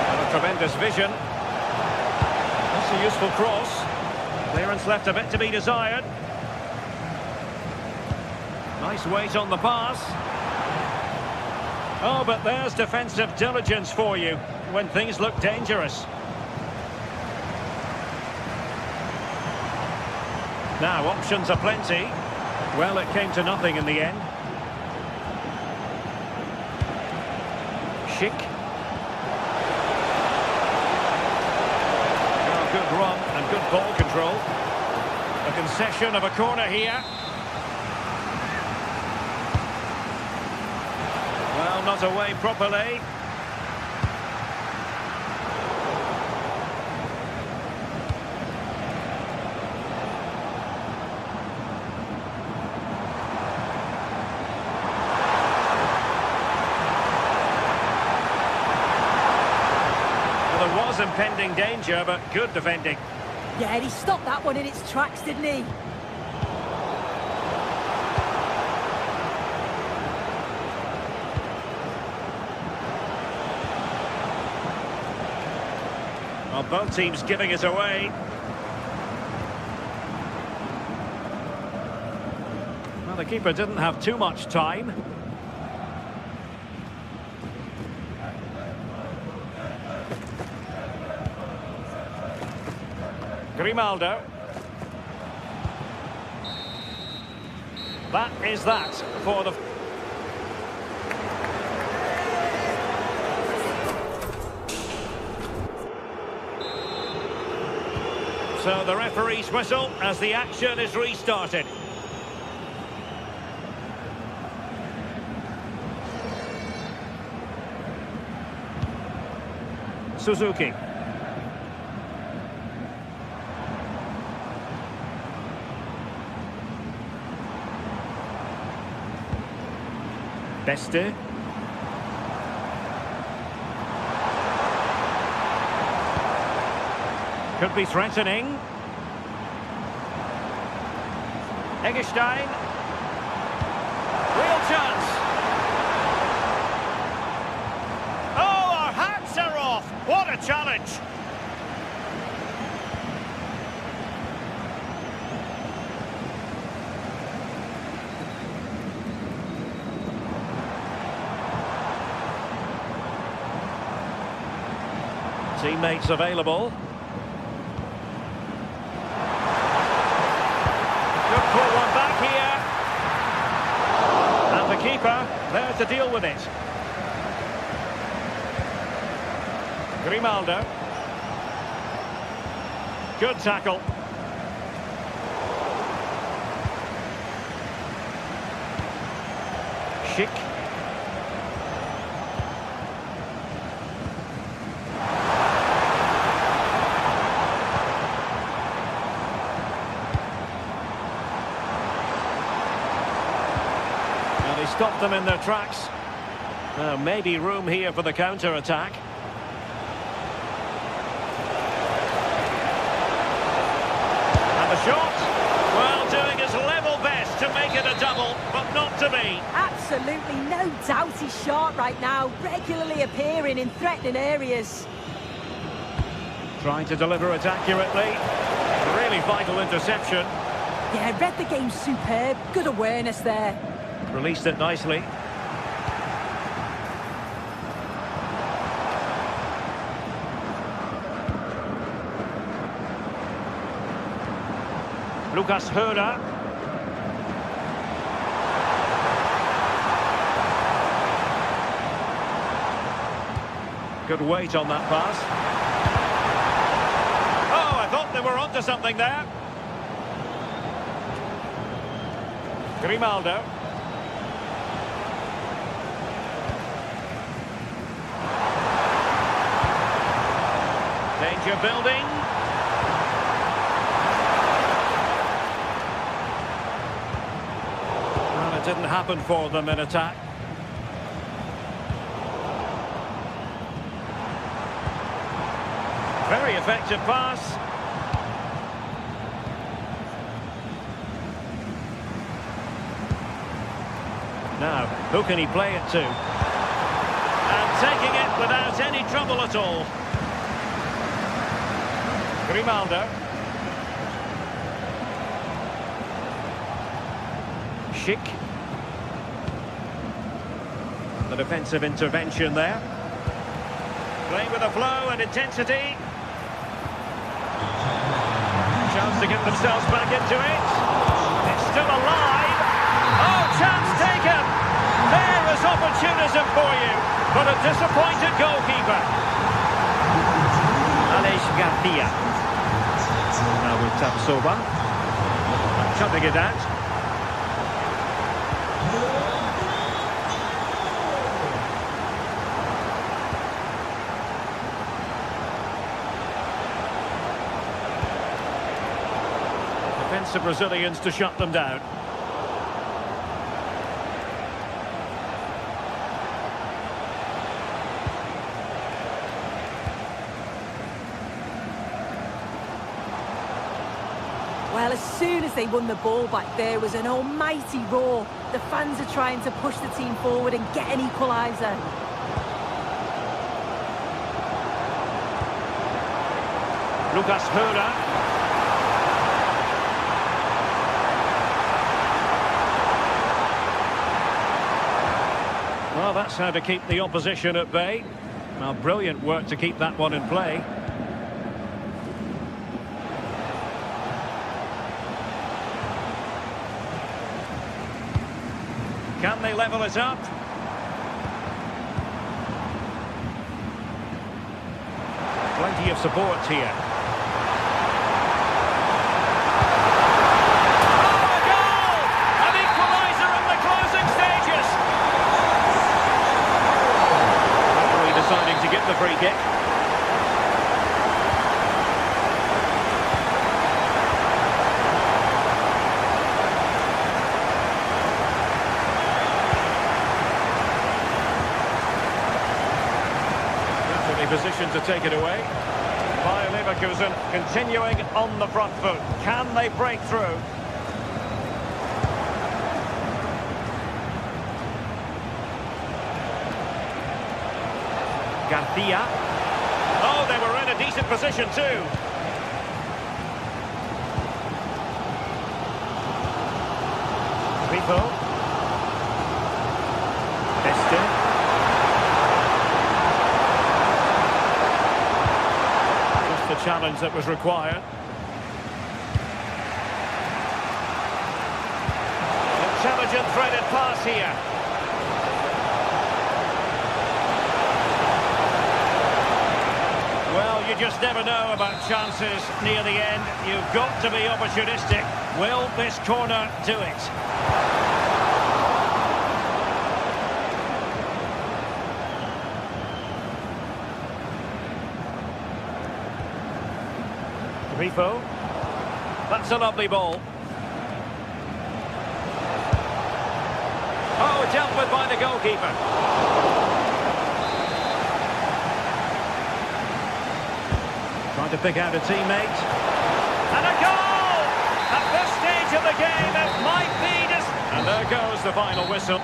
And a tremendous vision. That's a useful cross. Clearance left a bit to be desired. Nice weight on the pass. Oh, but there's defensive diligence for you when things look dangerous. Now, options are plenty. Well, it came to nothing in the end. Schick. Oh, good run and good ball control. A concession of a corner here. not away properly. Well, there was impending danger, but good defending. Yeah, he stopped that one in its tracks, didn't he? Well, both teams giving it away. Well, the keeper didn't have too much time. Grimaldo. That is that for the... So the referee's whistle as the action is restarted. Suzuki. Beste. Could be threatening. Eggestein. Real chance. Oh, our hats are off. What a challenge. Teammates available. Good pull one back here. And the keeper there to deal with it. Grimaldo. Good tackle. Schick. Stopped them in their tracks. Maybe room here for the counter-attack. And the shot. Well, doing his level best to make it a double, but not to be. Absolutely no doubt he's sharp right now, regularly appearing in threatening areas. Trying to deliver it accurately. A really vital interception. Yeah, read the game superb. Good awareness there. Released it nicely. Lucas Höra. Good weight on that pass. Oh, I thought they were onto something there. Grimaldo. Danger building. Well, it didn't happen for them in attack. Very effective pass. Now, who can he play it to? And taking it without any trouble at all. Grimaldo. Schick. The defensive intervention there. Playing with a flow and intensity. Chance to get themselves back into it. It's still alive. Oh, chance taken. There is opportunism for you. But a disappointed goalkeeper. Aleix Garcia. Now with Tapsoba. Chucking it out. defensive resilience to shut them down. Well, as soon as they won the ball back, there was an almighty roar. The fans are trying to push the team forward and get an equaliser. Lucas Höra. Well, that's how to keep the opposition at bay. Well, brilliant work to keep that one in play. Can they level it up? Plenty of support here. Oh, a goal! An equaliser in the closing stages. Referee deciding to give the free kick. Position to take it away. Bayer Leverkusen continuing on the front foot. Can they break through? Garcia. Oh, they were in a decent position too. Rico. Este. The challenge that was required. Intelligent threaded pass here. Well, you just never know about chances near the end. You've got to be opportunistic. Will this corner do it? Rifo. That's a lovely ball. Oh, dealt with by the goalkeeper. Trying to pick out a teammate. And a goal! At this stage of the game, it might be just... And there goes the final whistle.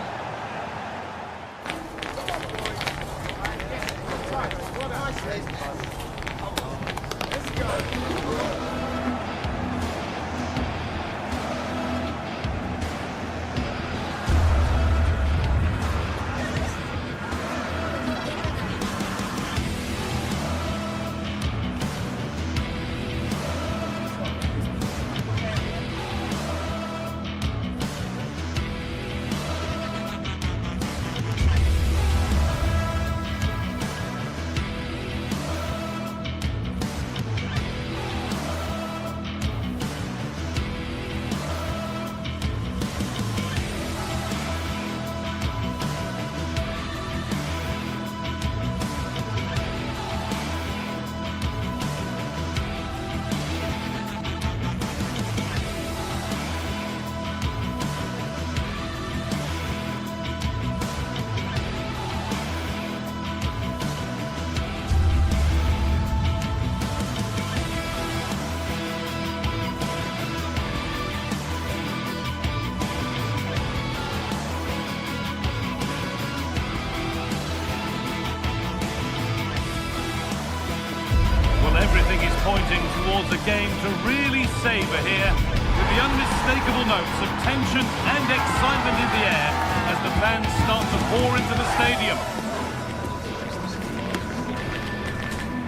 Everything is pointing towards a game to really savour here, with the unmistakable notes of tension and excitement in the air as the fans start to pour into the stadium.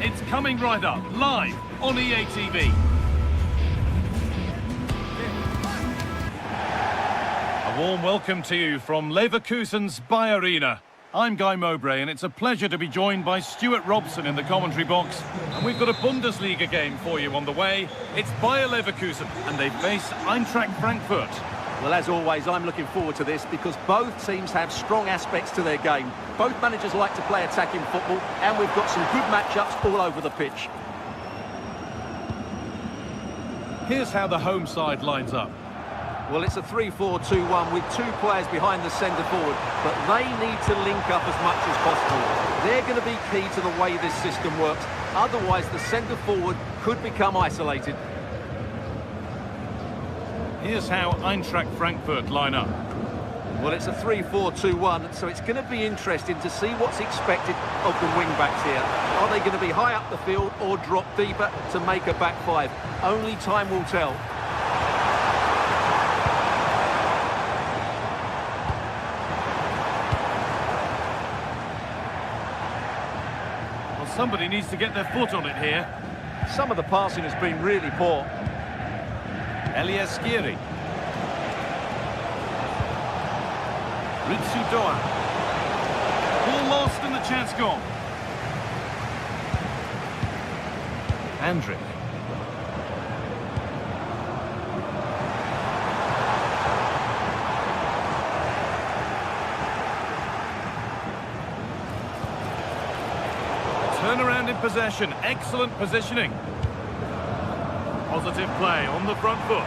It's coming right up, live on EA TV. A warm welcome to you from Leverkusen's Bayer Arena. I'm Guy Mowbray, and it's a pleasure to be joined by Stuart Robson in the commentary box. And we've got a Bundesliga game for you on the way. It's Bayer Leverkusen, and they face Eintracht Frankfurt. Well, as always, I'm looking forward to this because both teams have strong aspects to their game. Both managers like to play attacking football, and we've got some good matchups all over the pitch. Here's how the home side lines up. Well, it's a 3-4-2-1 with two players behind the centre forward, but they need to link up as much as possible. They're going to be key to the way this system works. Otherwise, the centre forward could become isolated. Here's how Eintracht Frankfurt line up. Well, it's a 3-4-2-1, so it's going to be interesting to see what's expected of the wing-backs here. Are they going to be high up the field or drop deeper to make a back five? Only time will tell. Well, somebody needs to get their foot on it here. Some of the passing has been really poor. Elias Skiri. Ritsu Doan. Ball lost and the chance gone. Andrick. Turnaround in possession. Excellent positioning. Positive play on the front foot.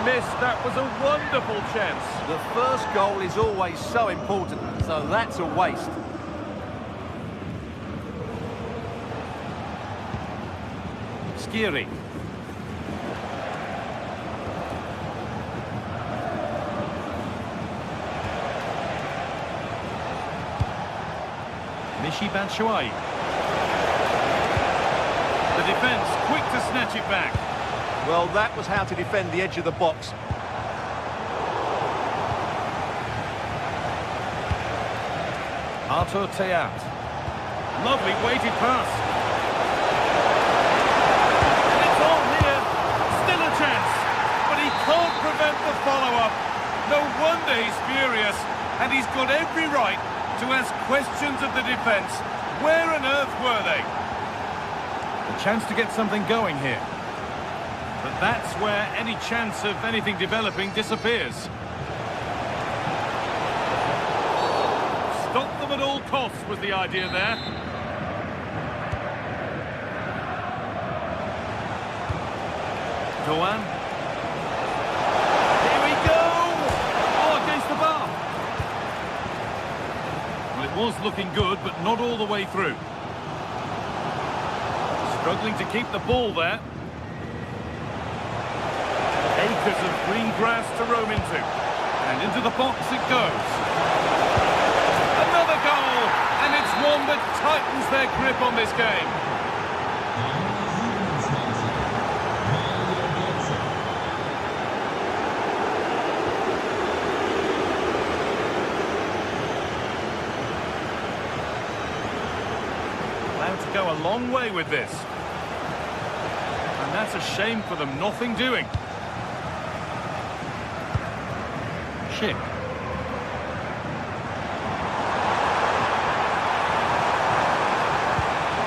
Missed. That was a wonderful chance. The first goal is always so important, so that's a waste. Skiri. Michy Batshuayi. The defence quick to snatch it back. Well, that was how to defend the edge of the box. Artur Teat. Lovely weighted pass. And it's on here. Still a chance. But he can't prevent the follow-up. No wonder he's furious. And he's got every right to ask questions of the defence. Where on earth were they? A chance to get something going here. But that's where any chance of anything developing disappears. Stop them at all costs was the idea there. Doan. Here we go! Oh, against the bar. Well, it was looking good, but not all the way through. Struggling to keep the ball there. Acres of green grass to roam into. And into the box it goes. Another goal! And it's one that tightens their grip on this game. Allowed to go a long way with this. And that's a shame for them, nothing doing. Schick.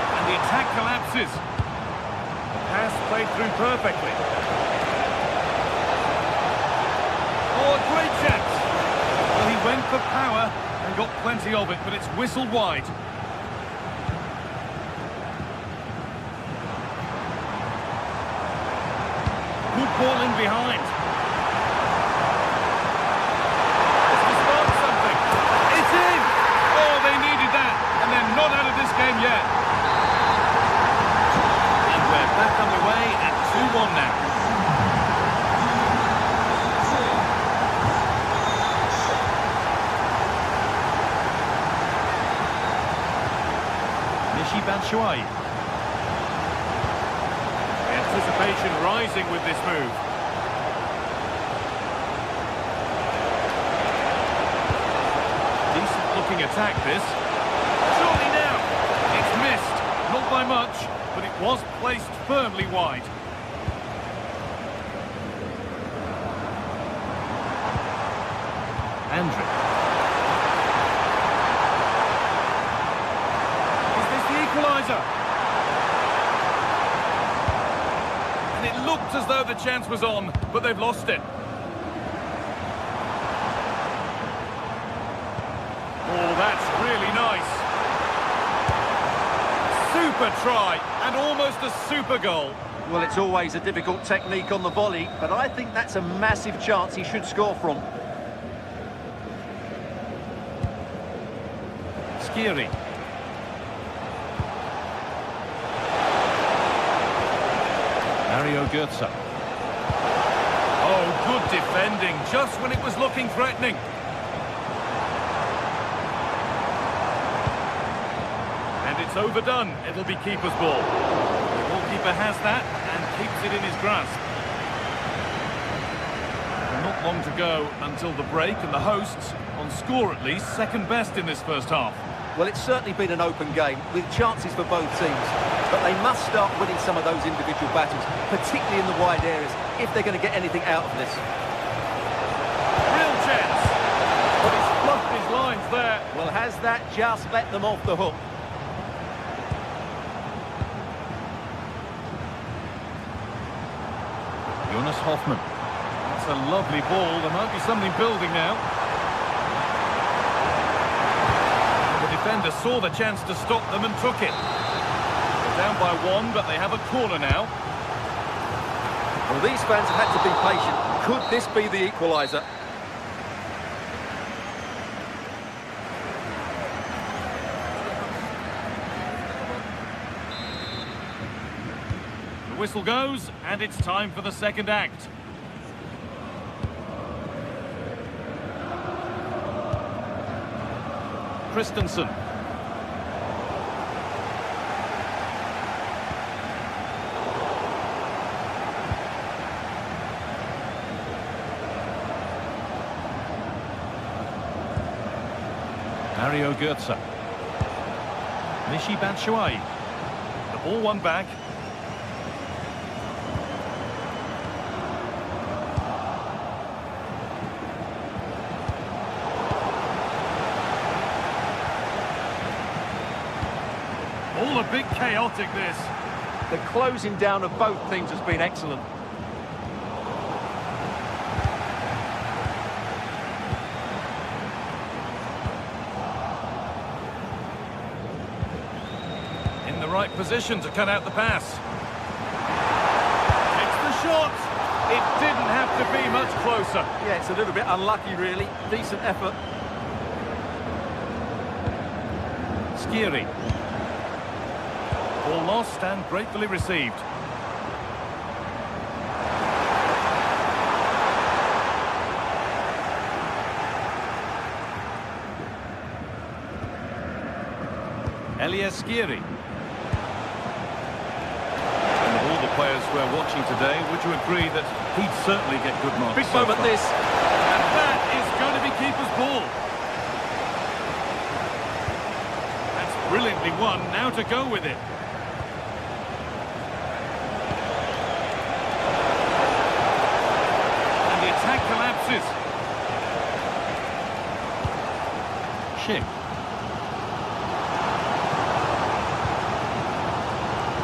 And the attack collapses. The pass played through perfectly. Oh, a great chance. Well, he went for power and got plenty of it, but it's whistled wide. Good ball in behind. Yet. And we're back underway at 2-1 now. Michy Batshuayi. Anticipation rising with this move. Decent looking attack this. Surely now. It's missed, not by much, but it was placed firmly wide. Andrick. Is this the equaliser? And it looked as though the chance was on, but they've lost it. Oh, that's really nice. Super try, and almost a super goal. Well, it's always a difficult technique on the volley, but I think that's a massive chance he should score from. Skiri. Mario Götze. Oh, good defending, just when it was looking threatening. And it's overdone. It'll be keeper's ball. The goalkeeper has that and keeps it in his grasp. Not long to go until the break, and the hosts, on score at least, second best in this first half. Well, it's certainly been an open game, with chances for both teams. But they must start winning some of those individual battles, particularly in the wide areas, if they're going to get anything out of this. Real chance. But he's fluffed his lines there. Well, has that just let them off the hook? Jonas Hoffmann. That's a lovely ball. There might be something building now. The defender saw the chance to stop them and took it. They're down by one, but they have a corner now. Well, these fans have had to be patient. Could this be the equaliser? The whistle goes, and it's time for the second act. Christensen. Mario Götze. Michy Batshuayi. The ball won back. All a bit chaotic, this. The closing down of both teams has been excellent. In the right position to cut out the pass. It's the shot. It didn't have to be much closer. Yeah, it's a little bit unlucky, really. Decent effort. Skiri. Ball lost and gratefully received. Elias Skiri. And of all the players we're watching today, would you agree that he'd certainly get good marks? Big moment this. And that is going to be keeper's ball. That's brilliantly won. Now to go with it. Attack collapses. Schick.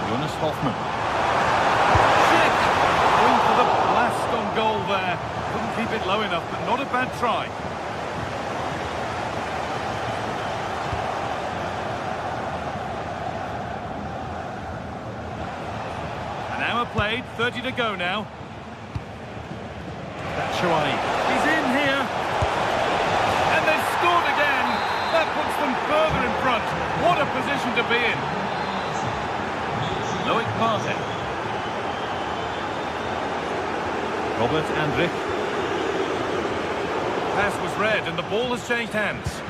Jonas Hoffmann. Schick! Going for the blast on goal there. Couldn't keep it low enough, but not a bad try. An hour played, 30 to go now. Batshuayi. He's in here. And they've scored again. That puts them further in front. What a position to be in. Loic Partey. Robert Andrich. Pass was read and the ball has changed hands.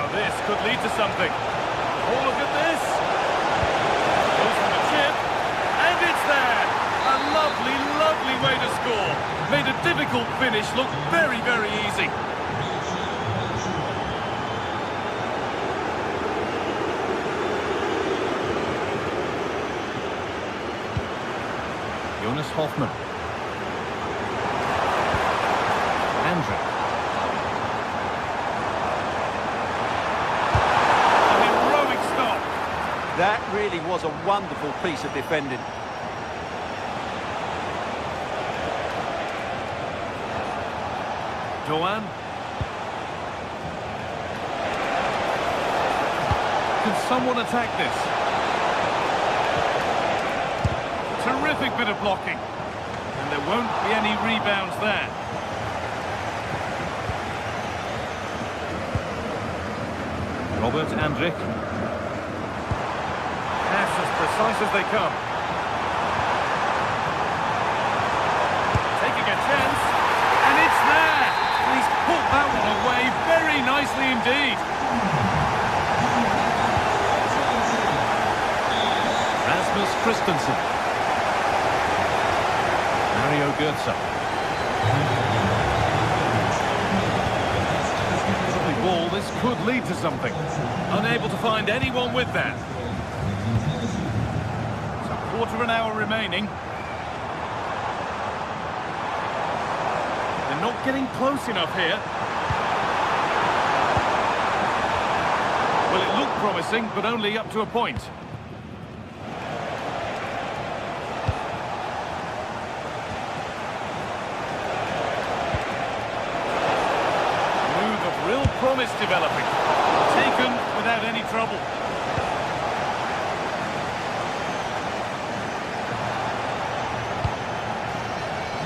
This could lead to something. Oh, look at this. Goes for the chip. And it's there. A lovely, lovely way to score. Made a difficult finish look very, very easy. Jonas Hoffmann. Andrich. That really was a wonderful piece of defending. Doan. Can someone attack this? Terrific bit of blocking. And there won't be any rebounds there. Robert Andrik. Pass as precise as they come. Taking a chance. And it's there! He's put that one away very nicely indeed. Rasmus Christensen. Mario Götze. Lovely ball, this could lead to something. Unable to find anyone with that. So quarter of an hour remaining. They're not getting close enough here. Well, it looked promising, but only up to a point. Real promise developing. Taken without any trouble.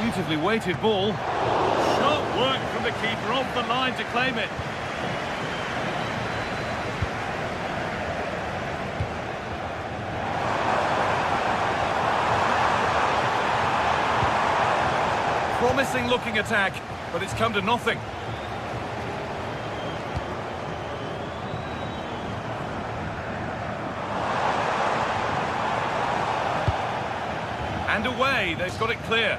Beautifully weighted ball. Sharp work from the keeper off the line to claim it. Promising looking attack, but it's come to nothing. And away, they've got it clear.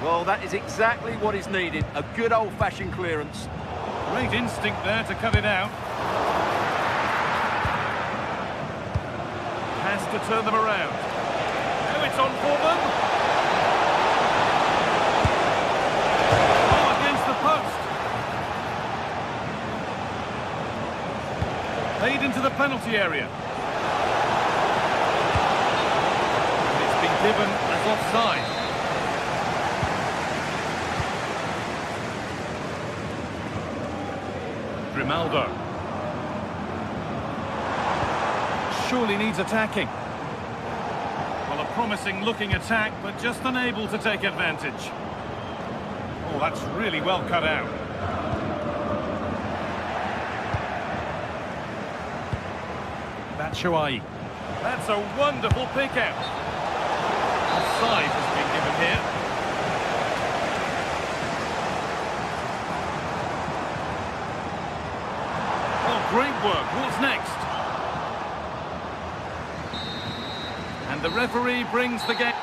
Well, that is exactly what is needed. A good old-fashioned clearance. Great instinct there to cut it out. Has to turn them around. Now it's on for them. Oh, against the post. Played into the penalty area. Given as offside. Grimaldo. Surely needs attacking. Well, a promising looking attack, but just unable to take advantage. Oh, that's really well cut out. Batshuayi. That's a wonderful pick out. Offside has been given here. Oh, great work. What's next? And the referee brings the game.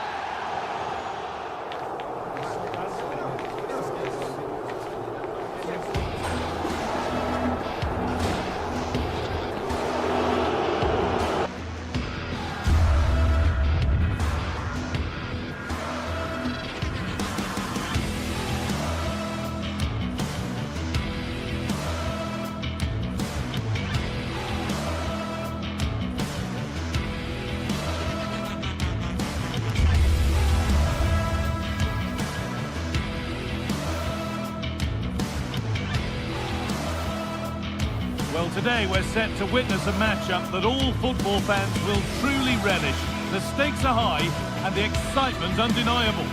Well, today we're set to witness a matchup that all football fans will truly relish. The stakes are high and the excitement undeniable.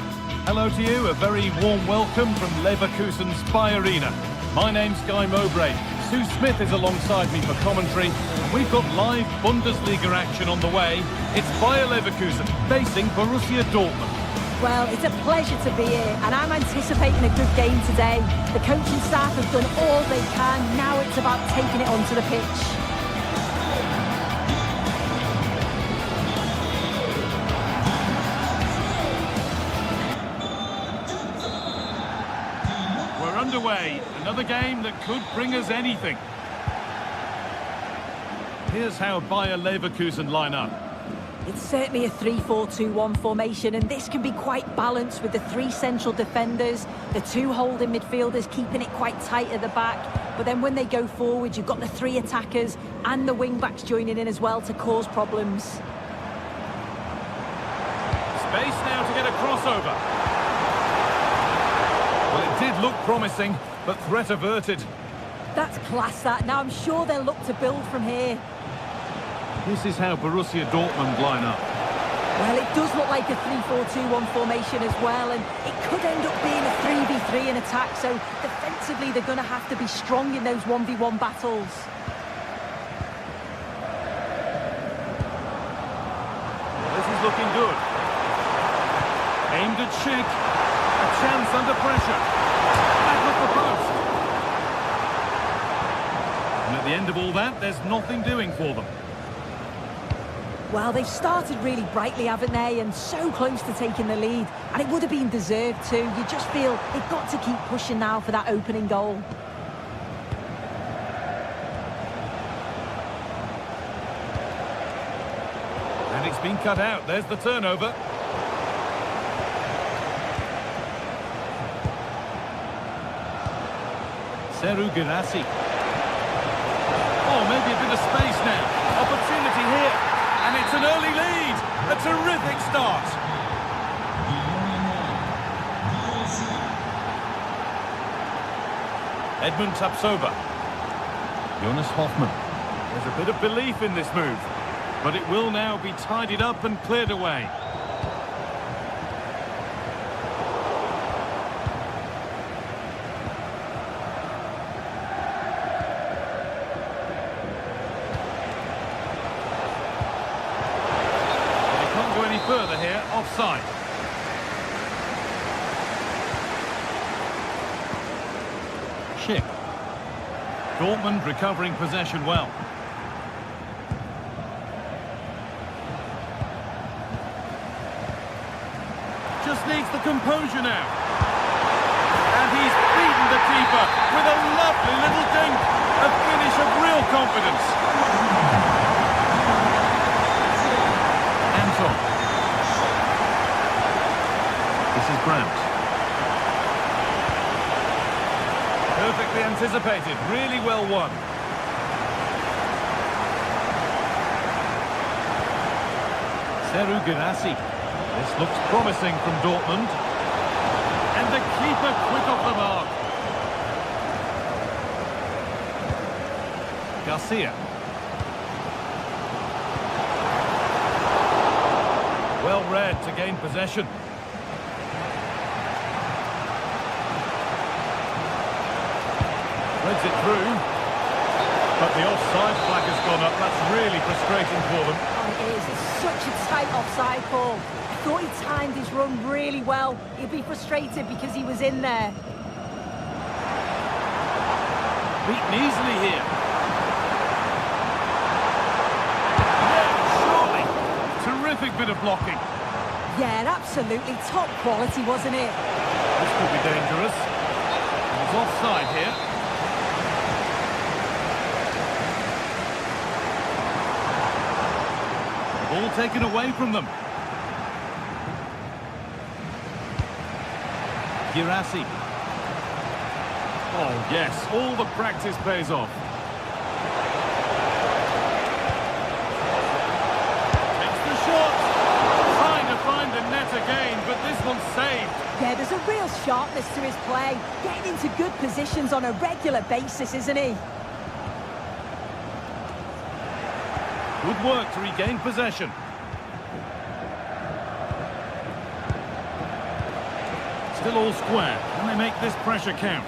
Hello to you, a very warm welcome from Leverkusen's Spy Arena. My name's Guy Mowbray. Sue Smith is alongside me for commentary. We've got live Bundesliga action on the way. It's Bayer Leverkusen facing Borussia Dortmund. Well, it's a pleasure to be here, and I'm anticipating a good game today. The coaching staff have done all they can. Now it's about taking it onto the pitch. We're underway. Another game that could bring us anything. Here's how Bayer Leverkusen line up. It's certainly a 3-4-2-1 formation, and this can be quite balanced with the three central defenders, the two holding midfielders keeping it quite tight at the back. But then when they go forward, you've got the three attackers and the wing-backs joining in as well to cause problems. Space now to get a crossover. Well, it did look promising, but threat averted. That's class, that. Now I'm sure they'll look to build from here. This is how Borussia Dortmund line up. Well, it does look like a 3-4-2-1 formation as well, and it could end up being a 3v3 in attack, so defensively they're going to have to be strong in those 1v1 battles. This is looking good. Aimed at Schick. A chance under pressure. Back off the post. And at the end of all that, there's nothing doing for them. Well, they've started really brightly, haven't they? And so close to taking the lead. And it would have been deserved too. You just feel they've got to keep pushing now for that opening goal. And it's been cut out. There's the turnover. Serhou Guirassy. Oh, maybe a bit of space now. Opportunity here. And it's an early lead. A terrific start. Edmund Tapsoba. Jonas Hoffmann. There's a bit of belief in this move. But it will now be tidied up and cleared away. Further here, offside. Schick. Dortmund recovering possession well. Just needs the composure now. And he's beaten the keeper with a lovely little dink. A finish of real confidence. Anton. This is Brandt. Perfectly anticipated, really well won. Serhou Guirassy. This looks promising from Dortmund. And the keeper quick off the mark. Garcia. Well read to gain possession. Threads it through, but the offside flag has gone up. That's really frustrating for them. Oh, it is. It's such a tight offside call. I thought he timed his run really well. He'd be frustrated because he was in there. Beaten easily here. Yeah, surely. Terrific bit of blocking. Yeah, absolutely. Top quality, wasn't it? This could be dangerous. He's offside here. Ball taken away from them. Guirassy. Oh, yes, all the practice pays off. Takes the shot. Trying to find the net again, but this one's saved. Yeah, there's a real sharpness to his play. Getting into good positions on a regular basis, isn't he? Good work to regain possession. Still all square. Can they make this pressure count?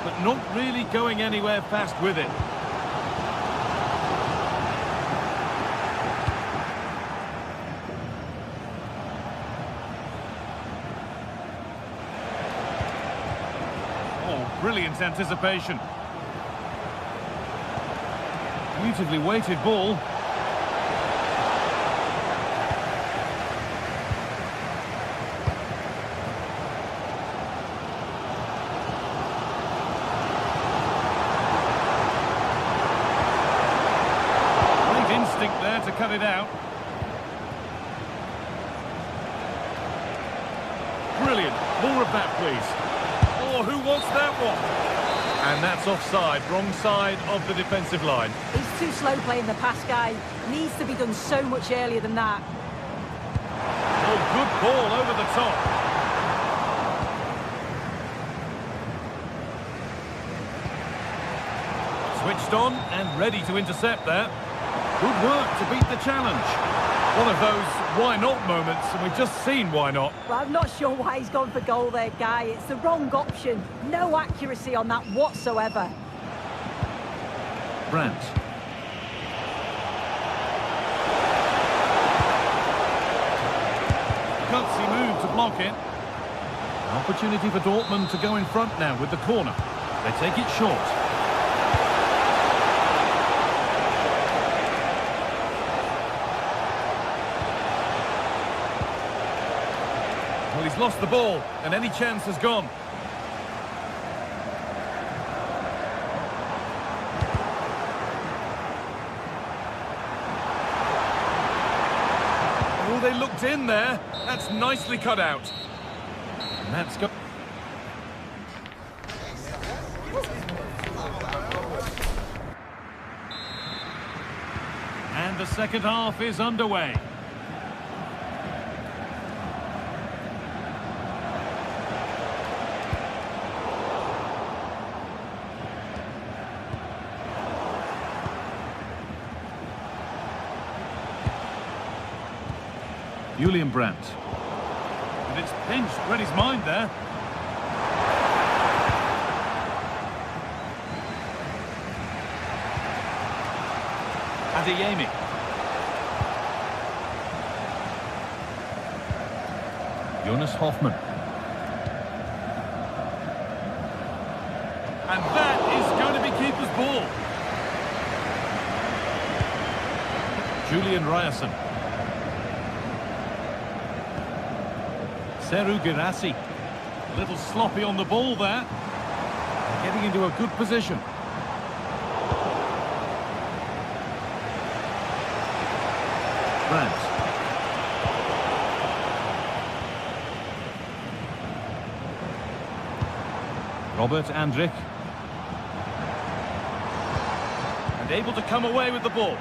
But not really going anywhere fast with it. Oh, brilliant anticipation. Beautifully weighted ball. There to cut it out. Brilliant. More of that, please. Oh, who wants that one? And that's offside. Wrong side of the defensive line. He's too slow playing the pass, guy. Needs to be done so much earlier than that. Oh, good ball over the top. Switched on and ready to intercept there. Good work to beat the challenge. One of those why not moments, and we've just seen why not. Well, I'm not sure why he's gone for goal there, Guy. It's the wrong option. No accuracy on that whatsoever. Brandt. Gutsy move to block it. An opportunity for Dortmund to go in front now with the corner. They take it short. Well, he's lost the ball, and any chance has gone. Oh, they looked in there. That's nicely cut out. And that's go. And the second half is underway. Julian Brandt. And it's pinched, read his mind there. Adeyemi. Jonas Hoffmann. And that is going to be keeper's ball. Julian Ryerson. Seru Girassi. A little sloppy on the ball there. Getting into a good position. Brandt. Robert Andrich. And able to come away with the ball.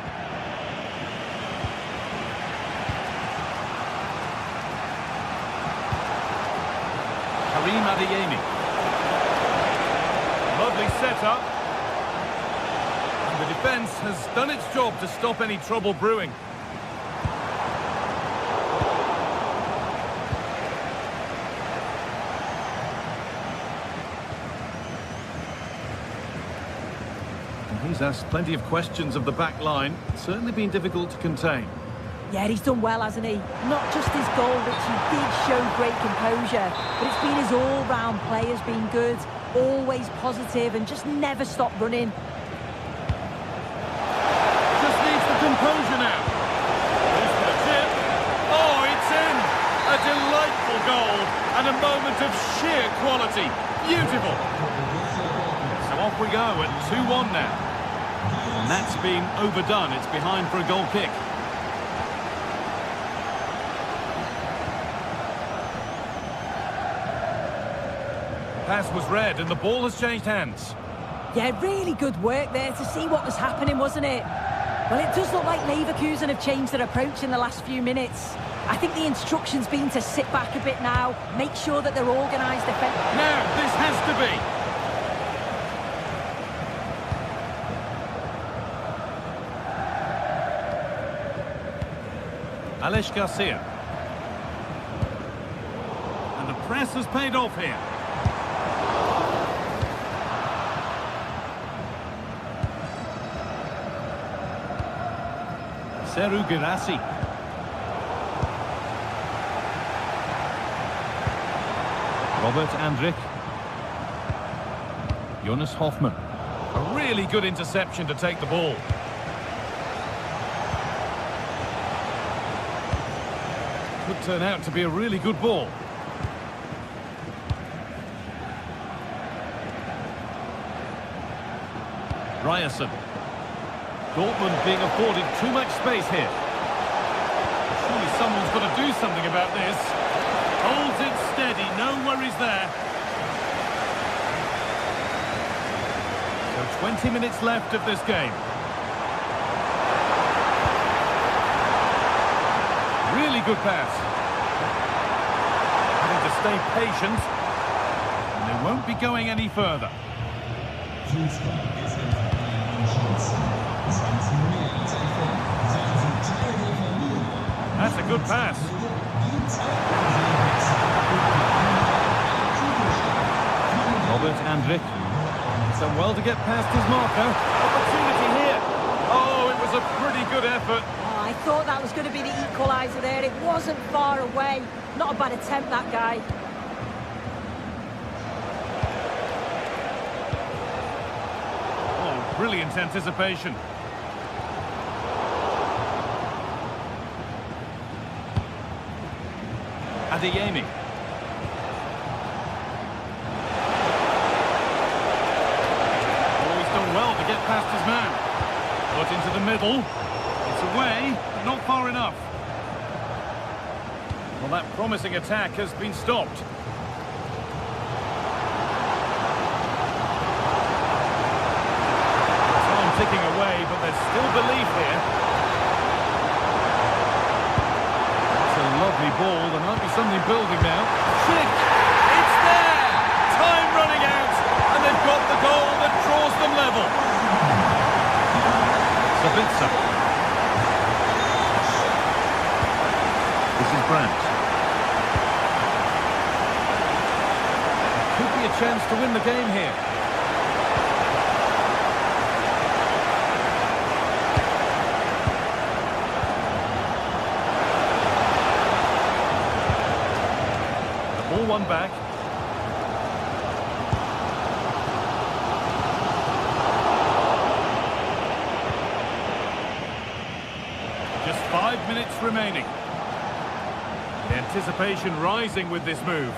Karim Adeyemi. Lovely setup. And the defence has done its job to stop any trouble brewing. He's asked plenty of questions of the back line. It's certainly been difficult to contain. Yeah, he's done well, hasn't he? Not just his goal, which he did show great composure, but it's been his all-round play has been good, always positive and just never stopped running. Just needs the composure now. Goes for the tip. Oh, it's in! A delightful goal and a moment of sheer quality. Beautiful. So off we go at 2-1 now. And that's been overdone. It's behind for a goal kick. Pass was read and the ball has changed hands. Yeah, really good work there to see what was happening, wasn't it? Well, it does look like Leverkusen have changed their approach in the last few minutes. I think the instruction's been to sit back a bit now, make sure that they're organised defensively. Now, this has to be. Alex Garcia. And the press has paid off here. Seru Girassi. Robert Andrich. Jonas Hoffmann. A really good interception to take the ball. Could turn out to be a really good ball. Ryerson. Dortmund being afforded too much space here. Surely someone's got to do something about this. Holds it steady, no worries there. So 20 minutes left of this game. Really good pass. Having to stay patient. And they won't be going any further. That's a good pass. Robert Andrik. Done well to get past his marker. Opportunity here. Oh, it was a pretty good effort. Oh, I thought that was going to be the equaliser there. It wasn't far away. Not a bad attempt, that guy. Oh, brilliant anticipation. Adeyemi. Oh, he's done well to get past his man. Put into the middle. It's away, but not far enough. Well, that promising attack has been stopped. Time ticking away, but there's still belief here. Lovely ball, there might be something building now. Shit! It's there! Time running out, and they've got the goal that draws them level. Sabitzer. This is Brandt. Could be a chance to win the game here. One back. Just 5 minutes remaining. The anticipation rising with this move.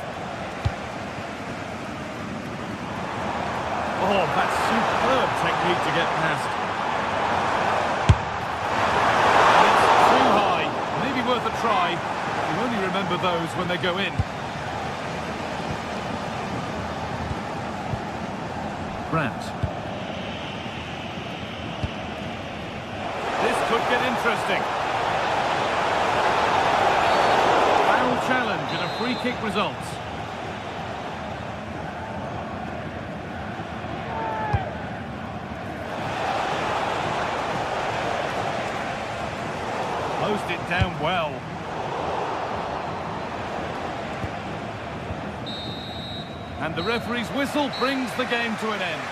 Oh, that's superb technique to get past. It's too high. Maybe worth a try. You only remember those when they go in. Brandt. This could get interesting. Foul challenge and a free kick results. Closed it down well. And the referee's whistle brings the game to an end.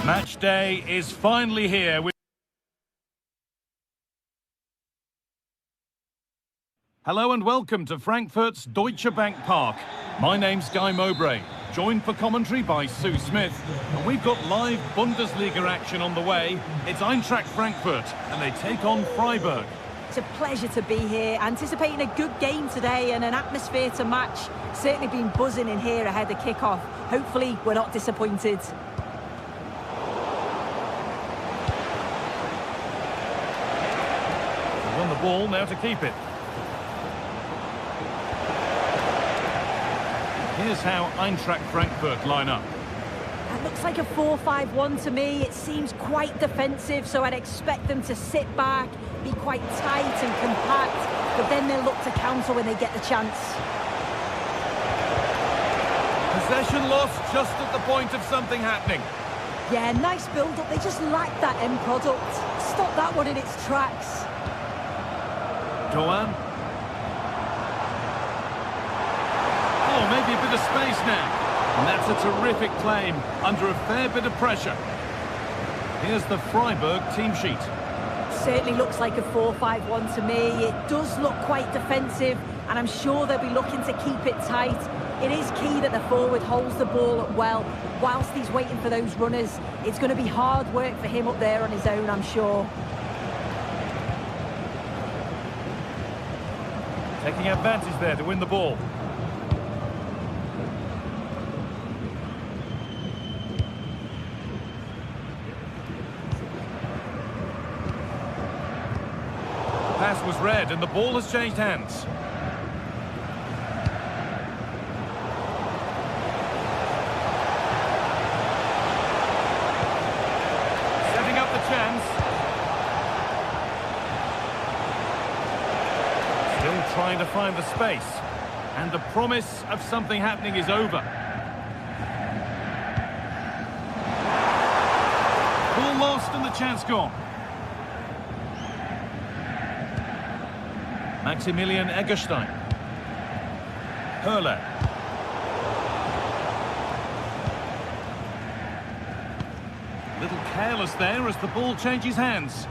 Match day is finally here. Hello and welcome to Frankfurt's Deutsche Bank Park. My name's Guy Mowbray, joined for commentary by Sue Smith, and we've got live Bundesliga action on the way. It's Eintracht Frankfurt, and they take on Freiburg. It's a pleasure to be here, anticipating a good game today and an atmosphere to match. Certainly been buzzing in here ahead of kick-off. Hopefully we're not disappointed. Won the ball, now to keep it. Here's how Eintracht Frankfurt line up. That looks like a 4-5-1 to me. It seems quite defensive, so I'd expect them to sit back, be quite tight and compact, but then they'll look to counter when they get the chance. Possession lost just at the point of something happening. Yeah, nice build-up. They just lack that end product. Stop that one in its tracks. Doan. Oh, maybe a bit of space now. And that's a terrific claim under a fair bit of pressure. Here's the Freiburg team sheet. Certainly looks like a 4-5-1 to me. It does look quite defensive, and I'm sure they'll be looking to keep it tight. It is key that the forward holds the ball up well whilst he's waiting for those runners. It's going to be hard work for him up there on his own, I'm sure. Taking advantage there to win the ball. Pass was read and the ball has changed hands. Setting up the chance. Still trying to find the space. And the promise of something happening is over. Ball lost and the chance gone. Maximilian Eggestein. Hurler. Little careless there as the ball changes hands.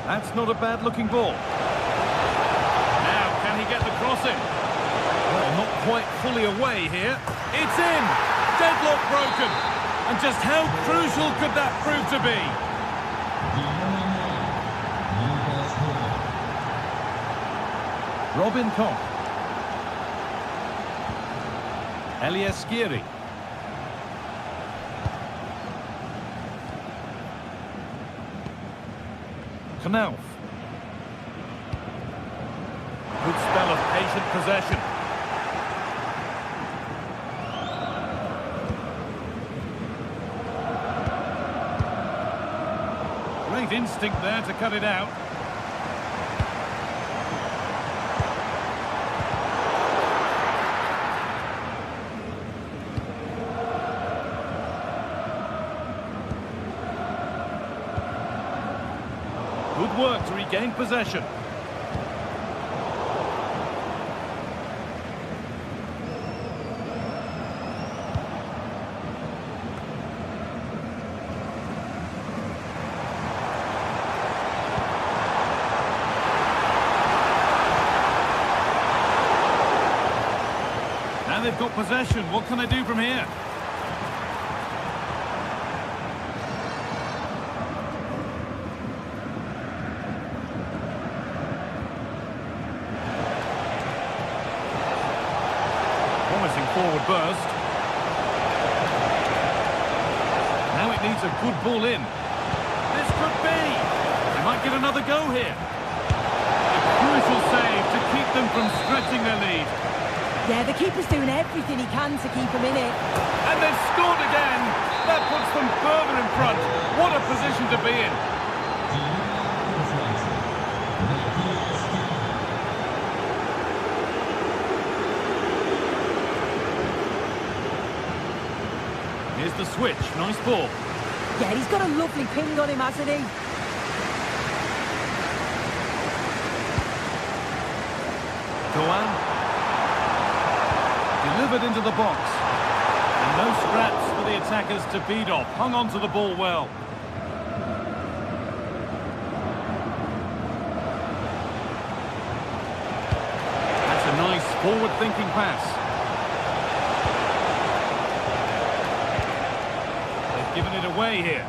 That's not a bad looking ball. Now can he get the crossing? Well, not quite fully away here. It's in! Deadlock broken! And just how crucial could that prove to be? Robin Koch. Elias Giri. Knauf. Good spell of patient possession. Great instinct there to cut it out. Good work to regain possession. Now they've got possession. What can they do from here? Forward burst. Now it needs a good ball in. This could be. They might get another go here. A crucial save to keep them from stretching their lead. Yeah, the keeper's doing everything he can to keep them in it. And they've scored again. That puts them further in front. What a position to be in. Here's the switch. Nice ball. Yeah, he's got a lovely ping on him, hasn't he? Doan. Delivered into the box. And no scraps for the attackers to beat off. Hung on to the ball well. That's a nice forward-thinking pass. Given it away here.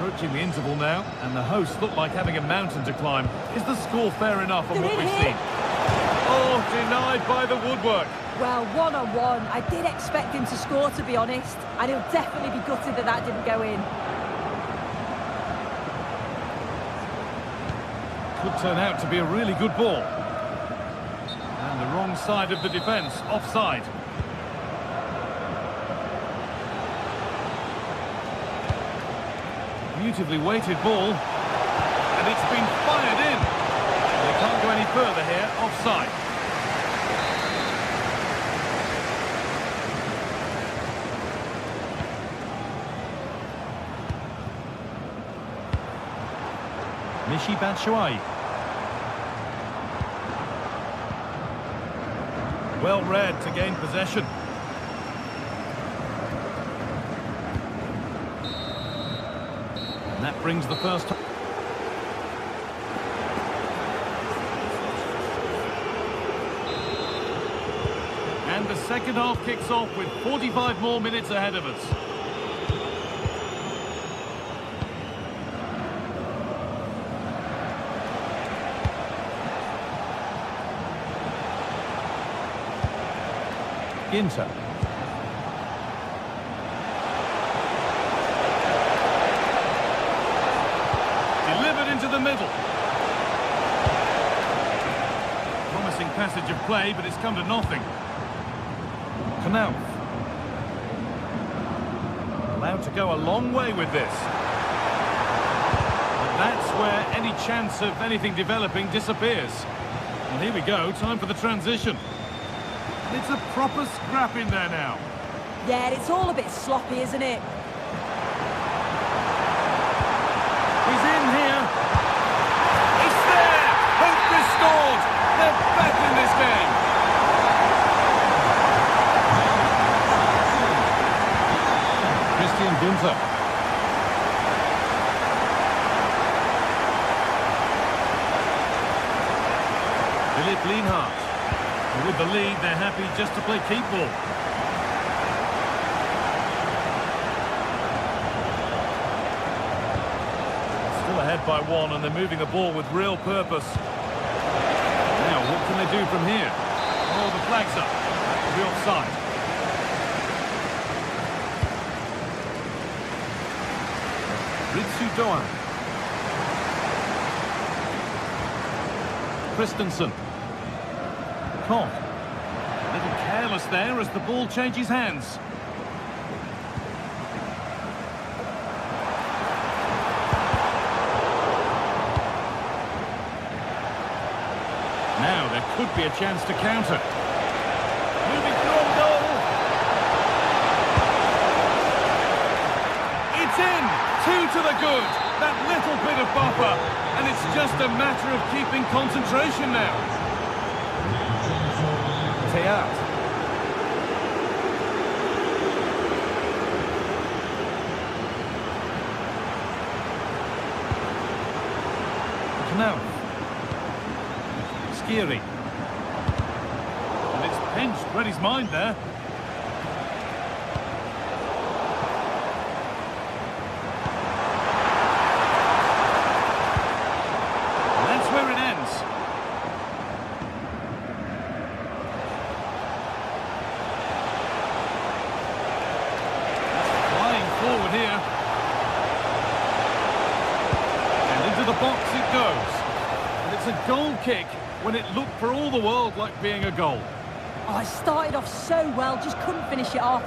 Approaching the interval now, and the hosts look like having a mountain to climb. Is the score fair enough on what we've seen? Oh, denied by the woodwork. Well, one-on-one. I did expect him to score, to be honest. And he'll definitely be gutted that that didn't go in. Could turn out to be a really good ball. And the wrong side of the defence, offside. Beautifully weighted ball. And it's been fired in. They can't go any further here, offside. Mishi Batshuayi. Well read to gain possession. And that brings the first... And the second half kicks off with 45 more minutes ahead of us. Ginter. Delivered into the middle. Promising passage of play, but it's come to nothing. Knauf. Allowed to go a long way with this. But that's where any chance of anything developing disappears. And here we go, time for the transition. It's a proper scrap in there now. Yeah, it's all a bit sloppy, isn't it? He's in here. It's there. Hope restored. They're back in this game. Christian Ginter. Philipp Lienhardt. With the lead, they're happy just to play keep ball. Still ahead by one, and they're moving the ball with real purpose. Now, what can they do from here? Oh, the flag's up. That will be offside. Ritsu Doan. Christensen. A little careless there as the ball changes hands. Now there could be a chance to counter. Moving through on goal. It's in! 2 to the good. That little bit of buffer. And it's just a matter of keeping concentration now. Teat. Knauf. Skiri. And it's pinched, read his mind there. And that's where it ends. Forward here. And into the box it goes. And it's a goal kick when it looked for all the world like being a goal. Oh, I started off so well, just couldn't finish it off.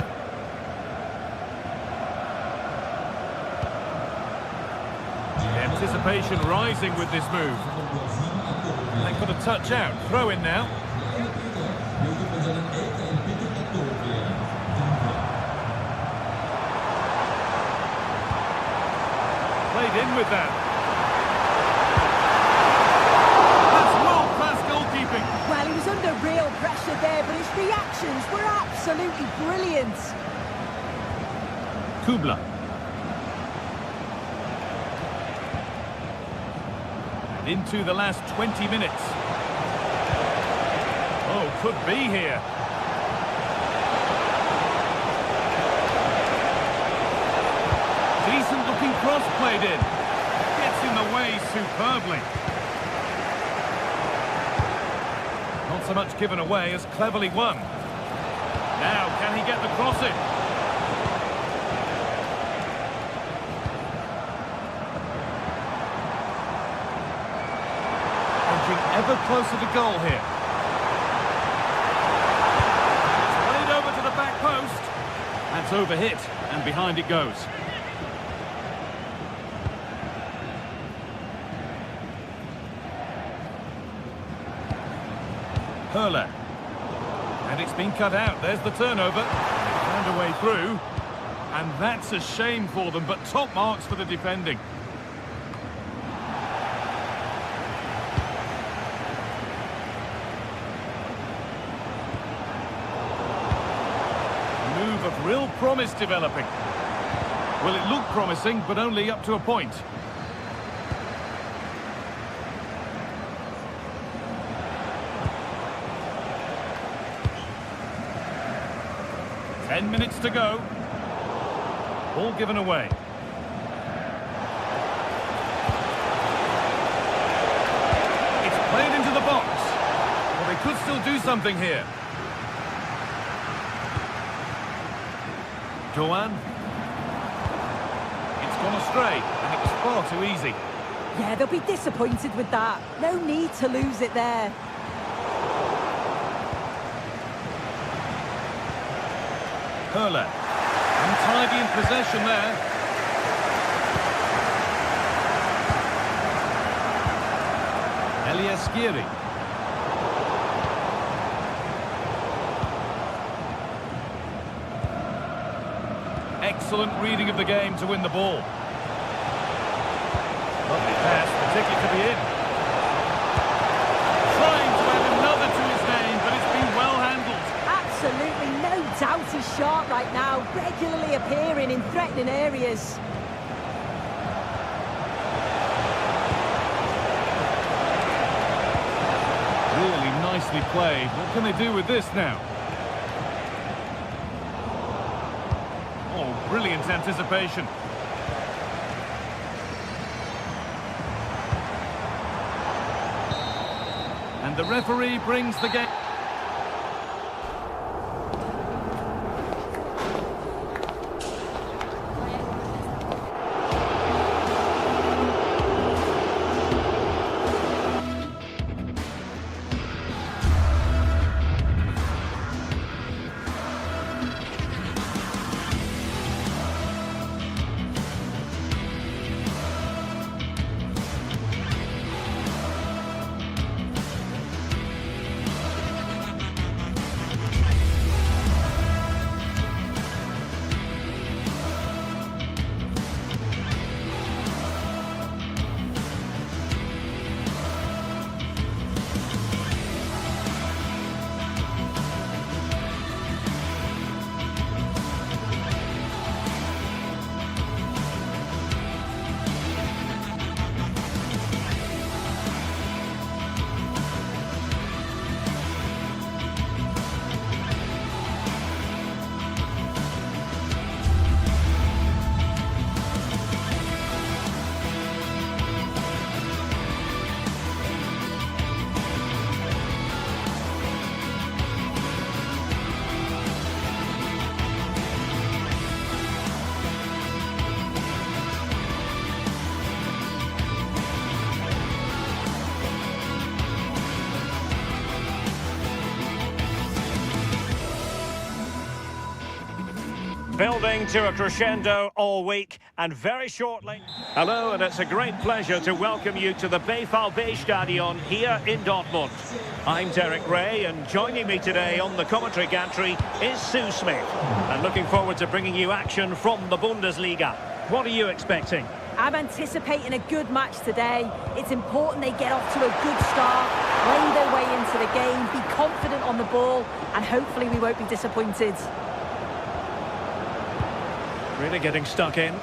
The anticipation rising with this move. They've got a touch out. Throw in now. Played in with that. That's world-class goalkeeping. Well, he was under real pressure there, but his reactions were absolutely brilliant. Kubla. And into the last 20 minutes. Oh, could be here. Decent looking cross. cross played in. Gets in the way superbly. Not so much given away as cleverly won. Now, can he get the cross in? Edging ever closer to goal here. It's played over to the back post. That's overhit, and behind it goes. Hurler. And it's been cut out. There's the turnover. Found a way through. And that's a shame for them, but top marks for the defending. Move of real promise developing. Well, it looked promising, but only up to a point. Ten minutes to go. Ball given away. It's played into the box. Well, they could still do something here. Doan. It's gone astray, and it was far too easy. Yeah, they'll be disappointed with that. No need to lose it there. Hurler. Untidy in possession there. Eliaskiri. Excellent reading of the game to win the ball. Lovely pass, the ticket to be in. Trying to add another to his name, but it's been well handled. Absolutely no doubt he's sharp right now, regularly appearing in threatening areas. Really nicely played. What can they do with this now? Oh, brilliant anticipation. And the referee brings the game. Building to a crescendo all week, and very shortly... Hello, and it's a great pleasure to welcome you to the Stadion here in Dortmund. I'm Derek Ray, and joining me today on the commentary gantry is Sue Smith. And looking forward to bringing you action from the Bundesliga. What are you expecting? I'm anticipating a good match today. It's important they get off to a good start, play their way into the game, be confident on the ball, and hopefully we won't be disappointed. Really getting stuck in.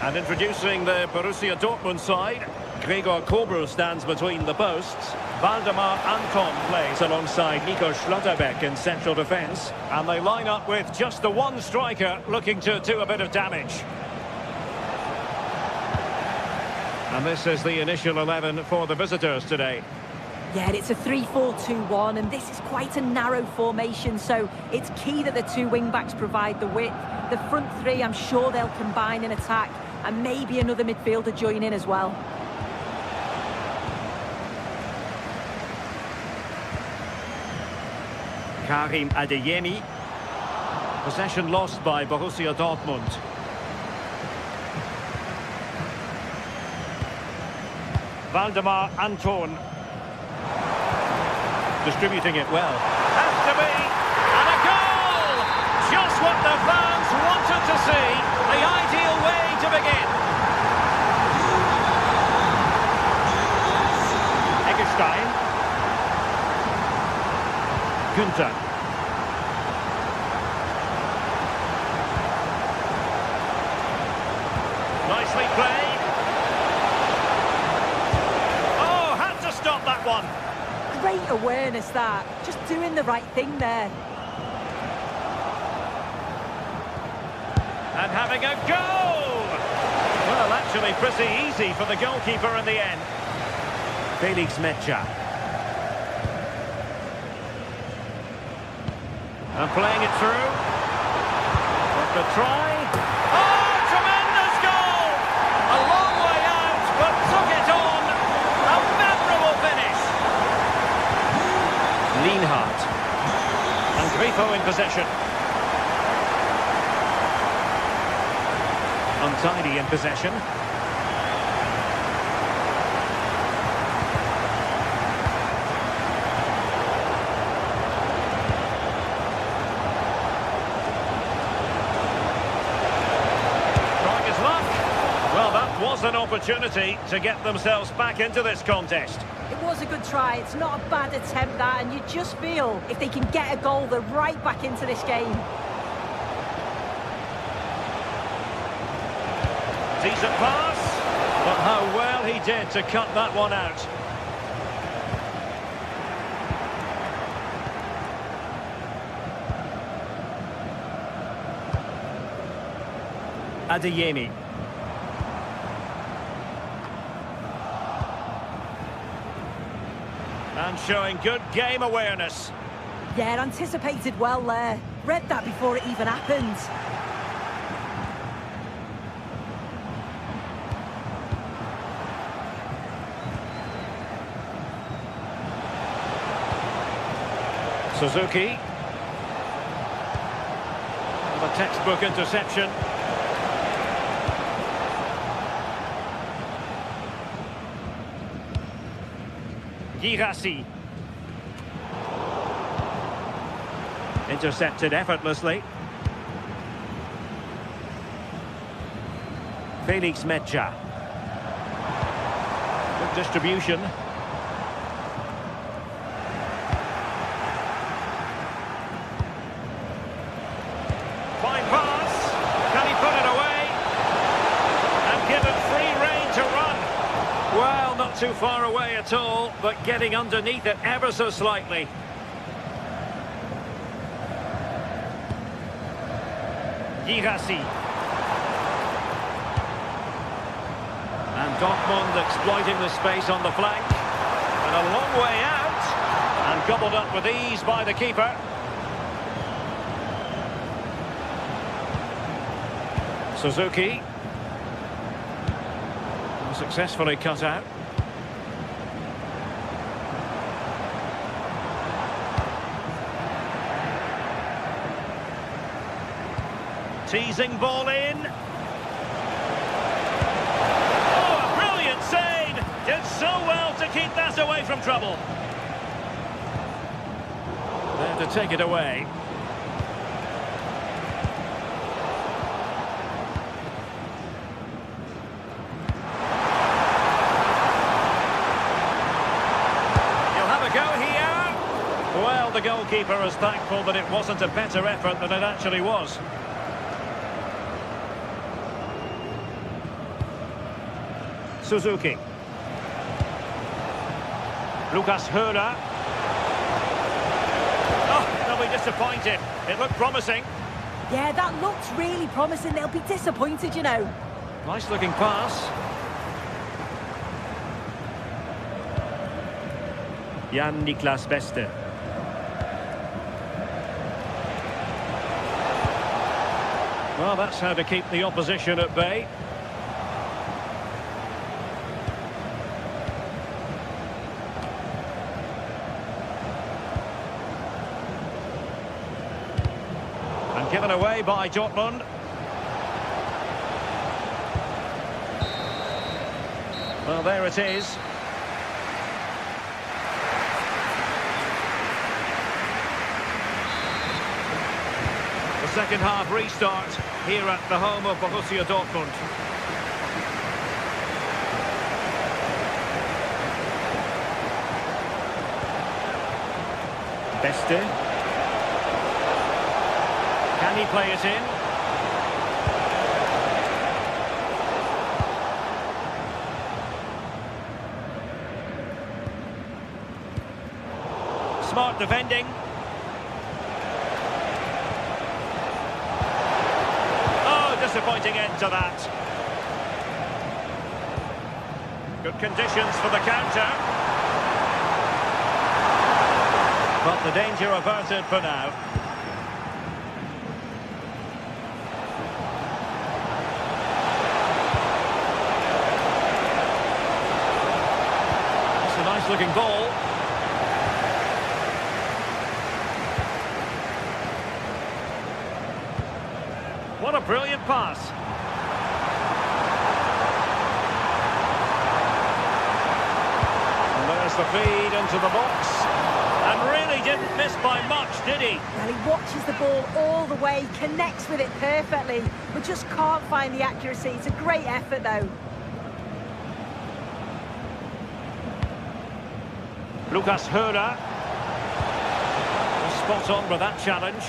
And introducing the Borussia Dortmund side, Gregor Kobel stands between the posts. Waldemar Anton plays alongside Nico Schlotterbeck in central defence. And they line up with just the one striker looking to do a bit of damage. And this is the initial 11 for the visitors today. Yeah, it's a 3-4-2-1, and this is quite a narrow formation, so it's key that the two wing-backs provide the width. The front three, I'm sure they'll combine in attack, and maybe another midfielder join in as well. Karim Adeyemi. Possession lost by Borussia Dortmund. Valdemar Anton. Distributing it well. Has to be! And a goal! Just what the fans wanted to see. The ideal way to begin. Eggestein. Günther. Nicely played. Oh, had to stop that one. Great awareness, that. Just doing the right thing there. And having a goal! Well, actually pretty easy for the goalkeeper in the end. Felix Mecha. And playing it through. But the try. Oh, tremendous goal! A long way out, but took it on. A memorable finish. Lienhardt. And Grifo in possession. Untidy in possession. Trying his luck. Well, that was an opportunity to get themselves back into this contest. It was a good try. It's not a bad attempt, that, and you just feel if they can get a goal, they're right back into this game. Decent pass, but how well he did to cut that one out. Adeyemi. And showing good game awareness. Yeah, anticipated well there. Read that before it even happened. Suzuki. The textbook interception. Girassi. Intercepted effortlessly. Felix Mecha. Good distribution. Fine pass. Can he put it away? And given free rein to run. Well, not too far away at all, but getting underneath it ever so slightly. Girassi. And Dortmund exploiting the space on the flank. And a long way out. And gobbled up with ease by the keeper. Suzuki. Successfully cut out. Teasing ball in. Oh, a brilliant save! Did so well to keep that away from trouble. There to take it away. Well, the goalkeeper is thankful that it wasn't a better effort than it actually was. Suzuki. Lucas Höhler. Oh, they'll be disappointed. It looked promising. Yeah, that looked really promising. They'll be disappointed, you know. Nice looking pass. Jan-Niklas Beste. Well, that's how to keep the opposition at bay. And given away by Dortmund. Well, there it is. The second half restart here at the home of Borussia Dortmund. Beste. Can he play it in? Smart defending. Oh, disappointing end to that. Good conditions for the counter. But the danger averted for now. It's a nice looking ball. What a brilliant pass. And there's the feed into the box. And really didn't miss by much, did he? Well, he watches the ball all the way, connects with it perfectly, but just can't find the accuracy. It's a great effort, though. Lucas Höhler. Spot on with that challenge.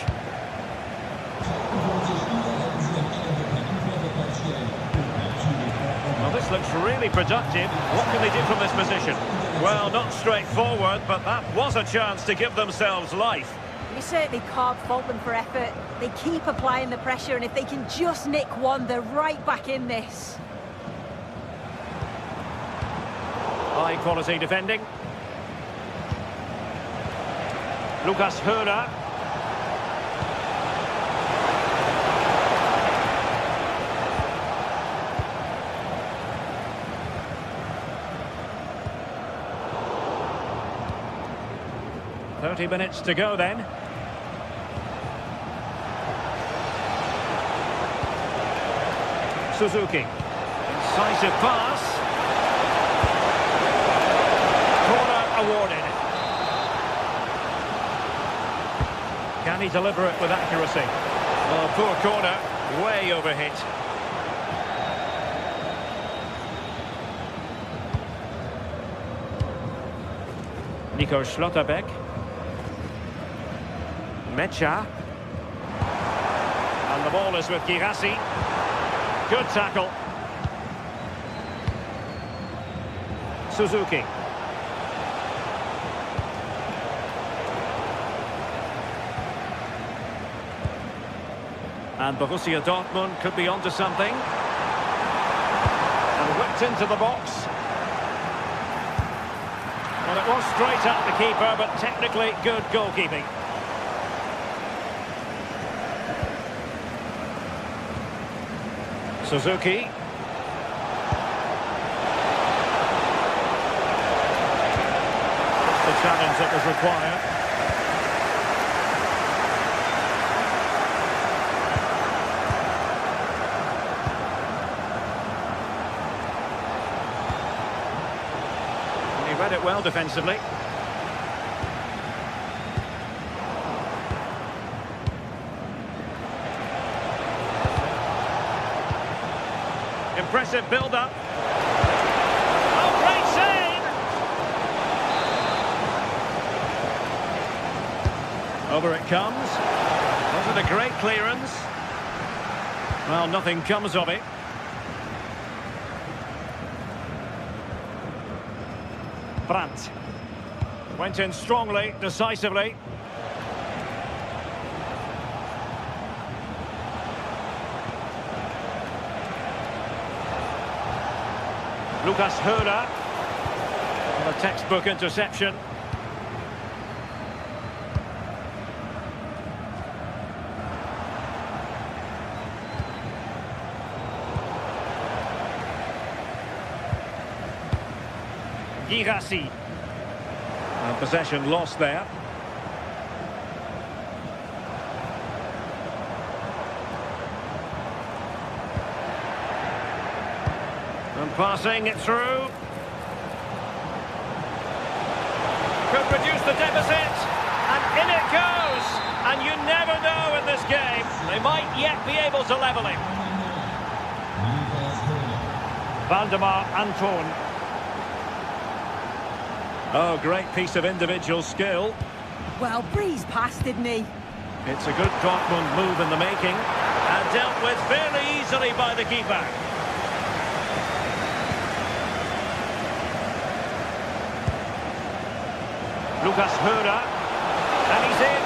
Well, this looks really productive. What can they do from this position? Well, not straightforward, but that was a chance to give themselves life. You certainly can't fault them for effort. They keep applying the pressure, and if they can just nick one, they're right back in this. High quality defending. Lucas Höhler. "30 minutes to go then." Suzuki. Incisive pass. Corner awarded. Can he deliver it with accuracy? Oh, poor corner. Way overhit. Nico Schlotterbeck. Mecha. And the ball is with Girassi. Good tackle. Suzuki. And Borussia Dortmund could be onto something. And whipped into the box. Well, it was straight at the keeper, but technically good goalkeeping. Suzuki. That's the challenge that was required. And he read it well defensively. Impressive build-up. Oh, great save! Over it comes. Wasn't a great clearance. Well, nothing comes of it. Brandt. Went in strongly, decisively. Lucas Höhler. And a textbook interception. Girassi. And possession lost there. And passing it through. Could reduce the deficit. And in it goes. And you never know in this game. They might yet be able to level it. Valdemar Anton. Oh, great piece of individual skill. Well, breezed past, didn't he? It's a good Dortmund move in the making. And dealt with fairly easily by the keeper. Lucas Hörer. And he's in.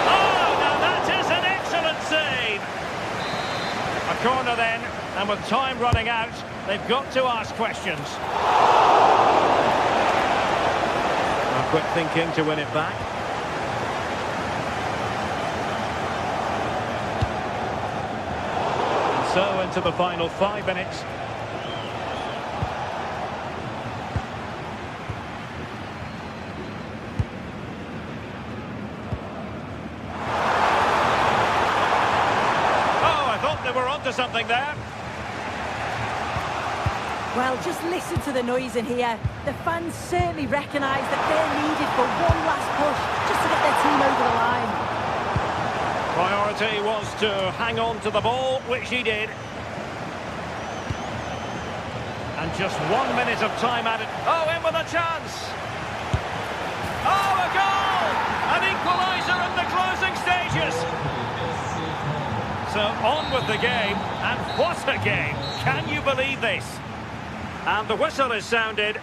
Oh, now that is an excellent save. A corner then, and with time running out, they've got to ask questions. Now, quick thinking to win it back. And so into the final 5 minutes. We're onto something there. Well, just listen to the noise in here. The fans certainly recognise that they're needed for one last push just to get their team over the line. Priority was to hang on to the ball, which he did. And just 1 minute of time added. Oh, in with a chance. Oh, a goal! An equaliser in the closing stages. So on with the game, and what a game! Can you believe this? And the whistle is sounded.